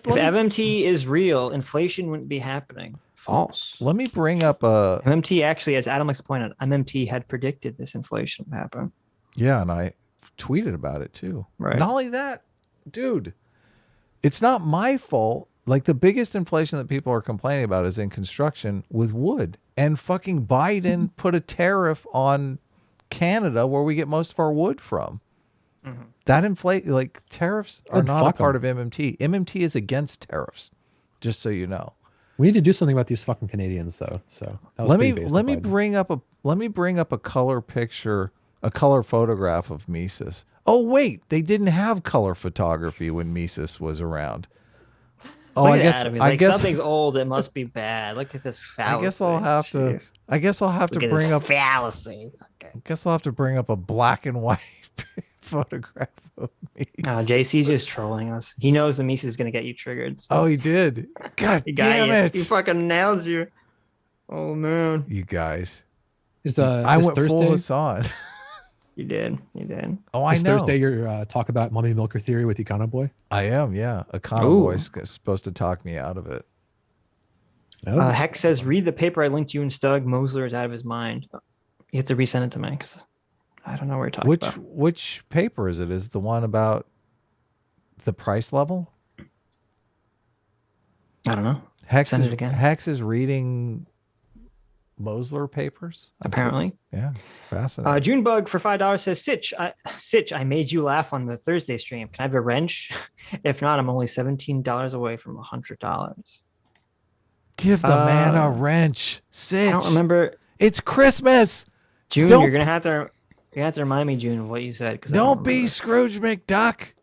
MMT is real, inflation wouldn't be happening. False. let me bring up a, MMT actually, as Adam likes to point out, MMT had predicted this inflation would happen. yeah, and I tweeted about it too. Right. Not only that, dude, it's not my fault. Like the biggest inflation that people are complaining about is in construction with wood. And fucking Biden put a tariff on Canada where we get most of our wood from. Mm-hmm. That like tariffs are not a fuck part 'em. of MMT. MMT is against tariffs, just so you know. We need to do something about these fucking Canadians, though. So that was Let pretty me based let on me Biden. bring up a color picture, a color photograph of Mises. Oh wait, they didn't have color photography when Mises was around. Oh, Look I at guess Adam. He's I like, guess something's old. It must be bad. Look at this fallacy. I guess I'll have Jeez. to Look at bring this up fallacy. Okay. I guess I'll have to bring up a black and white photograph of Mises. JC's just trolling us. He knows the Mises is going to get you triggered. So Oh, he did. God he got damn you. it. He fucking nailed you. Oh, man. You guys. Is I is went full Thursday? Hassan. You did. You did. Oh, I Is know. Thursday your talk about mommy milker theory with Econo Boy? I am, yeah. A con Ooh. boy's supposed to talk me out of it. Oh, Hex says, read the paper I linked you and Stug. Mosler is out of his mind. You have to resend it to me because I don't know what you're talking about. Which paper is it? Is it the one about the price level? I don't know. Hex Send is, it again. Hex is reading Mosler papers? Apparently. Yeah, fascinating. Junebug for $5 says, Sitch, I made you laugh on the Thursday stream. Can I have a wrench? If not, I'm only $17 away from $100. Give the man a wrench. Sitch. I don't remember. It's Christmas. June, Don't- you're gonna have to remind me, June, of what you said. Because Don't be Scrooge McDuck.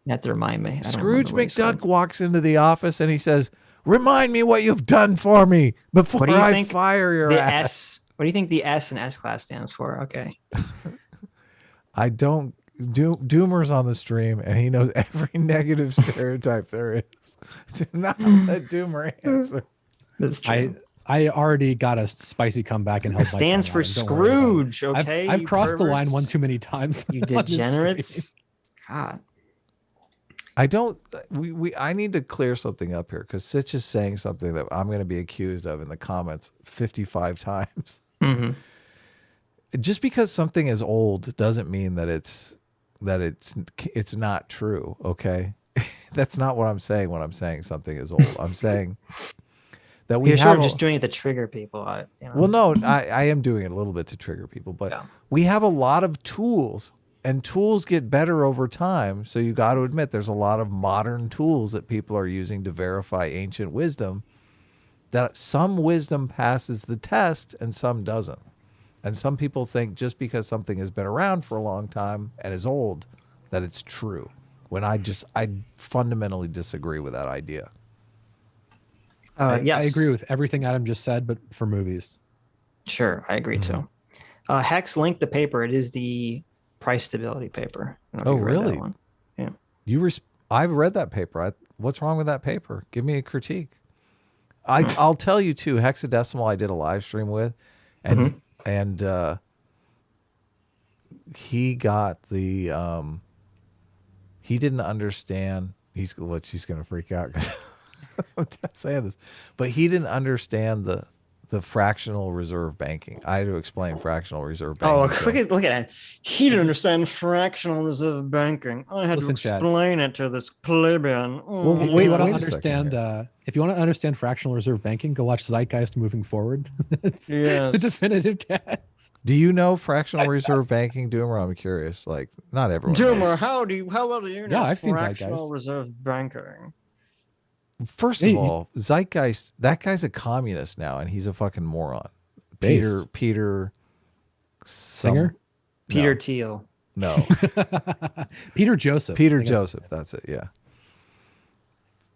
You have to remind me. I don't Scrooge remember what you said. McDuck walks into the office and he says, "Remind me what you've done for me before What do you I think fire your The ass." S. What do you think the S in S class stands for? Okay. I don't. Doomer's on the stream and he knows every negative stereotype there is. Do not let Doomer answer. That's true. I already got a spicy comeback and It stands for Scrooge. Okay. I've you crossed the line perverts. one too many times. You on this degenerates. stream. God. I don't. I need to clear something up here because Sitch is saying something that I'm going to be accused of in the comments 55 times. Mm-hmm. Just because something is old doesn't mean that it's not true. Okay, that's not what I'm saying when I'm saying something is old. I'm saying that we You're have sort of just doing it to trigger people. Well, no, I am doing it a little bit to trigger people, but Yeah. we have a lot of tools, and tools get better over time. So you got to admit there's a lot of modern tools that people are using to verify ancient wisdom. That some wisdom passes the test and some doesn't. And some people think just because something has been around for a long time and is old, that it's true. When I fundamentally disagree with that idea. Yes. I agree with everything Adam just said, but for movies. Sure, I agree too. Hex linked the paper. It is the price stability paper. I don't know if Oh, you read that really? one. Yeah. I've read that paper. What's wrong with that paper? Give me a critique. I'll tell you too. Hexadecimal, I did a live stream with, and he got the he didn't understand. She's gonna freak out because I'm saying this, but he didn't understand the fractional reserve banking. I had to explain fractional reserve banking. Oh, to him. look at that. He didn't understand fractional reserve banking. I had Listen, to Chad. explain it to this plebeian. Oh, Well, If wait you want to a second understand, here. if you want to understand fractional reserve banking, go watch Zeitgeist Moving Forward. It's Yes. the definitive text. Do you know fractional reserve banking, Doomer? I'm curious. Like, not everyone. knows. Doomer, how well do you know I've seen fractional Zeitgeist. reserve banking? First of all, Zeitgeist, that guy's a communist now, and he's a fucking moron. Based. Peter Singer? Peter Thiel. No, Peter Joseph. Peter I think that's- Joseph. That's it. Yeah.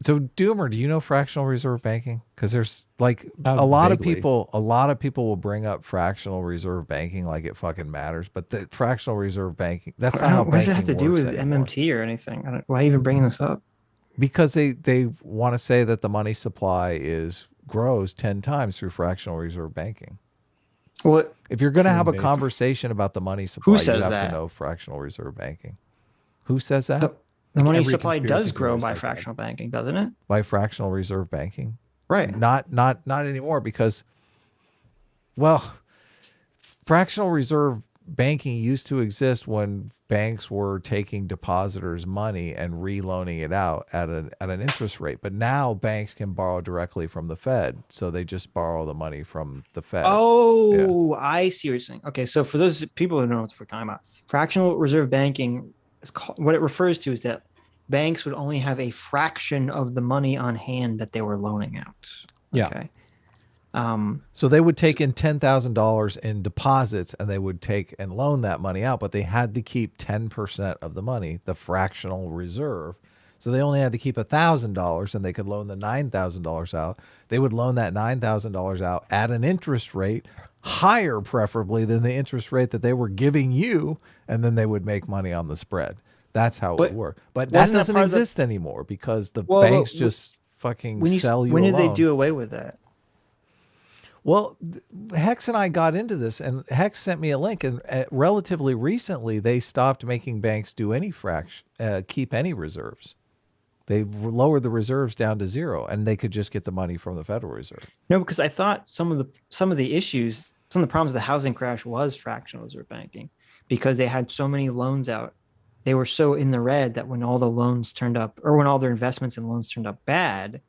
So Doomer, do you know fractional reserve banking? Because there's like a lot of vaguely. people will bring up fractional reserve banking like it fucking matters, but the fractional reserve banking, that's not how What does it have to banking do works with anymore. MMT or anything? Why are you even bringing this up? Because they want to say that the money supply grows 10 times through fractional reserve banking. Well, If you're going to have a basis. conversation about the money supply, you says have that? to know fractional reserve banking. Who says that? The money every supply conspiracy does grow theorist by says that. fractional banking, doesn't it? By fractional reserve banking? Right. Not anymore because, well, fractional reserve banking used to exist when banks were taking depositors' money and reloaning it out at an interest rate. But now banks can borrow directly from the Fed, so they just borrow the money from the Fed. Oh, I see what you're saying. Okay, so for those people who don't know what we're talking about, fractional reserve banking is what it refers to is that banks would only have a fraction of the money on hand that they were loaning out. Yeah. Okay. So they would take in $10,000 in deposits and they would take and loan that money out, but they had to keep 10% of the money, the fractional reserve. So they only had to keep $1,000 and they could loan the $9,000 out. They would loan that $9,000 out at an interest rate higher, preferably than the interest rate that they were giving you, and then they would make money on the spread. That's how it would work. But that doesn't exist anymore because the banks just fucking sell you a When did they loan. do away with that? Well, Hex and I got into this, and Hex sent me a link, and relatively recently they stopped making banks do any keep any reserves. They lowered the reserves down to zero, and they could just get the money from the Federal Reserve. No, because I thought some of the issues, some of the problems of the housing crash was fractional reserve banking, because they had so many loans out. They were so in the red that when all the loans turned up, or when all their investments and loans turned up bad,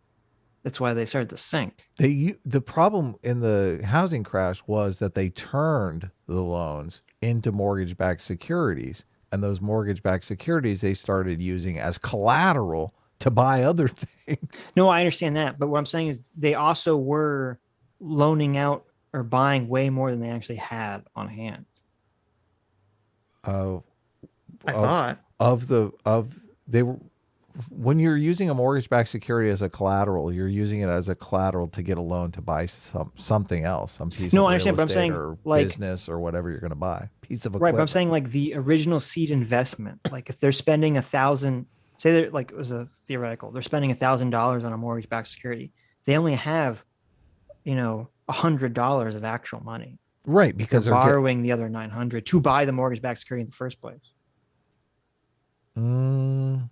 that's why they started to sink. The problem in the housing crash was that they turned the loans into mortgage-backed securities, and those mortgage-backed securities they started using as collateral to buy other things. No, I understand that, but what I'm saying is they also were loaning out or buying way more than they actually had on hand. I thought when you're using a mortgage-backed security as a collateral, you're using it as a collateral to get a loan to buy something else, some piece of real estate, but I'm saying, or business or whatever you're going to buy, piece of equipment. Right, but I'm saying like the original seed investment, like if they're spending $1,000, say they're like, it was a theoretical, they're spending $1,000 on a mortgage-backed security, they only have, $100 of actual money. Right, because they're borrowing the other 900 to buy the mortgage-backed security in the first place. The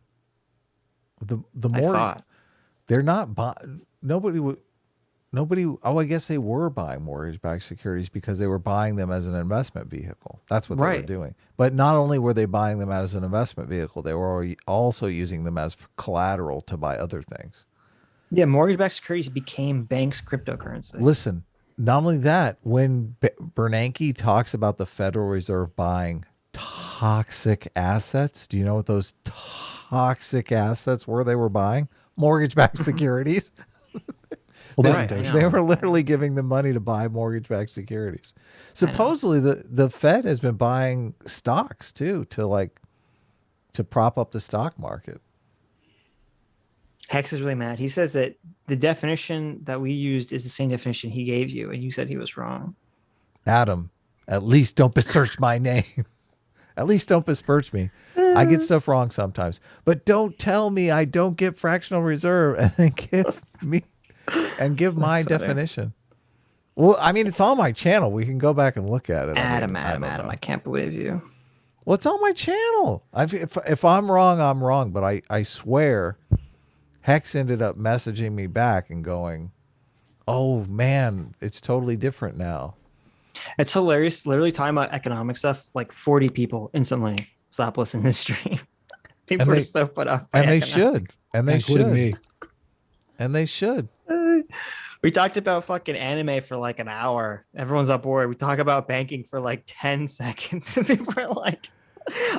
more they're not nobody. Oh, I guess they were buying mortgage-backed securities because they were buying them as an investment vehicle. That's what they were doing. But not only were they buying them as an investment vehicle, they were also using them as collateral to buy other things. Yeah, mortgage-backed securities became banks' cryptocurrency. Listen, not only that, when Bernanke talks about the Federal Reserve buying toxic assets, do you know what those toxic assets were they were buying? Mortgage-backed securities. Well, they were literally giving them money to buy mortgage-backed securities. Supposedly, the Fed has been buying stocks too to prop up the stock market. Hex is really mad. He says that the definition that we used is the same definition he gave you, and you said he was wrong. Adam, at least don't besmirch my name. At least don't besmirch me. I get stuff wrong sometimes, but don't tell me I don't get fractional reserve and then give my definition. Well, I mean, it's on my channel. We can go back and look at it. Adam, I can't believe you. Well, it's on my channel. If I'm wrong, I'm wrong. But I swear, Hex ended up messaging me back and going, "Oh man, it's totally different now." It's hilarious. Literally talking about economic stuff, like 40 people instantly stop listening to this stream. People are so put up. And they should. And they should. Me. And they should. We talked about fucking anime for like an hour. Everyone's on board. We talk about banking for like 10 seconds. And people are like,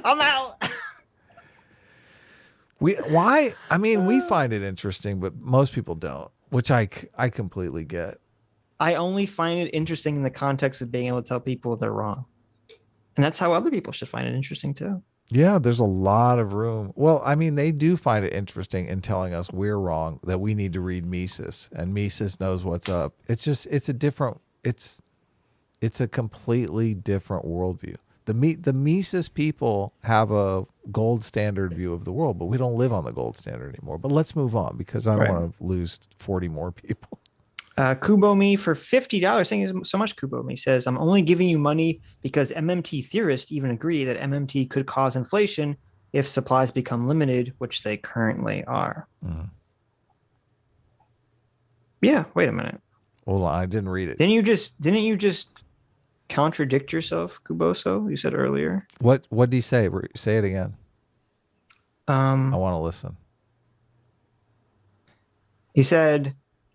I'm out. We find it interesting, but most people don't, which I completely get. I only find it interesting in the context of being able to tell people they're wrong. And that's how other people should find it interesting too. Yeah, there's a lot of room. Well, I mean, they do find it interesting in telling us we're wrong, that we need to read Mises, and Mises knows what's up. It's a completely different worldview. The Mises people have a gold standard view of the world, but we don't live on the gold standard anymore. But let's move on because I don't want to lose 40 more people. Kubomi for $50. Thank you so much, Kubomi. Says, I'm only giving you money because MMT theorists even agree that MMT could cause inflation if supplies become limited, which they currently are. Yeah, wait a minute. Hold on, I didn't read it. Didn't you just contradict yourself, Kuboso? You said earlier. What did he say? Say it again. I want to listen. He said,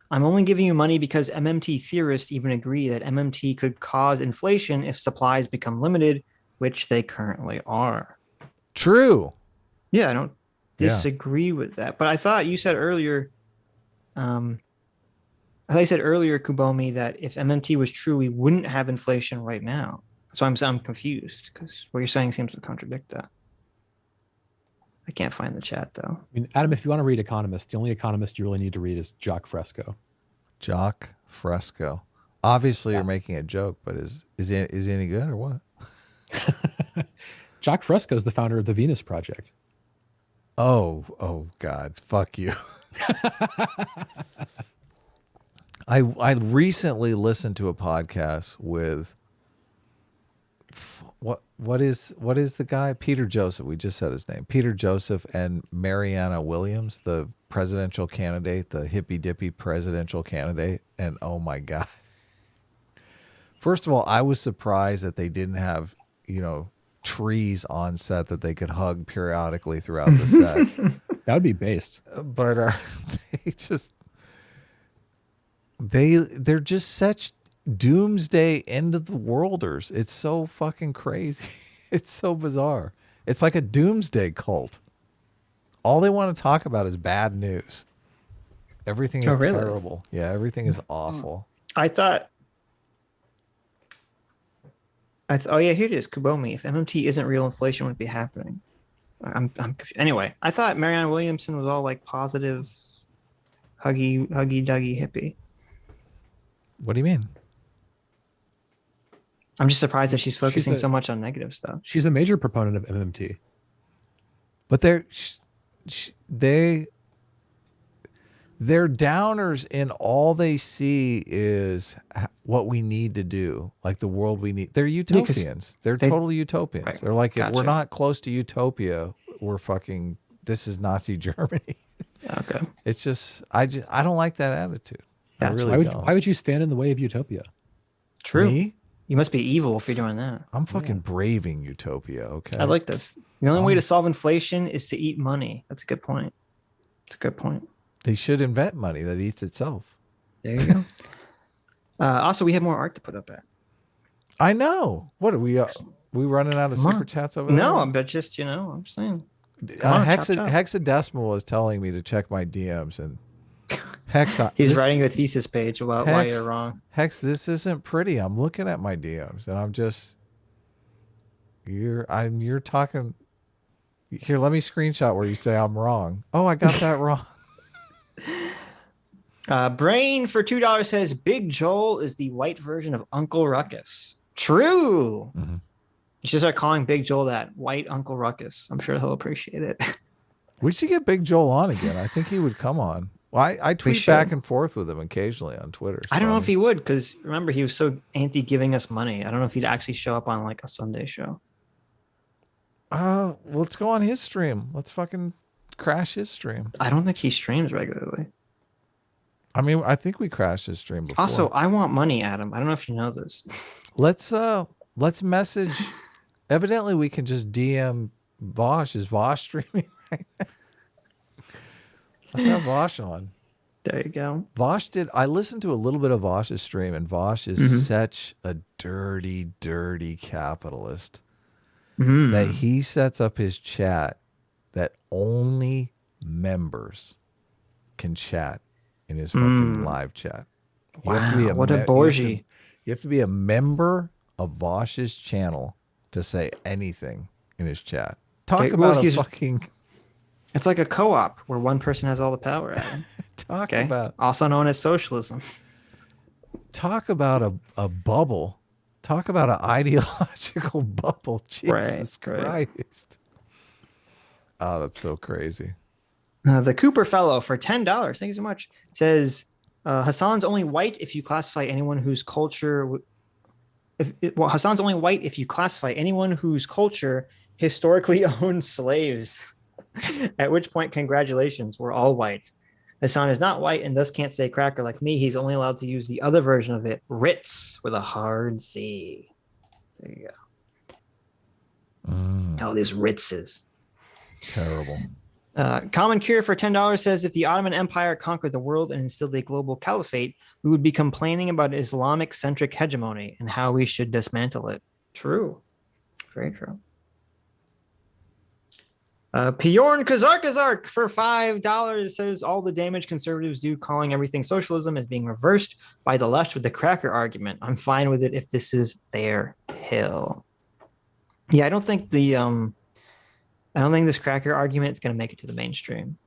I'm only giving you money because MMT theorists even agree that MMT could cause inflation if supplies become limited, which they currently are. True. Yeah, I don't disagree with that. But I thought you said earlier, Kubomi, that if MMT was true, we wouldn't have inflation right now. So I'm confused because what you're saying seems to contradict that. I can't find the chat though. I mean, Adam, if you want to read Economist, the only Economist you really need to read is Jock Fresco. Jock Fresco. Obviously, you're making a joke, but is he any good or what? Jock Fresco is the founder of the Venus Project. Oh God, fuck you. I recently listened to a podcast with what is the guy? Peter Joseph. We just said his name. Peter Joseph and Mariana Williams, the presidential candidate, the hippy dippy presidential candidate. And oh my God. First of all, I was surprised that they didn't have, trees on set that they could hug periodically throughout the set. That would be based. But they're just such doomsday end of the worlders. It's so fucking crazy. It's so bizarre. It's like a doomsday cult. All they want to talk about is bad news. Everything is terrible. Yeah, everything is awful. Oh yeah, here it is, Kubomi. If MMT isn't real, inflation wouldn't be happening. I'm confused. Anyway, I thought Marianne Williamson was all like positive, huggy duggy hippie. What do you mean? I'm just surprised that she's focusing so much on negative stuff. She's a major proponent of MMT. But they're downers, and all they see is what we need to do, like the world we need. They're utopians. They're total utopians. Right. They're like, if we're not close to utopia, we're fucking, this is Nazi Germany. Okay. It's just, I don't like that attitude. I really don't. Why would you stand in the way of utopia? True. Me? You must be evil if you're doing that. I'm fucking braving utopia, okay? I like this. The only way to solve inflation is to eat money. That's a good point. They should invent money that eats itself. There you go. Also, we have more art to put up at. I know. What are we running out of super chats over there? No, but just, I'm saying. Hexadecimal is telling me to check my DMs, and he's writing a thesis page about why you're wrong. Hex, this isn't pretty. I'm looking at my DMs, and I'm just you're talking. Here, let me screenshot where you say I'm wrong. Oh, I got that wrong. Brain for $2 says Big Joel is the white version of Uncle Ruckus. True. Mm-hmm. You should start calling Big Joel that, white Uncle Ruckus. I'm sure he'll appreciate it. We should get Big Joel on again. I think he would come on. Well, I tweet back and forth with him occasionally on Twitter. So I don't know if he would, because remember, he was so anti giving us money. I don't know if he'd actually show up on like a Sunday show. Let's go on his stream. Let's fucking crash his stream. I don't think he streams regularly. I mean, I think we crashed his stream before. Also, I want money, Adam. I don't know if you know this. Let's message. Evidently, we can just DM Vosh. Is Vosh streaming right now? Let's have Vosh on. There you go. I listened to a little bit of Vosh's stream, and Vosh is such a dirty, dirty capitalist that he sets up his chat that only members can chat in his fucking live chat. Wow, what a Borgie. You have to be a member of Vosh's channel to say anything in his chat. Talk about a fucking... It's like a co-op where one person has all the power, Adam. About... Also known as socialism. Talk about a bubble. Talk about an ideological bubble. Jesus Right. Christ. Oh, that's so crazy. The Cooper Fellow for $10. Thank you so much. Says Hassan's only white if you classify anyone whose culture. Hassan's only white if you classify anyone whose culture historically owned slaves. At which point, congratulations, we're all white. Hassan is not white and thus can't say cracker like me. He's only allowed to use the other version of it, Ritz, with a hard C. There you go. Oh, these Ritzes. Terrible. Common Cure for $10 says if the Ottoman Empire conquered the world and instilled a global caliphate, we would be complaining about Islamic-centric hegemony and how we should dismantle it. True. Very true. Bjorn Kazark for $5 says all the damage conservatives do calling everything socialism is being reversed by the left with the cracker argument. I'm fine with it if this is their hill. Yeah, I don't think this cracker argument is going to make it to the mainstream.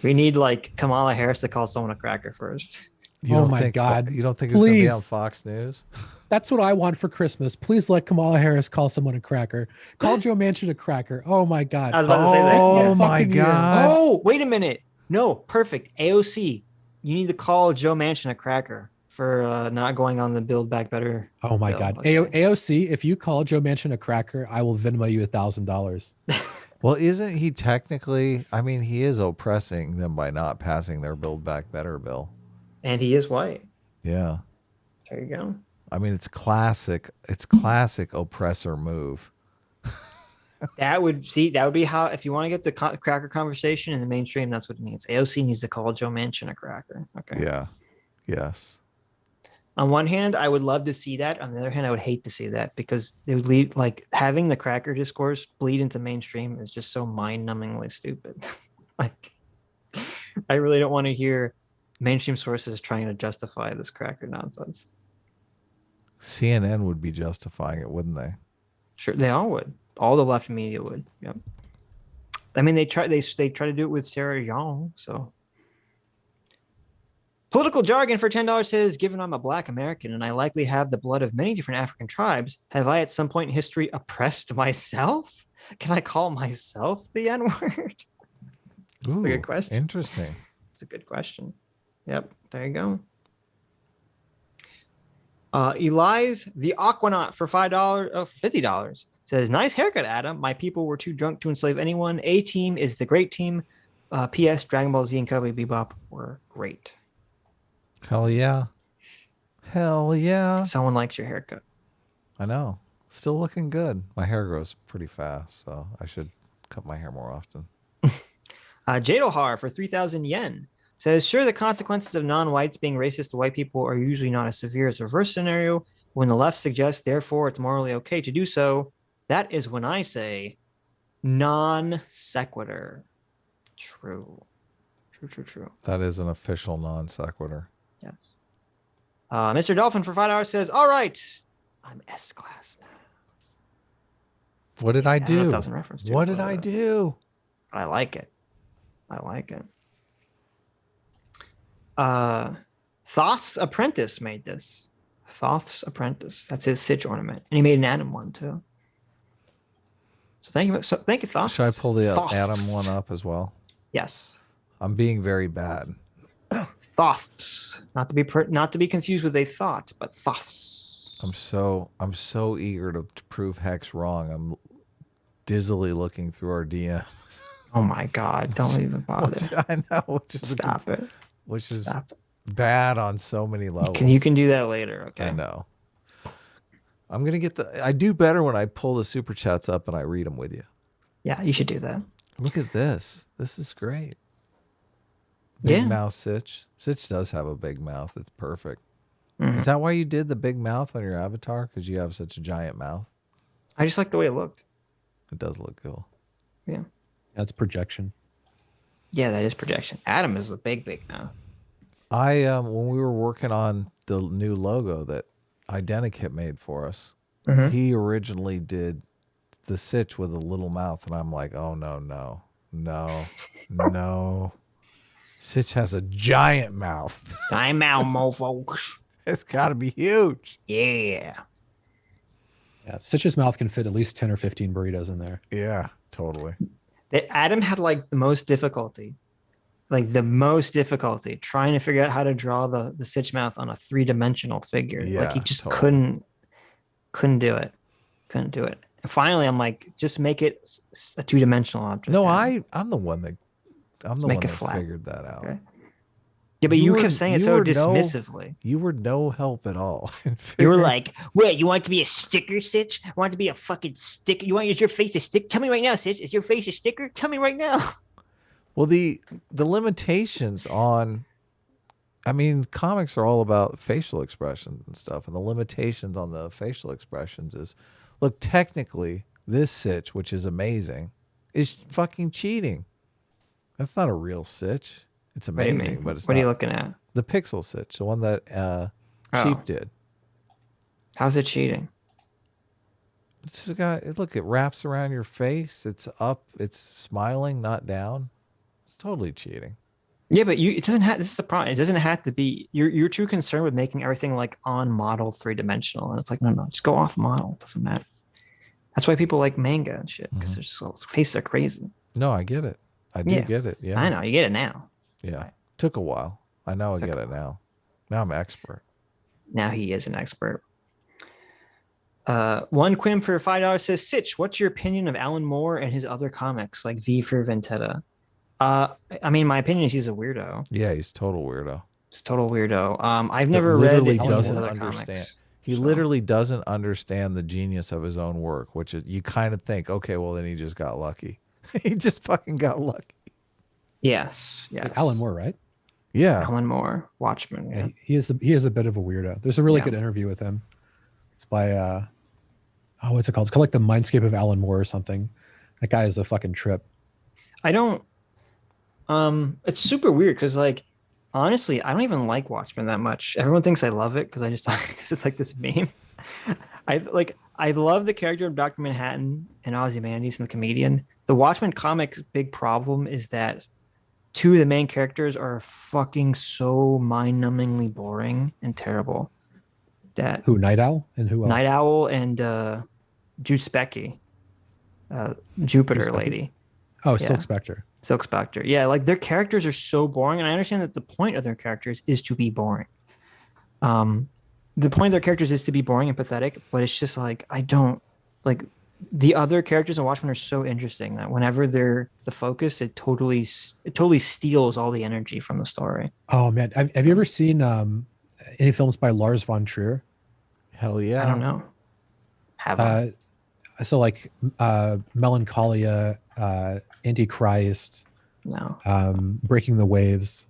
We need like Kamala Harris to call someone a cracker first. Oh my God. You don't think it's going to be on Fox News? That's what I want for Christmas. Please let Kamala Harris call someone a cracker. Call Joe Manchin a cracker. Oh my God. I was about to say that. Oh my God. Oh, wait a minute. No, perfect. AOC, you need to call Joe Manchin a cracker for not going on the Build Back Better. Oh my God. Okay. AOC, if you call Joe Manchin a cracker, I will Venmo you $1,000. Well, isn't he technically, I mean, he is oppressing them by not passing their Build Back Better bill. And he is white. Yeah. There you go. I mean, it's classic oppressor move. That would be how, if you want to get the cracker conversation in the mainstream, that's what it means. AOC needs to call Joe Manchin a cracker. Okay. Yeah. Yes. On one hand, I would love to see that. On the other hand, I would hate to see that because it would lead, like, having the cracker discourse bleed into mainstream is just so mind-numbingly stupid. Like, I really don't want to hear mainstream sources trying to justify this cracker nonsense. CNN would be justifying it, wouldn't they? Sure, they all would. All the left media would. Yep. I mean, they try to do it with Sarah Jeong. So, political jargon for $10 says, given I'm a Black American and I likely have the blood of many different African tribes, have I at some point in history oppressed myself? Can I call myself the N-word? That's a good question. Interesting. It's a good question. Yep, there you go. Eli's the Aquanaut for $50 says, nice haircut, Adam. My people were too drunk to enslave anyone. A-Team is the great team. P.S. Dragon Ball Z and Cowboy Bebop were great. Hell yeah. Hell yeah. Someone likes your haircut. I know. Still looking good. My hair grows pretty fast, so I should cut my hair more often. Jadohar for 3,000 yen says, sure, the consequences of non-whites being racist to white people are usually not as severe as the reverse scenario. When the left suggests, therefore, it's morally okay to do so, that is when I say non sequitur. True. True. That is an official non sequitur. Yes. Mr. Dolphin for $5 says, all right, I'm S-class now. What did I do? What did I do? I like it. Thoth's Apprentice made this. Thoth's Apprentice. That's his Sitch ornament. And he made an Adam one too. So thank you, Thoth. Should I pull the Adam one up as well? Yes. I'm being very bad. Thoths. Not to be confused with a thought, but Thoths. I'm so eager to prove Hex wrong. I'm dizzily looking through our DMs. Oh my God! Don't even bother. I know. Stop it. Which is bad on so many levels. You can do that later. Okay. I know. I'm gonna get I do better when I pull the super chats up and I read them with you. Yeah, you should do that. Look at this. This is great. Big mouth Sitch. Sitch does have a big mouth. It's perfect. Mm-hmm. Is that why you did the big mouth on your avatar? Because you have such a giant mouth? I just like the way it looked. It does look cool. Yeah. That's projection. Yeah, that is projection. Adam is a big mouth. When we were working on the new logo that Identikit made for us, he originally did the Sitch with a little mouth, and I'm like, oh no. Sitch has a giant mouth. Giant mouth, mofo. It's got to be huge. Yeah. Yeah, Sitch's mouth can fit at least 10 or 15 burritos in there. Yeah, totally. Adam had like the most difficulty trying to figure out how to draw the Sitch mouth on a 3-dimensional figure. Yeah, like he just totally. couldn't do it. And finally, I'm like, just make it a 2-dimensional object. No, I'm the one that flat. figured that out. Okay. Yeah, but you kept saying it so dismissively. You were no help at all. You were like, wait, you want it to be a sticker, Sitch? Want it to be a fucking sticker? You want your face a stick? Tell me right now, Sitch. Is your face a sticker? Tell me right now. Well, the limitations on, I mean, comics are all about facial expressions and stuff, and the limitations on the facial expressions is, look, technically, this Sitch, which is amazing, is fucking cheating. That's not a real Sitch. It's amazing, but it's what not. Are you looking at? The pixel Sitch, the one that Sheep did. How's it cheating? It's got, look, it wraps around your face. It's up. It's smiling, not down. It's totally cheating. Yeah, but it doesn't have. This is the problem. It doesn't have to be. You're too concerned with making everything like on model 3-dimensional, and it's like no, just go off model. It doesn't matter. That's why people like manga and shit because their faces are crazy. No, I get it. I do get it. Yeah, I know you get it now. Yeah, right. Took a while. I know I get it now. Now I'm an expert. Now he is an expert. One Quim for $5 says, Sitch, what's your opinion of Alan Moore and his other comics like V for Vendetta? I mean, my opinion is he's a weirdo. Yeah, he's a total weirdo. He's a total weirdo. I've never read any of his other understand. comics. He literally doesn't understand the genius of his own work, which is, you kind of think, okay, well then he just got lucky. He just fucking got lucky. Yes. Alan Moore, right? Yeah. Alan Moore, Watchmen. Yeah. He is a bit of a weirdo. There's a really good interview with him. It's by what's it called? It's called like The Mindscape of Alan Moore or something. That guy is a fucking trip. I don't it's super weird because like honestly, I don't even like Watchmen that much. Everyone thinks I love it because I just because it's like this meme. I love the character of Dr. Manhattan and Ozymandias and the comedian. The Watchmen comics big problem is that 2 of the main characters are fucking so mind-numbingly boring and terrible. That who Night Owl and who else? Night Owl and Jude Specky, Jupiter lady. Oh, Silk Spectre. Silk Spectre. Yeah, like their characters are so boring, and I understand that the point of their characters is to be boring. The point of their characters is to be boring and pathetic, but it's just like I don't like the other characters in Watchmen are so interesting that whenever they're the focus, it totally steals all the energy from the story. Oh man, have you ever seen any films by Lars von Trier? Hell yeah. I don't know. Have I? So like Melancholia, Antichrist, no. Breaking the Waves.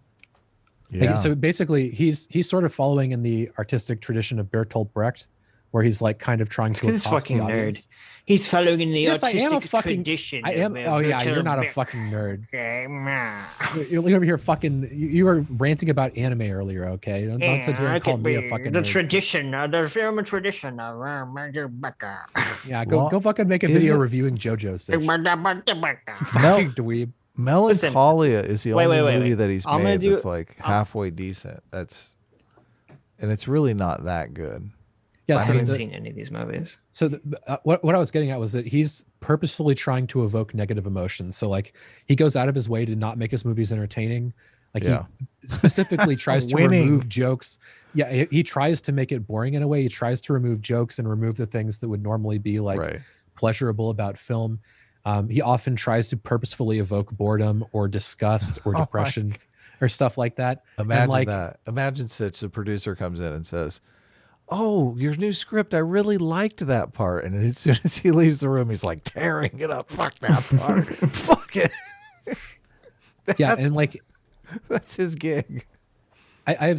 Yeah. Like, so basically, he's sort of following in the artistic tradition of Bertolt Brecht, where he's like kind of trying to. This fucking nerd. He's following in the artistic tradition. I am. Oh yeah, you're not a fucking nerd. You're over here fucking. You were ranting about anime earlier. Okay, don't sit here and call me a fucking. The nerd. Tradition, the film tradition. Yeah, go fucking make a video reviewing JoJo's. Dweeb. Melancholia is the only movie that he's made that's like halfway decent. And it's really not that good. Yeah, I haven't seen any of these movies. So what I was getting at was that he's purposefully trying to evoke negative emotions. So like he goes out of his way to not make his movies entertaining. Like he specifically tries to remove jokes. Yeah, he tries to make it boring in a way. He tries to remove jokes and remove the things that would normally be like pleasurable about film. He often tries to purposefully evoke boredom or disgust or depression or stuff like that. Imagine that. Imagine Sitch, the producer, comes in and says, "Oh, your new script, I really liked that part." And as soon as he leaves the room, he's like tearing it up. Fuck that part. Fuck it. Yeah, and like that's his gig. I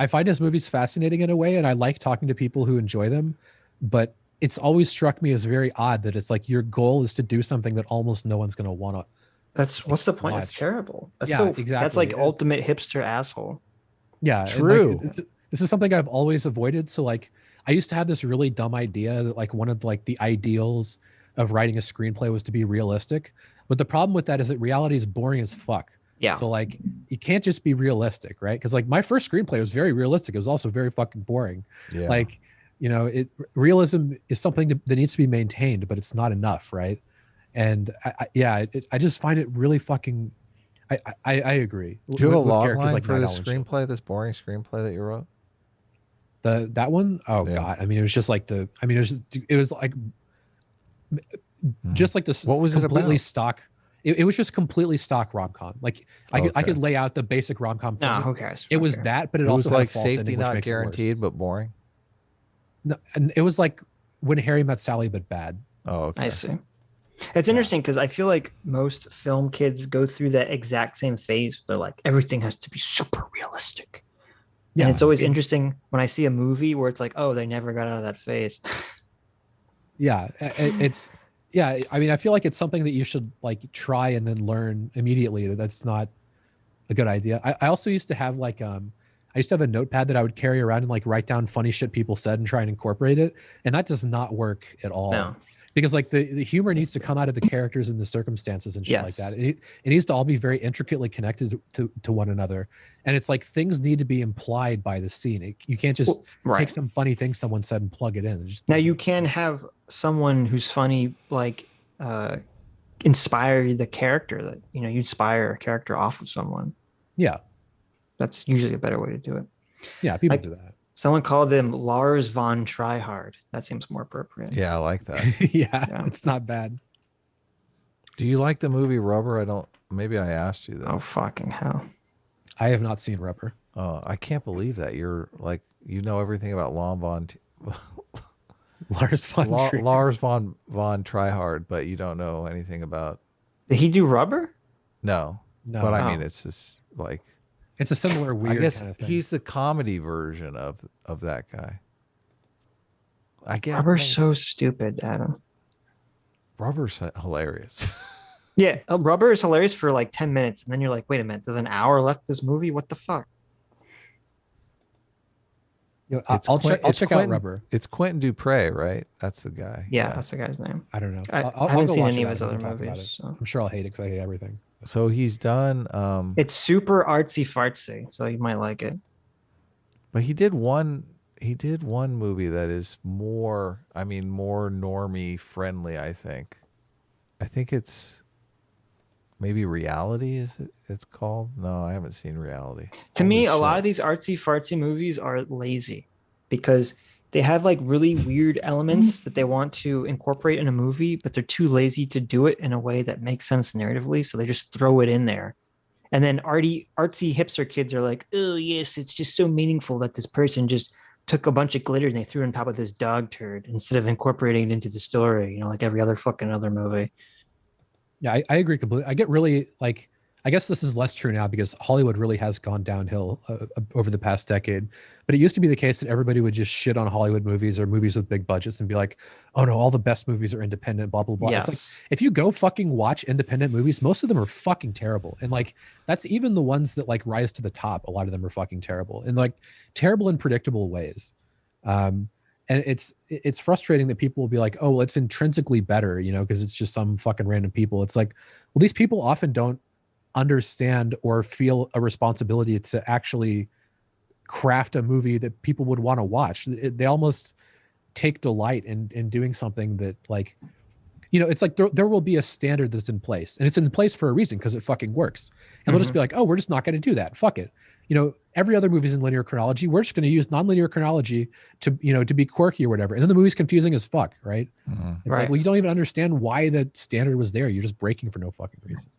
find his movies fascinating in a way, and I like talking to people who enjoy them, but it's always struck me as very odd that it's like your goal is to do something that almost no one's going to want to. That's what's the point? That's terrible. That's exactly. That's like ultimate hipster asshole. Yeah, true. Like, this is something I've always avoided. So like, I used to have this really dumb idea that like one of like the ideals of writing a screenplay was to be realistic, but the problem with that is that reality is boring as fuck. Yeah. So like you can't just be realistic, right? Because like my first screenplay was very realistic. It was also very fucking boring. Yeah. Like, you know, realism is something that needs to be maintained, but it's not enough, right? And I just find it really fucking. I agree. Do you have a with log characters line like for Night this Owl and shit. screenplay, this boring screenplay that you wrote? That one, oh Yeah. god, I mean, it was just like it was like just like this. What was it completely about? stock. It was just completely stock rom-com. Like I could lay out the basic rom-com. Nah, who cares? It was Okay. that, but it It was also had a like false safety ending, which not makes it worse. guaranteed, but boring. No, and it was like When Harry Met Sally, but bad. Oh, okay. I see. It's interesting because I feel like most film kids go through that exact same phase. They're like, everything has to be super realistic. Yeah, And it's always interesting when I see a movie where it's like, oh, they never got out of that phase. Yeah, it's yeah. I mean, I feel like it's something that you should like try and then learn immediately. That's not a good idea. I also used to have like I used to have a notepad that I would carry around and like write down funny shit people said and try and incorporate it, and that does not work at all. No. Because like the humor needs to come out of the characters and the circumstances and shit like that. It needs to all be very intricately connected to one another. And it's like things need to be implied by the scene. You can't just take some funny thing someone said and plug it in. Now you can have someone who's funny, like inspire the character that, you know, you inspire a character off of someone. Yeah. That's usually a better way to do it. Yeah, people do that. Someone called him Lars von Tryhard. That seems more appropriate. Yeah, I like that. yeah, it's not bad. Do you like the movie Rubber? Maybe I asked you that. Oh, fucking hell. I have not seen Rubber. Oh, I can't believe that. You're like, you know everything about Lars von Tryhard, but you don't know anything about. Did he do Rubber? No. But I mean, it's just like. It's a similar weird I guess kind of thing. he's the comedy version of that guy. I guess Rubber's so stupid, Adam. Rubber's hilarious. Yeah, Rubber is hilarious for like 10 minutes, and then you're like, wait a minute, there's an hour left this movie? What the fuck? You know, I'll check out Rubber. It's Quentin Dupree, right? That's the guy. Yeah, that's the guy's name. I don't know. I haven't seen any of his other movies. So. I'm sure I'll hate it because I hate everything. So he's done. It's super artsy fartsy, so you might like it. But he did one movie that is more normie friendly. I think it's maybe Reality. It's called? No, I haven't seen Reality. To me, a lot of these artsy fartsy movies are lazy because they have like really weird elements that they want to incorporate in a movie, but they're too lazy to do it in a way that makes sense narratively. So they just throw it in there. And then artsy hipster kids are like, oh, yes, it's just so meaningful that this person just took a bunch of glitter and they threw it on top of this dog turd instead of incorporating it into the story, you know, like every other fucking other movie. Yeah, I agree completely. I get really like, I guess this is less true now because Hollywood really has gone downhill over the past decade. But it used to be the case that everybody would just shit on Hollywood movies or movies with big budgets and be like, oh no, all the best movies are independent, blah, blah, blah. Yes. It's like, if you go fucking watch independent movies, most of them are fucking terrible. And like, that's even the ones that like rise to the top. A lot of them are fucking terrible in like terrible and predictable ways. And it's frustrating that people will be like, oh, well, it's intrinsically better, you know, because it's just some fucking random people. It's like, well, these people often don't understand or feel a responsibility to actually craft a movie that people would want to watch. They almost take delight in doing something that, like, you know, it's like there will be a standard that's in place, and it's in place for a reason because it fucking works. And they'll just be like, oh, we're just not going to do that. Fuck it. You know, every other movie's in linear chronology. We're just going to use nonlinear chronology to, you know, to be quirky or whatever. And then the movie's confusing as fuck, right? It's like, well, you don't even understand why the standard was there. You're just breaking for no fucking reason.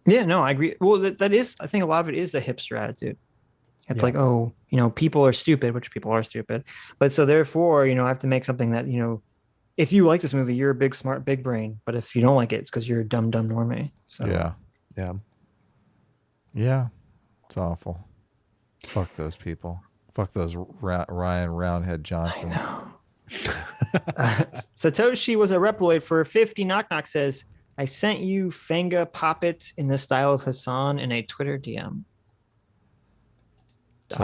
Yeah, no, I agree. Well, that is, I think a lot of it is the hipster attitude. It's like, oh, you know, people are stupid, which people are stupid. But so therefore, you know, I have to make something that, you know, if you like this movie, you're a big, smart, big brain. But if you don't like it, it's because you're a dumb normie. So yeah, it's awful. Fuck those people. Fuck those Ryan Roundhead Johnsons. Satoshi was a Reploid for 50 knock knock says, I sent you Fanga Poppet in the style of Hasan in a Twitter DM. So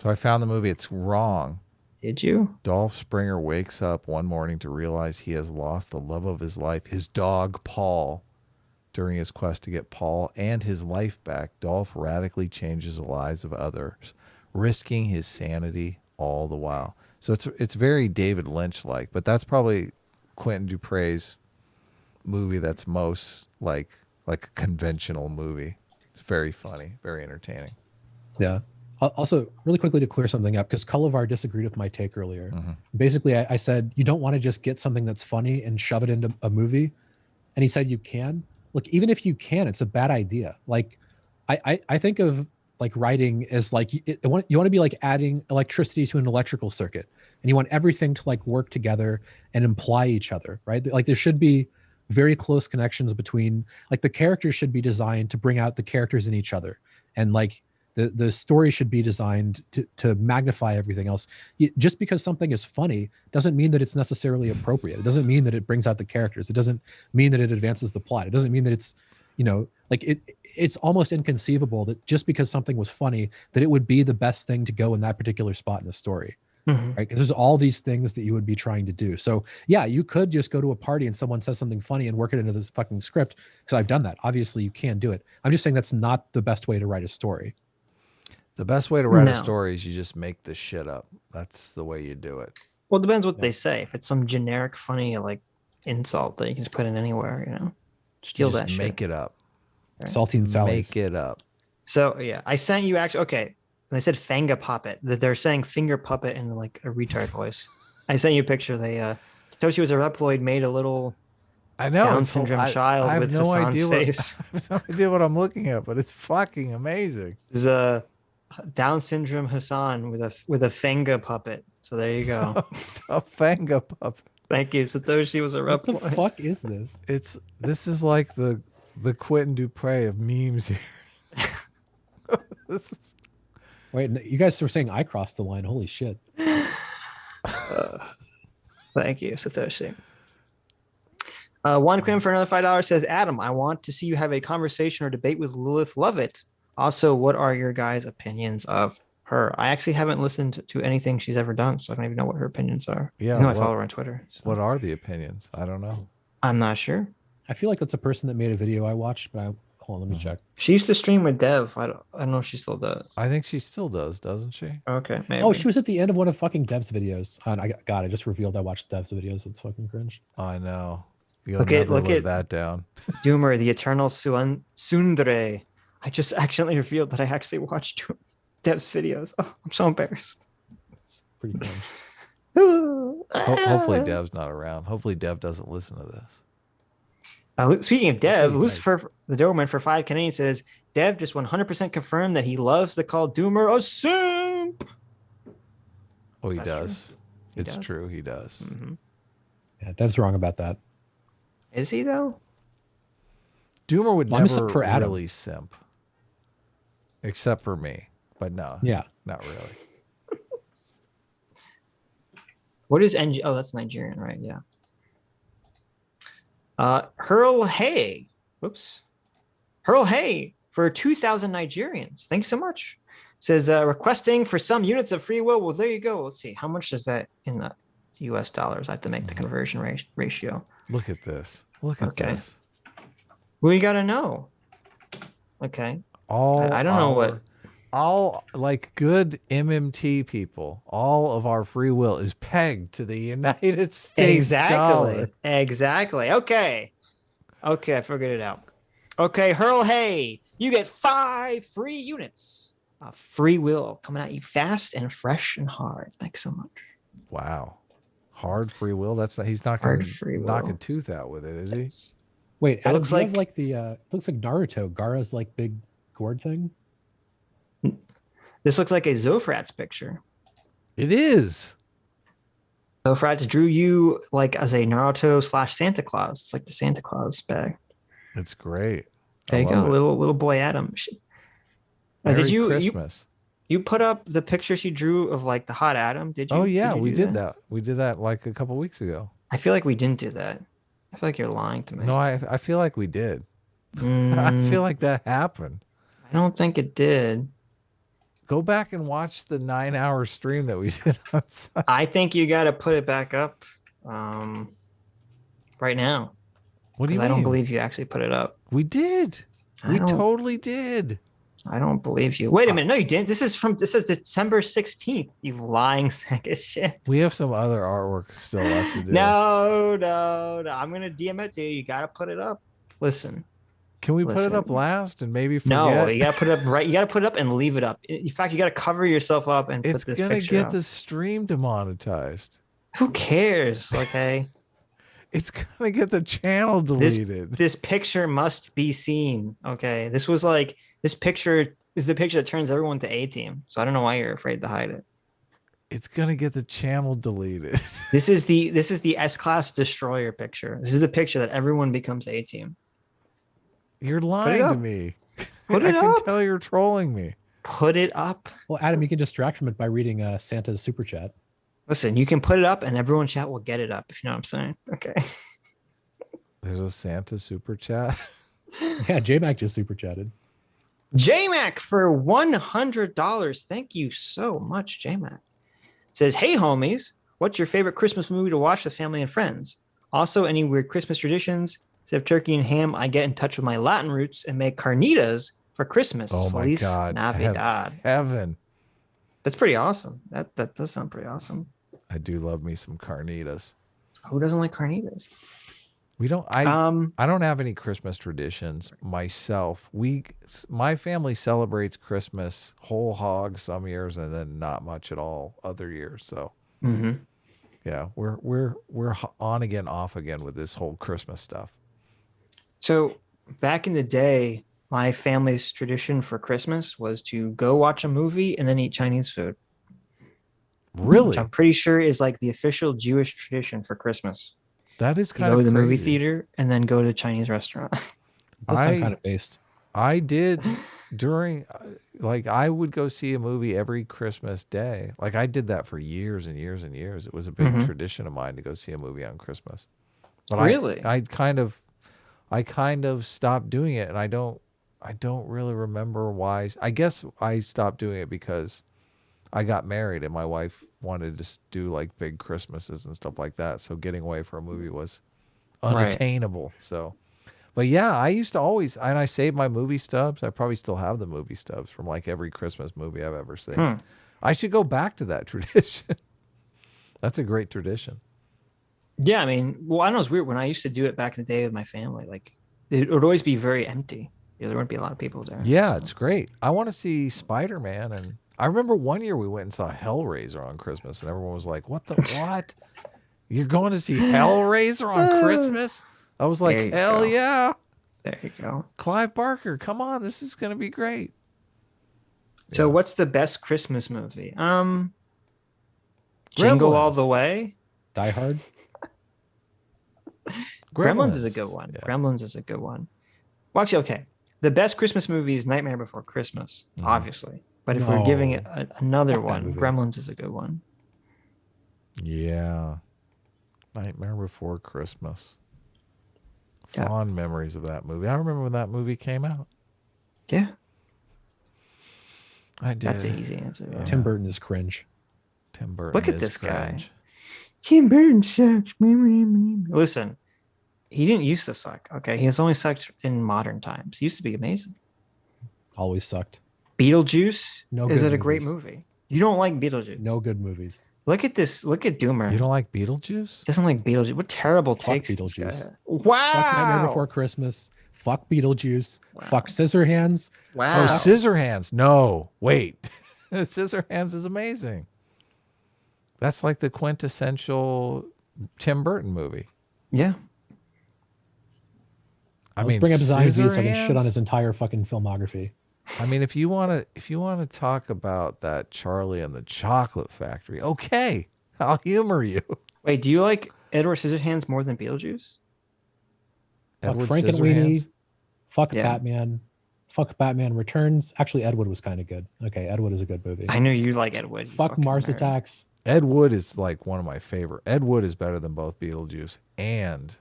I found the movie. It's wrong. Did you? Dolph Springer wakes up one morning to realize he has lost the love of his life, his dog, Paul, During his quest to get Paul and his life back, Dolph radically changes the lives of others, risking his sanity all the while. So it's very David Lynch-like, but that's probably Quentin Dupre's movie that's most like a conventional movie. It's very funny, very entertaining. Yeah. Also, really quickly to clear something up, because Cullivar disagreed with my take earlier. Basically, I said, you don't want to just get something that's funny and shove it into a movie. And he said you can. Look, even if you can, it's a bad idea. Like, I think of like writing as like, you want to be like adding electricity to an electrical circuit. And you want everything to like work together and imply each other, right? Like there should be very close connections between, like the characters should be designed to bring out the characters in each other. And like, the story should be designed to magnify everything else. Just because something is funny doesn't mean that it's necessarily appropriate. It doesn't mean that it brings out the characters. It doesn't mean that it advances the plot. It doesn't mean that it's, like it's almost inconceivable that just because something was funny, that it would be the best thing to go in that particular spot in the story. Right? Because there's all these things that you would be trying to do. So yeah, you could just go to a party and someone says something funny and work it into this fucking script. Because I've done that. Obviously you can do it. I'm just saying that's not the best way to write a story. The best way to write a story is you just make the shit up. That's the way you do it. Well, it depends what they say. If it's some generic, funny, like insult that you can just put in anywhere, steal that shit. Make it up. Right? Saltine salads. Make it up. So yeah, I sent you actually. Okay, they said Fanga puppet. That they're saying finger puppet in like a retard voice. I sent you a picture. They Satoshi was a Reploid, made a little Down syndrome child with Hasan's face. I have no idea what I'm looking at, but it's fucking amazing. This is a Down syndrome Hasan with a Fanga puppet. So there you go. A Fanga puppet. Thank you. Satoshi was a Reploid. What the fuck is this? This is like the Quentin Dupre of memes here. This is... Wait, you guys were saying I crossed the line. Holy shit. Thank you, Satoshi. Juan Quinn for another $5 says, Adam, I want to see you have a conversation or debate with Lilith Lovett. Also, what are your guys' opinions of her? I actually haven't listened to anything she's ever done, so I don't even know what her opinions are. Yeah, I follow her on Twitter. So. What are the opinions? I don't know. I'm not sure. I feel like that's a person that made a video I watched, but hold on, let me check. She used to stream with Dev. I don't know if she still does. I think she still does, doesn't she? Okay, maybe. Oh, she was at the end of one of fucking Dev's videos. I just revealed I watched Dev's videos. It's fucking cringe. I know. Look at that down. Doomer, the Eternal Sundre. I just accidentally revealed that I actually watched Dev's videos. Oh, I'm so embarrassed. It's pretty cringe. Hopefully Dev's not around. Hopefully Dev doesn't listen to this. Speaking of Dev, Lucifer, the Doberman for 5 Canadian says, Dev just 100% confirmed that he loves the call Doomer a simp. Oh, he does. It's true. He does. Mm-hmm. Yeah, Dev's wrong about that. Is he, though? Doomer would never really simp. Except for me. But no. Yeah. Not really. What is NG? Oh, that's Nigerian, right? Yeah. Hurl Hay. Whoops. Hurl Hay for 2,000 Nigerians. Thanks so much. Says requesting for some units of free will. Well, there you go. Let's see. How much is that in the US dollars? I have to make the conversion ratio. Look at this. Look at this. We got to know. Okay. I don't know what. All like good MMT people, all of our free will is pegged to the United States dollar. Exactly. Okay, I figured it out. Okay, Hurl Hay, you get 5 free units of free will coming at you fast and fresh and hard. Thanks so much. Wow, hard free will. He's not going to knock a tooth out with it, is he? Wait, it looks like looks like Naruto. Gaara's like big gourd thing. This looks like a Zofrat's picture. It is. Zofrat's drew you like as a Naruto / Santa Claus. It's like the Santa Claus bag. It's great. There you go, little boy Adam. Did you put up the picture she drew of like the hot Adam? Did you? Oh yeah, we did that. We did that like a couple weeks ago. I feel like we didn't do that. I feel like you're lying to me. No, I feel like we did. I feel like that happened. I don't think it did. Go back and watch the 9-hour stream that we did outside. I think you got to put it back up right now. What do you mean? I don't believe you actually put it up. We did. We totally did. I don't believe you. Wait a minute. No, you didn't. This is December 16th. You lying sack of shit. We have some other artwork still left to do. No. I'm gonna DM it to you. You gotta put it up. Listen. Can we put it up last and maybe forget? No, you gotta put it up right. You gotta put it up and leave it up. In fact, you gotta cover yourself up and put this picture up. It's gonna get the stream demonetized. Who cares? Okay. It's gonna get the channel deleted. This picture must be seen. Okay. This picture is the picture that turns everyone to A team. So I don't know why you're afraid to hide it. It's gonna get the channel deleted. This is the S-class destroyer picture. This is the picture that everyone becomes A team. You're lying to me. Put it up. I can tell you're trolling me. Put it up. Well, Adam, you can distract from it by reading Santa's super chat. Listen, you can put it up and everyone chat will get it up, if you know what I'm saying. Okay. There's a Santa super chat. Yeah, J-Mac just super chatted. J-Mac for $100. Thank you so much, J-Mac. Says, hey, homies, what's your favorite Christmas movie to watch with family and friends? Also, any weird Christmas traditions? Instead of turkey and ham, I get in touch with my Latin roots and make carnitas for Christmas. Oh, my God. Navidad. Heaven. That's pretty awesome. That does sound pretty awesome. I do love me some carnitas. Who doesn't like carnitas? We don't. I don't have any Christmas traditions myself. My family celebrates Christmas whole hog some years, and then not much at all other years. So, yeah, we're on again, off again with this whole Christmas stuff. So back in the day, my family's tradition for Christmas was to go watch a movie and then eat Chinese food. Really? Which I'm pretty sure is like the official Jewish tradition for Christmas. That is kind of of go to the crazy. movie theater and then go to a Chinese restaurant. That's kind of based. I did during, like, I would go see a movie every Christmas day. Like, I did that for years and years and years. It was a big tradition of mine to go see a movie on Christmas. But really? I kind of stopped doing it, and I don't really remember why. I guess I stopped doing it because I got married and my wife wanted to do like big Christmases and stuff like that. So getting away for a movie was unattainable. Right. So, but yeah, I used to always, and I saved my movie stubs. I probably still have the movie stubs from like every Christmas movie I've ever seen. I should go back to that tradition. That's a great tradition. Yeah. I mean, well, I know it's weird when I used to do it back in the day with my family, like it would always be very empty. There wouldn't be a lot of people there. Yeah. It's great. I want to see Spider-Man, and I remember one year we went and saw Hellraiser on Christmas, and everyone was like, what? You're going to see Hellraiser on Christmas? I was like, hell yeah. There you go. Clive Barker, come on. This is going to be great. So what's the best Christmas movie? Jingle All the Way? Die Hard? Gremlins is a good one. Yeah. Gremlins is a good one. Well, actually, okay. The best Christmas movie is Nightmare Before Christmas, obviously. But if we're giving it another one, Gremlins is a good one. Yeah. Nightmare Before Christmas. Fond memories of that movie. I remember when that movie came out. Yeah. I did. That's an easy answer. Yeah. Tim Burton is cringe. Tim Burton. Look at this guy. Tim Burton sucks. Listen, he didn't used to suck. Okay. He has only sucked in modern times. He used to be amazing. Always sucked. Beetlejuice is it a movies. Great movie? You don't like Beetlejuice? No good movies. Look at this. Look at Doomer. You don't like Beetlejuice? Doesn't like Beetlejuice. What terrible takes. Beetlejuice. Wow. Fuck Nightmare Before Christmas. Fuck Beetlejuice. Wow. Fuck Scissorhands. Wow. Oh, Scissorhands. No, wait. Scissorhands is amazing. That's like the quintessential Tim Burton movie. Yeah. Let's bring up his IMDb so I can shit on his entire fucking filmography. I mean, if you want to talk about that Charlie and the Chocolate Factory, okay, I'll humor you. Wait, do you like Edward Scissorhands more than Beetlejuice? Fuck Frankenweenie. Fuck Batman. Fuck Batman Returns. Actually, Ed Wood was kind of good. Okay, Ed Wood is a good movie. I knew you like Ed Wood. Fuck Mars Attacks. Ed Wood is like one of my favorite. Ed Wood is better than both Beetlejuice and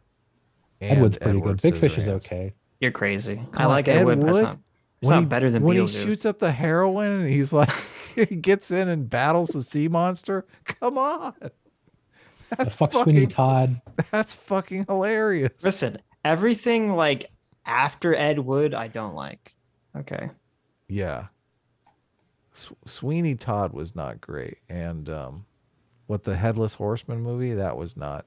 Ed Wood's pretty good. Big Fish is okay. You're crazy. I like Ed Wood, but it's not better than Beetlejuice. When he shoots up the heroin and he's like, he gets in and battles the sea monster. Come on. That's fucking Sweeney Todd. That's fucking hilarious. Listen, everything like after Ed Wood, I don't like. Okay. Yeah. Sweeney Todd was not great. And what the Headless Horseman movie, that was bad.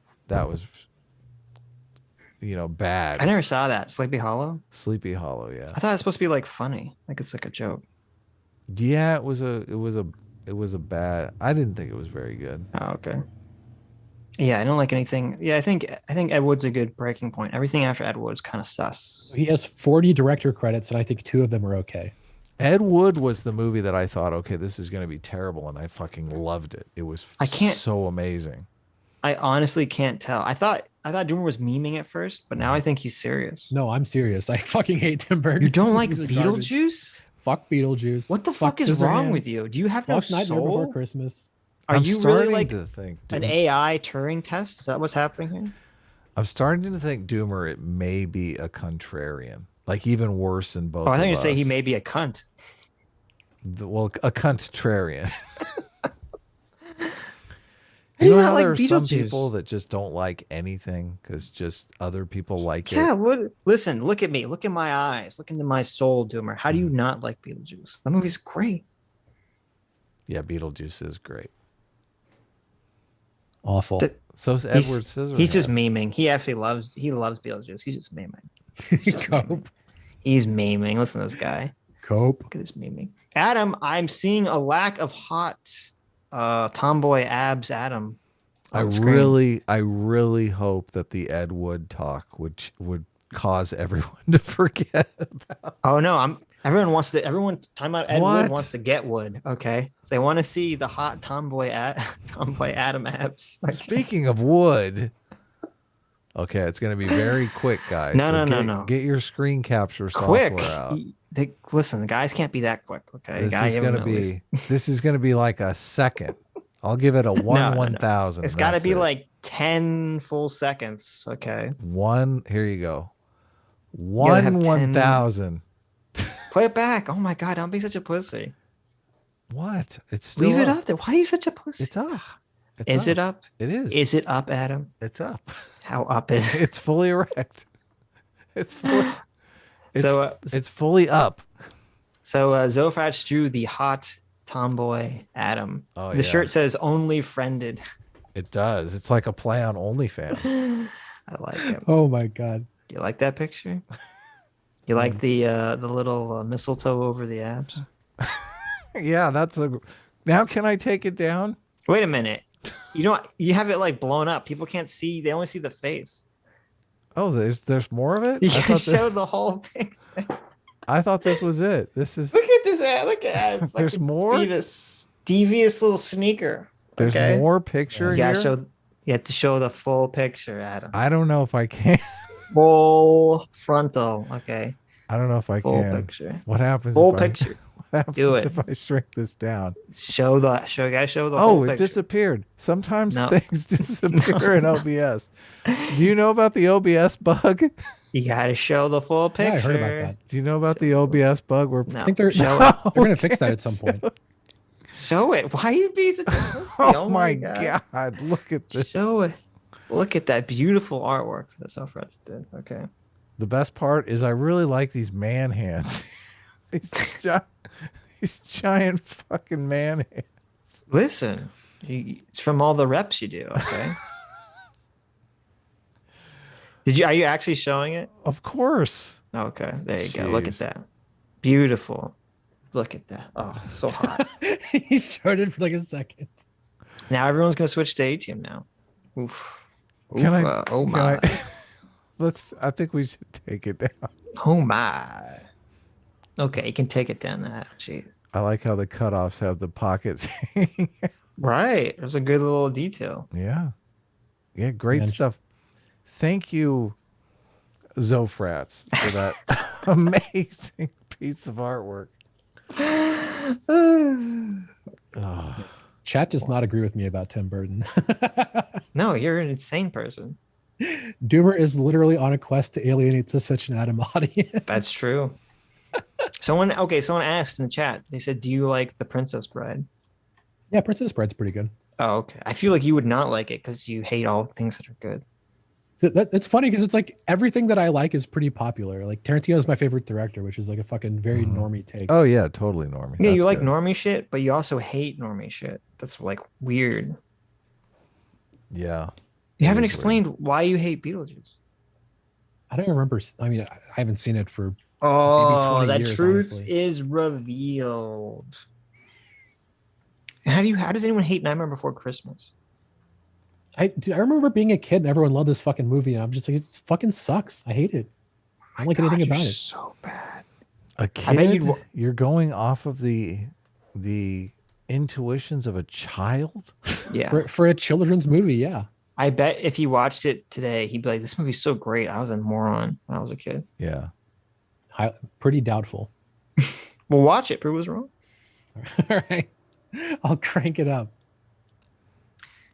I never saw that. Sleepy Hollow? Sleepy Hollow, yeah. I thought it was supposed to be like funny. Like it's like a joke. Yeah, it was a bad. I didn't think it was very good. Oh, okay. Yeah, I don't like anything. Yeah, I think Ed Wood's a good breaking point. Everything after Ed Wood's kind of sus. He has 40 director credits, and I think 2 of them are okay. Ed Wood was the movie that I thought, okay, this is going to be terrible, and I fucking loved it. It was so amazing. I honestly can't tell. I thought Doomer was memeing at first, but now I think he's serious. No, I'm serious. I fucking hate Tim Burton. You don't like Beetlejuice? Fuck Beetlejuice. What the fuck is wrong with you? Do you have no soul? Nightmare Before Christmas. Are you really like to think, an AI Turing test? Is that what's happening here? I'm starting to think Doomer, it may be a contrarian. Like even worse than both. Oh, I thought you say he may be a cunt. Well, a contrarian. You know how like there are some Beetlejuice? people that just don't like anything because just other people like it? Yeah, listen, look at me. Look in my eyes. Look into my soul, Doomer. How do you not like Beetlejuice? That movie's great. Yeah, Beetlejuice is great. Awful. So's Edward Scissorhands. He's just memeing. He loves Beetlejuice. He's just memeing. Cope. He's memeing. Listen to this guy. Cope. Look at this memeing. Adam, I'm seeing a lack of hot tomboy abs, Adam. I really hope that the Ed Wood talk would cause everyone to forget about. Oh no, everyone time out Ed Wood wants to get Wood, okay? So they want to see the hot tomboy Adam abs. Okay. Speaking of Wood, okay, it's going to be very quick, guys. No. Get your screen capture software out. Listen, the guys can't be that quick, okay? This is going to be like a second. I'll give it a 1/1000. It's got to be like 10 full seconds, okay? Here you go. 1/1000. Put it back. Oh my god, don't be such a pussy. What? It's still Leave it up there. Why are you such a pussy? It's up. Is it up? It is. Is it up, Adam? It's up. How up is it? It's fully erect. It's fully. It's fully up. So Zofratz drew the hot tomboy Adam. Oh, the shirt says "Only Friended." It does. It's like a play on OnlyFans. I like it. Oh my god. Do you like that picture? You like the little mistletoe over the abs? Yeah, Now can I take it down? Wait a minute. You have it like blown up. People can't see. They only see the face. Oh, there's more of it? You can show the whole picture. I thought this was it. This is. Look at this ad. Look at it. It's There's like more. Devious little sneaker. There's more picture here. You have to show the full picture, Adam. I don't know if I can. Full frontal. Okay. I don't know if I full can. Picture. What happens? Full picture. What happens if I shrink this down? Show the whole picture. Oh, it disappeared. Sometimes things disappear in OBS. Do you know about the OBS bug? You gotta show the full picture. Yeah, I heard about that. Do you know about the OBS bug? I think they're going to fix that at some point. Show it. Why are you being such a pussy? Oh my god! Look at this. Show it. Look at that beautiful artwork. That's how Fred did. Okay. The best part is I really like these man hands. these giant fucking man hands. Listen, it's from all the reps you do. Okay. Are you actually showing it? Of course. Okay, there you go. Look at that. Beautiful. Look at that. Oh, so hot. He showed it for like a second. Now everyone's gonna switch to A-Team now. Oof. Oh my. I think we should take it down. Oh my. Okay, you can take it down now. Jeez. I like how the cutoffs have the pockets. Right. There's a good little detail. Yeah. Yeah, great stuff. Thank you, Zofratz, for that amazing piece of artwork. Chat does not agree with me about Tim Burton. No, you're an insane person. Doomer is literally on a quest to alienate the Sitch and Adam audience. That's true. Someone asked in the chat. They said, "Do you like The Princess Bride?" Yeah, Princess Bride's pretty good. Oh, okay. I feel like you would not like it because you hate all things that are good. It's funny because it's like everything that I like is pretty popular. Like Tarantino is my favorite director, which is like a fucking very normie take. Oh yeah, totally normie. Yeah, you That's like good. normie shit, but you also hate normie shit. That's like weird. Yeah. You It haven't is explained why you hate Beetlejuice. I don't remember. I mean, I haven't seen it for maybe Oh, 20 that years, truth honestly. is revealed. And how does anyone hate Nightmare Before Christmas? Dude, I remember being a kid and everyone loved this fucking movie, and I'm just like, it fucking sucks. I hate it. I don't like anything about it. So bad. A I bet kid? You're going off of the intuitions of a child? Yeah. For a children's movie, yeah. I bet if he watched it today, he'd be like, "This movie's so great. I was a moron when I was a kid." Yeah. Pretty doubtful. Well, watch it. Prove us wrong. All right. I'll crank it up.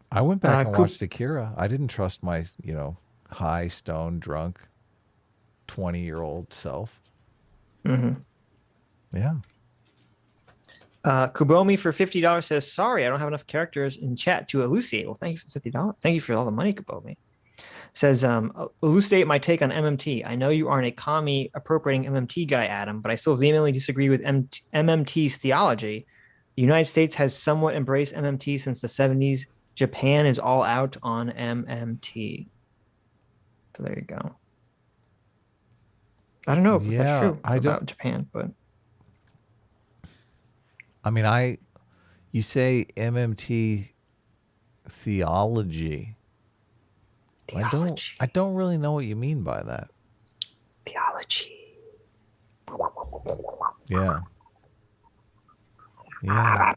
I went back and watched Akira. I didn't trust my, high, stone, drunk, 20-year-old self. Mm-hmm. Yeah. Kubomi for $50 says, "Sorry, I don't have enough characters in chat to elucidate." Well, thank you for $50. Thank you for all the money, Kubomi. Says, "Elucidate my take on MMT. I know you aren't a commie appropriating MMT guy, Adam, but I still vehemently disagree with MMT's theology. The United States has somewhat embraced MMT since the 70s. Japan is all out on MMT." So there you go. I don't know if that's true about Japan, but I mean, you say MMT theology. I don't really know what you mean by that. Theology. Yeah. Yeah.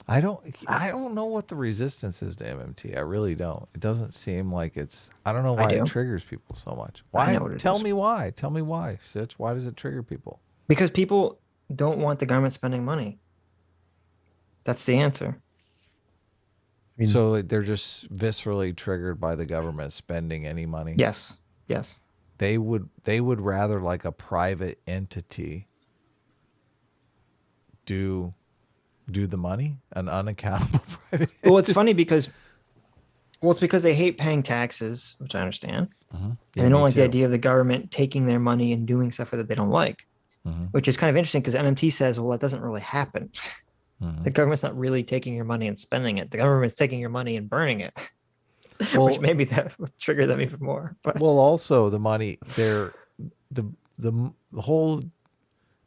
I don't know what the resistance is to MMT. I really don't. It doesn't seem like I don't know why it triggers people so much. Why? Tell me why. Tell me why, Sitch. Why does it trigger people? Because people don't want the government spending money. That's the answer. I mean, so they're just viscerally triggered by the government spending any money? Yes. Yes. They would rather like a private entity do the money, an unaccountable private entity. Well, it's funny because it's because they hate paying taxes, which I understand. Mm-hmm. And they don't like the idea of the government taking their money and doing stuff that they don't like, which is kind of interesting because MMT says, well, that doesn't really happen. The government's not really taking your money and spending it. The government's taking your money and burning it, which maybe that would trigger them even more. But well, also the money, the whole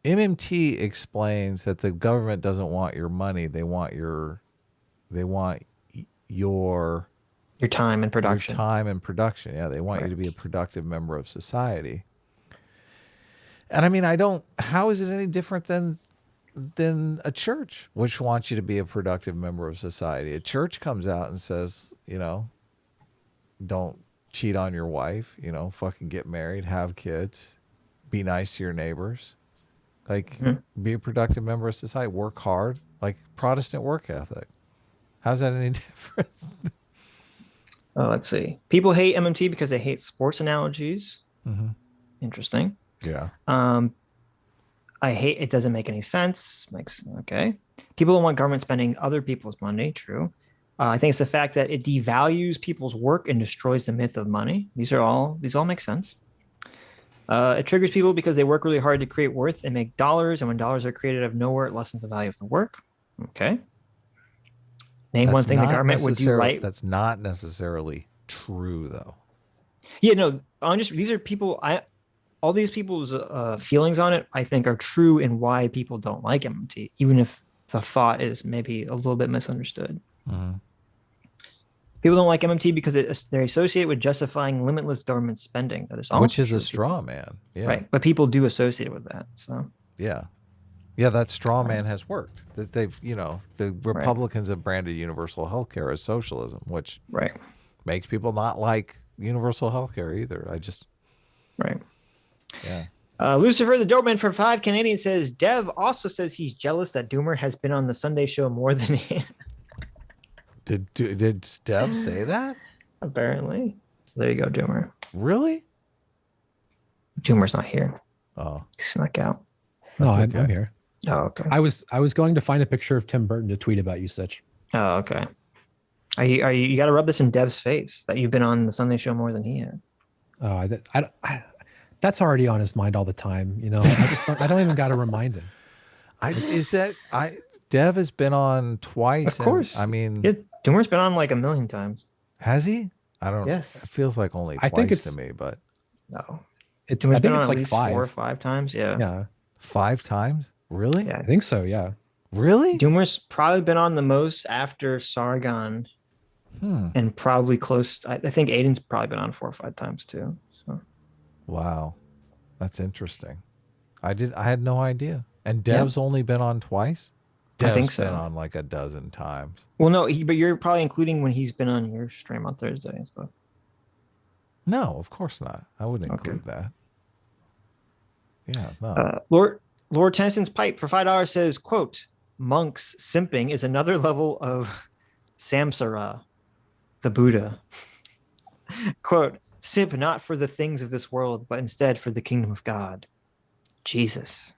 MMT explains that the government doesn't want your money. They want your time and production. Your time and production. Yeah, they want you to be a productive member of society. And I mean, how is it any different than a church, which wants you to be a productive member of society? A church comes out and says, don't cheat on your wife, fucking get married, have kids, be nice to your neighbors, like be a productive member of society, work hard, like Protestant work ethic. How's that any different? Oh, let's see. People hate MMT because they hate sports analogies. Interesting. Yeah. I hate it. Doesn't make any sense. Okay. People don't want government spending other people's money. True. I think it's the fact that it devalues people's work and destroys the myth of money. These all make sense. It triggers people because they work really hard to create worth and make dollars, and when dollars are created out of nowhere, it lessens the value of the work. Okay. Name one thing the government would do right. That's not necessarily true, though. Yeah, no. These are people. All these people's feelings on it, I think, are true in why people don't like MMT, even if the thought is maybe a little bit misunderstood. People don't like MMT because they're associated with justifying limitless government spending. That is also which is a straw man. Yeah. Right. But people do associate it with that. So yeah. Yeah, that straw man has worked. They've, the Republicans have branded universal health care as socialism, which makes people not like universal health care either. Right. Yeah. Lucifer the Dopeman for 5 Canadian says, Dev also says he's jealous that Doomer has been on the Sunday show more than him. Did Dev say that? Apparently. There you go, Doomer. Really? Doomer's not here. Oh. He snuck out. No, I'm here. Oh, okay. I was going to find a picture of Tim Burton to tweet about you, Sitch. Oh, okay. You got to rub this in Dev's face that you've been on the Sunday show more than he had. Oh, that's already on his mind all the time. You know, I don't even got to remind him. Dev has been on twice. Of course. I mean, yeah, Doomer's been on like a million times. Has he? I don't. Yes. It feels like only I think twice to me, but no. Doomer's been on it's at like least 5 4 or 5 times. Yeah. Yeah. 5 times? Really? Yeah. I think so. Yeah. Really? Doomer's probably been on the most after Sargon, and probably close. I think Aiden's probably been on 4 or 5 times too. So. Wow, that's interesting. I had no idea. And Dev's only been on twice. Dev's I think so. Been on like a dozen times. Well, no, but you're probably including when he's been on your stream on Thursday and stuff. No, of course not. I wouldn't include that. Yeah, no. Lord Tennyson's pipe for $5 says, quote, monks simping is another level of samsara, the Buddha. Quote, simp not for the things of this world, but instead for the kingdom of God. Jesus.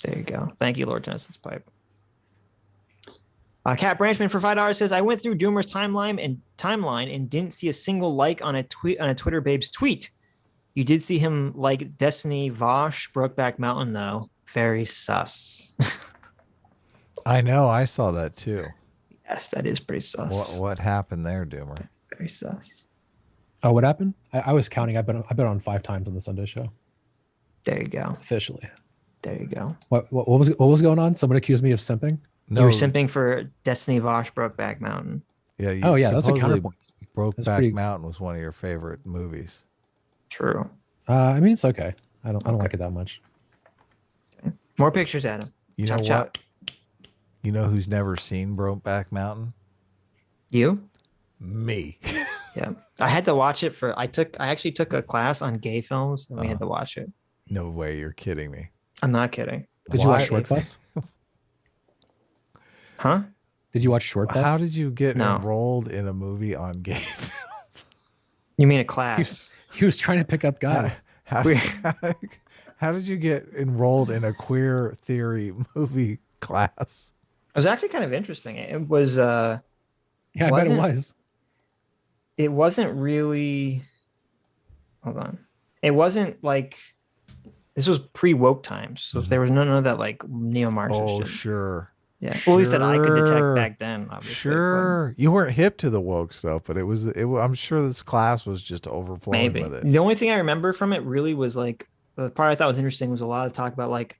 There you go. Thank you, Lord Tennyson's pipe. Cat Branchman for $5 says, I went through Doomer's timeline and didn't see a single like on a Twitter babe's tweet. You did see him like Destiny Vosh, Brokeback Mountain, though. Very sus. I know. I saw that too. Yes, that is pretty sus. What happened there, Doomer? Very sus. Oh, what happened? I was counting. I've been on 5 times on the Sunday show. There you go. Officially. There you go. What was going on? Someone accused me of simping. No. You were simping for Destiny Vosh, Brokeback Mountain. Yeah. That's a counterpoint. Brokeback Mountain was one of your favorite movies. True. I mean, it's okay. I don't like it that much. Okay. More pictures, Adam. You know what? You know who's never seen Brokeback Mountain? You? Me. Yeah. I had to watch it I actually took a class on gay films and we had to watch it. No way, you're kidding me. I'm not kidding. Did you watch Short Bus? Huh? Did you watch Short Bus? How did you get enrolled in a movie on gay film? You mean a class? He was trying to pick up guys. How did you get enrolled in a queer theory movie class? It was actually kind of interesting. It was yeah, I bet it was. It wasn't really, hold on. It wasn't like, this was pre-woke times. So there was none of that like neo-Marxist shit. Sure. Yeah. Well, at least that I could detect back then, obviously. Sure. But you weren't hip to the woke stuff, but I'm sure this class was just overflowing with it. The only thing I remember from it really was like, the part I thought was interesting was a lot of talk about like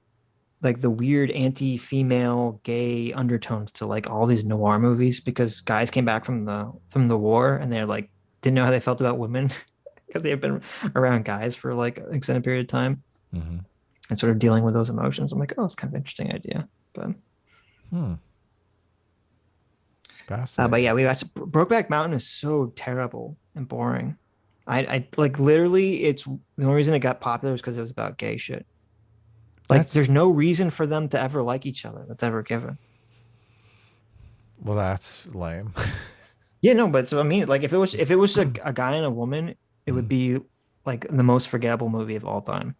the weird anti-female gay undertones to like all these noir movies, because guys came back from the war and they're like, didn't know how they felt about women because they had been around guys for like an extended period of time, and sort of dealing with those emotions. I'm like, oh, it's kind of an interesting idea. But but yeah, Brokeback Mountain is so terrible and boring. I like literally, it's the only reason it got popular is because it was about gay shit. Like, there's no reason for them to ever like each other that's ever given. Well, that's lame. Yeah, no, but so I mean, like if it was a guy and a woman, it would be like the most forgettable movie of all time.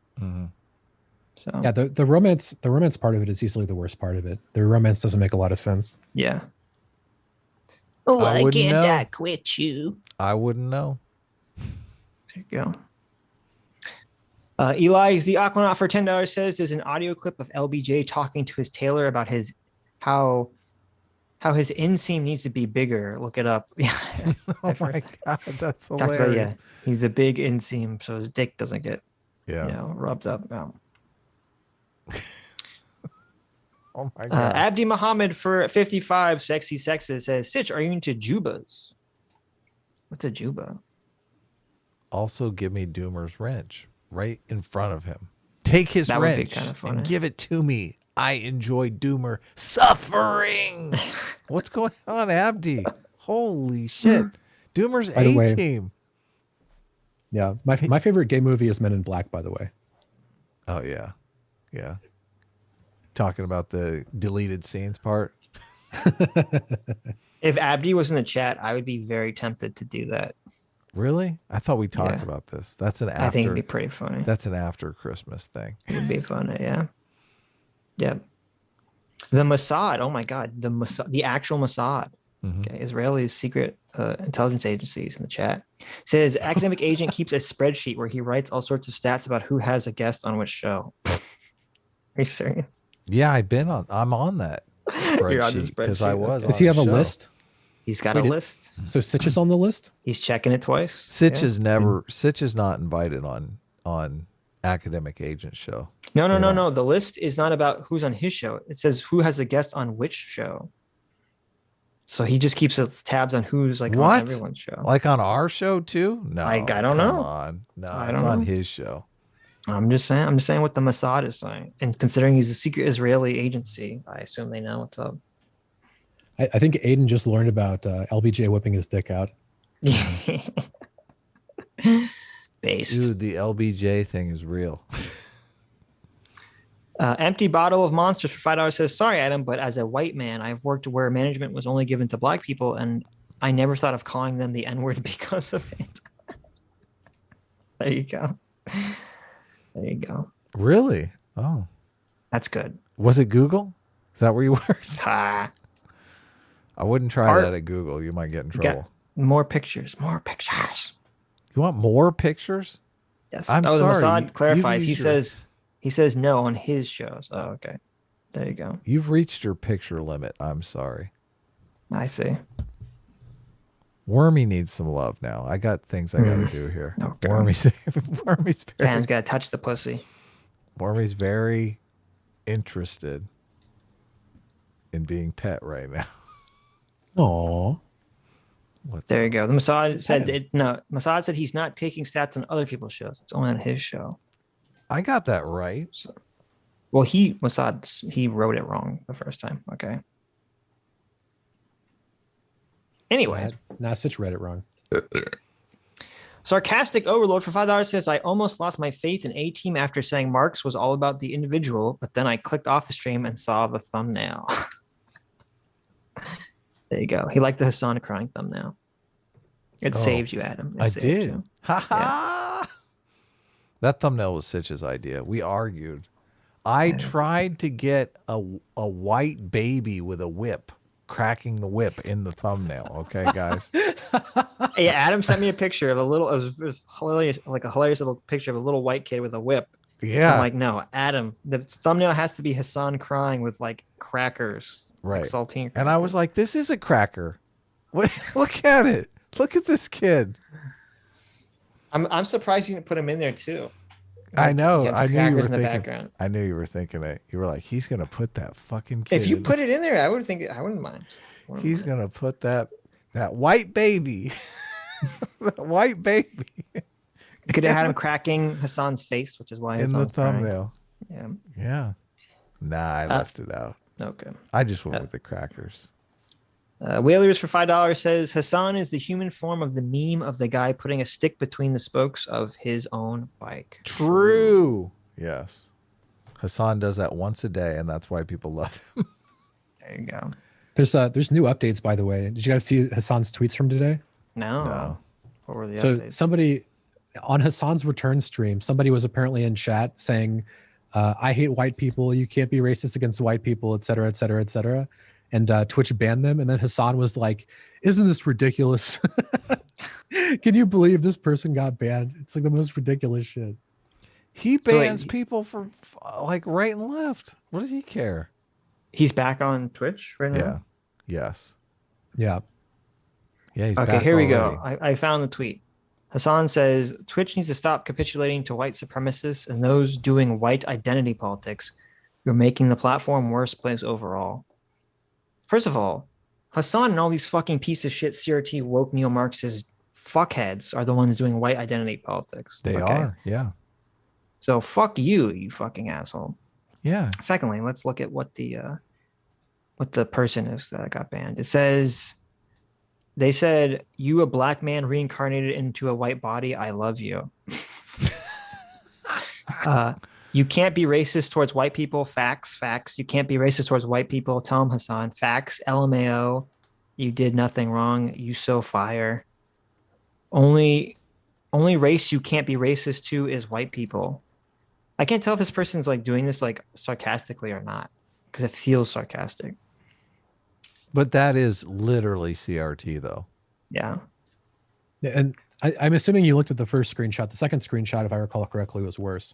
So yeah, the romance part of it is easily the worst part of it. The romance doesn't make a lot of sense. Yeah. Oh, I can't quit you. I wouldn't know. There you go. Eli's the Aquanaut for $10 says there's an audio clip of LBJ talking to his tailor about how his inseam needs to be bigger. Look it up. Yeah. Oh my God, that's hilarious. Yeah, he's a big inseam, so his dick doesn't get rubbed up. No. Oh my God. Abdi Muhammad for 55 sexy sexes says, Sitch, are you into jubas? What's a juba? Also, give me Doomer's wrench right in front of him. Take his wrench and give it to me. I enjoy Doomer suffering. What's going on, Abdi? Holy shit. Doomer's A-team. Yeah. My favorite gay movie is Men in Black, by the way. Oh, yeah. Yeah. Talking about the deleted scenes part. If Abdi was in the chat, I would be very tempted to do that. Really? I thought we talked about this. That's an after. I think it'd be pretty funny. That's an after Christmas thing. It would be fun, yeah. Yeah. The Mossad. Oh my God. The actual Mossad. Okay, Israeli secret intelligence agencies in the chat. Says academic agent keeps a spreadsheet where he writes all sorts of stats about who has a guest on which show. Are you serious? Yeah, I'm on that You're on the spreadsheet because I spreadsheet, was. okay. Does he have a show. list? He's got a list. So Sitch is on the list? He's checking it twice. Sitch is never. Sitch is not invited on academic agent show. No. The list is not about who's on his show. It says who has a guest on which show. So he just keeps tabs on who's like on everyone's show. Like on our show too? No, I don't know. Come on. No, I it's don't on know. his show. I'm just saying what the Mossad is saying. And considering he's a secret Israeli agency, I assume they know what's up. I think Aiden just learned about LBJ whipping his dick out. Based. Dude, the LBJ thing is real. Empty bottle of Monsters for $5 says, sorry, Adam, but as a white man, I've worked where management was only given to black people, and I never thought of calling them the N-word because of it. There you go. There you go. Really? Oh. That's good. Was it Google? Is that where you worked? Ha. I wouldn't try that at Google. You might get in trouble. More pictures. More pictures. You want more pictures? Yes. I'm sorry. The Mossad clarifies. He says no on his shows. Oh, okay. There you go. You've reached your picture limit. I'm sorry. I see. Wormy needs some love now. I got things I got to do here. Okay. Wormy's Sam's got to touch the pussy. Wormy's very interested in being pet right now. Aww. There you go. The Mossad said Mossad said he's not taking stats on other people's shows. It's only on his show. I got that right. So, well, Mossad wrote it wrong the first time. Okay. Anyway, nah, Sitch read it wrong. Sarcastic Overlord for $5 says, I almost lost my faith in A-Team after saying Marx was all about the individual, but then I clicked off the stream and saw the thumbnail. There you go. He liked the Hasan crying thumbnail. It saved you, Adam. I did. Ha ha. That thumbnail was Sitch's idea. We argued. I tried to get a white baby with a whip, cracking the whip in the thumbnail. Okay, guys. Yeah, Adam sent me a picture of it was hilarious, like a hilarious little picture of a little white kid with a whip. Yeah. I'm like, no, Adam, the thumbnail has to be Hasan crying with like crackers. Right. Like saltine crackers. And I was like, this is a cracker. What? Look at it. Look at this kid. I'm surprised you didn't put him in there too. Like, I know. I knew you were in the thinking. Background. I knew you were thinking it. You were like, he's gonna put that fucking kid. If you put it in there, I wouldn't mind. He's gonna put that white baby. That white baby. Could have had him cracking Hasan's face, which is why in the thumbnail. Crying. Yeah. Nah, I left it out. Okay. I just went with the crackers. Whalers for $5 says Hasan is the human form of the meme of the guy putting a stick between the spokes of his own bike. True. Yes. Hasan does that once a day, and that's why people love him. There you go. There's new updates, by the way. Did you guys see Hasan's tweets from today? No. What were the so updates? Somebody on Hasan's return stream, somebody was apparently in chat saying, I hate white people. You can't be racist against white people, et cetera, et cetera, et cetera. And Twitch banned them. And then Hasan was like, isn't this ridiculous? Can you believe this person got banned? It's like the most ridiculous shit. He bans people from like right and left. What does he care? He's back on Twitch right now? Yeah. Yes. Yeah. Yeah. He's okay, back here we already. go. I found the tweet. Hasan says Twitch needs to stop capitulating to white supremacists and those doing white identity politics. You're making the platform worse place overall. First of all, Hasan and all these fucking piece of shit CRT woke neo-Marxist fuckheads are the ones doing white identity politics. They are. Yeah. So fuck you, you fucking asshole. Yeah. Secondly, let's look at what the person is that got banned. It says they said, you a black man reincarnated into a white body. I love you. You can't be racist towards white people. Facts. You can't be racist towards white people. Tell him, Hasan. Facts. LMAO. You did nothing wrong. You so fire. Only race you can't be racist to is white people. I can't tell if this person's like doing this like sarcastically or not because it feels sarcastic. But that is literally CRT, though. Yeah. And I'm assuming you looked at the first screenshot. The second screenshot, if I recall correctly, was worse.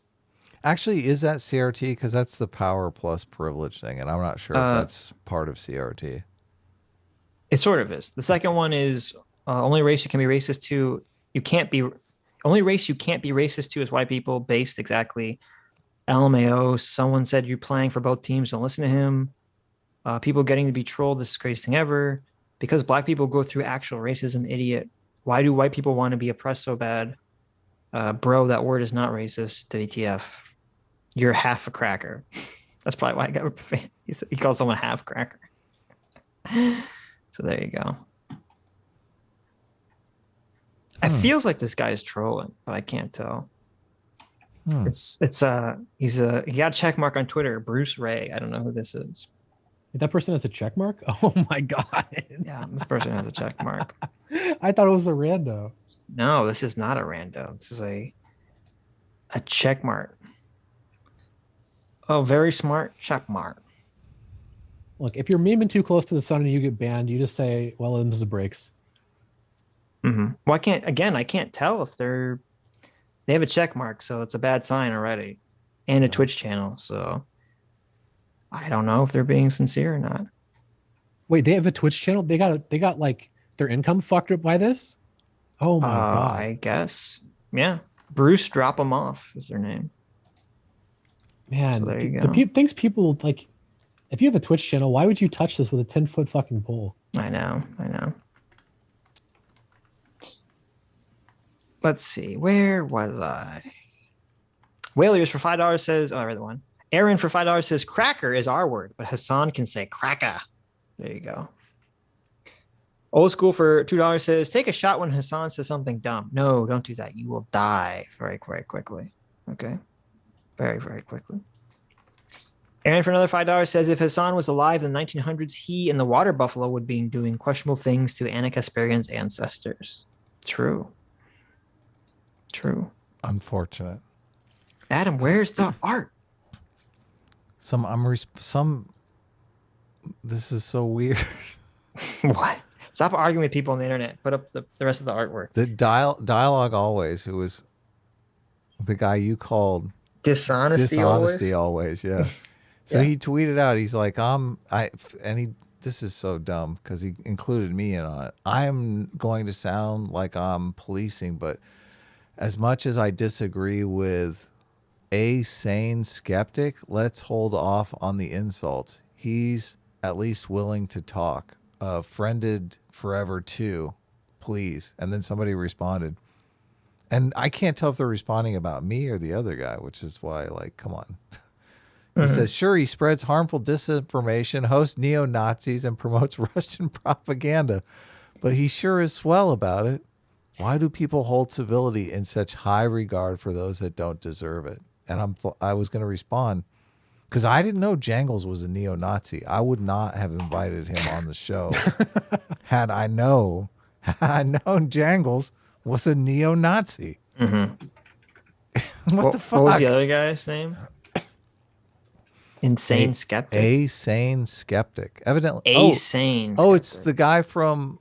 Actually, is that CRT? Because that's the power plus privilege thing, and I'm not sure if that's part of CRT. It sort of is. The second one is only race you can be racist to. You can't be only race you can't be racist to is white people. Based exactly. LMAO. Someone said you're playing for both teams. Don't listen to him. People getting to be trolled. This is the craziest thing ever. Because black people go through actual racism, idiot. Why do white people want to be oppressed so bad? Bro, that word is not racist. WTF. You're half a cracker. That's probably why I got he called someone half cracker. So there you go. It feels like this guy is trolling, but I can't tell. He got a check mark on Twitter, Bruce Ray. I don't know who this is. That person has a check mark? Oh my god. Yeah, this person has a check mark. I thought it was a rando. No, this is not a rando. This is a check mark. Oh, very smart check mark. Look, if you're memeing too close to the sun and you get banned, you just say, well, this is breaks. Well, I can't tell if they have a check mark, so it's a bad sign already. And a Twitch channel, so I don't know if they're being sincere or not. Wait, they have a Twitch channel? They got like their income fucked up by this? Oh my god. I guess. Yeah. Bruce Drop 'em Off is their name. Man, So there you go. Things people like, if you have a Twitch channel, why would you touch this with a 10-foot fucking pole? I know. Let's see. Where was I? Whalers for $5 says, oh, I read the one. Aaron for $5 says, cracker is our word, but Hasan can say cracker. There you go. Old School for $2 says, take a shot when Hasan says something dumb. No, don't do that. You will die very, very quickly. Okay. Very, very quickly. Aaron for another $5 says, if Hasan was alive in the 1900s, he and the water buffalo would be doing questionable things to Anna Kasparian's ancestors. True. Unfortunate. Adam, where's the art? This is so weird. What? Stop arguing with people on the internet. Put up the rest of the artwork. The dialogue always, who was the guy you called dishonesty always, yeah. So he tweeted out, he's like, this is so dumb because he included me in on it. I'm going to sound like I'm policing, but as much as I disagree with a sane skeptic, let's hold off on the insults. He's at least willing to talk. Friended forever too, please. And then somebody responded. And I can't tell if they're responding about me or the other guy, which is why, like, come on. He says, sure, he spreads harmful disinformation, hosts neo-Nazis, and promotes Russian propaganda, but he sure is swell about it. Why do people hold civility in such high regard for those that don't deserve it? And I was going to respond, because I didn't know Jangles was a neo-Nazi. I would not have invited him on the show had I known Jangles was a neo-Nazi. What the fuck? What was the other guy's name? Insane skeptic. A sane skeptic. Evidently. Sane. Oh, it's the guy from.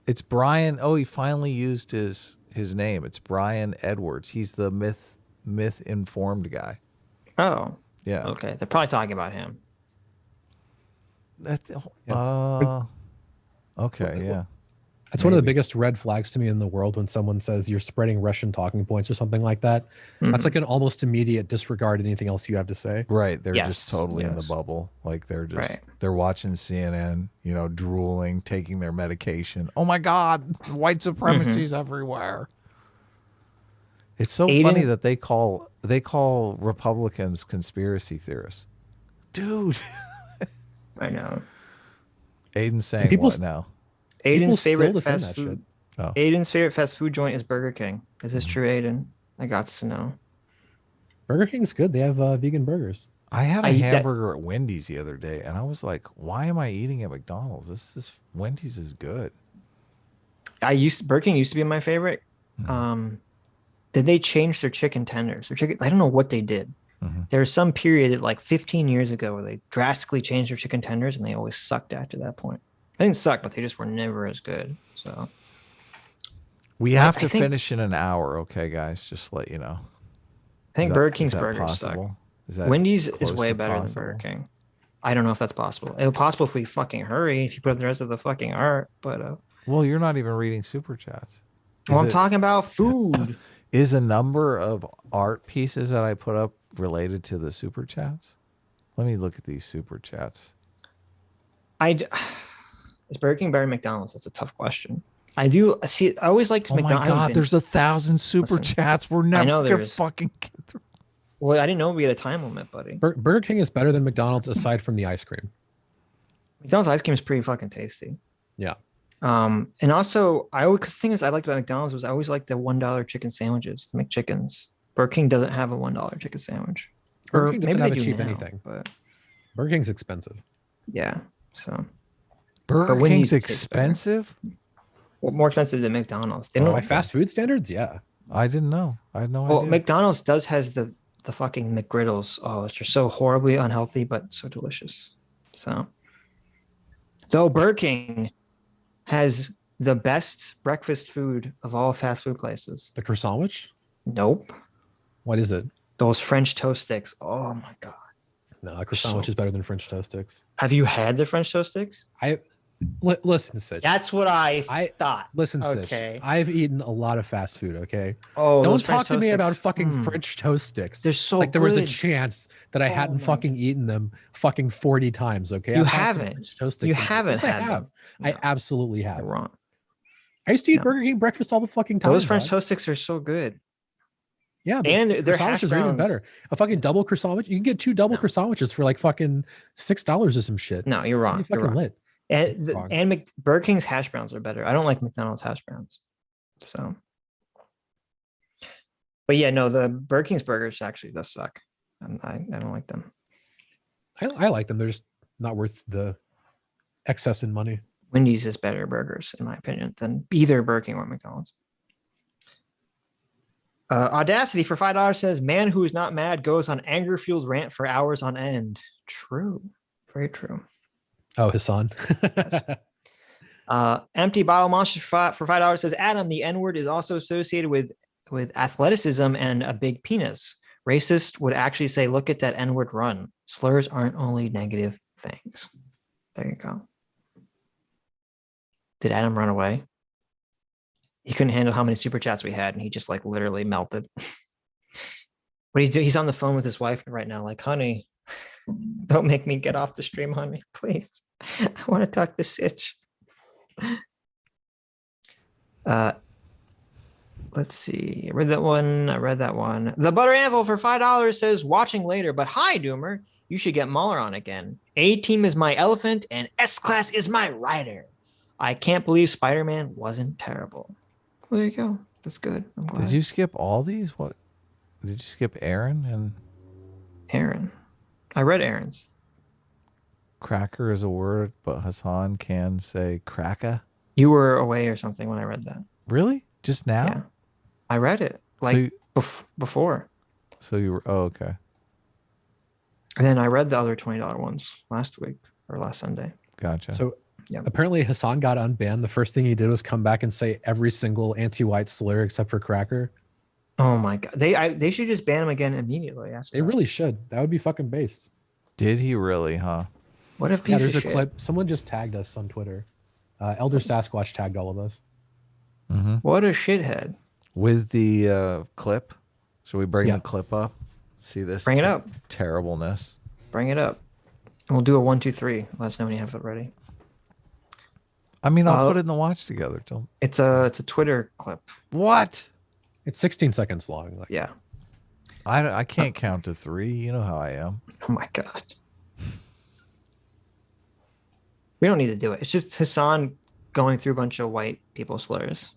It's Brian. Oh, he finally used his name. It's Brian Edwards. He's the myth informed guy. Oh. Yeah. Okay. They're probably talking about him. Okay. Yeah. That's one of the biggest red flags to me in the world when someone says you're spreading Russian talking points or something like that. That's like an almost immediate disregard anything else you have to say. Right. They're just totally in the bubble. Like they're just they're watching CNN, drooling, taking their medication. Oh my God, white supremacy's everywhere. It's so funny that they call Republicans conspiracy theorists. Dude. I know. Aiden's saying what now? Aiden's favorite fast food. Oh. Aiden's favorite fast food joint is Burger King. Is this true, Aiden? I got to know. Burger King's good. They have vegan burgers. I had a hamburger at Wendy's the other day, and I was like, "Why am I eating at McDonald's? This Wendy's is good." Burger King used to be my favorite. Did they change their chicken tenders? I don't know what they did. There was some period like 15 years ago where they drastically changed their chicken tenders, and they always sucked after that point. They didn't suck, but they just were never as good. So we have I to think- finish in an hour, okay, guys? Just to let you know. I think Burger King's is that burgers possible? suck. Is that Wendy's is close way to better possible? than Burger King. I don't know if that's possible. It's possible if we fucking hurry, if you put up the rest of the fucking art, but Well, you're not even reading super chats. well, I'm talking about food. Is a number of art pieces that I put up related to the super chats? Let me look at these super chats. Is Burger King better than McDonald's? That's a tough question. I do see. I always liked Oh McDonald's. my god, there's 1,000 super chats. We're never gonna there's- fucking get through. Well, I didn't know we had a time limit, buddy. Burger King is better than McDonald's aside from the ice cream. McDonald's ice cream is pretty fucking tasty. Yeah. And also cause the thing is I liked about McDonald's was I always liked the $1 chicken sandwiches, the McChickens. Burger King doesn't have a $1 chicken sandwich. Burger King doesn't maybe have they a do cheap now, anything. but Burger King's expensive. yeah. So Burger Wendy's King's tastes better. expensive? well, more expensive than McDonald's. They By don't fast food standards, yeah. I didn't know. I had no well, idea. McDonald's has the fucking McGriddles. Oh, it's just so horribly unhealthy, but so delicious. So though Burger King has the best breakfast food of all fast food places. The croissant sandwich? Nope. What is it? Those French toast sticks. Oh my god. No, a croissant sandwich is better than French toast sticks. Have you had the French toast sticks? Listen, Sitch. That's what I thought. Listen, Okay. Sitch. I've eaten a lot of fast food. Okay. Oh, Don't those talk French to me toast about sticks. fucking French toast sticks. They're so like there was a good. chance that I Oh hadn't my fucking eaten them fucking 40 times. Okay. You I've had some haven't. French toast sticks You in my- haven't Yes, I had have. them. I No. absolutely have. You're wrong. I used to eat No. Burger King breakfast all the fucking time. Those French dog. toast sticks are so good. Yeah, but And their croissant hash sandwiches are even browns. better. A fucking double croissant sandwich. You can get 2 double No. croissant sandwiches for like fucking $6 or some shit. No, you're wrong. You You're fucking wrong. lit. And Wrong. Burger King's hash browns are better. I don't like McDonald's hash browns. So, but yeah, no, the Burger King's burgers actually does suck. I don't like them. I like them. They're just not worth the excess in money. Wendy's is better burgers, in my opinion, than either Burger King or McDonald's. Audacity for $5 says, "Man who is not mad goes on anger-fueled rant for hours on end." True, very true. Oh, Hasan. Empty bottle monster for $5 says, "Adam, the N-word is also associated with athleticism and a big penis. Racist would actually say, look at that N-word run. Slurs aren't only negative things." There you go. Did Adam run away? He couldn't handle how many super chats we had, and he just like literally melted. What he's doing, he's on the phone with his wife right now, like, "Honey, don't make me get off the stream, honey, please. I want to talk to Sitch." Let's see. I read that one. The Butter Anvil for $5 says, "Watching later, but hi, Doomer. You should get Mahler on again. A-Team is my elephant, and S-Class is my rider. I can't believe Spider-Man wasn't terrible." Well, there you go. That's good. I'm glad. Did you skip all these? What? Did you skip Aaron and Aaron? I read Aaron's. cracker is a word, but Hasan can say cracker? You were away or something when I read that. Really? Just now? Yeah. I read it like before. So you were, oh, okay. And then I read the other $20 ones last week or last Sunday. Gotcha. So Yeah. apparently Hasan got unbanned. The first thing he did was come back and say every single anti-white slur except for cracker. Oh my god. They should just ban him again immediately. They really should. That would be fucking based. Did he really, huh? What if Yeah, piece there's of a shit? clip. Someone just tagged us on Twitter. Elder Sasquatch tagged all of us. Mm-hmm. What a shithead. With the clip. Should we bring Yeah. the clip up? See this? Bring it up. Terribleness. Bring it up. And we'll do a 1, 2, 3. Let us know when you have it ready. I mean, I'll put it in the watch together. Don't. It's a Twitter clip. What? It's 16 seconds long. Like, Yeah. I can't count to 3. You know how I am. Oh my god. We don't need to do it. It's just Hasan going through a bunch of white people slurs.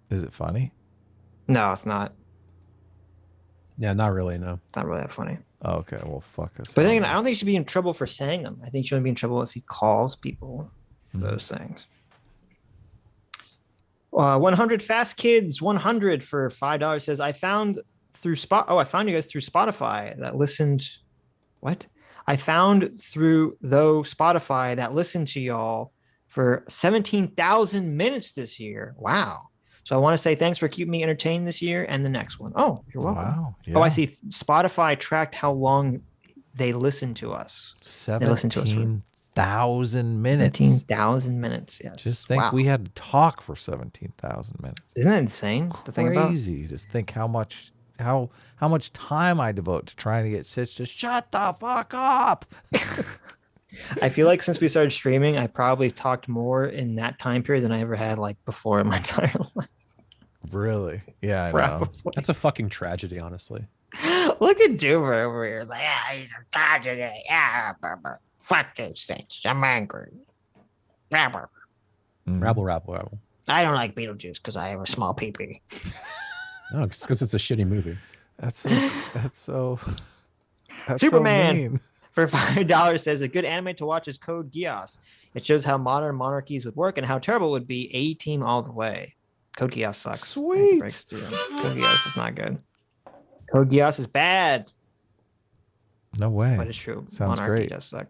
Is it funny? No, it's not. yeah, not really. No. It's not really that funny. Oh, okay. Well, fuck us. But then I don't think you should be in trouble for saying them. I think you should only be in trouble if he calls people Mm-hmm. those things. 100 Fast Kids 100 for $5 says, I found you guys through Spotify that listened. What? I found through Spotify that listened to y'all for 17,000 minutes this year. Wow. So I want to say thanks for keeping me entertained this year and the next one. Oh, you're welcome. Wow. Yeah. Oh, I see. Spotify tracked how long they listened to us. 17,000 minutes. 17,000 minutes. Yes. Just think we had to talk for 17,000 minutes. Isn't that insane to think about? Crazy. Just think how much time I devote to trying to get Sitch to shut the fuck up. I feel like since we started streaming, I probably talked more in that time period than I ever had like before in my entire life. Really? Yeah, I know. That's a fucking tragedy, honestly. Look at Doomer over here. Like, yeah, he's a tragedy. Yeah, fuck these things. I'm angry. Rabble, rabble. I don't like Beetlejuice because I have a small pee-pee. No, it's because it's a shitty movie. That's so Superman. So mean. For $5 says a good anime to watch is Code Geass. It shows how modern monarchies would work and how terrible it would be. A-Team all the way. Code Geass sucks. Sweet. Code Geass is not good. Code Geass is bad. No way. But it's true. Sounds Monarchy great. does suck.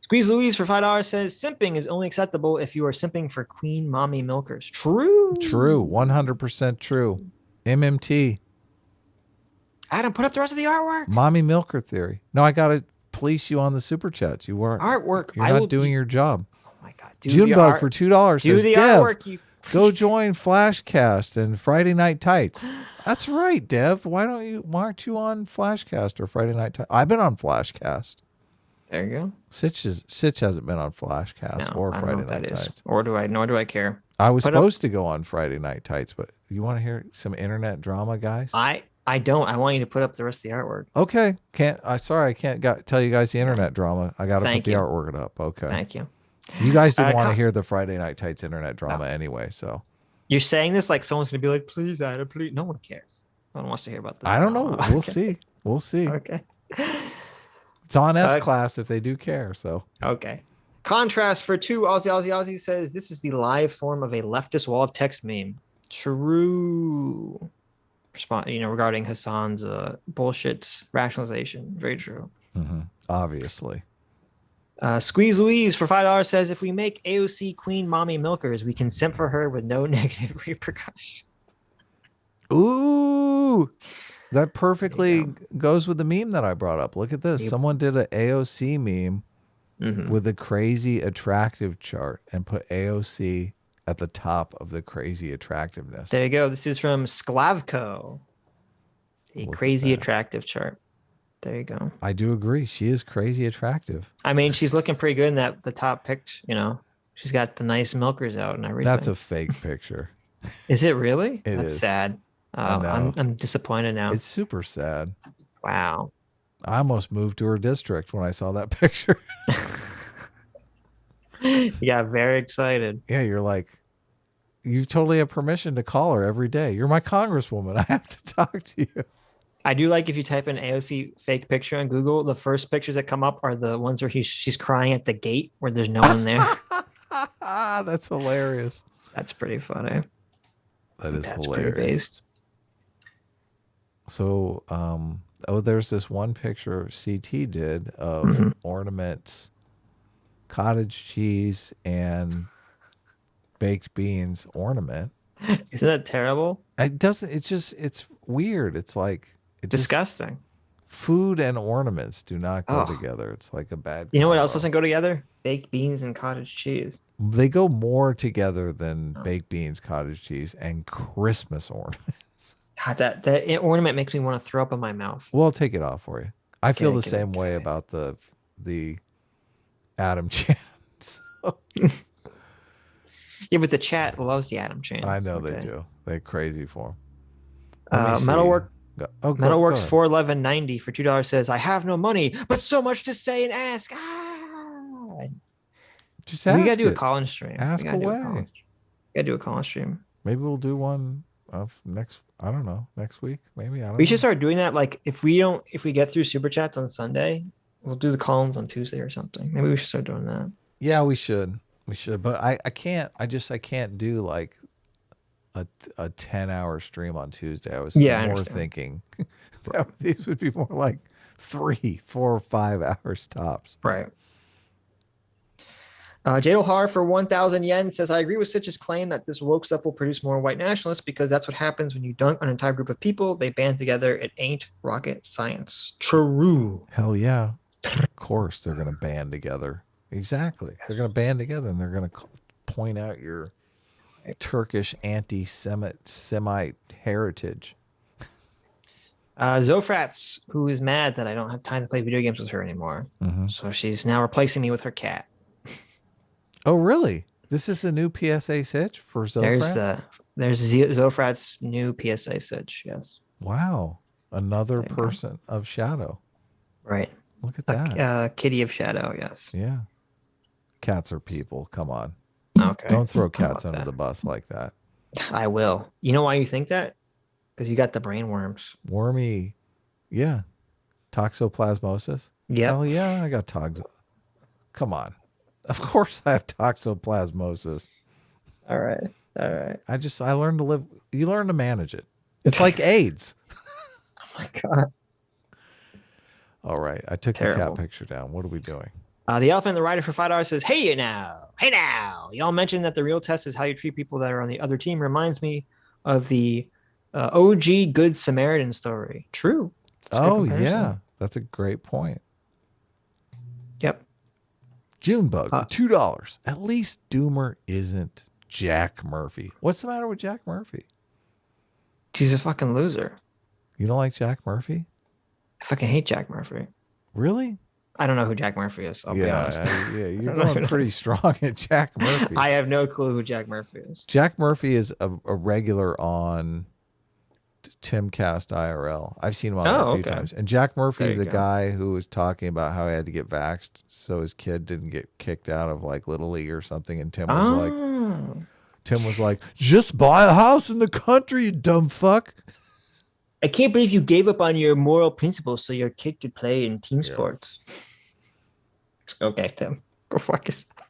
Squeeze Louise for $5 says simping is only acceptable if you are simping for queen mommy milkers. True. True. 100% true. MMT. Adam, put up the rest of the artwork. Mommy milker theory. No, I got to police you on the super chats. You weren't. Artwork. You're not doing your job. Oh my God. Junebug for $2 do says, the Dev, artwork, you go join Flashcast and Friday Night Tights. That's right, Dev. Why aren't you on Flashcast or Friday Night Tights? I've been on Flashcast. There you go. Sitch hasn't been on Flashcast or Friday Night Tights. Nor do I care. I was supposed to go on Friday Night Tights, but you want to hear some internet drama, guys? I don't. I want you to put up the rest of the artwork. Okay. I can't tell you guys the internet drama. I got to put the artwork up. Okay. Thank you. You guys didn't want to hear the Friday Night Tights internet drama anyway, so. You're saying this like someone's going to be like, please, Adam, please. No one cares. No one wants to hear about this. I don't know. We'll see. We'll see. Okay. It's on S-Class if they do care, so. Okay. Contrast for $2. Aussie says, this is the live form of a leftist wall of text meme. True. Regarding Hasan's bullshit rationalization. Very true. Mm-hmm. Obviously. Squeeze Louise for $5 says, if we make AOC queen mommy milkers, we can simp for her with no negative repercussion. Ooh, that perfectly goes with the meme that I brought up. Look at this. Someone did an AOC meme with a crazy attractive chart and put AOC at the top of the crazy attractiveness. There you go. This is from Sklavko. The crazy attractive chart. There you go. I do agree. She is crazy attractive. I mean, she's looking pretty good in the top pic. She's got the nice milkers out and everything. That's a fake picture. Is it really? That's sad. I'm disappointed now. It's super sad. Wow. I almost moved to her district when I saw that picture. You got very excited. Yeah, you're like, you totally have permission to call her every day. You're my congresswoman. I have to talk to you. I do like if you type in AOC fake picture on Google, the first pictures that come up are the ones where she's crying at the gate where there's no one there. That's hilarious. That's pretty funny. That's hilarious. Pretty based. So, there's this one picture CT did of ornaments, cottage cheese, and baked beans ornament. Isn't that terrible? It's weird. It's like disgusting. Food and ornaments do not go together. It's like a bad. You know what else doesn't go together? Baked beans and cottage cheese. They go more together than baked beans, cottage cheese, and Christmas ornaments. God, that ornament makes me want to throw up in my mouth. Well, I'll take it off for you. I feel the same way about the Adam chant. So. Yeah, but the chat loves the Adam chant. I know they do. They're crazy for him. Metalworks Metalworks 411.90 for $2 says, I have no money, but so much to say and ask. Just ask. We gotta do a call-in stream. Ask away. Gotta do a call-in stream. Maybe we'll do one of next week. Maybe we should start doing that. Like if we get through super chats on Sunday, we'll do the call-ins on Tuesday or something. Maybe we should start doing that. Yeah, we should. But I can't do like a 10-hour stream on Tuesday. I was more thinking that these would be more like 3, 4, 5 hours tops. Right. Jadal Har for 1,000 yen says, I agree with Sitch's claim that this woke stuff will produce more white nationalists because that's what happens when you dunk on an entire group of people. They band together. It ain't rocket science. True. Hell yeah. Of course they're going to band together. Exactly. They're going to band together and they're going to point out your Turkish anti-Semite heritage. Zofrats, who is mad that I don't have time to play video games with her anymore. So she's now replacing me with her cat. Oh, really? This is a new PSA Sitch for Zofrats? There's Zofrat's new PSA Sitch, yes. Wow. Another person of Shadow. Right. Look at that. Kitty of Shadow, yes. Yeah. Cats are people. Come on. Okay. Don't throw cats under the bus like that. I will. You know why you think that? Because you got the brain worms. Wormy. Yeah. Toxoplasmosis? Yeah. Oh, yeah. I got Come on. Of course I have toxoplasmosis. All right. I learned to live. You learn to manage it. It's like AIDS. Oh my God. All right. I took the cat picture down. What are we doing? The Elephant and the Rider for $5 says, Hey now. Y'all mentioned that the real test is how you treat people that are on the other team. Reminds me of the OG Good Samaritan story. True. Oh, yeah. That's a great point. Yep. Junebug for $2. At least Doomer isn't Jack Murphy. What's the matter with Jack Murphy? He's a fucking loser. You don't like Jack Murphy? I fucking hate Jack Murphy. Really? I don't know who Jack Murphy is. I'll be honest. Yeah, you're going pretty strong at Jack Murphy. I have no clue who Jack Murphy is. Jack Murphy is a regular on Timcast IRL. I've seen him on there a few times. And Jack Murphy is the guy who was talking about how he had to get vaxxed so his kid didn't get kicked out of like Little League or something. And Tim was like, just buy a house in the country, you dumb fuck. I can't believe you gave up on your moral principles so your kid could play in team sports. Okay, Tim, go fuck yourself.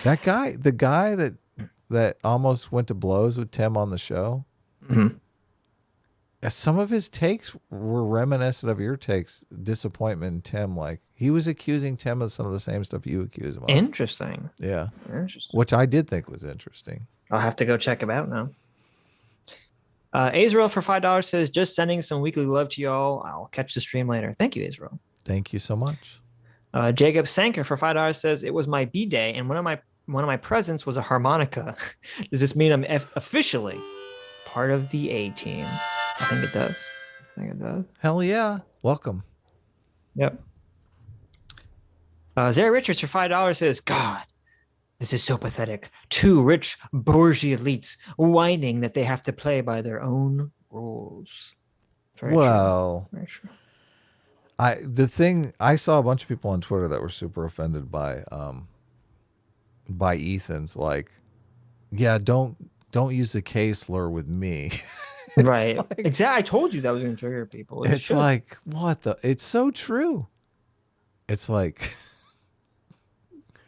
That guy, the guy that almost went to blows with Tim on the show. Mm-hmm. Some of his takes were reminiscent of your takes. Disappointment in Tim. Like he was accusing Tim of some of the same stuff you accuse him of. Interesting. Yeah. Interesting. Which I did think was interesting. I'll have to go check him out now. Azrael for $5 says, just sending some weekly love to y'all. I'll catch the stream later. Thank you, Azrael. Thank you so much. Jacob Sanker for $5 says, it was my B-day and one of my presents was a harmonica. Does this mean I'm officially part of the A team? I think it does. Hell yeah. Welcome. Yep. Zara Richards for $5 says, God, this is so pathetic. Two rich bourgeois elites whining that they have to play by their own rules. Very true. Very true. I saw a bunch of people on Twitter that were super offended by Ethan's like, yeah, don't use the K slur with me. Right. Like, exactly. I told you that was going to trigger people. It's like, what the? It's so true. It's like,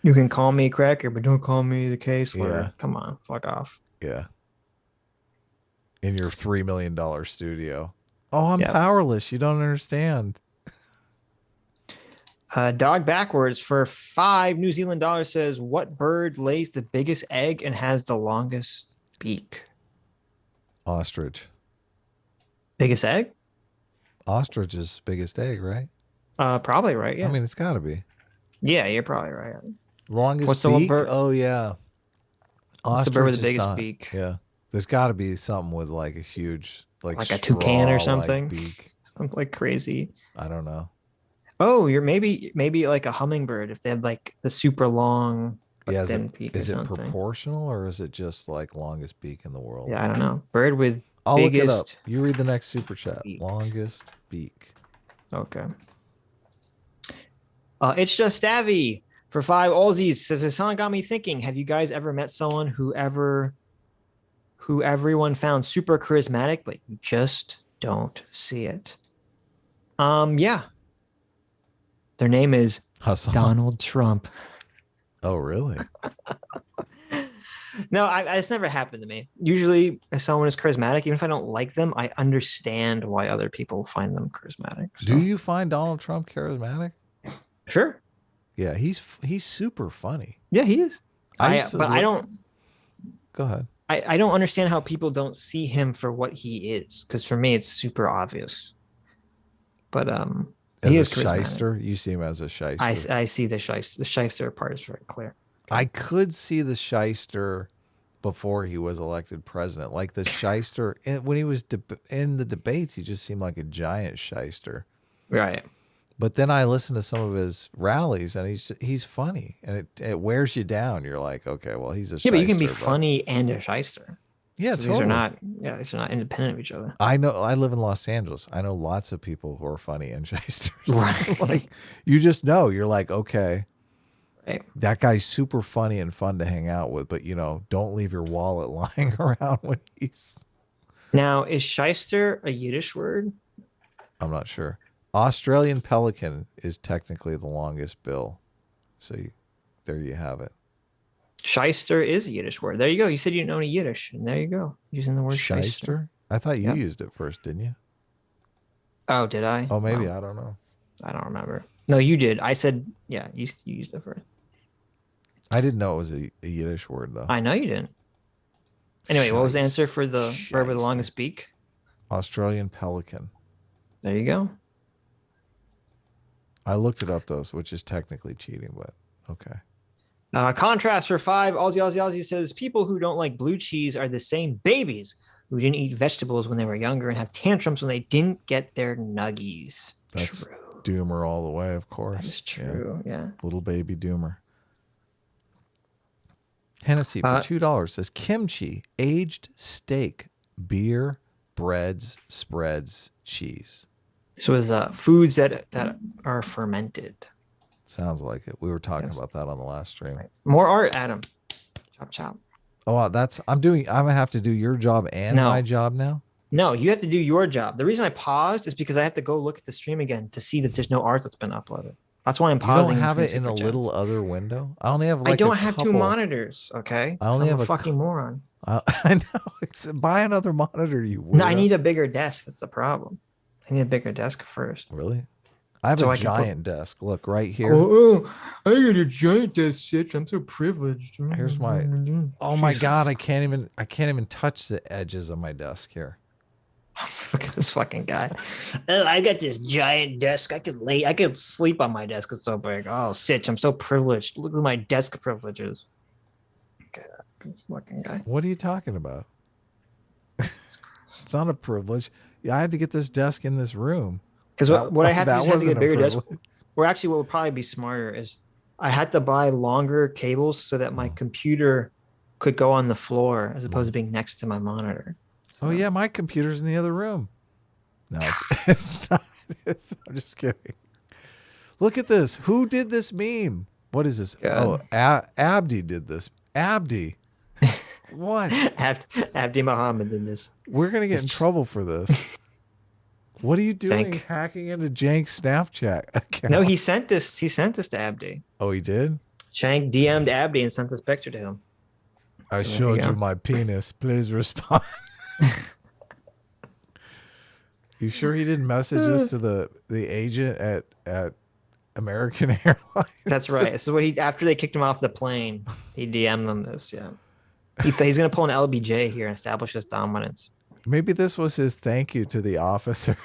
you can call me cracker, but don't call me the K slur. Yeah. Come on, fuck off. Yeah. In your $3 million studio. Oh, I'm powerless. You don't understand. Dog backwards for $5 New Zealand dollars says, what bird lays the biggest egg and has the longest beak? Ostrich. Biggest egg? Ostrich's biggest egg, right? Probably right. Yeah. I mean, it's got to be. Yeah, you're probably right. Longest What's beak? the bird? Oh yeah. What's the bird with the biggest beak? Yeah. There's got to be something with like a huge, like a toucan or something. Beak. Something like crazy. I don't know. Oh, you're maybe like a hummingbird if they had like the super long. Yeah, beak is it proportional or is it just like longest beak in the world? Yeah, I don't know. Bird with I'll biggest look it up. You read the next super chat. Beak. Longest beak. Okay. It's just Stavy for 5 Aussies says, Hasan got me thinking, have you guys ever met someone who everyone found super charismatic, but you just don't see it? Yeah. Their name is Hasan. Donald Trump. Oh, really? No, it's never happened to me. Usually, if someone is charismatic, even if I don't like them, I understand why other people find them charismatic. So. Do you find Donald Trump charismatic? Sure. Yeah, he's super funny. Yeah, he is. I don't. Go ahead. I don't understand how people don't see him for what he is, because for me, it's super obvious. But he is a shyster. You see him as a shyster. I see the shyster. The shyster part is very clear. I could see the shyster before he was elected president. Like the shyster, when he was in the debates, he just seemed like a giant shyster. Right. But then I listened to some of his rallies, and he's funny, and it wears you down. You're like, okay, well, he's a shyster. Yeah, but you can be funny and a shyster. Yeah, so totally. These are not independent of each other. I know. I live in Los Angeles. I know lots of people who are funny and shysters. Right. Like, you just know. You're like, okay, right. That guy's super funny and fun to hang out with, but don't leave your wallet lying around when he's. Now, is shyster a Yiddish word? I'm not sure. Australian pelican is technically the longest bill. So there you have it. Shyster is a Yiddish word. There you go. You said you didn't know any Yiddish, and there you go. Using the word shyster. I thought you used it first, didn't you? Oh, did I? Oh, maybe. I don't know. I don't remember. No, you did. I said, yeah, you used it first. I didn't know it was a Yiddish word, though. I know you didn't. Anyway, what was the answer for the verb with the longest beak? Australian pelican. There you go. I looked it up, though, which is technically cheating, but okay. Contrast for 5. Aussie says, people who don't like blue cheese are the same babies who didn't eat vegetables when they were younger and have tantrums when they didn't get their nuggies. That's true. Doomer all the way, of course. That is true, yeah. Little baby Doomer. Hennessy for $2 says, kimchi, aged steak, beer, breads, spreads, cheese. So it's foods that are fermented. Sounds like it. We were talking about that on the last stream. Right. More art, Adam. Chop, chop. Oh, I'm gonna have to do your job and my job now? No, you have to do your job. The reason I paused is because I have to go look at the stream again to see that there's no art that's been uploaded. That's why I'm pausing. You don't have it in a little other window? I only have I don't have 2 monitors, okay? I only have a fucking moron. I know. Buy another monitor, you weirdo. No, I need a bigger desk. That's the problem. I need a bigger desk first. Really? I have a giant desk. Look, right here. Oh, I got a giant desk, Sitch. I'm so privileged. Here's my. Oh my God! I can't even touch the edges of my desk here. Look at this fucking guy. Oh, I got this giant desk. I could sleep on my desk. It's so big. Oh, Sitch, I'm so privileged. Look at my desk privileges. Okay, this fucking guy. What are you talking about? It's not a privilege. Yeah, I had to get this desk in this room. Because what I have to do is have to get a bigger desk. Or actually, what would probably be smarter is I had to buy longer cables so that my computer could go on the floor as opposed to being next to my monitor. So. Oh yeah, my computer's in the other room. No, it's not. I'm just kidding. Look at this. Who did this meme? What is this? God. Oh, Abdi did this. Abdi. What? Abdi Muhammad did this. We're gonna get in trouble for this. What are you doing? Hacking into Jank's Snapchat account? No, he sent this. He sent this to Abdi. Oh, he did? Shank DM'd Abdi and sent this picture to him. I showed you my penis. Please respond. You sure he didn't message this to the agent at American Airlines? That's right. So after they kicked him off the plane, he DM'd them this. Yeah, he's gonna pull an LBJ here and establish his dominance. Maybe this was his thank you to the officer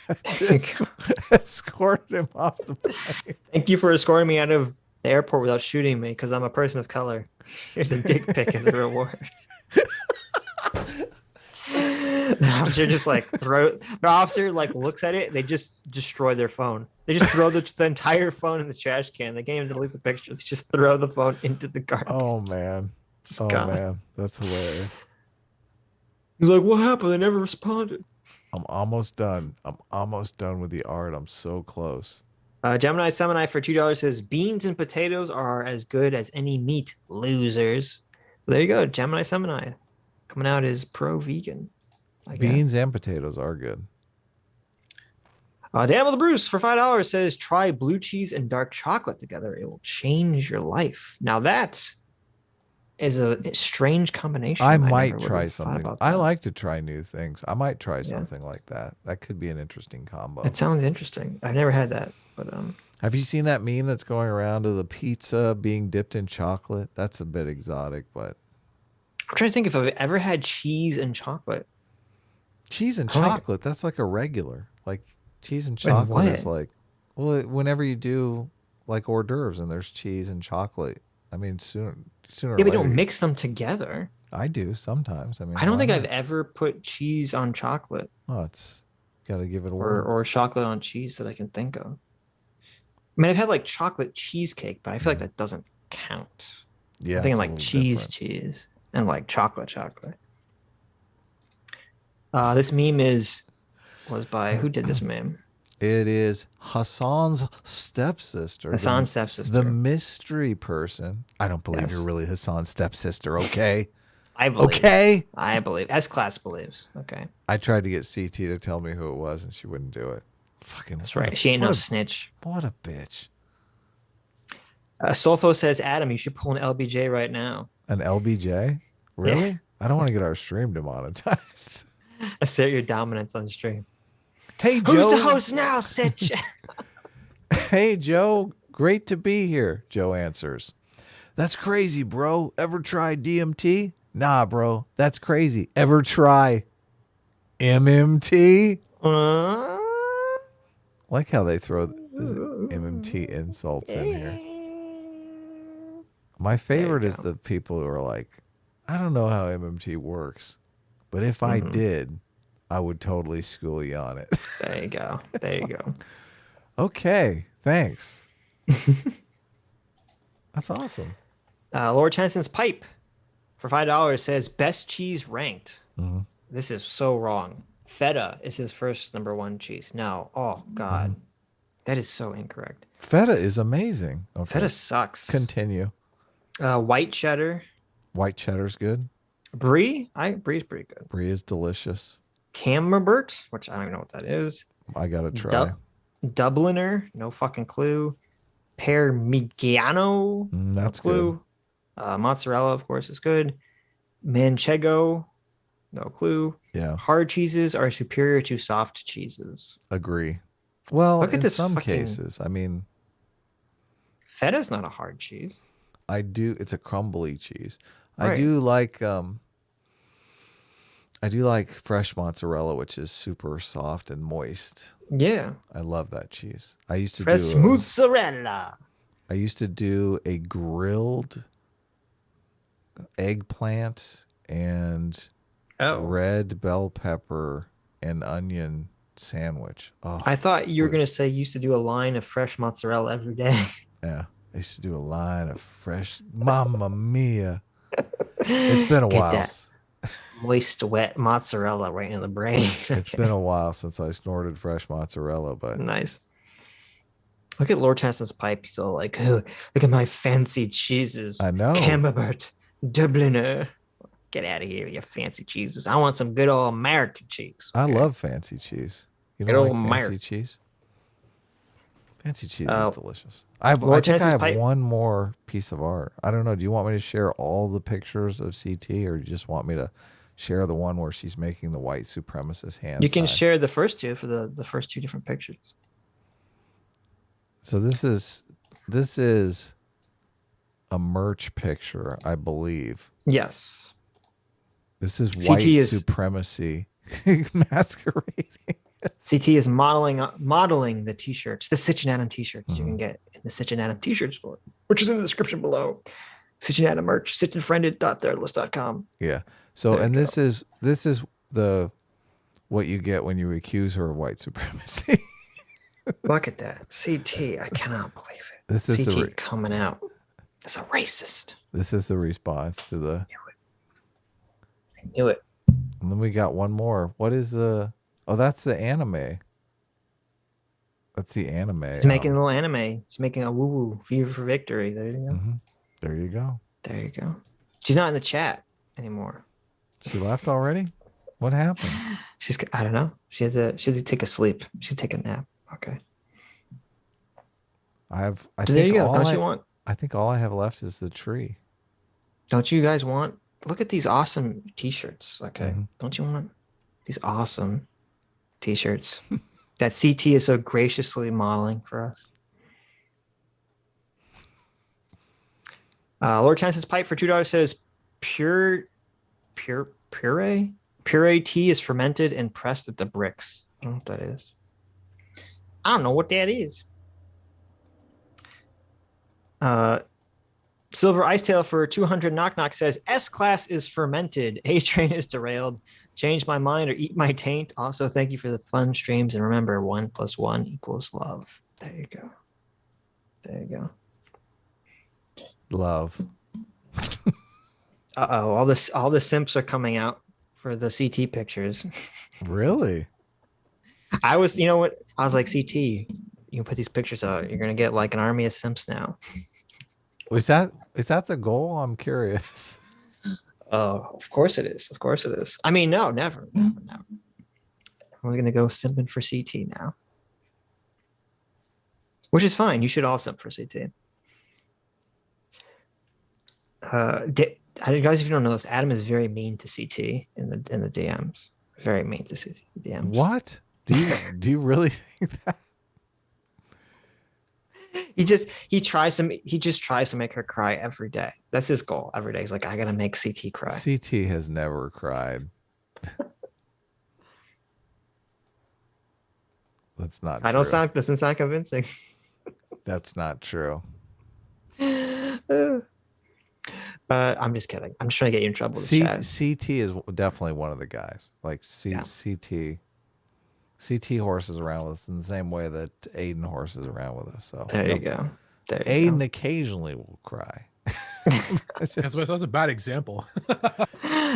that escorted him off the plane. Thank you for escorting me out of the airport without shooting me because I'm a person of color. Here's a dick pic as a reward. The officer just looks at it. They just destroy their phone. They just throw the entire phone in the trash can. They can't even delete the picture. They just throw the phone into the garbage. Oh man. Man. That's hilarious. He's like, what happened? They never responded. I'm almost done. I'm almost done with the art. I'm so close. Gemini Semini for $2 says, beans and potatoes are as good as any meat, losers. Well, there you go. Gemini Semini coming out as pro-vegan. Beans and potatoes are good. Daniel the Bruce for $5 says, try blue cheese and dark chocolate together. It will change your life. Now that is a strange combination. I never might would've try thought something. about I that. like to try new things. I might try Yeah. something like that. That could be an interesting combo. It sounds interesting. I've never had that, but Have you seen that meme that's going around of the pizza being dipped in chocolate? That's a bit exotic, but I'm trying to think if I've ever had cheese and chocolate. cheese and I like it. chocolate, that's like a regular. Like cheese and With chocolate is what? like, well, whenever you do like hors d'oeuvres and there's cheese and chocolate. I mean, sooner Yeah, or but later. don't mix them together. I do sometimes. I mean, I don't why think I've not? ever put cheese on chocolate Oh, it's got to give it a or whirl. chocolate on cheese that I can think of. I mean, I've had like chocolate cheesecake, but I feel like that doesn't count. Yeah, I'm thinking it's a like little cheese, different. cheese, and like chocolate. This meme was by who did this meme? It is Hassan's stepsister. Hasan's The stepsister. mystery person. I don't believe Yes. you're really Hassan's stepsister, okay? I believe. Okay. I believe. S class believes. Okay, I tried to get CT to tell me who it was, and she wouldn't do it. Fucking. that's right. She ain't no snitch. What a bitch. Solfo says, Adam, you should pull an LBJ right now. An LBJ? Really? I don't want to get our stream demonetized. Assert your dominance on stream. Hey, Joe. Who's the host now, Sitch? Hey, Joe. Great to be here. Joe answers. That's crazy, bro. Ever try DMT? Nah, bro. That's crazy. Ever try MMT? Like how they throw MMT insults in here. My favorite is the people who are like, I don't know how MMT works, but if I did, I would totally school you on it. There you go. There you go. Okay, thanks. That's awesome. Lord Tennyson's pipe for $5 says best cheese ranked. This is so wrong. Feta is his first #1 cheese. No. Oh God. That is so incorrect. Feta is amazing. Okay. Feta sucks. Continue. White cheddar. White cheddar's good. Brie. Brie's pretty good. Brie is delicious. Camembert, which I don't even know what that is. I gotta try. Dubliner, no fucking clue. Parmigiano, That's no clue. Mozzarella, of course, is good. Manchego, no clue. Yeah, Hard cheeses are superior to soft cheeses. agree. Well, Look at in this some fucking- cases, I mean, Feta's not a hard cheese. I do. It's a crumbly cheese. I Right. do like. I do like fresh mozzarella, which is super soft and moist. Yeah. I love that cheese. I used to Fresh do. mozzarella. I used to do a grilled eggplant and red bell pepper and onion sandwich. Oh, I thought you were going to say you used to do a line of fresh mozzarella every day. yeah. I used to do a line of fresh. Mamma mia! It's been a Get while. that moist, wet mozzarella right in the brain. It's been a while since I snorted fresh mozzarella, but Nice. Look at Lord Tennyson's pipe. He's all like, oh, look at my fancy cheeses. I know. Camembert, Dubliner. Get out of here, you fancy cheeses. I want some good old American cheese. I Okay? love fancy cheese. You Good don't old like fancy American. cheese? Fancy cheese is delicious. I Lord think I Tennyson's have pipe. one more piece of art. I don't know. Do you want me to share all the pictures of CT, or do you just want me to share the one where she's making the white supremacist hand You can sign? share the first two for the first two different pictures. So this is a merch picture, I believe. Yes. This is CT white is- supremacy masquerading. CT is modeling the t-shirts, the Sitch and Adam t-shirts you can get in the Sitch and Adam t-shirt store, which is in the description below. Sitch and Adam merch, sitchandfriended.threadless.com. Yeah. So There you and this is the what you get when you accuse her of white supremacy. Look at that. CT, I cannot believe it. This is CT the coming out as a racist. this is the response to the. I knew it. And then we got one more. What is the? Oh, that's the anime. That's the anime. He's making a little anime. He's making a woo-woo. Fever for victory. There you go. There you go. There you go. She's not in the chat anymore. She left already. What happened? I don't know. She had to take a sleep. She had to take a nap. Okay. I So there you go. all That's I, what you want. I think all I have left is the tree. Don't you guys want? Look at these awesome T-shirts. Okay, Mhm. don't you want these awesome T-shirts that CT is so graciously modeling for us? Lord Chance's pipe for $2 says puree tea is fermented and pressed at the bricks. I don't know what that is. I don't know what that is. Silver Icetail for 200 knock knock says S-Class is fermented. A-Train is derailed. Change my mind or eat my taint. Also, thank you for the fun streams. And remember, 1 + 1 = love. There you go. There you go. Love. Uh-oh, all the simps are coming out for the CT pictures. Really? I was, you know what? I was like, CT, you can put these pictures out. You're gonna get like an army of simps now. Is that the goal? I'm curious. Oh, of course it is. Of course it is. I mean, no, never. We're gonna go simping for CT now. Which is fine. You should all simp for CT. Guys, if you don't know this, Adam is very mean to CT in the DMs. Very mean to CT DMs. What? Do you really think that? He just tries to make her cry every day. That's his goal every day. He's like, I gotta make CT cry. CT has never cried. That's not true. Doesn't sound convincing. That's not true. I'm just kidding. I'm just trying to get you in trouble with chat. CT is definitely one of the guys. Like CT horses around with us in the same way that Aiden horses around with us. So there you go. Aiden occasionally will cry. That's a bad example.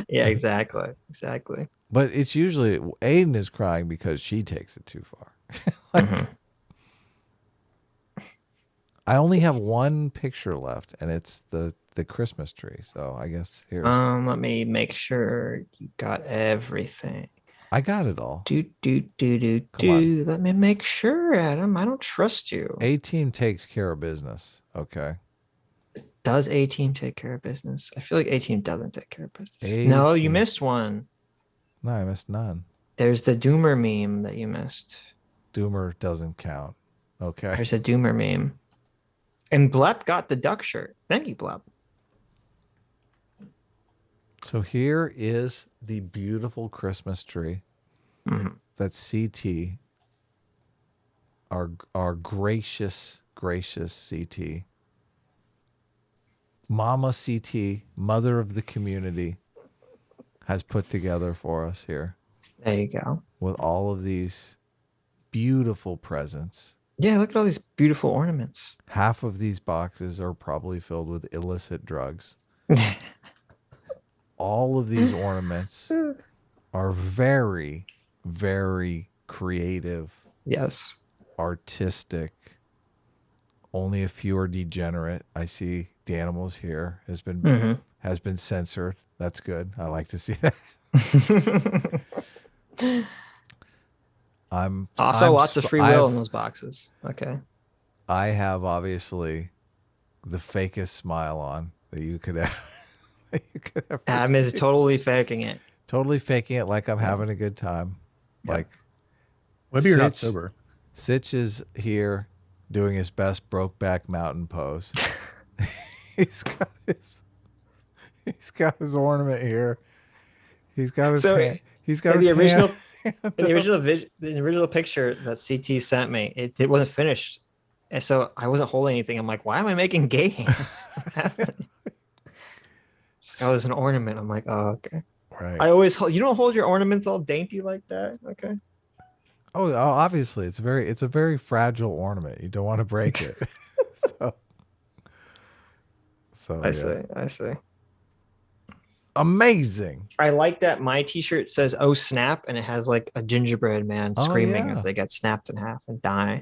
Yeah, exactly. But it's usually Aiden is crying because she takes it too far. I only have one picture left, and it's the Christmas tree. So I guess here's. Let me make sure you got everything. I got it all. Do. Let me make sure, Adam. I don't trust you. A-Team takes care of business. Okay. Does A-Team take care of business? I feel like A-Team doesn't take care of business. No, you missed one. No, I missed none. There's the Doomer meme that you missed. Doomer doesn't count. Okay. There's a Doomer meme. And Blep got the duck shirt. Thank you, Blep. So here is the beautiful Christmas tree that CT, our gracious CT, Mama CT, mother of the community, has put together for us here. There you go. With all of these beautiful presents. Yeah, look at all these beautiful ornaments. Half of these boxes are probably filled with illicit drugs. All of these ornaments are very, very creative. Yes. Artistic. Only a few are degenerate. I see Danimals here has been censored. That's good. I like to see that. I'm lots of free will in those boxes. Okay. I have obviously the fakest smile on that you could have. Adam is totally faking it. Totally faking it like I'm having a good time. Yeah. Like maybe you're not sober. Sitch is here doing his best Brokeback Mountain pose. He's got his ornament here. He's got his hand. He's got his original hand. The original picture that CT sent me, it wasn't finished. And so I wasn't holding anything. I'm like, why am I making gay hands? What's happening? Oh, there's an ornament. I'm like, oh, okay. Right. I always hold. You don't hold your ornaments all dainty like that, okay? Oh, obviously, it's a very fragile ornament. You don't want to break it. so I see. Amazing. I like that my T-shirt says "Oh snap" and it has like a gingerbread man screaming as they get snapped in half and die.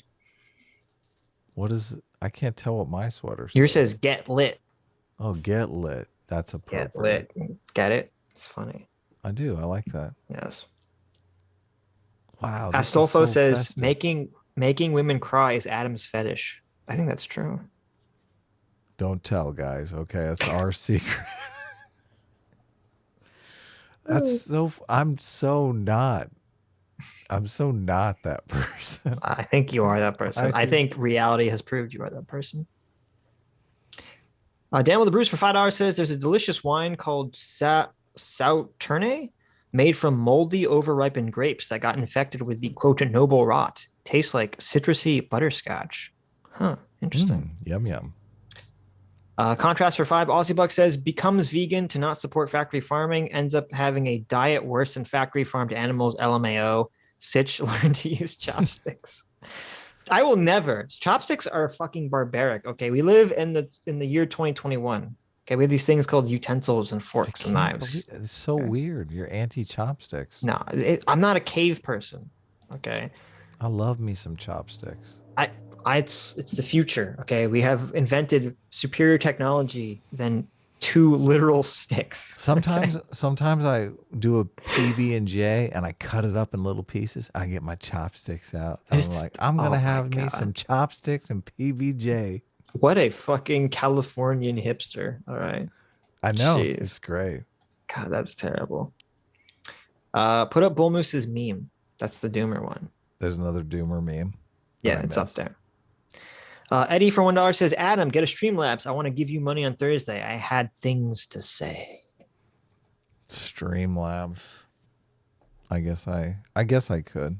What is? I can't tell what my sweater says. Yours says "Get lit." Oh, get lit. That's appropriate. Get lit. Get it? It's funny. I do. I like that. Yes. Wow. Astolfo says making women cry is Adam's fetish. I think that's true. Don't tell, guys. Okay, that's our secret. I'm so not that person. I think you are that person. I think reality has proved you are that person. Dan with the Bruce for $5 says there's a delicious wine called Sauterne made from moldy, overripened grapes that got infected with the quote noble rot. Tastes like citrusy butterscotch. Huh. Interesting. Yum yum. Contrast for $5, Aussie Buck says becomes vegan to not support factory farming, ends up having a diet worse than factory farmed animals. LMAO. Sitch learned to use chopsticks. I will never. Chopsticks are fucking barbaric. Okay, we live in the year 2021. Okay, we have these things called utensils and forks and knives. It's so weird. You're anti chopsticks. No, I'm not a cave person. Okay, I love me some chopsticks. It's the future. Okay, we have invented superior technology than 2 literal sticks. Sometimes I do a PB&J and I cut it up in little pieces. I get my chopsticks out. I'm like, I'm gonna have me some chopsticks and PB&J. What a fucking Californian hipster. All right. I know. Jeez. It's great. God, that's terrible. Put up Bull Moose's meme. That's the Doomer one. There's another Doomer meme. Yeah, it's up there. Eddie for $1 says, Adam, get a Streamlabs. I want to give you money on Thursday. I had things to say. Streamlabs. I guess I could.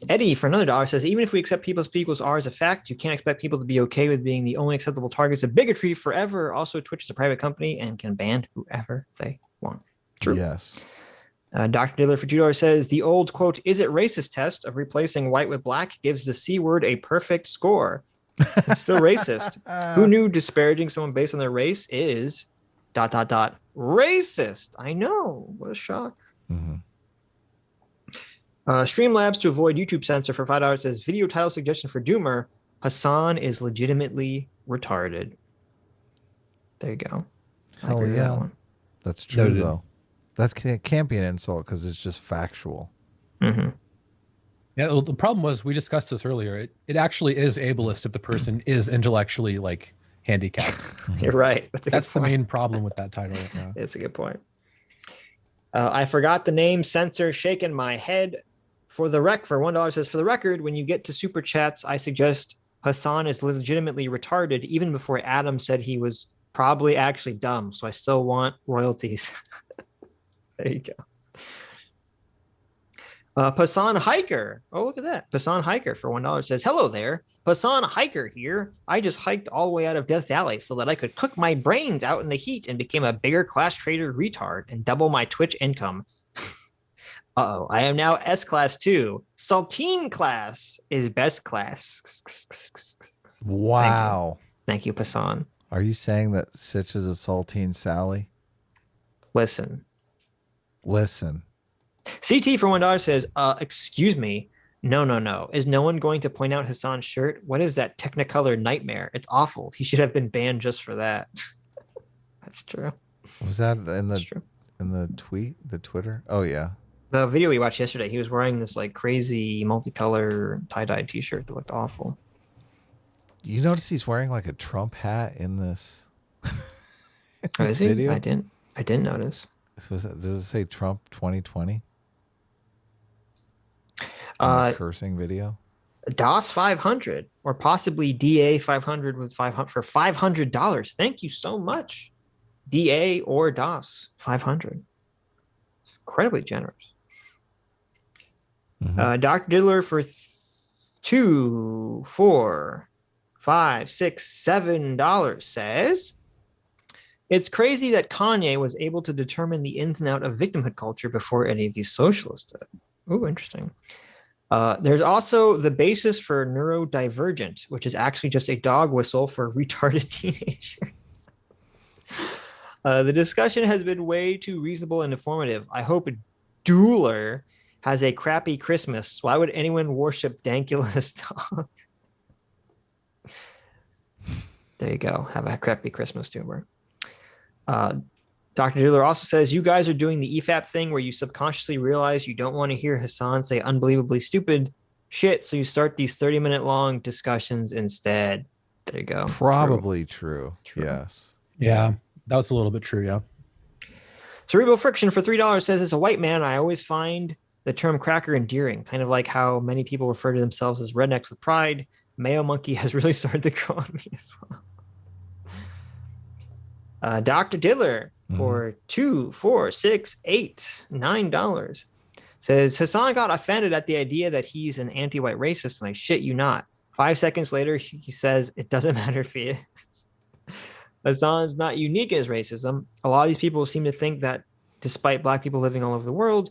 Eddie for another $1 says, even if we accept people speak equals R as a fact, you can't expect people to be okay with being the only acceptable targets of bigotry forever. Also, Twitch is a private company and can ban whoever they want. True. Yes. Dr. Diller for $2 says the old quote, is it racist test of replacing white with black gives the C word a perfect score. It's still racist. Who knew disparaging someone based on their race is ... racist? I know. What a shock. Mm-hmm. Streamlabs to avoid YouTube censor for $5 says video title suggestion for Doomer. Hasan is legitimately retarded. There you go. I agree with that one. That's true though. That can't be an insult because it's just factual. Mm-hmm. Yeah, well, the problem was, we discussed this earlier. It actually is ableist if the person is intellectually handicapped. You're right. That's the main problem with that title right now. It's a good point. I forgot the name. Censor shaking my head. For $1 says, for the record, when you get to super chats, I suggest Hasan is legitimately retarded even before Adam said he was probably actually dumb. So I still want royalties. There you go. Hasan Hiker. Oh, look at that. Hasan Hiker for $1 says, hello there. Hasan Hiker here. I just hiked all the way out of Death Valley so that I could cook my brains out in the heat and became a bigger class trader retard and double my Twitch income. Uh-oh. I am now S-Class 2. Saltine class is best class. Wow. Thank you, Hasan. Are you saying that Sitch is a saltine Sally? Listen. CT for $1 says, excuse me. No. Is no one going to point out Hasan's shirt? What is that Technicolor nightmare? It's awful. He should have been banned just for that. That's true. Was that in the Twitter? Oh yeah. The video we watched yesterday, he was wearing this crazy multicolor tie-dye t-shirt that looked awful. You notice he's wearing a Trump hat in this, is video? I didn't notice. Does it say Trump 2020? Cursing video. DOS 500 or possibly DA 500 with 500 for $500. Thank you so much. DA or DOS 500. It's incredibly generous. Mm-hmm. Dr. Diddler for $2, $4, $5, $6, $7 says, it's crazy that Kanye was able to determine the ins and outs of victimhood culture before any of these socialists did. Oh, interesting. There's also the basis for neurodivergent, which is actually just a dog whistle for a retarded teenager. The discussion has been way too reasonable and informative. I hope Dueler has a crappy Christmas. Why would anyone worship Dankula's dog? There you go. Have a crappy Christmas, Doomer. Dr. Dueler also says, you guys are doing the EFAP thing where you subconsciously realize you don't want to hear Hasan say unbelievably stupid shit, so you start these 30-minute long discussions instead. There you go. Probably true. Yes. Yeah, that was a little bit true, yeah. Cerebral Friction for $3 says, as a white man, I always find the term cracker endearing, kind of like how many people refer to themselves as rednecks with pride. Mayo Monkey has really started to grow on me as well. Dr. Diller for $2, $4, $6, $8, $9 says, Hasan got offended at the idea that he's an anti-white racist, and I shit you not. 5 seconds later, he says, it doesn't matter if he is. Hasan's not unique in his racism. A lot of these people seem to think that despite black people living all over the world,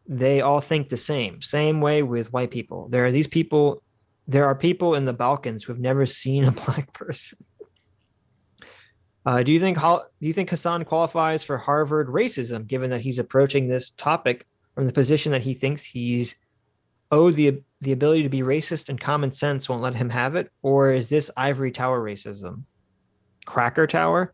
they all think the same. Same way with white people. There are people in the Balkans who have never seen a black person. Do you think Hasan qualifies for Harvard racism, given that he's approaching this topic from the position that he thinks he's owed the ability to be racist and common sense won't let him have it? Or is this ivory tower racism? Cracker Tower?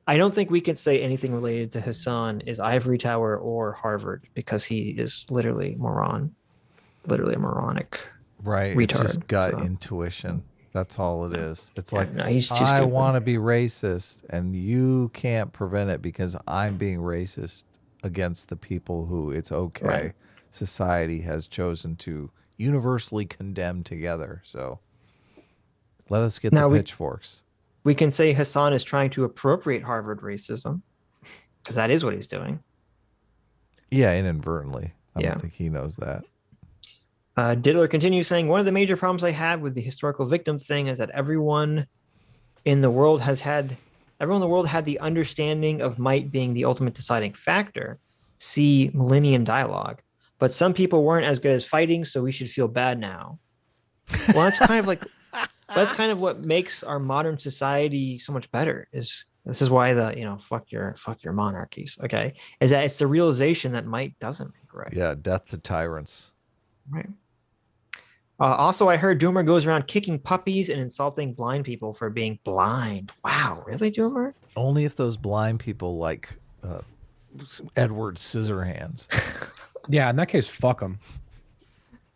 I don't think we can say anything related to Hasan is ivory tower or Harvard, because he is literally a moronic right retard. It's just gut intuition. That's all it is. It's like, no, he's too I stupid. want to be racist and you can't prevent it because I'm being racist against the people who it's okay. Right. Society has chosen to universally condemn together. So let us get the pitchforks. We can say Hasan is trying to appropriate Harvard racism, because that is what he's doing. Yeah, inadvertently. I Yeah. don't think he knows that. Diddler continues saying, one of the major problems I have with the historical victim thing is that everyone in the world had the understanding of might being the ultimate deciding factor. See Millennium Dialogue. But some people weren't as good as fighting, so we should feel bad now. Well, that's kind of what makes our modern society so much better. This is why fuck your monarchies. Okay, is that it's the realization that might doesn't make right. Yeah, death to tyrants. Right. Also, I heard Doomer goes around kicking puppies and insulting blind people for being blind. Wow, really, Doomer? Only if those blind people like Edward Scissorhands. Yeah, in that case, fuck them.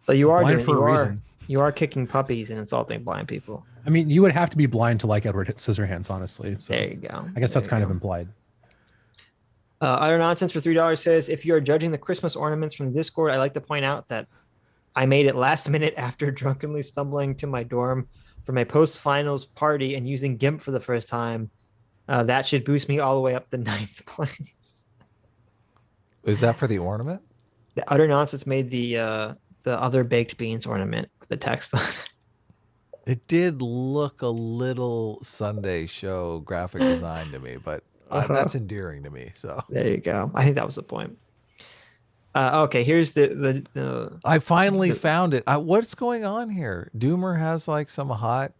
So you are blind for a reason. You are kicking puppies and insulting blind people. I mean, you would have to be blind to like Edward Scissorhands, honestly. So there you go. I guess that's kind of implied. Utter Nonsense for $3 says, if you are judging the Christmas ornaments from the Discord, I'd like to point out that I made it last minute after drunkenly stumbling to my dorm for my post-finals party and using GIMP for the first time. That should boost me all the way up to 9th place. Is that for the ornament? The Utter Nonsense made the other baked beans ornament with the text on it. It did look a little Sunday show graphic design to me, but that's endearing to me. So there you go. I think that was the point. Okay, here's the I finally found it. What's going on here? Doomer has like some hot.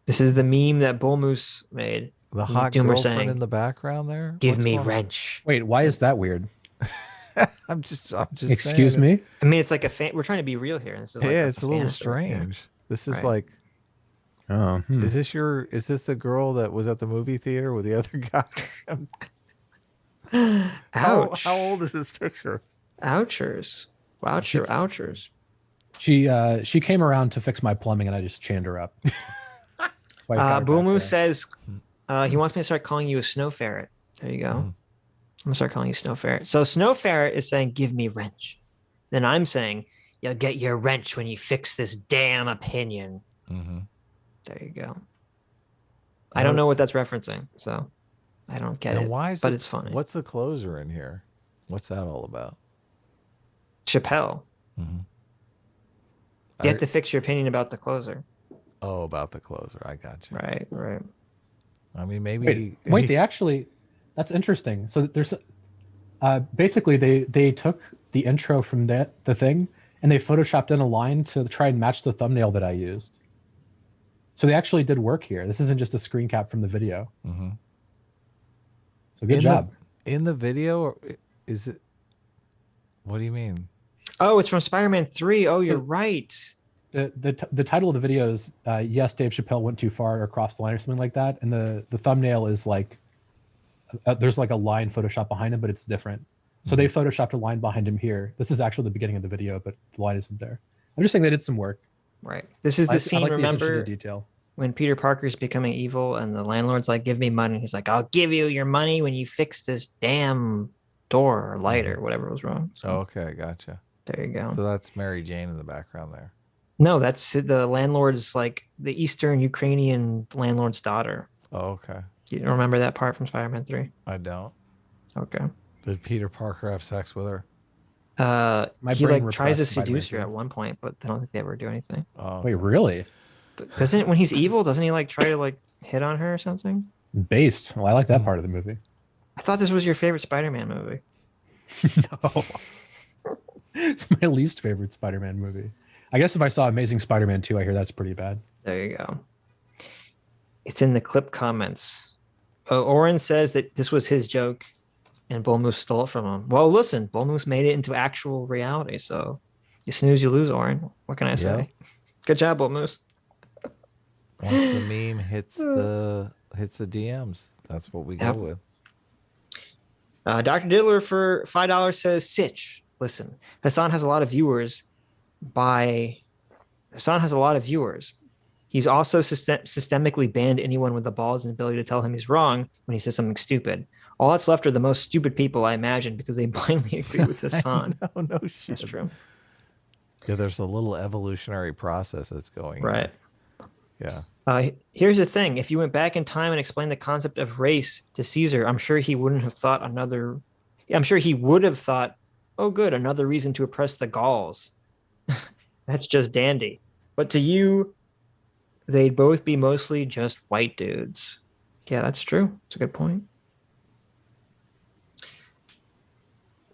This is the meme that Bull Moose made. The hot Doomer girlfriend saying, in the background there. Give me wrench. Wait, why is that weird? I'm just. Excuse saying me. I mean, it's like we're trying to be real here. And this is like it's a little fantasy. strange. This is Right. like. Oh, Is this the girl that was at the movie theater with the other guy? Ouch. How old is this picture? Ouchers. Ouchers. She came around to fix my plumbing, and I just chained her up. Bull Moose says he wants me to start calling you a snow ferret. There you go. I'm gonna start calling you Snow Ferret. So Snow Ferret is saying, give me wrench. Then I'm saying, you'll get your wrench when you fix this damn opinion. Mm-hmm. There you go. I don't know what that's referencing, so I don't get it. Why is but it's funny. What's the closer in here? What's that all about? Chappelle. Mm-hmm. You have to fix your opinion about the closer. Oh, about the closer. I got you. Right. I mean, maybe. Wait, they actually. That's interesting. So there's, basically they took the intro from the thing and they photoshopped in a line to try and match the thumbnail that I used. So they actually did work here. This isn't just a screen cap from the video. Mm-hmm. So good job. In the video, or is it? What do you mean? Oh, it's from Spider-Man 3. Oh, you're right. The title of the video is yes, Dave Chappelle went too far or crossed the line or something like that, and the thumbnail is like there's like a line Photoshop behind him, but it's different. So they photoshopped a line behind him here. This is actually the beginning of the video, but the line isn't there. I'm just saying they did some work. Right. This is the scene. I like remember the detail when Peter Parker's becoming evil and the landlord's like, "Give me money." He's like, "I'll give you your money when you fix this damn door or light or whatever was wrong. So Okay, gotcha. there you go. So that's Mary Jane in the background there. No, that's the landlord's, like the Eastern Ukrainian landlord's daughter. Oh, okay. You don't remember that part from Spider-Man 3? I don't. Okay. Did Peter Parker have sex with her? He brain like tries to repressed Spider-Man seduce her 3. at one point, but I don't think they ever do anything. Oh, Wait, really? Doesn't when he's evil, doesn't he like try to like hit on her or something? Based. Well, I like that part of the movie. I thought this was your favorite Spider-Man movie. No. It's my least favorite Spider-Man movie. I guess if I saw Amazing Spider-Man 2, I hear that's pretty bad. There you go. It's in the clip comments. Oren says that this was his joke and Bull Moose stole it from him. Well, listen, Bull Moose made it into actual reality, so you snooze, you lose, Oren. What can I say? Good job, Bull Moose. Once the meme hits the DMs, that's what we go with. Dr. Diddler for $5 says, Sitch, listen, Hasan has a lot of viewers. He's also systemically banned anyone with the balls and ability to tell him he's wrong when he says something stupid. All that's left are the most stupid people, I imagine, because they blindly agree with Hasan. No shit. That's true. Yeah, there's a little evolutionary process that's going on. Right. Yeah. Here's the thing. If you went back in time and explained the concept of race to Caesar, I'm sure he would have thought, oh, good, another reason to oppress the Gauls. That's just dandy. But to you, they'd both be mostly just white dudes. Yeah, that's true. It's a good point.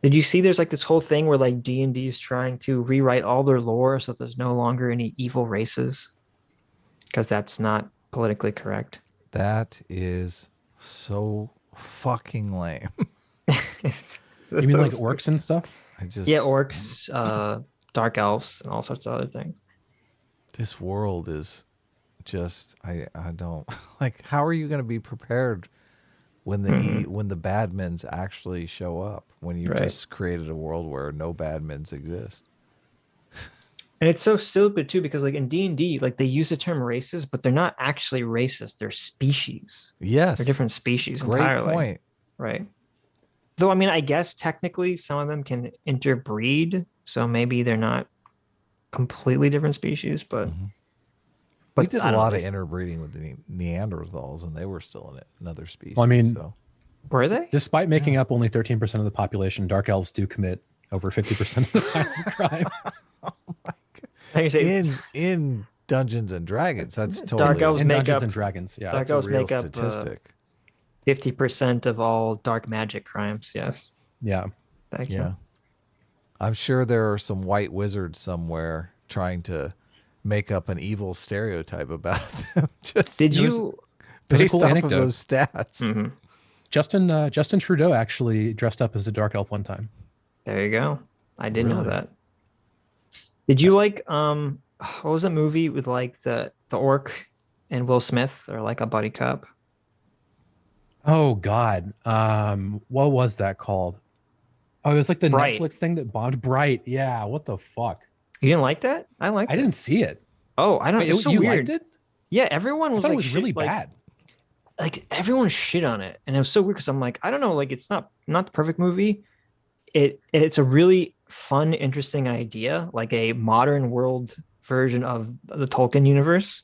Did you see there's like this whole thing where like D&D is trying to rewrite all their lore so there's no longer any evil races? Because that's not politically correct. That is so fucking lame. You mean like orcs and stuff? Yeah, orcs, dark elves, and all sorts of other things. This world is just I don't like. How are you going to be prepared when the badmins actually show up? When you just created a world where no badmins exist. And it's so stupid too, because like in D&D, like they use the term races, but they're not actually racist. They're species. Yes, they're different species Great entirely. Point. Right. Though I mean, I guess technically some of them can interbreed, so maybe they're not completely different species, but. We did a lot of interbreeding with the Neanderthals, and they were still in another species. Well, I mean, were they? Despite making up only 13% of the population, dark elves do commit over 50% of the violent crime. Oh my God. In Dungeons and Dragons, that's totally dark elves in make Dungeons up and Dragons. Yeah, dark elves make up statistic. 50% of all dark magic crimes. Yes. Yeah. Thank you. I'm sure there are some white wizards somewhere trying to make up an evil stereotype about them. Just based off of those stats? Mm-hmm. Justin Trudeau actually dressed up as a dark elf one time. There you go. I didn't know that. Did you like what was that movie with like the orc and Will Smith, or like a buddy cop? Oh God. What was that called? Oh, it was like the Bright. Netflix thing that bombed. Bright. Yeah. What the fuck? You didn't like that? I liked it. I didn't see it. Oh, I don't know. It was so you weird. Liked it? Yeah, everyone was I thought like, it was really bad. Like everyone shit on it, and it was so weird because I'm like, I don't know, like it's not the perfect movie. It's a really fun, interesting idea, like a modern world version of the Tolkien universe,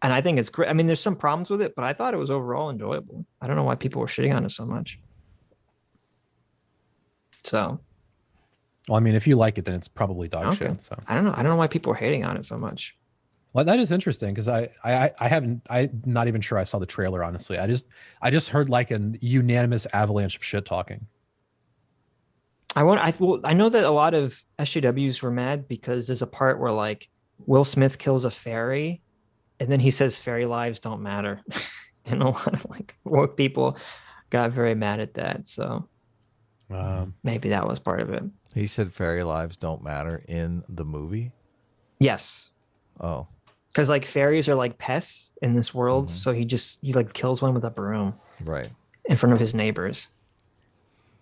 and I think it's great. I mean, there's some problems with it, but I thought it was overall enjoyable. I don't know why people were shitting on it so much. So, well, I mean, if you like it, then it's probably dog shit. So I don't know why people were hating on it so much. Well, that is interesting because I'm not even sure I saw the trailer, honestly. I just heard like an unanimous avalanche of shit talking. I know that a lot of SJWs were mad because there's a part where like Will Smith kills a fairy and then he says fairy lives don't matter. And a lot of like woke people got very mad at that. So maybe that was part of it. He said fairy lives don't matter in the movie? Yes. Oh. Because like fairies are like pests in this world, so he like kills one with a broom, right, in front of his neighbors.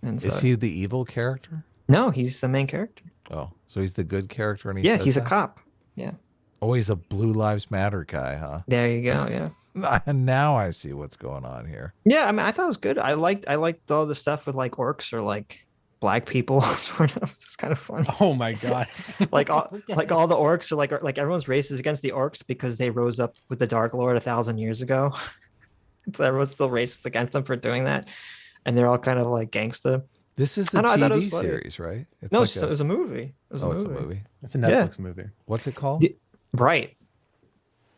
And so, is he the evil character? No, he's the main character. Oh, so he's the good character, and he's a cop. Yeah. Oh, he's a Blue Lives Matter guy, huh? There you go. Yeah. Now I see what's going on here. Yeah, I mean, I thought it was good. I liked all the stuff with like orcs or like black people, sort of. It's kind of fun. Oh my god. Like all the orcs are like everyone's racist against the orcs because they rose up with the Dark Lord 1,000 years ago. So everyone's still racist against them for doing that, and they're all kind of like gangsta. This is I a know, I thought it TV was funny. series, right? It's No, like it was a movie. It was a it's a movie. movie. It's a Netflix movie. What's it called? Right.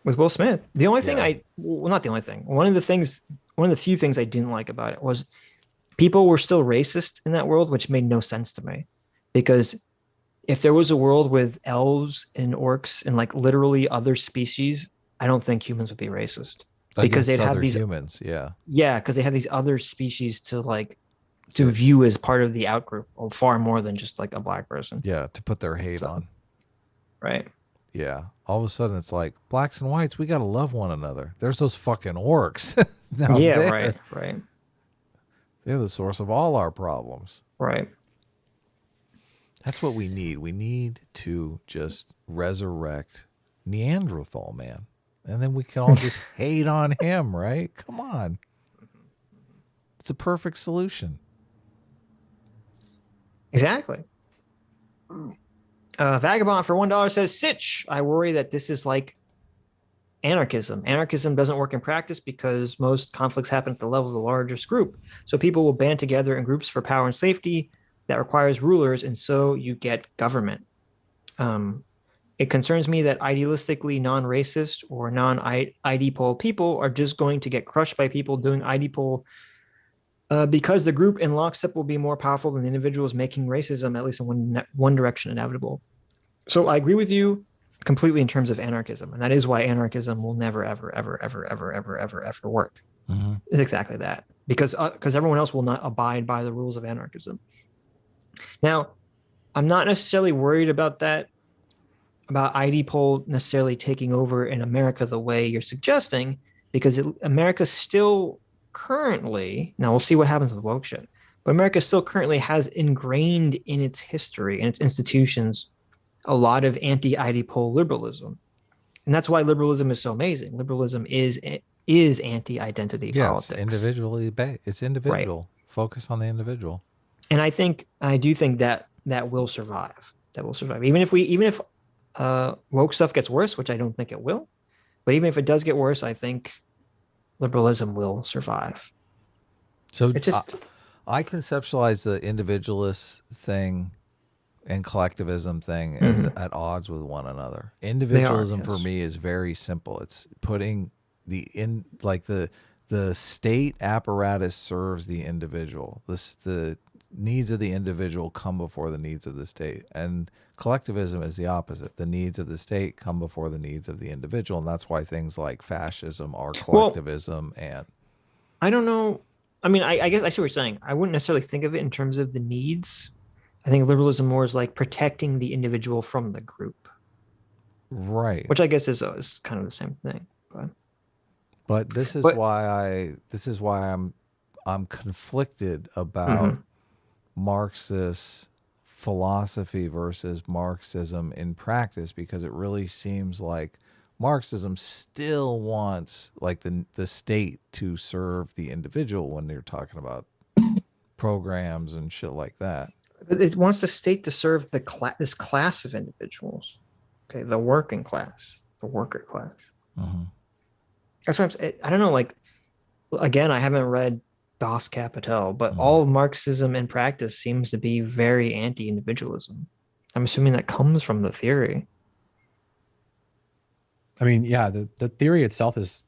With Will Smith. The only thing Yeah. well, not the only thing. One of the few things I didn't like about it was people were still racist in that world, which made no sense to me. Because if there was a world with elves and orcs and like literally other species, I don't think humans would be racist. Because they'd have these humans, yeah. Yeah, because they have these other species to view as part of the outgroup, or far more than just like a black person. Yeah, to put their hate on. Right. Yeah. All of a sudden it's like blacks and whites, we gotta love one another. There's those fucking orcs. Right. They're the source of all our problems. Right. That's what we need. We need to just resurrect Neanderthal, man. And then we can all just hate on him, right? Come on. It's a perfect solution. Exactly. Vagabond for $1 says, Sitch, I worry that this is like anarchism. Anarchism doesn't work in practice because most conflicts happen at the level of the largest group. So people will band together in groups for power and safety that requires rulers, and so you get government. It concerns me that idealistically non-racist or non-ID poll people are just going to get crushed by people doing ID poll because the group in lockstep will be more powerful than the individuals, making racism, at least in one direction, inevitable. So I agree with you completely in terms of anarchism, and that is why anarchism will never, ever, ever, ever, ever, ever, ever, ever work. Mm-hmm. It's exactly that, because everyone else will not abide by the rules of anarchism. Now, I'm not necessarily worried about that, about ID poll necessarily taking over in America the way you're suggesting, because America still currently, now we'll see what happens with woke shit, but America still currently has ingrained in its history and its institutions a lot of anti-ID poll liberalism. And that's why liberalism is so amazing. Liberalism is anti-identity politics. It's individually based. It's individual. Right. Focus on the individual. And I do think that will survive. That will survive. Even if woke stuff gets worse, which I don't think it will, but even if it does get worse, I think liberalism will survive. So it's just I conceptualize the individualist thing and collectivism thing as at odds with one another. Individualism for me is very simple. It's putting the state apparatus serves the individual. The needs of the individual come before the needs of the state. And collectivism is the opposite. The needs of the state come before the needs of the individual. And that's why things like fascism are collectivism. And I don't know. I mean, I guess I see what you're saying. I wouldn't necessarily think of it in terms of the needs. I think liberalism more is like protecting the individual from the group. Right. Which I guess is kind of the same thing. But this is why I'm conflicted about Marxist philosophy versus Marxism in practice, because it really seems like Marxism still wants like the state to serve the individual when they're talking about programs and shit like that. But it wants the state to serve this class of individuals. Okay, the working class, the worker class. That's what I don't know. Like, again, I haven't read Das Kapital, but all of Marxism in practice seems to be very anti-individualism. I'm assuming that comes from the theory. I mean, yeah, the theory itself is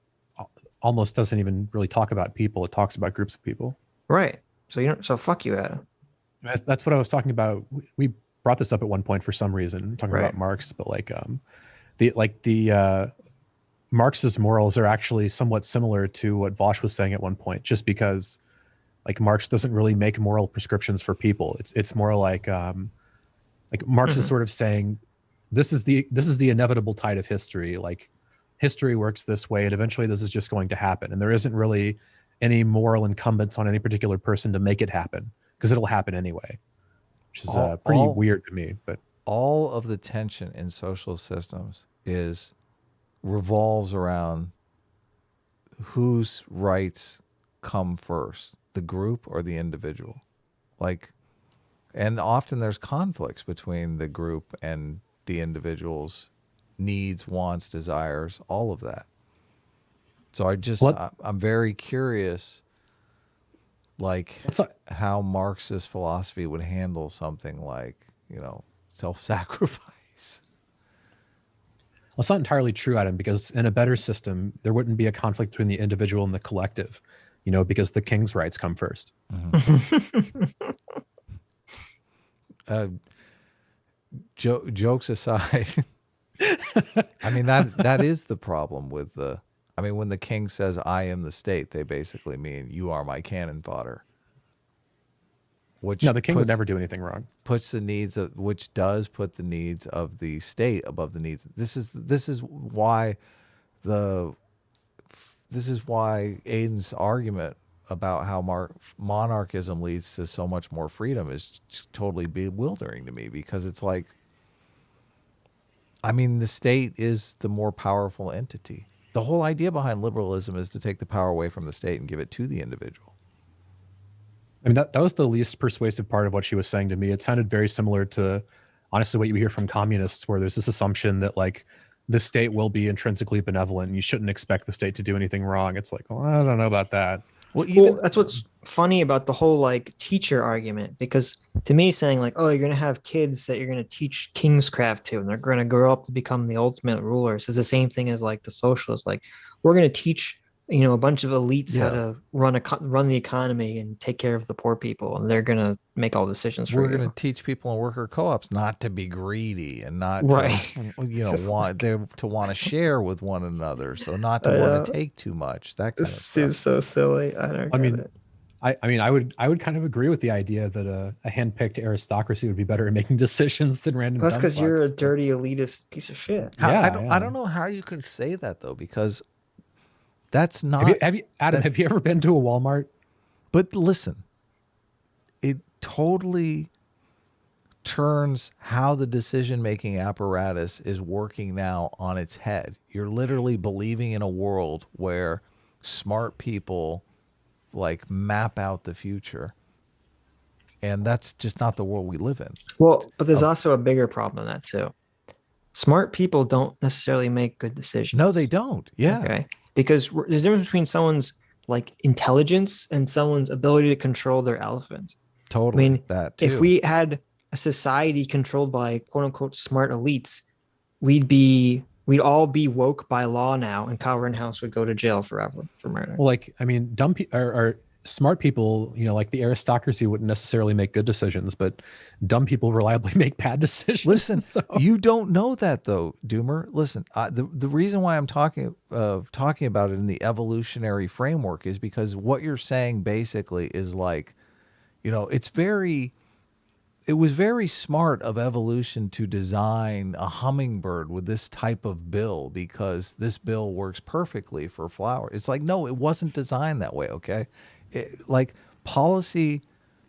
almost doesn't even really talk about people. It talks about groups of people. Right. So fuck you, Adam. That's what I was talking about. We brought this up at one point for some reason, talking about Marx, but the Marx's morals are actually somewhat similar to what Vosh was saying at one point, just because like Marx doesn't really make moral prescriptions for people. It's more like Marx is sort of saying this is the inevitable tide of history. Like history works this way, and eventually this is just going to happen. And there isn't really any moral incumbents on any particular person to make it happen, because it'll happen anyway, which is pretty weird to me. But all of the tension in social systems revolves around whose rights come first, the group or the individual? Like, and often there's conflicts between the group and the individual's needs, wants, desires, all of that. So I'm very curious, like how Marxist philosophy would handle something like, self-sacrifice. Well, it's not entirely true, Adam, because in a better system, there wouldn't be a conflict between the individual and the collective, because the king's rights come first. Jokes aside, I mean, that is the problem with when the king says, I am the state, they basically mean you are my cannon fodder. The king would never do anything wrong. Which does put the needs of the state above the needs. This is why Aiden's argument about how monarchism leads to so much more freedom is totally bewildering to me, because it's like, the state is the more powerful entity. The whole idea behind liberalism is to take the power away from the state and give it to the individual. That was the least persuasive part of what she was saying to me. It sounded very similar to, honestly, what you hear from communists, where there's this assumption that the state will be intrinsically benevolent and you shouldn't expect the state to do anything wrong. It's like, well, I don't know about that. Well, that's what's funny about the whole teacher argument, because to me, saying oh, you're going to have kids that you're going to teach Kingscraft to, and they're going to grow up to become the ultimate rulers, is the same thing as the socialists. We're going to teach a bunch of elites how to run the economy and take care of the poor people, and they're going to make all decisions for you. We're going to teach people in worker co-ops not to be greedy and not to want to share with one another, so not to want to take too much. That kind of stuff seems so silly. I don't get it. I would kind of agree with the idea that a hand-picked aristocracy would be better at making decisions than random. That's because you're a dirty elitist piece of shit. I don't know how you can say that though, because that's not. Have you ever been to a Walmart? But listen, it totally turns how the decision-making apparatus is working now on its head. You're literally believing in a world where smart people map out the future, and that's just not the world we live in. Well, but there's also a bigger problem than that too. Smart people don't necessarily make good decisions. No, they don't. Yeah. Okay. Because there's a difference between someone's intelligence and someone's ability to control their elephant. Totally. That too. If we had a society controlled by quote unquote smart elites, we'd all be woke by law now, and Kyle Rittenhouse would go to jail forever for murder. Well, dumb people or smart people, the aristocracy wouldn't necessarily make good decisions, but dumb people reliably make bad decisions. Listen, you don't know that though, Doomer. Listen, the reason why I'm talking about it in the evolutionary framework is because what you're saying basically is it was very smart of evolution to design a hummingbird with this type of bill, because this bill works perfectly for flowers. It's no, it wasn't designed that way, okay? Policy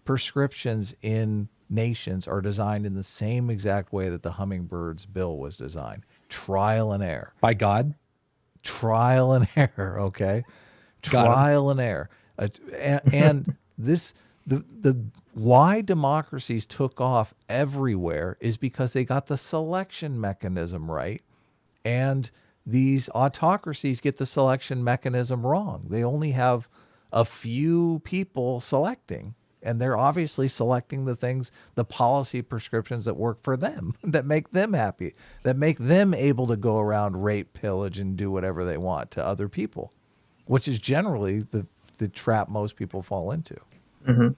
prescriptions in nations are designed in the same exact way that the hummingbird's bill was designed. Trial and error. By God? Trial and error, okay? Trial and error. And this... The why democracies took off everywhere is because they got the selection mechanism right, and these autocracies get the selection mechanism wrong. They only have a few people selecting, and they're obviously selecting the policy prescriptions that work for them, that make them happy, that make them able to go around, rape, pillage, and do whatever they want to other people, which is generally the trap most people fall into. Mm-hmm.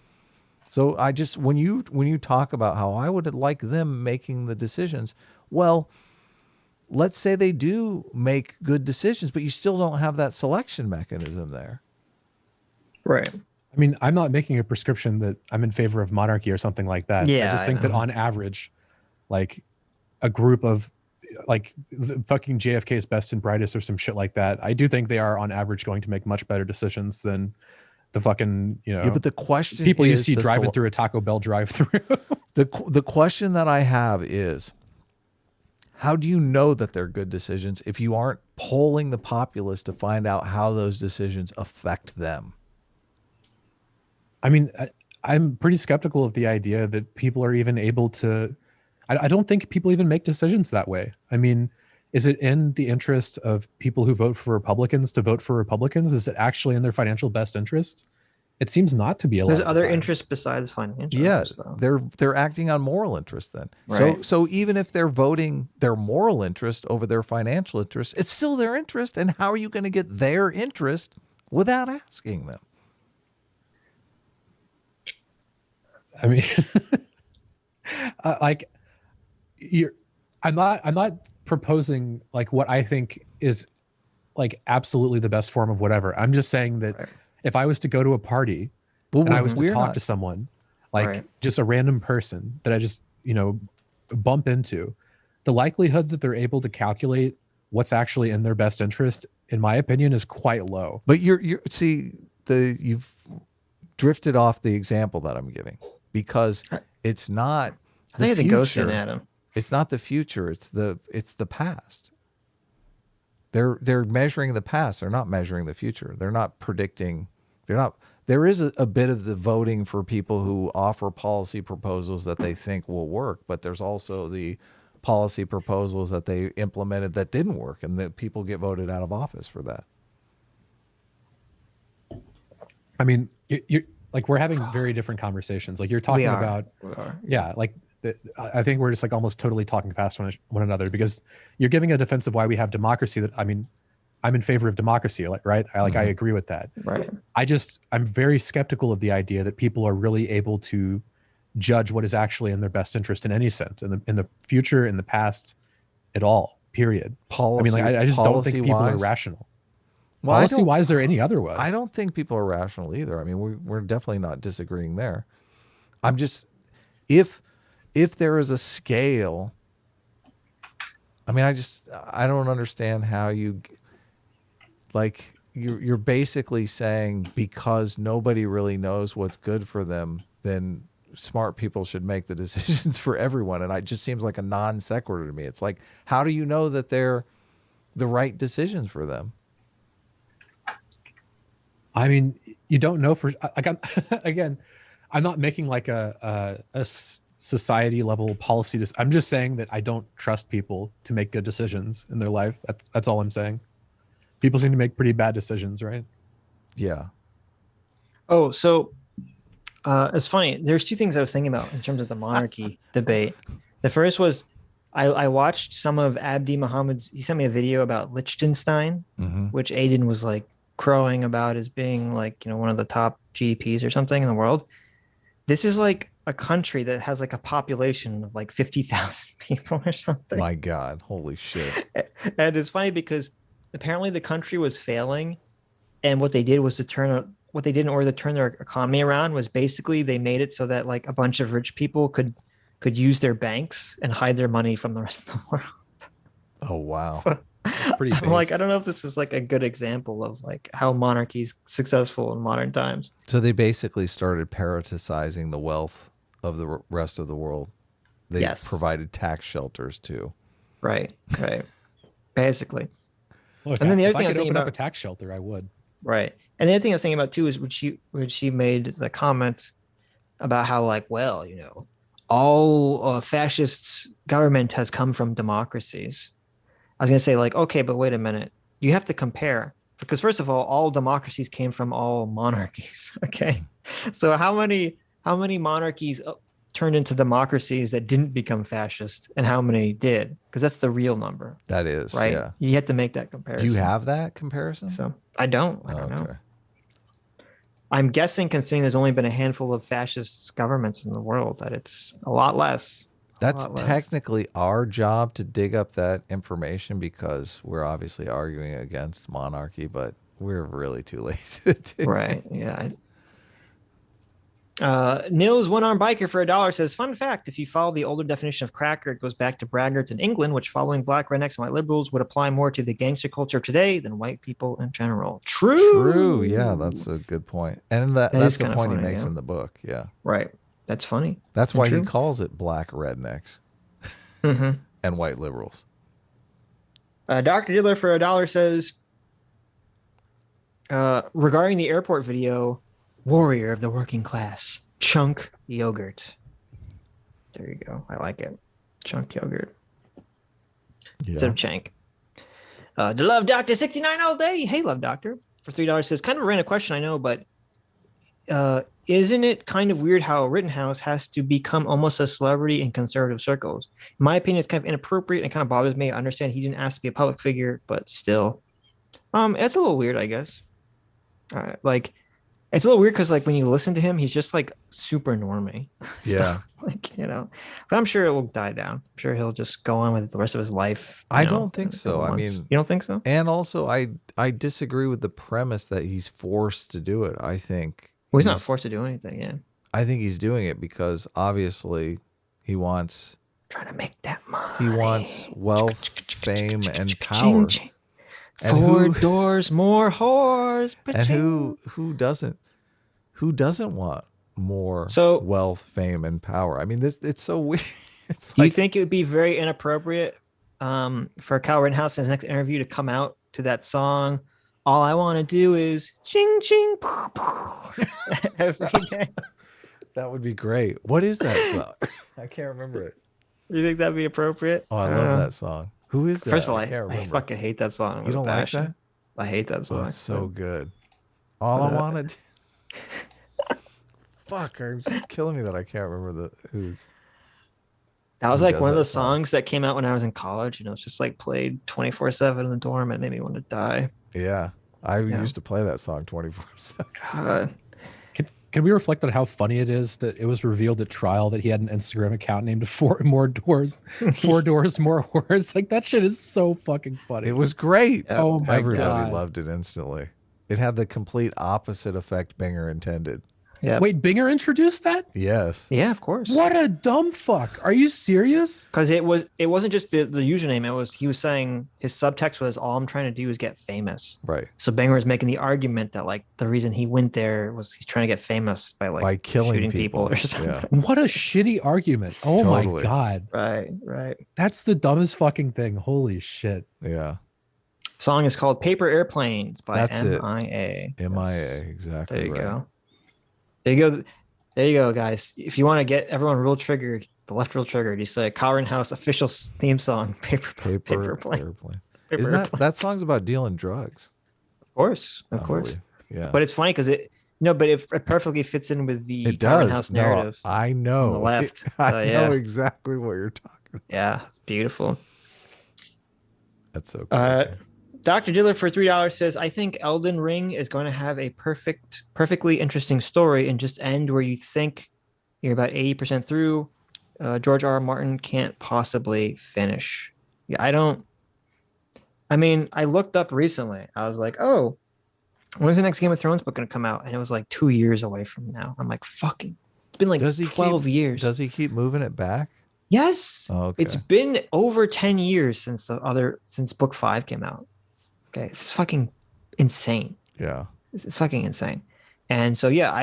So when you talk about how I would like them making the decisions, well, let's say they do make good decisions, but you still don't have that selection mechanism there. Right. I'm not making a prescription that I'm in favor of monarchy or something like that. Yeah, I just think that on average, a group of the fucking JFK's best and brightest or some shit like that, I do think they are on average going to make much better decisions than the fucking, Yeah, but the question people you is see driving through a Taco Bell drive-through. the question that I have is, How do you know that they're good decisions if you aren't polling the populace to find out how those decisions affect them? I mean, I'm pretty skeptical of the idea that people are even able to. I don't think people even make decisions that way. I mean, is it in the interest of people who vote for Republicans to vote for Republicans? Is it actually in their financial best interest? It seems not to be a lot. There's of the other time. interests besides financial. Yeah, interests, though. they're acting on moral interest then. Right. So even if they're voting their moral interest over their financial interest, it's still their interest. And how are you going to get their interest without asking them? I mean, like I'm not proposing like what I think is like absolutely the best form of whatever. I'm just saying that if I was to go to a party and I was to talk to someone, like just a random person that I just, bump into, the likelihood that they're able to calculate what's actually in their best interest, in my opinion, is quite low. But you've drifted off the example that I'm giving, because it's not I think it's a ghost in Adam. It's not the future. It's the past. They're measuring the past. They're not measuring the future. They're not predicting. There is a bit of the voting for people who offer policy proposals that they think will work, but there's also the policy proposals that they implemented that didn't work, and that people get voted out of office for that. I mean, you're like, we're having very different conversations. Like you're talking about, yeah, like I think we're just like almost totally talking past one another, because you're giving a defense of why we have democracy. That, I mean, I'm in favor of democracy, right? I agree with that. Right. I'm very skeptical of the idea that people are really able to judge what is actually in their best interest in any sense, in the future, in the past, at all. Period. Policy, I mean, like I just don't think people are wise. rational. Well, Policy wise or any other wise. I don't think people are rational either. I mean, we're definitely not disagreeing there. I'm just, if there is a scale, I mean, I don't understand how you, like, you're basically saying because nobody really knows what's good for them, then smart people should make the decisions for everyone. And it just seems like a non sequitur to me. It's like, how do you know that they're the right decisions for them? I mean, you don't know for like, I'm not making like a society level policy. I'm just saying that I don't trust people to make good decisions in their life. That's all I'm saying. People seem to make pretty bad decisions, right? Yeah. Oh, so it's funny. There's two things I was thinking about in terms of the monarchy debate. The first was I watched some of Abdi Muhammad's. He sent me a video about Liechtenstein, which Aiden was like crowing about as being like, one of the top GDPs or something in the world. This is like a country that has like a population of like 50,000 people or something. My God, holy shit. And it's funny because apparently the country was failing, and what they did was what they did in order to turn their economy around was basically they made it so that like a bunch of rich people could use their banks and hide their money from the rest of the world. Oh, wow. So, I'm like, I don't know if this is like a good example of like how monarchy is successful in modern times. So they basically started parasiticizing the wealth of the rest of the world. They provided tax shelters too. Right. Basically. Look, and then the other if thing I was could thinking open about up a tax shelter, I would. Right. And the other thing I was thinking about too is when she made the comments about how like, well, all fascist government has come from democracies. I was going to say like, okay, but wait a minute. You have to compare, because first of all democracies came from all monarchies. Okay. So how many monarchies turned into democracies that didn't become fascist, and how many did? Because that's the real number. That is, right. Yeah. You have to make that comparison. Do you have that comparison? So I don't know. I'm guessing, considering there's only been a handful of fascist governments in the world, that it's a lot less. That's technically our job to dig up that information, because we're obviously arguing against monarchy, but we're really too lazy to do. Right. Yeah. Nils One-Armed Biker for $1 says, fun fact, if you follow the older definition of cracker, it goes back to braggarts in England, which following black rednecks and white liberals would apply more to the gangster culture of today than white people in general. True. Yeah, that's a good point. And that's the point he makes in the book. Yeah. Right. That's funny. That's why he calls it black rednecks and white liberals. Dr. Diddler for $1 says, regarding the airport video, warrior of the working class, chunk yogurt. There you go. I like it. Chunk yogurt. Instead of chank. The Love Doctor 69 all day. Hey, Love Doctor for $3 says, kind of a random question, I know, but isn't it kind of weird how Rittenhouse has to become almost a celebrity in conservative circles? In my opinion, it's kind of inappropriate and kind of bothers me. I understand he didn't ask to be a public figure, but still, it's a little weird, I guess. Like, it's a little weird because, like, when you listen to him, he's just like super normie. Yeah. Like, you know, but I'm sure it will die down. I'm sure he'll just go on with the rest of his life. I don't think so. I mean, you don't think so? And also, I disagree with the premise that he's forced to do it. I think. Well, he's not forced to do anything. Yeah. I think he's doing it because obviously he wants. Trying to make that money. He wants wealth, fame, and power. And 4 doors, more whores. And who doesn't want more wealth, fame, and power? I mean, it's so weird. Do you think it would be very inappropriate for Kyle Rittenhouse in his next interview to come out to that song? All I want to do is ching ching every day. That would be great. What is that song? I can't remember it. You think that'd be appropriate? Oh, I love that song. Who is that? First of all, I fucking hate that song. You don't like that? I hate that song. Oh, it's so good. All I wanted. Fuck, it's killing me that I can't remember who's. That was like one of the songs that came out when I was in college, and it was just like played 24/7 in the dorm. It made me want to die. Yeah, I used to play that song 24/7. God. Can we reflect on how funny it is that it was revealed at trial that he had an Instagram account named 4 More Doors, 4 Doors, More Whores? Like, that shit is so fucking funny. It was great. Oh my Everybody God. loved it instantly. It had the complete opposite effect Binger intended. Yeah. Wait, Binger introduced that? Yes. Yeah, of course. What a dumb fuck. Are you serious? Because it wasn't just the username. He was saying his subtext was, all I'm trying to do is get famous. Right. So Banger was making the argument that like the reason he went there was he's trying to get famous by killing shooting people or something. Yeah. What a shitty argument. Oh Totally. my God. Right. That's the dumbest fucking thing. Holy shit. Yeah. Song is called Paper Airplanes by That's MIA. MIA, exactly. There you right. go. There you go, guys. If you want to get everyone real triggered, the left real triggered, you say Colin House official theme song, Paper Airplane. Isn't that song's about dealing drugs? Of course. Yeah. But it's funny because it perfectly fits in with the Colin House narrative. No, I know. On the left. I know exactly what you're talking about. Yeah, beautiful. That's so crazy. Dr. Diller for $3 says, I think Elden Ring is going to have a perfectly interesting story and just end where you think you're about 80% through. George R. R. Martin can't possibly finish. Yeah, I looked up recently. I was like, oh, when's the next Game of Thrones book going to come out? And it was like 2 years away from now. I'm like, fucking, it's been like 12 years. Does he keep moving it back? Yes. Oh, okay. It's been over 10 years since book 5 came out. Okay, it's fucking insane. Yeah, it's fucking insane. And so yeah,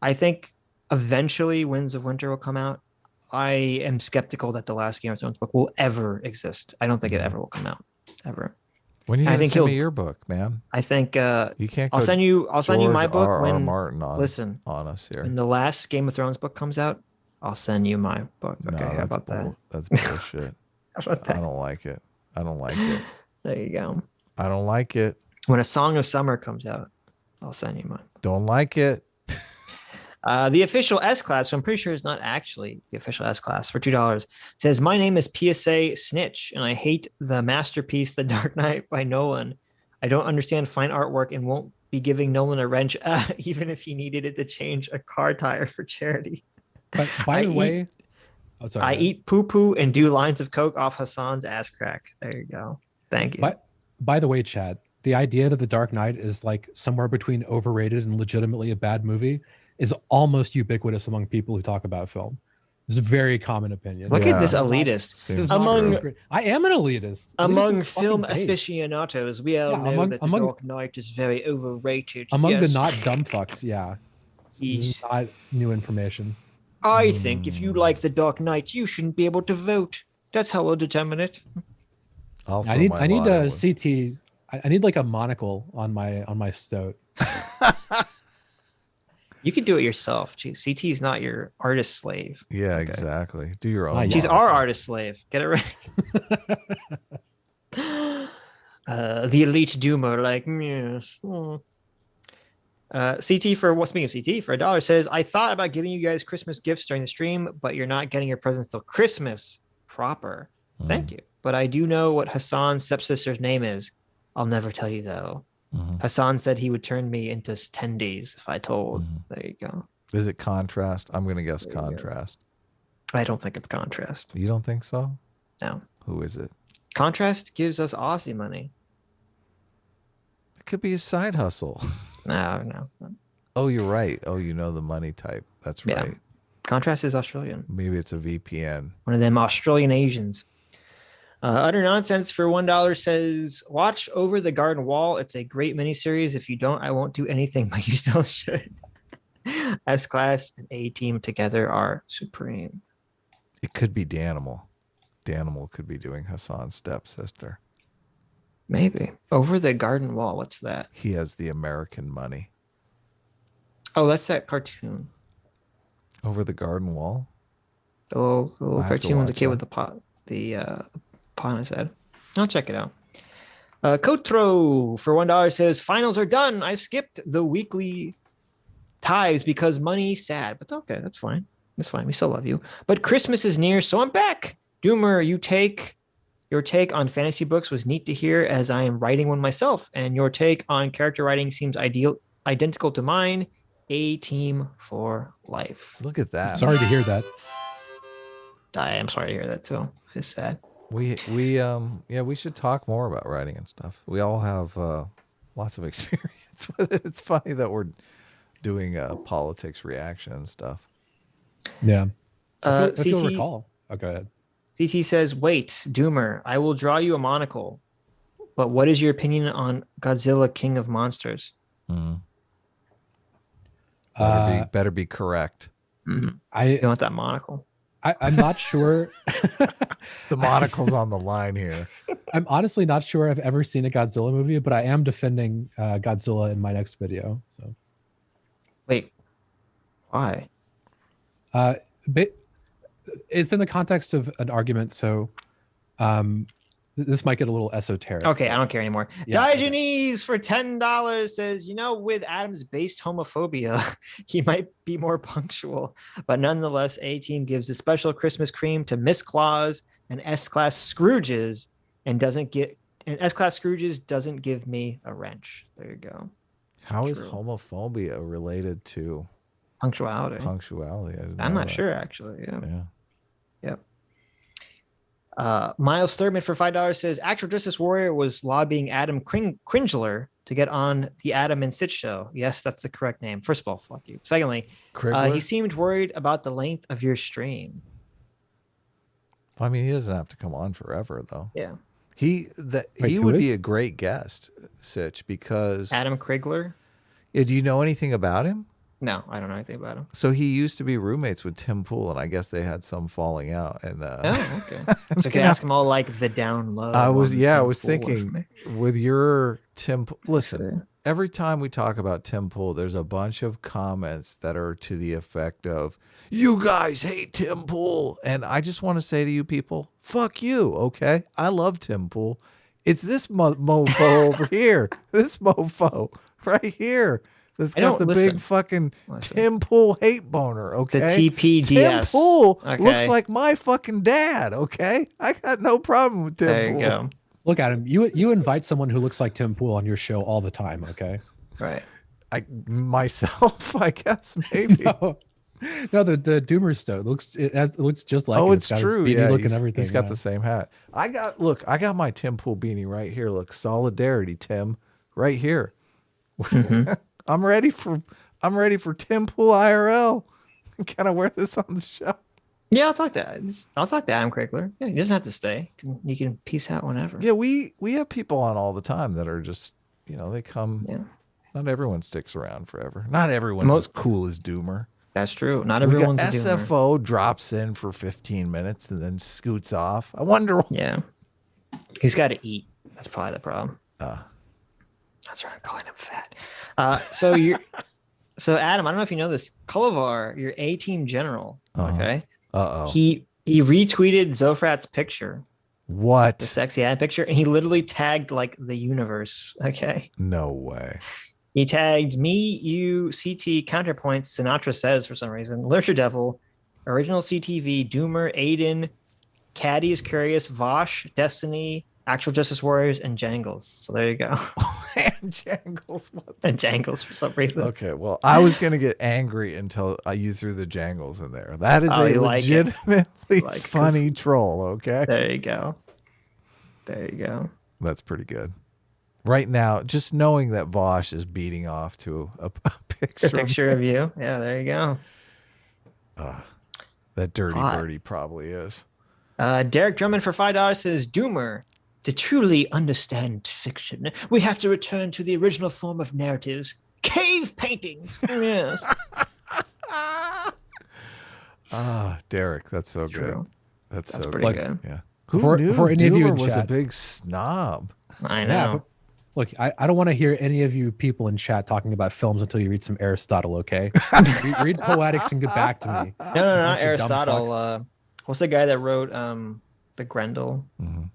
I think eventually Winds of Winter will come out. I am skeptical that the last Game of Thrones book will ever exist. I don't think it ever will come out ever. When you gonna send me your book, man? I think you can't. I'll send you my book when Martin on us here. When the last Game of Thrones book comes out, I'll send you my book. Okay, how about that? That's bullshit. How about that? I don't like it. There you go. I don't like it. When A Song of Summer comes out, I'll send you mine. Don't like it. The official S-Class, so I'm pretty sure it's not actually the official S-Class, for $2, says, my name is PSA Snitch, and I hate the masterpiece The Dark Knight by Nolan. I don't understand fine artwork and won't be giving Nolan a wrench, even if he needed it to change a car tire for charity. But by the way, I eat poo-poo and do lines of coke off Hasan's ass crack. There you go. Thank you. By the way, Chad, the idea that The Dark Knight is like somewhere between overrated and legitimately a bad movie is almost ubiquitous among people who talk about film. It's a very common opinion. Look at this elitist. I am an elitist. Among film aficionados, we all know that The Dark Knight is very overrated. Among the not dumb fucks, yeah. It's not new information. I think if you like The Dark Knight, you shouldn't be able to vote. That's how we'll determine it. I'll throw I need my I need lot in a with- CT. I need like a monocle on my stoat. You can do it yourself. CT is not your artist slave. Yeah, Okay. exactly. Do your Ah, own. yeah. She's monocle. our artist slave. Get it right. The elite doomer, like yes. CT for what? Speaking of CT, for $1 says, I thought about giving you guys Christmas gifts during the stream, but you're not getting your presents till Christmas proper. Thank you. But I do know what Hasan's stepsister's name is. I'll never tell you though. Hasan said he would turn me into tendies if I told. There you go. Is it contrast? I'm gonna guess There you go. contrast. I don't think it's contrast. You don't think so? No. Who is it? Contrast gives us Aussie money. It could be a side hustle. No. Oh, you're right. Oh, you know the money type. That's Yeah. right. Contrast is Australian. Maybe it's a VPN. One of them Australian Asians. Utter Nonsense for $1 says, watch Over the Garden Wall. It's a great miniseries. If you don't, I won't do anything, but you still should. S-Class and A-Team together are supreme. It could be Danimal. Danimal could be doing Hasan's stepsister. Maybe. Over the Garden Wall. What's that? He has the American money. Oh, that's that cartoon. Over the garden wall? The little I'll have to cartoon with the watch kid that. with the pot. The pot on his head. I'll check it out. Kotro for $1 says, finals are done. I skipped the weekly ties because money sad. But okay, that's fine. That's fine. We still love you. But Christmas is near, so I'm back. Doomer, your take on fantasy books was neat to hear as I am writing one myself. And your take on character writing seems identical to mine. A team for life. Look at that. Sorry to hear that. I am sorry to hear that too. It's sad. We should talk more about writing and stuff. We all have lots of experience with it. It's funny that we're doing politics reaction and stuff. Yeah. If you'll CT recall. Oh, go ahead. CT says, wait, Doomer, I will draw you a monocle. But what is your opinion on Godzilla King of Monsters? Better be correct. You don't want that monocle. I'm not sure. The monocle's on the line here. I'm honestly not sure I've ever seen a Godzilla movie, but I am defending Godzilla in my next video. So, Wait, why? but it's in the context of an argument. So, this might get a little esoteric. Okay, I don't care anymore. Yeah, okay. Diogenes for $10 says, with Adam's based homophobia, he might be more punctual, but nonetheless, A-Team gives a special Christmas cream to Miss Claus and S-Class Scrooges and S-Class Scrooges doesn't give me a wrench. There you go. How is True. homophobia related to Punctuality. punctuality? I'm not sure, actually. Yeah. Yeah. Yep. Miles Thurman for $5 says, Actual Justice Warrior was lobbying Adam Cringler to get on the Adam and Sitch show. Yes, that's the correct name. First of all, fuck you. Secondly, Krigler? he seemed worried about the length of your stream. I mean, he doesn't have to come on forever, though. Yeah. He Wait, he who would be is? a great guest, Sitch, because Adam Krigler? Yeah, do you know anything about him? No, I don't know anything about him. So he used to be roommates with Tim Pool, and I guess they had some falling out. And Oh, okay. So can I ask him all like the down low? I was on I Tim was Pool thinking information? with your Tim. Listen, Sure. every time we talk about Tim Pool, there's a bunch of comments that are to the effect of, "You guys hate Tim Pool," and I just want to say to you people, "Fuck you." Okay, I love Tim Pool. It's this mofo over here. This mofo right here. That's got the big fucking Tim Pool hate boner, okay? The TPDS. Tim Pool Okay. looks like my fucking dad, okay? I got no problem with Tim There Pool. you go. Look, Adam, you invite someone who looks like Tim Pool on your show all the time, okay? Right. Myself, I guess, maybe. No, the Doomer stove it looks just like Oh, it. it's got true. His beanie Yeah, look and everything. he's got yeah. the same hat. I got my Tim Pool beanie right here. Look, solidarity, Tim, right here. Mm-hmm. I'm ready for Tim Pool IRL. Can I wear this on the show? Yeah, I'll talk to Adam Krigler. Yeah, he doesn't have to stay. You can peace out whenever. Yeah, we have people on all the time that are just, they come. Yeah. Not everyone sticks around forever. Not everyone's as cool as Doomer. That's true. Not We got everyone's a doomer. SFO drops in for 15 minutes and then scoots off. I wonder. Yeah. He's got to eat. That's probably the problem. That's right. I'm calling him fat. So Adam, I don't know if you know this. Kolovar, your A-team general. Okay. He retweeted Zofrat's picture. What? The sexy ad picture, and he literally tagged like the universe. Okay. No way. He tagged me, you, CT, Counterpoint, Sinatra Says for some reason, Lurcher Devil, Original CTV, Doomer, Aiden, Caddy is Curious, Vosh, Destiny, Actual Justice Warriors, and Jangles. So there you go. And Jangles. And Jangles for some reason. Okay, well, I was going to get angry until you threw the Jangles in there. That is a legitimately funny troll, okay? There you go. There you go. That's pretty good. Right now, just knowing that Vosh is beating off to a picture. A picture of you. Yeah, there you go. That dirty birdie probably is. Derek Drummond for $5 says, Doomer, to truly understand fiction, we have to return to the original form of narratives. Cave paintings. Yes. Derek, that's so good. That's so pretty good. good. Yeah. Before any of you in was chat, a big snob. I know. Yeah, look, I don't want to hear any of you people in chat talking about films until you read some Aristotle, okay? read Poetics and get back to me. No, not Aristotle. What's the guy that wrote the Grendel?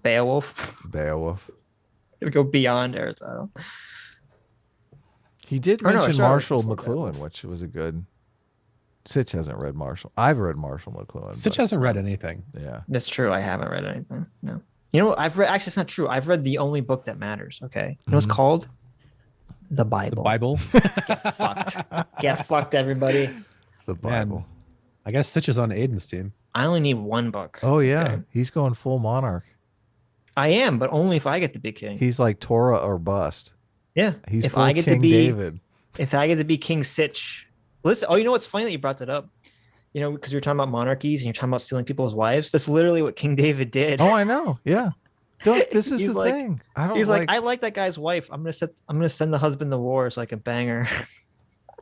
Beowulf. It'll go beyond Aristotle. He did mention Marshall McLuhan, which was a good. Sitch hasn't read Marshall. I've read Marshall McLuhan. Sitch hasn't read anything. Yeah, that's true. I haven't read anything. No. You know, I've read. Actually, it's not true. I've read the only book that matters. Okay, you know what's called? The Bible. The Bible. Get fucked. Get fucked, everybody. The Bible. Man, I guess Sitch is on Aiden's team. I only need one book. Oh yeah, he's going full monarch. I am, but only if I get to be king. He's like Torah or bust. Yeah, he's if full I get King to be David. If I get to be King Sitch. Listen, you know what's funny that you brought that up? You know, because you're talking about monarchies and you're talking about stealing people's wives. That's literally what King David did. Oh, I know. Yeah. This is the thing. He's like, I like that guy's wife. I'm gonna send the husband to war so I can bang her.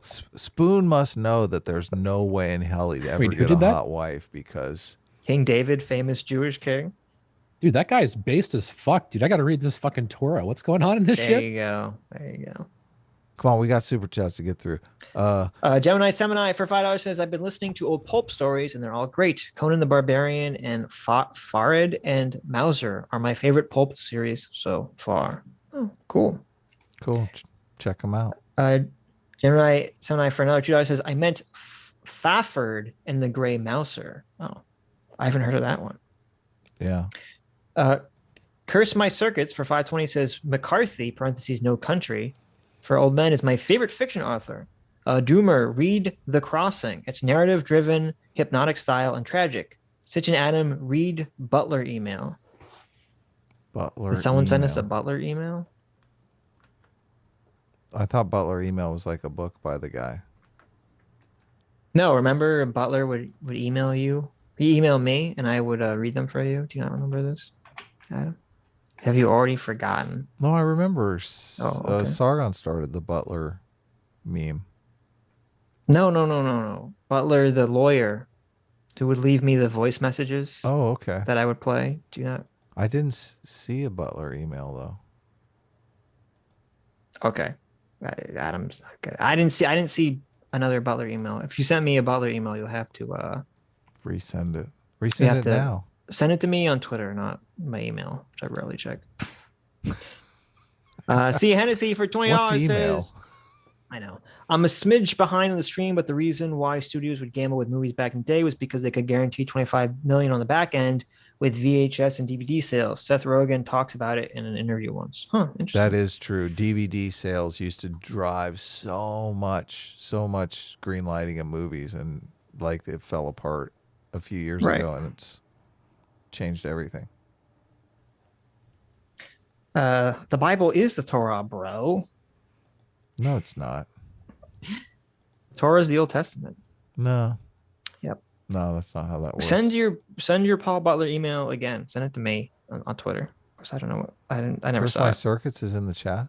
Spoon must know that there's no way in hell he'd ever get a hot wife because King David, famous Jewish king. Dude, that guy is based as fuck, dude. I got to read this fucking Torah. What's going on in this shit? There you go. There you go. Come on, we got super chats to get through. Gemini for $5 says, I've been listening to old pulp stories and they're all great. Conan the Barbarian and Farid and Mauser are my favorite pulp series so far. Oh, cool. Cool. Check them out. Gemini for another $2 says, I meant Fafford and the Gray Mouser. Oh, I haven't heard of that one. Yeah. Curse My Circuits for 520 says, McCarthy, parentheses, No Country, for old men is my favorite fiction author. Doomer, read The Crossing. It's narrative-driven, hypnotic style, and tragic. Sitch and Adam, read Butler email. Did someone send us a Butler email? I thought Butler email was like a book by the guy. No, remember Butler would email you? He emailed me, and I would read them for you. Do you not remember this, Adam? Have you already forgotten? No, I remember. Sargon started the Butler meme. No. Butler, the lawyer, who would leave me the voice messages. Oh, okay. That I would play. Do you not? I didn't see a Butler email though. Okay, Adam's okay. I didn't see another Butler email. If you sent me a Butler email, you'll have to resend it. Resend it now. Send it to me on Twitter, not my email, which I rarely check. C. Hennessy for $20 says, I know. I'm a smidge behind on the stream, but the reason why studios would gamble with movies back in the day was because they could guarantee $25 million on the back end with VHS and DVD sales. Seth Rogen talks about it in an interview once. Huh, interesting. That is true. DVD sales used to drive so much green lighting of movies, and like it fell apart a few years ago, and it's changed everything. The Bible is the Torah, bro. No, it's not. Torah is the Old Testament. No. Yep. No, that's not how that works. Send your Paul Butler email again. Send it to me on Twitter. Of course, I don't know what I never Curse saw. My Circuits is in the chat.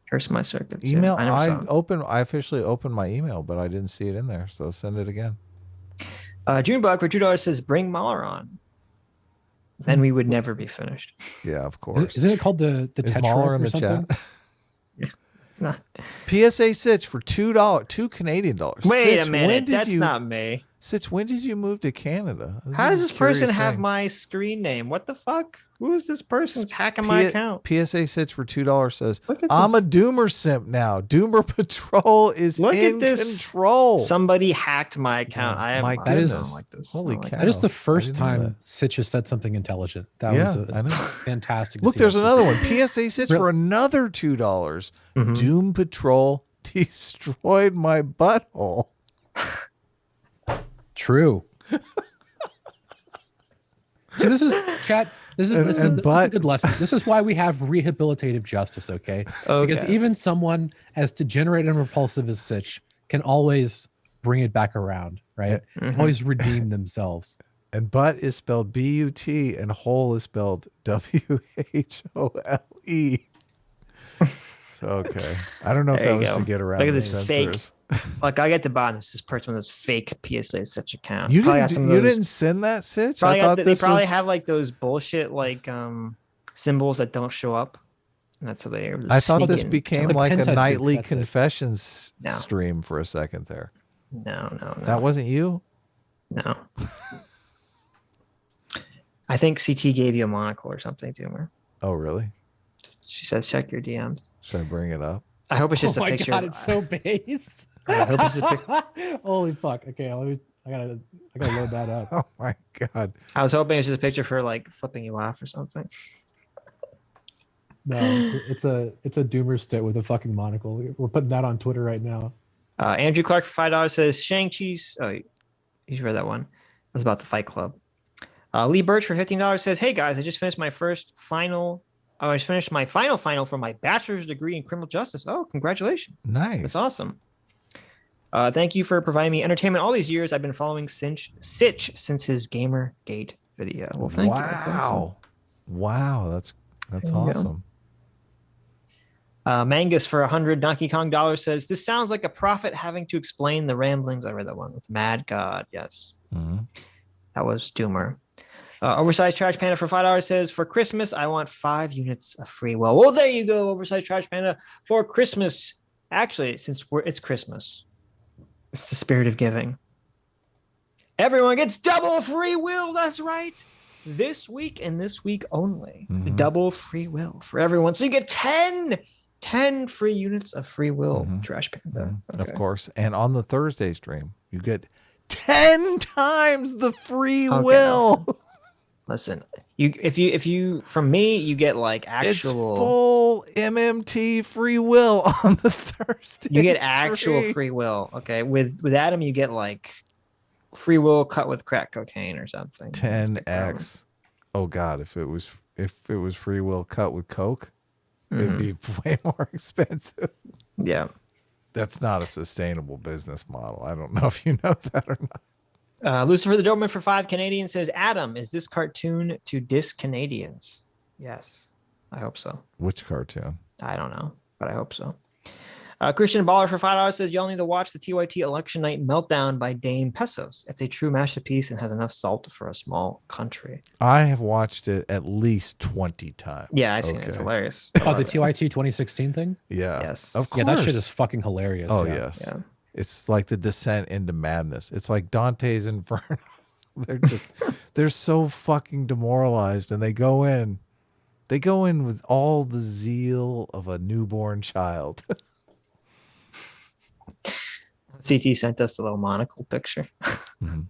Curse My Circuits. Email. Yeah, I officially opened my email, but I didn't see it in there. So send it again. Junebug for $2 says, bring Mahler on. then we would never be finished. Yeah, of course. Isn't it called the Is Tetra Mahler in or the something? chat? It's not. PSA Sitch for $2 Canadian dollars. Wait Sitch, a minute. when did That's you, not me. Sitch, when did you move to Canada? How does is this a curious person have thing. my screen name? What the fuck? Who is this person that's hacking my account? PSA Sitch for $2 says, Look at I'm this. a Doomer simp now. Doomer Patrol is Look in at this. control. Somebody hacked my account. I have my I don't goodness. like this. Holy I don't like cow. That is the I first didn't know time Sitch has said something intelligent. That Yeah, was I know. fantastic. to Look, see there's that. another one. PSA Sitch Really? for another $2. Mhm. Doom Patrol destroyed my butthole. True. So this is chat. This is a good lesson. This is why we have rehabilitative justice, okay? Because Okay. even someone as degenerate and repulsive as Sitch can always bring it back around, right? Mhm. Always redeem themselves. And butt is spelled B-U-T and hole is spelled W-H-O-L-E. So, okay. I don't know if There that you was go. to get around Look at the this fake. censors. Like I get the bottom. It's this person with this fake PSA Sitch account. You Probably didn't, got some of you those- didn't send that, Sitch? Probably I thought they this probably was, have like those bullshit like symbols that don't show up. And that's how they. I thought this sneaking. became Like like a Pentatude, nightly that's it. confessions No. stream for a second there. No. That wasn't you? No. I think CT gave you a monocle or something, Doomer. Oh, really? She says check your DMs. Should I bring it up? I hope it's just Oh a my picture. god, it's so base. I hope it's a Holy fuck. Okay, I gotta load that up. Oh, my God. I was hoping it's just a picture for like flipping you off or something. No, it's a doomer stit with a fucking monocle. We're putting that on Twitter right now. Andrew Clark for $5 says Shang-Chi's. Oh, you read that one. It was about the Fight Club. Lee Birch for $15 says, "Hey guys, I just finished my final for my bachelor's degree in criminal justice. Oh, congratulations! Nice. That's awesome. Thank you for providing me entertainment all these years. I've been following Sitch since his Gamergate video. Well, thank you. That's awesome. Wow, that's There you go. awesome. Mangus for $100 Donkey Kong dollars says, "This sounds like a prophet having to explain the ramblings." I read that one with Mad God. Yes, Mhm. that was Doomer. Oversized Trash Panda for $5 says, "For Christmas, I want 5 units of free will." Well, there you go, Oversized Trash Panda. For Christmas, actually, since it's Christmas, it's the spirit of giving. Everyone gets double free will. That's right. This week and this week only, Mhm. double free will for everyone. So you get 10 free units of free will, Mhm. Trash Panda. Of Okay. course. And on the Thursday stream, you get 10 times the free Okay, will. Listen, if you from me, you get like It's actual. full MMT free will on the Thursday. You get actual stream. free will. Okay. With Adam, you get like free will cut with crack cocaine or something. 10x. Oh God, if it was free will cut with Coke, it'd be way more expensive. Yeah. That's not a sustainable business model. I don't know if you know that or not. Lucifer the Doberman for 5 Canadian says, "Adam, is this cartoon to diss Canadians?" Yes, I hope so. Which cartoon? I don't know, but I hope so. Christian Baller for $5 says, "Y'all need to watch the TYT Election Night Meltdown by Dame Pesos. It's a true masterpiece and has enough salt for a small country." I have watched it at least 20 times. Yeah, I've seen it. It's Okay. hilarious. Oh, the TYT 2016 thing? Yeah. Yes. Of course. Yeah, that shit is fucking hilarious. Oh, yeah. yes. Yeah. It's like the descent into madness. It's like Dante's Inferno. They're so fucking demoralized, and they go in with all the zeal of a newborn child. CT sent us a little monocle picture. Mhm.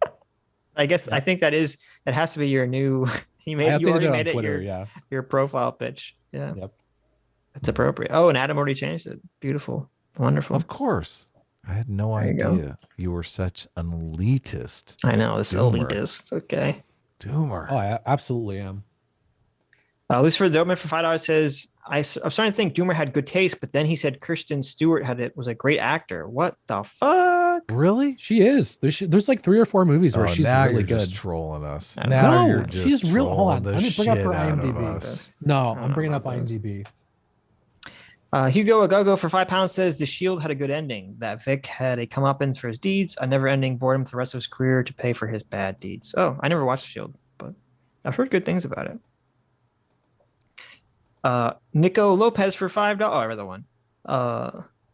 I think that has to be your new. You I updated already it on made it Twitter, your profile pitch. Yeah, Yep. that's appropriate. Oh, and Adam already changed it. Beautiful, wonderful. Of course. I had no There you go. idea you were such an elitist. I know this Doomer. elitist. Okay. Doomer. Oh, I absolutely am. Lucifer Doberman for $5 says, I'm starting to think Doomer had good taste, but then he said Kristen Stewart was a great actor. What the fuck? Really? She is. There's like 3 or 4 movies where she's now really you're good. just trolling us. I don't Now know. you're No, just she's real- hold trolling on. the Let me bring up her shit out of IMDb. us. No, I don't I'm bringing know up about this. IMDb. Hugo Agogo for £5 says The Shield had a good ending. That Vic had a comeuppance for his deeds, a never-ending boredom for the rest of his career to pay for his bad deeds. Oh, I never watched The Shield, but I've heard good things about it. Nico Lopez for $5. Oh, I read the one.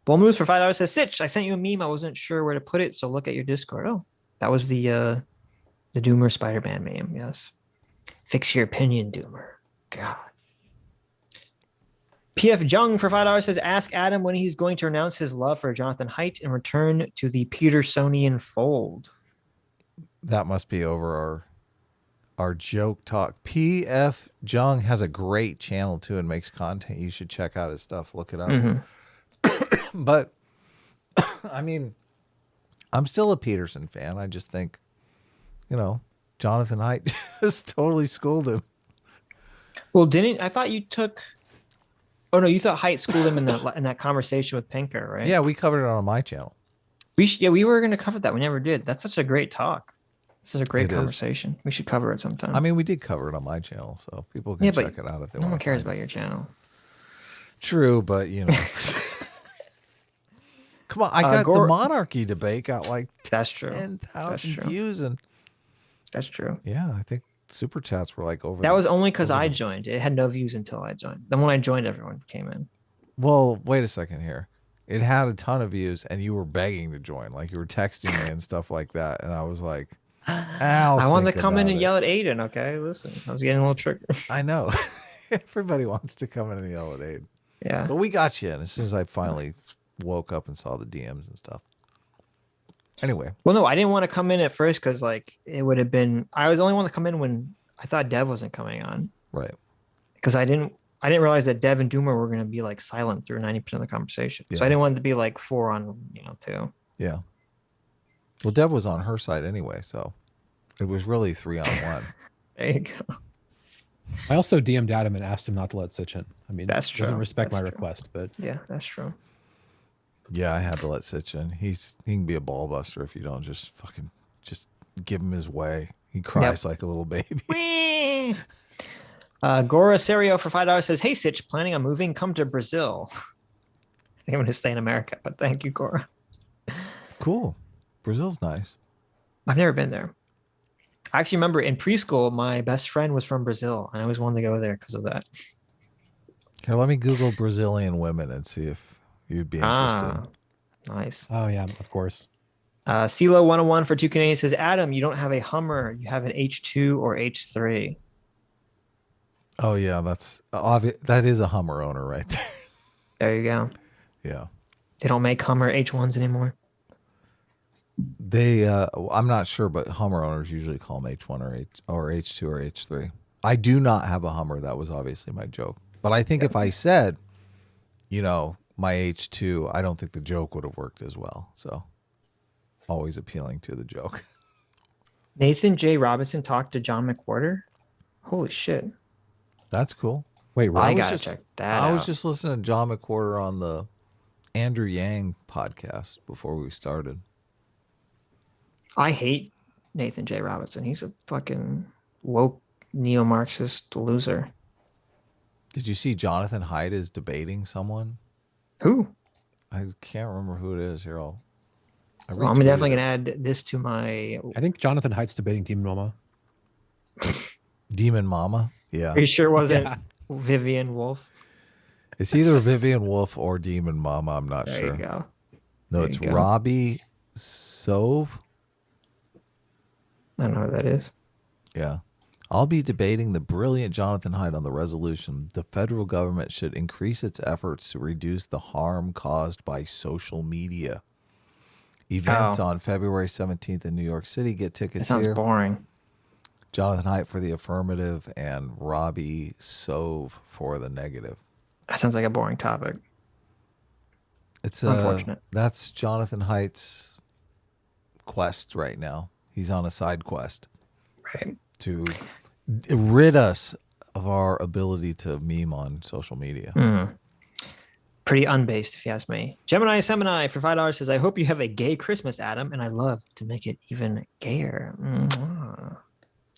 Bull Moose for $5 says, Sitch, I sent you a meme. I wasn't sure where to put it, so look at your Discord. Oh, that was the Doomer Spider-Man meme. Yes. Fix your opinion, Doomer. God. PF Jung for $5 says, ask Adam when he's going to renounce his love for Jonathan Haidt and return to the Petersonian fold. That must be over our joke talk. PF Jung has a great channel too and makes content. You should check out his stuff. Look it up. Mm-hmm. But I mean, I'm still a Peterson fan. I just think, Jonathan Haidt just totally schooled him. Well, I thought you took. Oh no, you thought Haidt schooled him in that conversation with Pinker, right? Yeah, we covered it on my channel. We were going to cover that. We never did. That's such a great talk. This is a great conversation. We should cover it sometime. I mean, we did cover it on my channel, so people can check it out if they want. No one cares about your channel. True, but come on, I got the monarchy debate got like that's true 10,000 views, and that's true. Yeah, I think super chats were like over. That was only because I joined. It had no views until I joined. Then when I joined, everyone came in. Well, wait a second here. It had a ton of views, and you were begging to join, like you were texting me and stuff like that, and I was like, I wanted to come in and yell at Aiden. Okay, listen, I was getting a little triggered. I know. Everybody wants to come in and yell at Aiden. Yeah, but we got you in as soon as I finally woke up and saw the DMs and stuff. Anyway. Well, no, I didn't want to come in at first because it would have been. I was the only one to come in when I thought Dev wasn't coming on. Right. Because I didn't realize that Dev and Doomer were going to be like silent through 90% of the conversation. Yeah. So I didn't want it to be like 4 on 2. Yeah. Well, Dev was on her side anyway, so it was really 3 on 1. There you go. I also DM'd Adam and asked him not to let Sitch in. I mean, that's true. Doesn't respect my request, but yeah, that's true. Yeah, I had to let Sitch in. He can be a ball buster if you don't just give him his way. He cries like a little baby. Gora Serio for $5 says, "Hey Sitch, planning on moving? Come to Brazil." I think I'm going to stay in America, but thank you, Gora. Cool. Brazil's nice. I've never been there. I actually remember in preschool, my best friend was from Brazil, and I always wanted to go there because of that. Here, let me Google Brazilian women and see if you'd be interested. Nice. Oh, yeah, of course. CeeLo 101 for 2 Canadian says, Adam, you don't have a Hummer. You have an H2 or H3. Oh, yeah, that's obvious. That is a Hummer owner right there. There you go. Yeah. They don't make Hummer H1s anymore. They, I'm not sure, but Hummer owners usually call them H1 or H2 or H3. I do not have a Hummer. That was obviously my joke. But I think if I said, my H2, I don't think the joke would have worked as well. So always appealing to the joke. Nathan J. Robinson talked to John McWhorter. Holy shit. That's cool. Wait, I gotta check that out. I was just listening to John McWhorter on the Andrew Yang podcast before we started. I hate Nathan J. Robinson. He's a fucking woke neo-Marxist loser. Did you see Jonathan Haidt is debating someone? Who? I can't remember who it is. Here, I'm definitely going to add this to my... I think Jonathan Haidt's debating Demon Mama. Demon Mama? Yeah. Are you sure it wasn't Vivian Wolf? It's either Vivian Wolf or Demon Mama. I'm not sure. There you go. No, it's Robbie Sove. I don't know who that is. Yeah. I'll be debating the brilliant Jonathan Haidt on the resolution. The federal government should increase its efforts to reduce the harm caused by social media. Event on February 17th in New York City. Get tickets here. That sounds boring. Jonathan Haidt for the affirmative and Robbie Sove for the negative. That sounds like a boring topic. It's unfortunate. That's Jonathan Haidt's quest right now. He's on a side quest. Right. To rid us of our ability to meme on social media. Pretty unbased, if you ask me. Gemini Semini for $5 says, I hope you have a gay Christmas, Adam, and I'd love to make it even gayer.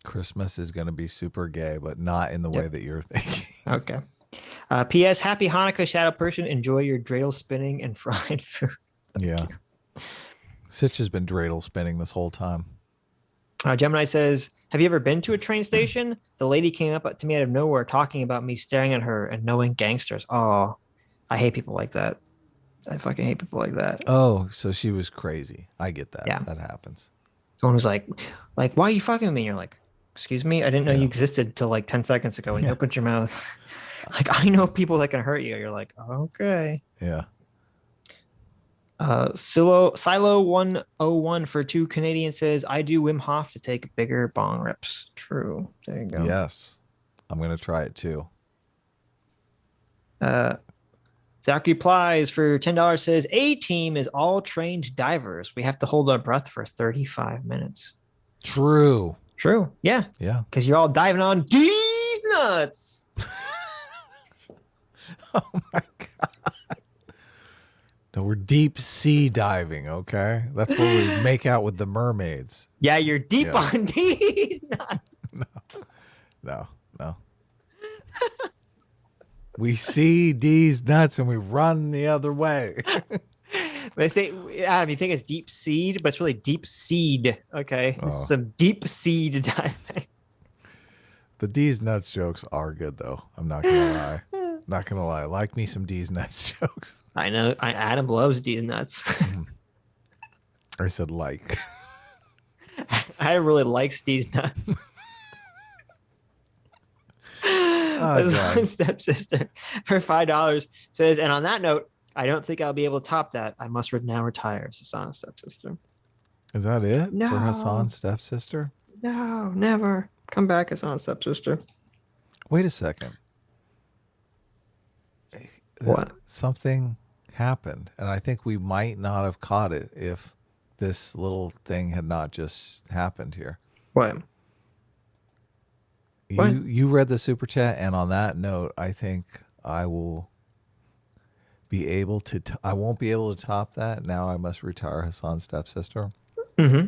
Christmas is going to be super gay, but not in the way that you're thinking. Okay. P.S. Happy Hanukkah, Shadow Person. Enjoy your dreidel spinning and fried food. Yeah. Sitch has been dreidel spinning this whole time. Gemini says, Have you ever been to a train station? The lady came up to me out of nowhere talking about me staring at her and knowing gangsters. Oh, I hate people like that. I fucking hate people like that. Oh, so she was crazy. I get that. Yeah. That happens. Someone who's like, why are you fucking with me? And you're like, excuse me? I didn't know you existed till like 10 seconds ago. And you opened your mouth. Like, I know people that can hurt you. You're like, okay. Yeah. Silo 101 for 2 Canadian says, I do Wim Hof to take bigger bong rips. True. There you go. Yes. I'm going to try it too. Zachary Plies for $10 says, A team is all trained divers. We have to hold our breath for 35 minutes. True. Yeah. Yeah. Because you're all diving on these nuts. Oh my God. No, we're deep sea diving, okay? That's where we make out with the mermaids. Yeah, you're deep on these nuts. No. We see these nuts and we run the other way. They say, you think it's deep seed, but it's really deep seed. Okay. This is some deep seed diving. The D's nuts jokes are good though. I'm not gonna lie. Not gonna lie. Like me some D's nuts jokes. I know. Adam loves D's nuts. I said like. Adam really likes D's nuts. His stepsister for $5 says, and on that note, I don't think I'll be able to top that. I must now retire. Hasan's stepsister. Is that it? No. For Hasan's stepsister? No, never. Come back, Hasan's stepsister. Wait a second. What? Something happened, and I think we might not have caught it if this little thing had not just happened here. What? You read the super chat, and on that note, I think I will be able to. I won't be able to top that. Now I must retire Hasan's stepsister. Mm-hmm.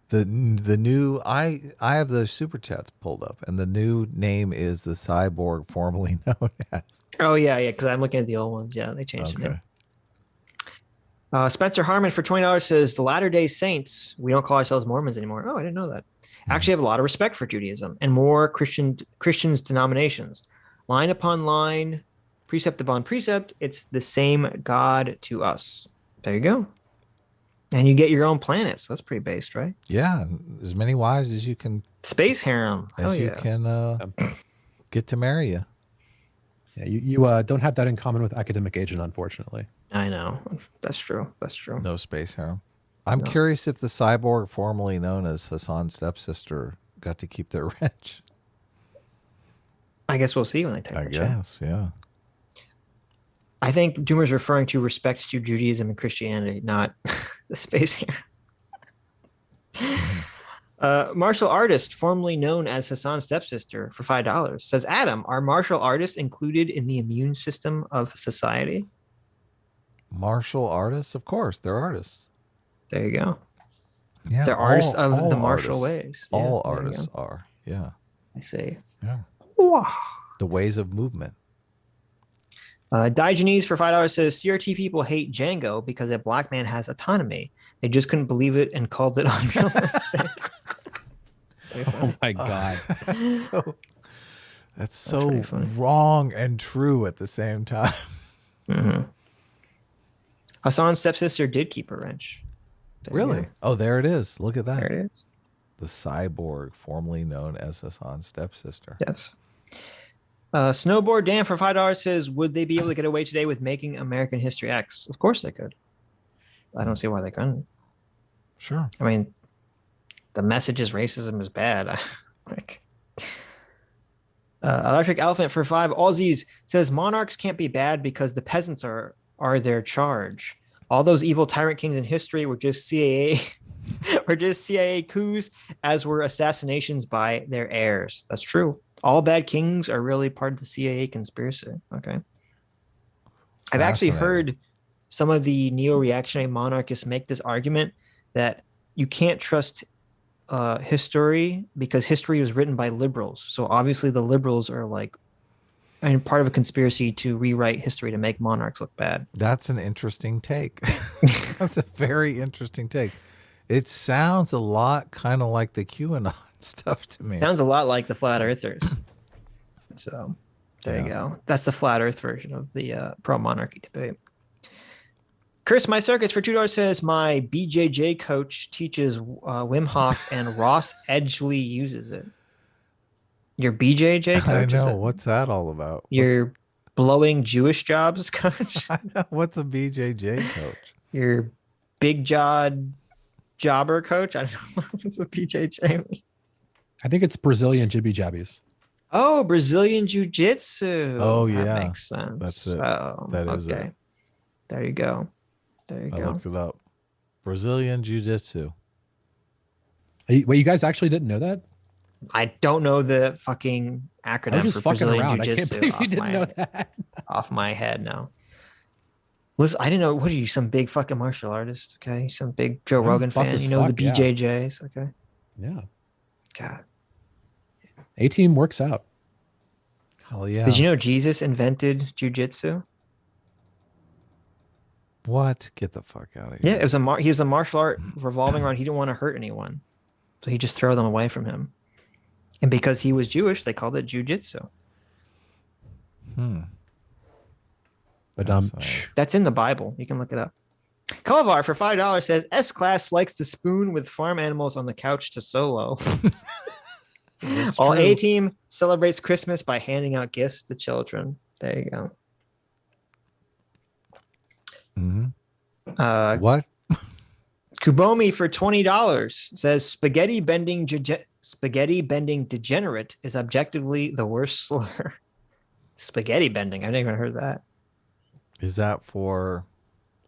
The new I have the super chats pulled up, and the new name is the cyborg formerly known as. Oh yeah, because I'm looking at the old ones. Yeah, they changed the name. Spencer Harmon for $20 says, the Latter-day Saints, we don't call ourselves Mormons anymore. Oh, I didn't know that. Actually have a lot of respect for Judaism and more Christians denominations. Line upon line, precept upon precept, it's the same God to us. There you go. And you get your own planets. That's pretty based, right? Yeah, as many wives as you can. Space harem. As you can get to marry you. Yeah, you don't have that in common with Academic Agent, unfortunately. I know. That's true. No space harem. I'm curious if the cyborg formerly known as Hasan's stepsister got to keep their wrench. I guess we'll see when they take the chat. Yeah. I think Doomer's referring to respect to Judaism and Christianity, not the space here. Martial artist, formerly known as Hasan's stepsister, for $5 says, Adam, are martial artists included in the immune system of society? Martial artists? Of course, they're artists. There you go. Yeah, they're artists of the martial ways. All artists are. Yeah. I see. Yeah. Wow. The ways of movement. Diogenes for $5 says, CRT people hate Django because a black man has autonomy. They just couldn't believe it and called it unrealistic. Oh my God. That's so wrong and true at the same time. Mm-hmm. Hasan's stepsister did keep a wrench. Really? Oh, there it is. Look at that. There it is. The cyborg, formerly known as Hasan's stepsister. Yes. Snowboard Dan for $5 says, would they be able to get away today with making American History X? Of course they could. I don't see why they couldn't. Sure. I mean, the message is racism is bad. Electric Elephant for $5 Aussies says, monarchs can't be bad because the peasants are their charge. All those evil tyrant kings in history were just CIA coups, as were assassinations by their heirs. That's true. All bad kings are really part of the CIA conspiracy. Okay. I've actually heard some of the neo-reactionary monarchists make this argument that you can't trust history because history was written by liberals. So obviously the liberals are part of a conspiracy to rewrite history to make monarchs look bad. That's an interesting take. That's a very interesting take. It sounds a lot kind of like the QAnon stuff to me. Sounds a lot like the flat earthers. So there you go. That's the flat earth version of the pro-monarchy debate. Curse My Circuits for $2 says, my BJJ coach teaches Wim Hof and Ross Edgley uses it. Your BJJ coach? I know. What's that all about? Your blowing Jewish jobs coach? I know. What's a BJJ coach? Your big jawed jobber coach? I don't know. What's a BJJ? I think it's Brazilian jibby jabbies. Oh, Brazilian Jiu-Jitsu. Oh, yeah. That makes sense. That's it. Oh, That is okay. it. There you go. There you I go. looked it up. Brazilian Jiu-Jitsu. Wait, you guys actually didn't know that? I don't know the fucking I acronym was just for fucking Brazilian around. I Jiu-Jitsu. can't believe you didn't know that. Off my head now. Listen, I didn't know. What are you, some big fucking martial artist? Okay, some big Joe I'm Rogan buff fan. as You know the fuck, yeah. BJJs. Okay. Yeah. God. A-Team works out. Hell yeah. Did you know Jesus invented jujitsu? What? Get the fuck out of Yeah, here. it was he was a martial art revolving around. He didn't want to hurt anyone, so he just throw them away from him. And because he was Jewish, they called it jujitsu. But That's in the Bible. You can look it up. Kalavar for $5 says S-Class likes to spoon with farm animals on the couch to solo. While true. A-Team celebrates Christmas by handing out gifts to children. There you go. What? Kubomi for $20 says spaghetti bending degenerate is objectively the worst slur. Spaghetti bending. I've never heard that. Is that for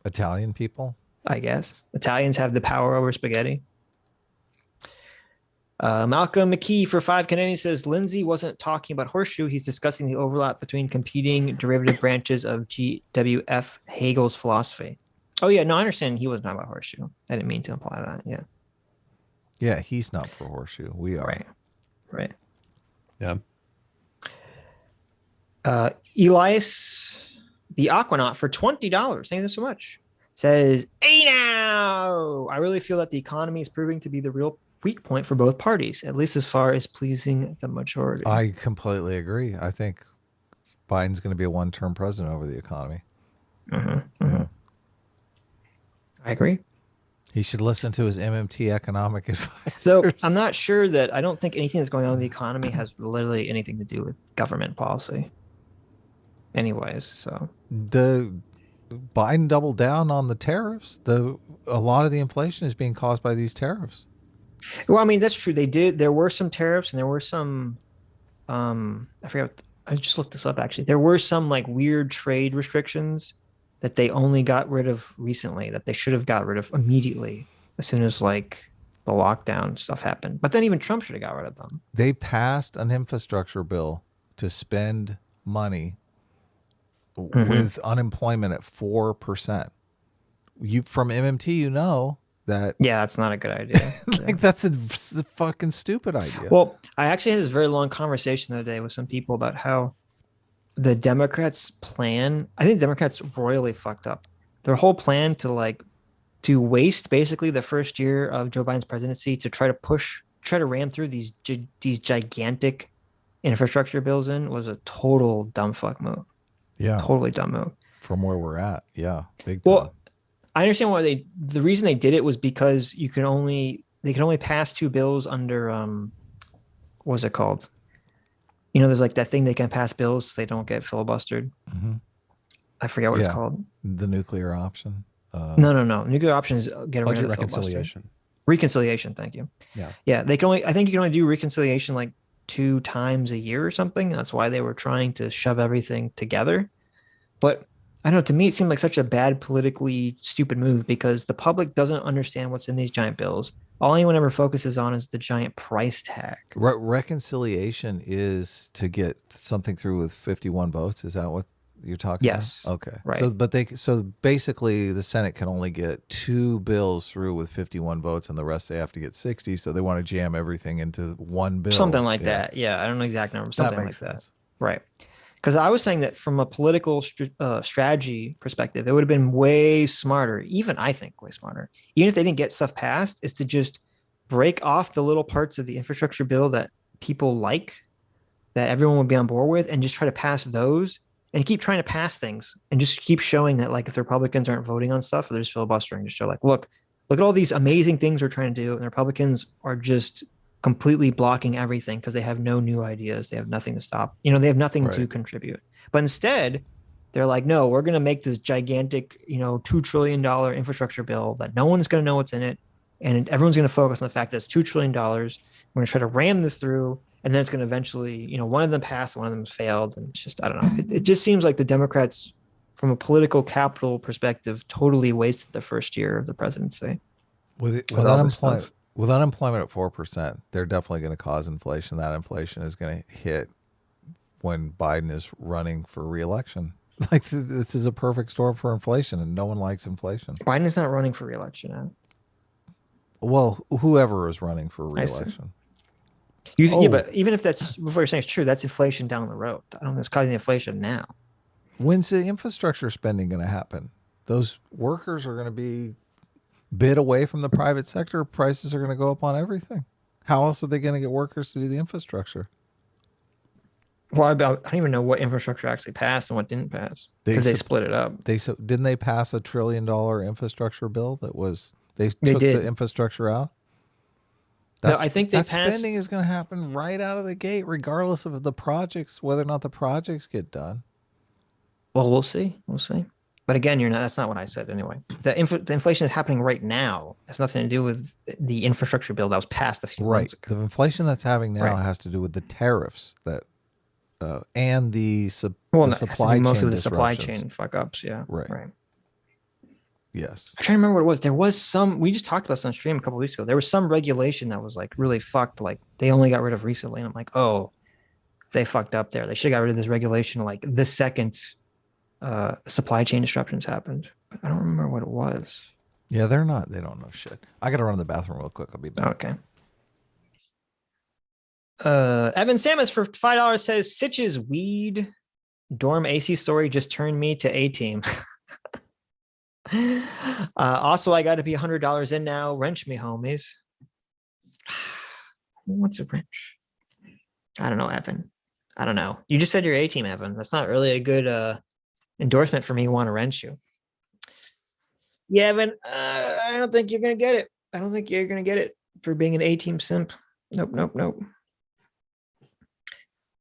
Italian people? I guess Italians have the power over spaghetti. Malcolm McKee for $5 says Lindsay wasn't talking about horseshoe. He's discussing the overlap between competing derivative branches of G.W.F. Hegel's philosophy. Oh yeah, no, I understand he wasn't talking about horseshoe. I didn't mean to imply that. Yeah. Yeah, he's not for horseshoe. We are. Right. yeah. Elias, the Aquanaut for $20. Thank you so much. Says, hey now, I really feel that the economy is proving to be the real weak point for both parties, at least as far as pleasing the majority. I completely agree. I think Biden's going to be a one-term president over the economy. I agree. He should listen to his MMT economic advisors. So I'm not sure that I don't think anything that's going on with the economy has literally anything to do with government policy. Anyways, so the Biden doubled down on the tariffs. A lot of the inflation is being caused by these tariffs. well, I mean that's true. They did. There were some tariffs, and there were some. I forgot. I just looked this up actually. There were some like weird trade restrictions that they only got rid of recently that they should have got rid of immediately as soon as like the lockdown stuff happened. But then even Trump should have got rid of them. They passed an infrastructure bill to spend money with unemployment at 4%. You from MMT, you know that. Yeah, that's not a good idea. Like that's a fucking stupid idea. Well, I actually had this very long conversation the other day with some people about how the Democrats' plan, I think Democrats royally fucked up. Their whole plan to waste basically the first year of Joe Biden's presidency to try to ram through these gigantic infrastructure bills in was a total dumb fuck move. Yeah. Totally dumb move. From where we're at. Yeah. Big time. Well, I understand why the reason they did it was because they could only pass two bills under, what's it called? You know, there's like that thing they can pass bills so they don't get filibustered. I forget what it's called. The nuclear option. No. Nuclear options get rid Budget of reconciliation. Reconciliation. Thank you. Yeah. I think you can only do reconciliation like 2 times a year or something. That's why they were trying to shove everything together. But I don't know. To me, it seemed like such a bad, politically stupid move because the public doesn't understand what's in these giant bills. All anyone ever focuses on is the giant price tag. Reconciliation is to get something through with 51 votes. Is that what you're talking Yes. about? Okay. Right. So basically the Senate can only get 2 bills through with 51 votes and the rest they have to get 60. So they want to jam everything into one bill. Something like that. Yeah. I don't know the exact number. Something like that. Sense. Right. Because I was saying that from a political strategy perspective, it would have been way smarter, even I think way smarter, even if they didn't get stuff passed, is to just break off the little parts of the infrastructure bill that people like, that everyone would be on board with, and just try to pass those and keep trying to pass things and just keep showing that, like, if the Republicans aren't voting on stuff, or they're just filibustering, just show like, look at all these amazing things we're trying to do, and the Republicans are just completely blocking everything because they have no new ideas. They have nothing to stop. They have nothing to contribute. But instead, they're like, no, we're going to make this gigantic, $2 trillion infrastructure bill that no one's going to know what's in it. And everyone's going to focus on the fact that it's $2 trillion. We're going to try to ram this through. And then it's going to eventually, one of them passed, one of them failed. And it's just, I don't know. It just seems like the Democrats, from a political capital perspective, totally wasted the first year of the presidency. With unemployment at 4%, they're definitely going to cause inflation. That inflation is going to hit when Biden is running for re-election. Like, this is a perfect storm for inflation, and no one likes inflation. Biden is not running for re-election now. Well, whoever is running for re-election. Yeah, but even if that's, before you're saying it's true, that's inflation down the road. I don't think it's causing inflation now. When's the infrastructure spending going to happen? Those workers are going to be bid away from the private sector. Prices are going to go up on everything. How else are they going to get workers to do the infrastructure? Well, I don't even know what infrastructure actually passed and what didn't pass, because they split it up. Didn't they pass $1 trillion infrastructure bill that was they took the infrastructure out? No, I think that spending is going to happen right out of the gate, regardless of the projects, whether or not the projects get done. Well, we'll see. But again, that's not what I said anyway. The inflation is happening right now. It has nothing to do with the infrastructure bill that was passed a few months ago. The inflation that's happening now has to do with the tariffs that and the supply chain, mostly the supply chain fuck ups. Yeah. Right. Yes. I'm trying to remember what it was. There was we just talked about this on stream a couple of weeks ago. There was some regulation that was like really fucked. Like, they only got rid of recently. And I'm like, oh, they fucked up there. They should have got rid of this regulation like the second supply chain disruptions happened. But I don't remember what it was. Yeah, they don't know shit. I got to run to the bathroom real quick. I'll be back. Okay. Evan Samus for $5 says, Sitch's weed dorm AC story just turned me to A-team. Also, I got to be $100 in now. Wrench me, homies. What's a wrench? I don't know, Evan. I don't know. You just said you're A-team, Evan. That's not really a good endorsement for me. Want to wrench you? Yeah, Evan. I don't think you're gonna get it. I don't think you're gonna get it for being an A-team simp. Nope.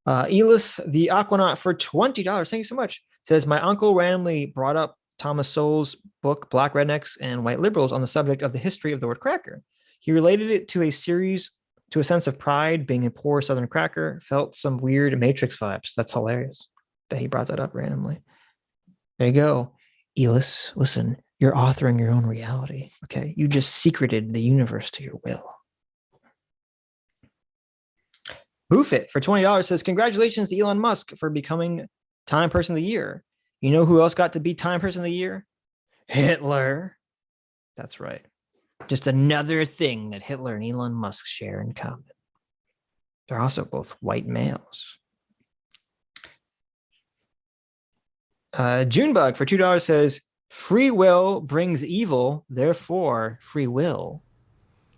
Elis the Aquanaut for $20. Thank you so much. Says, my uncle randomly brought up Thomas Sowell's book Black Rednecks and White Liberals on the subject of the history of the word cracker. He related it to a sense of pride, being a poor Southern cracker, felt some weird Matrix vibes. That's hilarious that he brought that up randomly. There you go. Elis, listen, you're authoring your own reality. Okay. You just secreted the universe to your will. Boofit for $20 says, congratulations to Elon Musk for becoming Time Person of the Year. You know who else got to be Time Person of the Year? Hitler. That's right. Just another thing that Hitler and Elon Musk share in common. They're also both white males. Junebug for $2 says, free will brings evil, therefore free will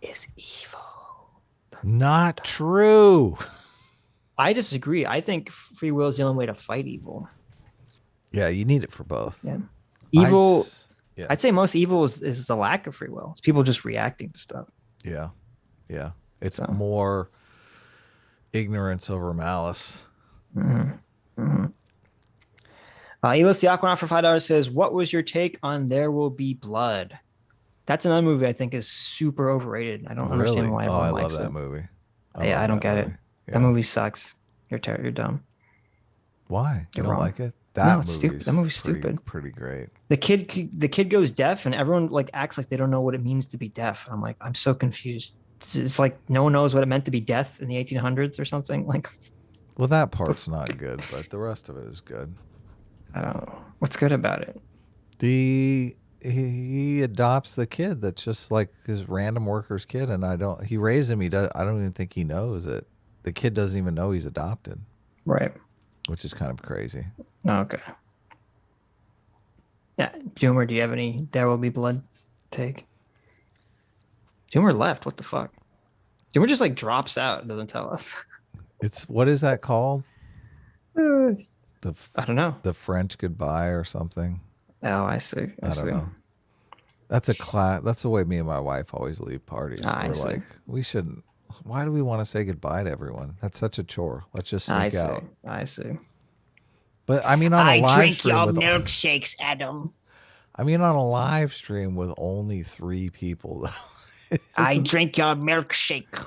is evil. Not true. I disagree. I think free will is the only way to fight evil. Yeah, you need it for both. Yeah. Evil, I'd say most evil is the lack of free will. It's people just reacting to stuff. Yeah. It's more ignorance over malice. Elis the Aquanaut for $5 says, what was your take on There Will Be Blood? That's another movie I think is super overrated. I don't understand why everyone likes it. I love that movie. I don't get it. Yeah. That movie sucks. You're dumb. Why? You don't like it? It's stupid. That movie's stupid. Pretty great. The kid goes deaf, and everyone like acts like they don't know what it means to be deaf. I'm like, I'm so confused. It's like no one knows what it meant to be deaf in the 1800s or something. Like, well, that part's not good, but the rest of it is good. I don't know what's good about it. He adopts the kid that's just like his random worker's kid, and he raised him. I don't even think he knows it. The kid doesn't even know he's adopted. Right. Which is kind of crazy. Okay. Yeah. Joomer, do you have any There Will Be Blood take? Joomer left. What the fuck? Doomer just like drops out and doesn't tell us. It's what is that called? I The don't know. the French goodbye or something. Oh, I see. I don't know. That's That's the way me and my wife always leave parties. We're like, we shouldn't. Why do we want to say goodbye to everyone? That's such a chore. Let's just sneak out. I see. But I mean, on a live stream your milkshakes, Adam. I mean, on a live stream with only 3 people, though. I drink your milkshake.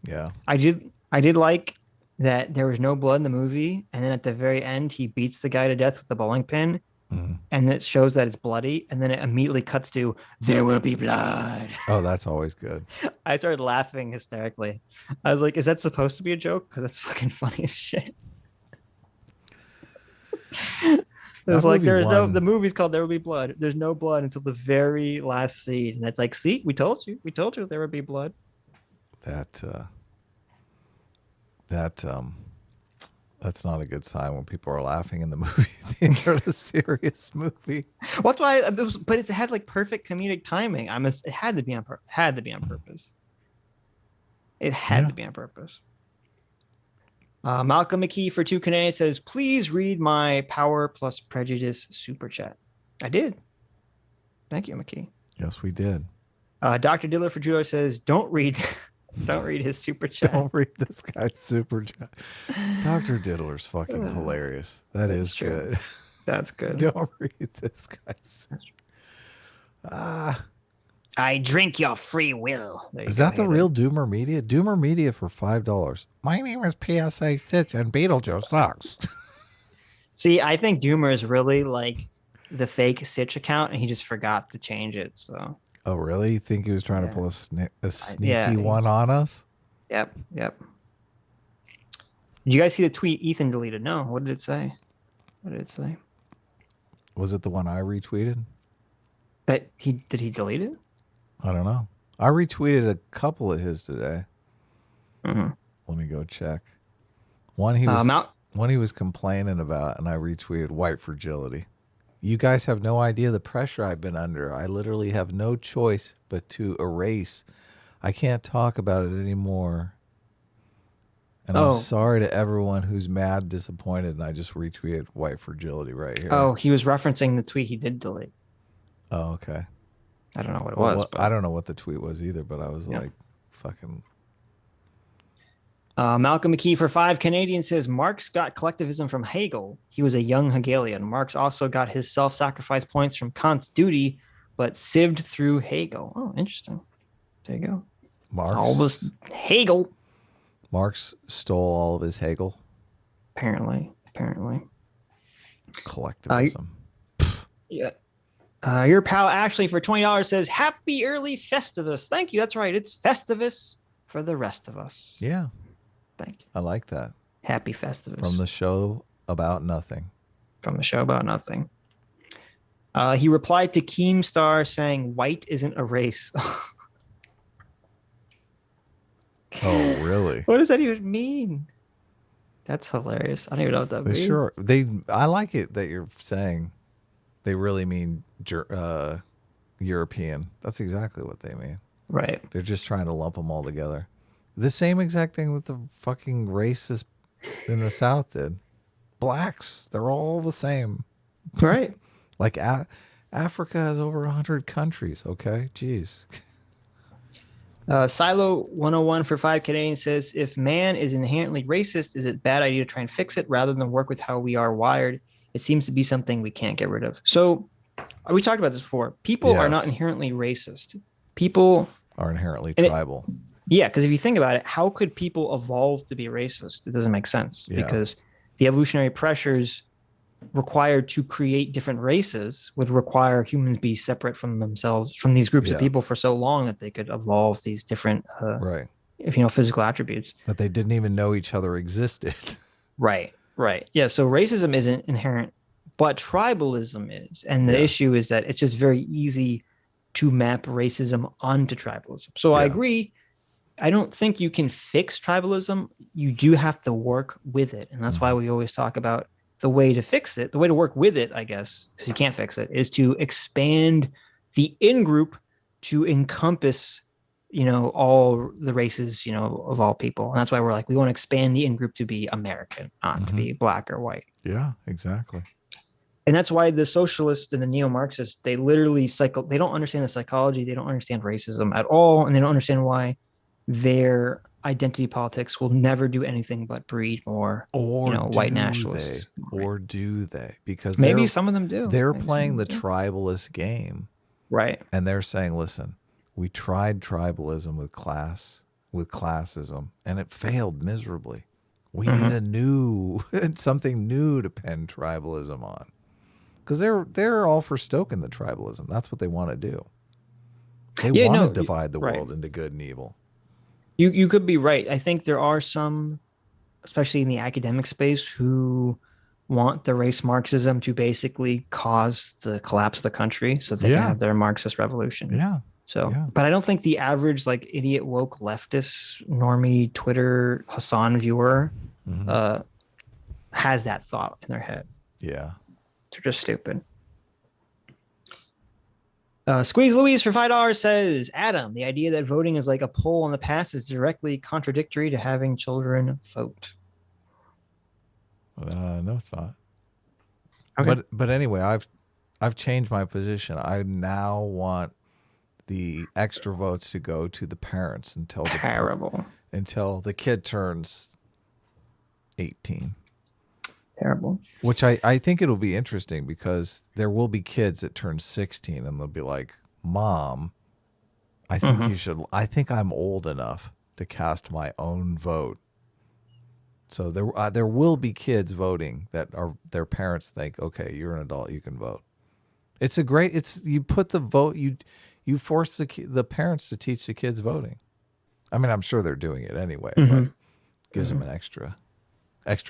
Yeah. I did like that there was no blood in the movie, and then at the very end, he beats the guy to death with the bowling pin. And it shows that it's bloody, and then it immediately cuts to "There will be blood." Oh, that's always good. I started laughing hysterically. I was like, "Is that supposed to be a joke? Because that's fucking funny as shit." It's like the movie's called "There Will Be Blood." There's no blood until the very last scene, and it's like, "See, we told you there would be blood." That's not a good sign when people are laughing in the movie theater at a serious movie. Well, that's why but it had like perfect comedic timing. It had to be on purpose. It had to be on purpose. Malcolm McKee for 2 Canadians says, please read my Power Plus Prejudice super chat. I did. Thank you, McKee. Yes, we did. Dr. Diller for Judo says, don't read his super chat. Don't read this guy's super chat. Dr. Diddler's fucking hilarious. That's true. Good. That's good. Don't read this guy's. I drink your free will. Is that the real Doomer Media? Doomer Media for $5. My name is PSA Sitch and Beetlejuice sucks. See, I think Doomer is really like the fake Sitch account, and he just forgot to change it. So. Oh, really? You think he was trying to pull a sneaky one on us? Yep. Did you guys see the tweet Ethan deleted? No. What did it say? Was it the one I retweeted? Did he delete it? I don't know. I retweeted a couple of his today. Mm-hmm. Let me go check. One he was complaining about, and I retweeted white fragility. You guys have no idea the pressure I've been under. I literally have no choice but to erase. I can't talk about it anymore. And I'm sorry to everyone who's mad, disappointed, and I just retweeted white fragility right here. Oh, he was referencing the tweet he did delete. Oh, okay. I don't know what it was. I don't know what the tweet was either, but I was like, fucking. Malcolm McKee for 5 Canadians says, Marx got collectivism from Hegel. He was a young Hegelian. Marx also got his self-sacrifice points from Kant's duty, but sieved through Hegel. Oh, interesting. There you go. Marx. Hegel. Marx stole all of his Hegel. Apparently. Collectivism. Yeah. Your pal Ashley for $20 says, happy early Festivus. Thank you. That's right. It's Festivus for the rest of us. Yeah. Thank you. I like that. Happy Festivus. From the show about nothing. He replied to Keemstar saying, white isn't a race. Oh, really? What does that even mean? That's hilarious. I don't even know what that means. Sure. I like it that you're saying they really mean European. That's exactly what they mean. Right. They're just trying to lump them all together. The same exact thing with the fucking racists in the South did. Blacks, they're all the same. Right. Like Africa has over 100 countries, okay? Jeez. Silo 101 for 5 Canadians says, if man is inherently racist, is it a bad idea to try and fix it rather than work with how we are wired? It seems to be something we can't get rid of. So we talked about this before. People are not inherently racist. People are inherently tribal. Yeah, because if you think about it, how could people evolve to be racist? It doesn't make sense because the evolutionary pressures required to create different races would require humans be separate from themselves, from these groups of people for so long that they could evolve these different physical attributes. That they didn't even know each other existed. Right. Yeah, so racism isn't inherent, but tribalism is. And the issue is that it's just very easy to map racism onto tribalism. So I agree. I don't think you can fix tribalism. You do have to work with it. And that's why we always talk about the way to fix it, the way to work with it, I guess, because you can't fix it, is to expand the in-group to encompass all the races, of all people. And that's why we're like, we want to expand the in-group to be American, not to be black or white. Yeah, exactly. And that's why the socialists and the neo-Marxists, they literally they don't understand the psychology. They don't understand racism at all. And they don't understand why their identity politics will never do anything but breed more, white nationalists. Or do they? Because maybe some of them do. They're playing the tribalist game. Right. And they're saying, listen, we tried tribalism with classism, and it failed miserably. We need something new to pen tribalism on. Because they're all for stoking the tribalism. That's what they want to do. They want to divide the world into good and evil. You could be right. I think there are some, especially in the academic space, who want the race Marxism to basically cause the collapse of the country so they can have their Marxist revolution. Yeah. But I don't think the average idiot woke leftist normie Twitter Hasan viewer has that thought in their head. Yeah. They're just stupid. Squeeze Louise for $5 says, Adam, the idea that voting is like a poll in the past is directly contradictory to having children vote. No, it's not. Okay. But anyway, I've changed my position. I now want the extra votes to go to the parents until the kid turns 18. Terrible. Which I think it'll be interesting because there will be kids that turn 16 and they'll be like, Mom, I think I'm old enough to cast my own vote. So there will be kids voting that are their parents think, okay, you're an adult, you can vote. You put the vote, you force the parents to teach the kids voting. I mean, I'm sure they're doing it anyway, but gives them an extra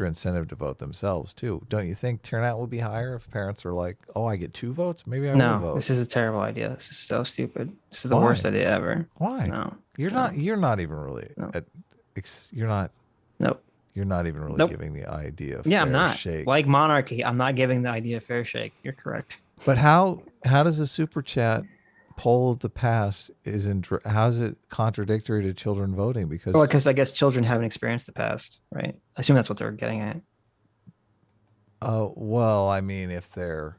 incentive to vote themselves too. Don't you think turnout would be higher if parents are like, oh, I get 2 votes? Maybe I will vote. This is a terrible idea. This is so stupid. This is the worst idea ever. Why? No. You're not even really Nope. You're not even really giving the idea of I'm not. shake. Like monarchy, I'm not giving the idea of fair shake. You're correct. But how does a super chat poll of the past how is it contradictory to children voting? Because I guess children haven't experienced the past, right? I assume that's what they're getting at. Well, I mean, if they've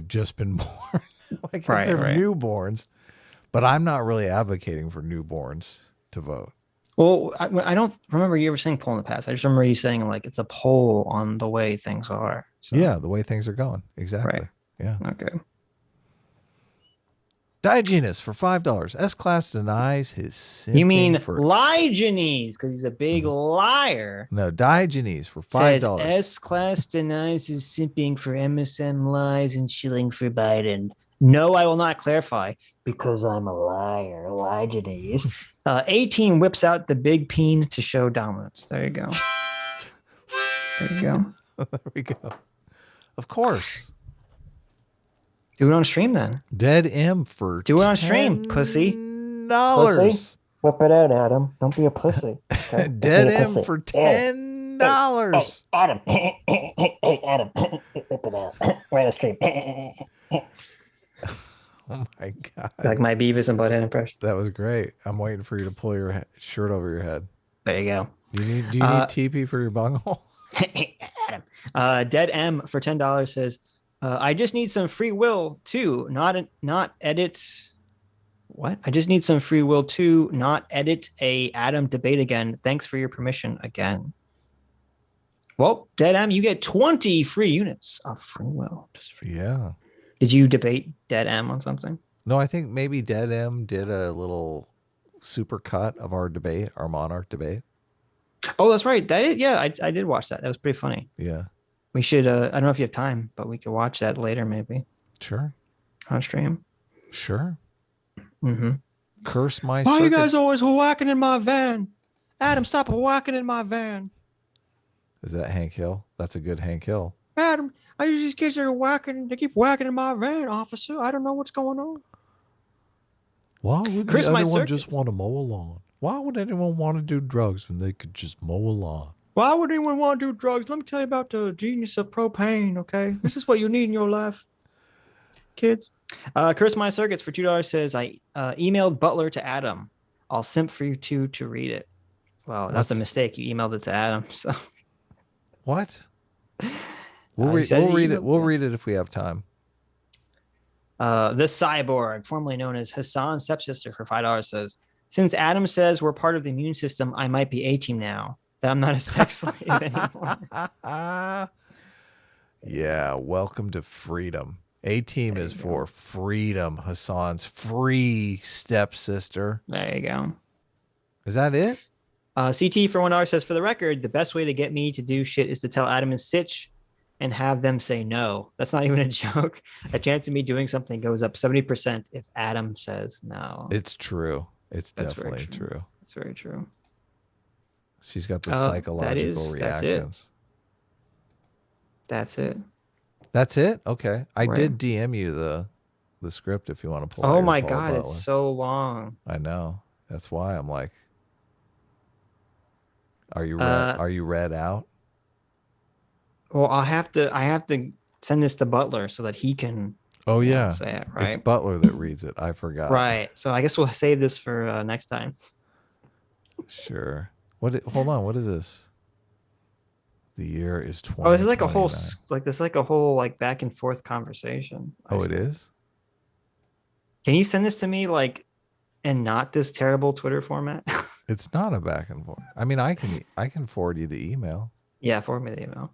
just been born, if they're newborns, but I'm not really advocating for newborns to vote. Well, I don't remember you ever saying poll in the past. I just remember you saying it's a poll on the way things are. So. Yeah, the way things are going. Exactly. Right. Yeah. Okay. Diogenes for $5. S-Class denies his simping. You mean Ligenes, because he's a big liar. No, Diogenes for $5. Says S-Class denies his simping for MSM lies and shilling for Biden. No, I will not clarify because I'm a liar. Ligenes. 18 whips out the big peen to show dominance. There you go. There we go. Of course. Do it on stream then. Dead M for do it on stream, pussy. $10. Whip it out, Adam. Don't be a pussy. Okay? Dead M for $10. Adam. Hey, Adam. Whip it out. Right on stream. Oh my God. Like my Beavis and Butthead impression. That was great. I'm waiting for you to pull your shirt over your head. There you go. Do you need TP for your bunghole? Adam. Dead M for $10 says, I just need some free will to not edit. What? I just need some free will to not edit a Adam debate again. Thanks for your permission again. Well, Dead M, you get 20 free units of free will. Yeah. Did you debate Dead M on something? No, I think maybe Dead M did a little super cut of our debate, our Monarch debate. Oh, that's right. I did watch that. That was pretty funny. Yeah. We should, I don't know if you have time, but we could watch that later maybe. Sure. On stream. Sure. Mm-hmm. Curse my Why are you guys always whacking in my van? Adam, stop whacking in my van. Is that Hank Hill? That's a good Hank Hill. Adam, these kids are whacking. They keep whacking in my van, officer. I don't know what's going on. Why would anyone just want to mow a lawn? Why would anyone want to do drugs when they could just mow a lawn? Why would anyone want to do drugs? Let me tell you about the genius of propane, okay? This is what you need in your life, kids. Curse My Circuits for $2 says, I emailed Butler to Adam. I'll simp for you two to read it. Well, that's a mistake. You emailed it to Adam. So what? We'll read it. We'll read it if we have time. The Cyborg, formerly known as Hasan's stepsister, for $5 says, since Adam says we're part of the immune system, I might be A-team now. That I'm not a sex slave anymore. Yeah, welcome to freedom. A-team is for freedom. Hasan's free stepsister. There you go. Is that it? CT for $1 says, for the record, the best way to get me to do shit is to tell Adam and Sitch and have them say no. That's not even a joke. A chance of me doing something goes up 70% if Adam says no. It's true. It's definitely true. It's very true. She's got the psychological reactions. That's it. That's it? Okay. I did DM you the script if you want to pull it. Oh my God, it's so long. I know. That's why I'm like, are you read out? Well, I have to send this to Butler so that he can say it, right? It's Butler that reads it. I forgot. Right. So I guess we'll save this for next time. Sure. Hold on, what is this? The year is 20. Oh, it's like a whole back and forth conversation. Oh, it is? Can you send this to me and not this terrible Twitter format? It's not a back and forth. I mean, I can forward you the email. Yeah, forward me the email.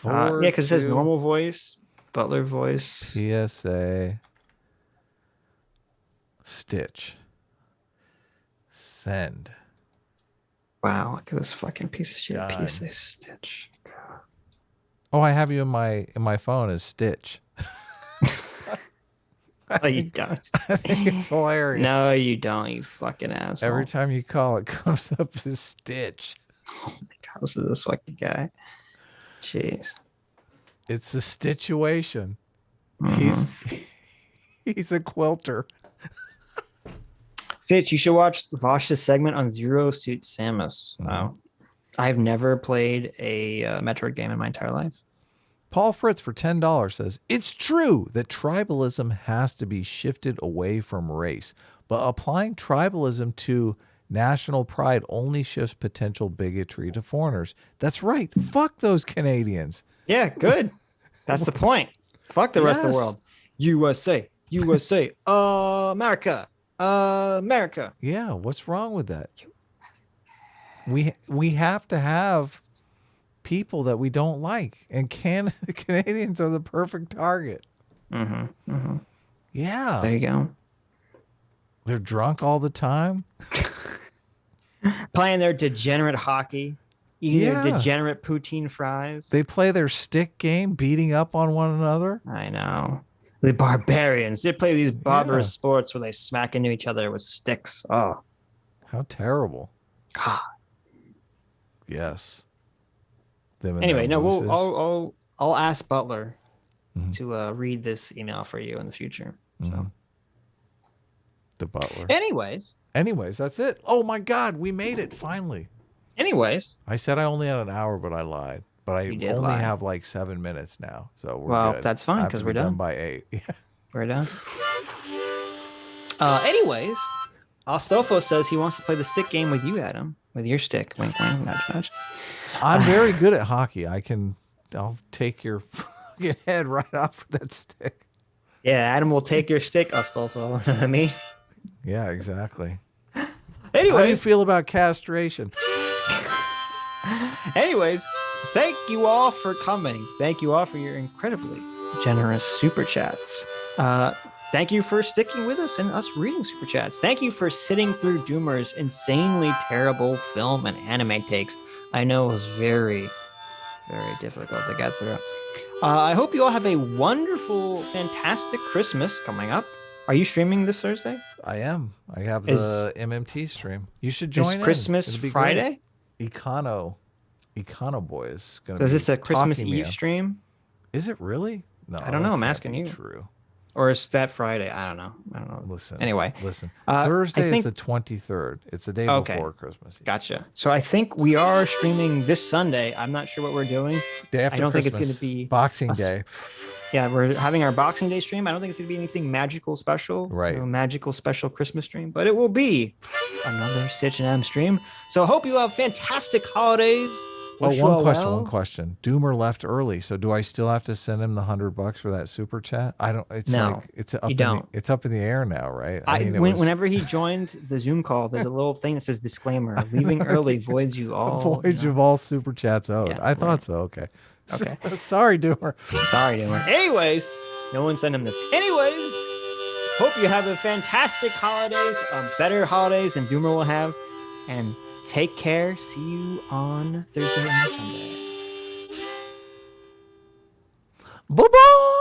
Yeah, because it says normal voice, Butler voice. PSA. Stitch. Send. Wow, look at this fucking piece of shit. PSA Stitch. God. Oh, I have you in my phone as Stitch. Oh, you don't. I think it's hilarious. No, you don't, you fucking asshole. Every time you call, it comes up as Stitch. Oh my God, listen to this fucking guy. Jeez. It's a situation. He's a quilter. Sitch, you should watch Vosh's segment on Zero Suit Samus. Wow. I've never played a Metroid game in my entire life. Paul Fritz for $10 says, it's true that tribalism has to be shifted away from race, but applying tribalism to national pride only shifts potential bigotry to foreigners. That's right. Fuck those Canadians. Yeah, good. That's the point. Fuck the rest of the world. USA, USA, America, America. Yeah, what's wrong with that? We have to have people that we don't like, and Canadians are the perfect target. Yeah. There you go. They're drunk all the time. Playing their degenerate hockey. Eating their degenerate poutine fries. They play their stick game, beating up on one another. I know. The barbarians. They play these barbarous sports where they smack into each other with sticks. Oh. How terrible. God. Yes. Anyway, no, I'll ask Butler to read this email for you in the future. So. The Butler. Anyways, that's it. Oh my God, we made it finally. Anyways, I said I only had an hour, but I lied. But I only have like 7 minutes now, so we're good. That's fine because we're done by 8. Yeah. We're done. Anyways, Astolfo says he wants to play the stick game with you, Adam, with your stick. Wink, wink, nudge, nudge. I'm very good at hockey. I'll take your fucking head right off of that stick. Yeah, Adam will take your stick, Astolfo. You know what I mean? Yeah, exactly. Anyways, how do you feel about castration? Anyways, thank you all for coming. Thank you all for your incredibly generous super chats. Thank you for sticking with us and us reading super chats. Thank you for sitting through Doomer's insanely terrible film and anime takes. I know it was very, very difficult to get through. I hope you all have a wonderful, fantastic Christmas coming up. Are you streaming this Thursday? I am. I have the MMT stream. You should join in. Is Christmas Friday? Econo Boy is going to be. So is this a Christmas Eve stream? Is it really? No. I don't know. I'm asking you. True. Or is that Friday? I don't know. Listen. Anyway. Thursday is the 23rd. It's the day before Christmas Eve. Gotcha. So I think we are streaming this Sunday. I'm not sure what we're doing. Day after I don't Christmas. think it's going to be Boxing Day. Yeah, we're having our Boxing Day stream. I don't think it's gonna be anything magical special, Right. magical special Christmas stream, but it will be another Sitch and M stream. So I hope you have fantastic holidays. Oh, Wish you one all question. well. One question. Doomer left early, so do I still have to send him the $100 for that super chat? I don't. It's No, like it's up. you don't. It's up in the air now, right? I mean, Whenever he joined the Zoom call, there's a little thing that says disclaimer: leaving early voids you all. voids you all super chats owed. Yeah, I thought right. so. Okay. Okay. Sorry, Doomer. Sorry, Doomer. Anyways, no one sent him this. Anyways, hope you have a fantastic holidays, better holidays than Doomer will have, and take care. See you on Thursday and Sunday. Bye bye.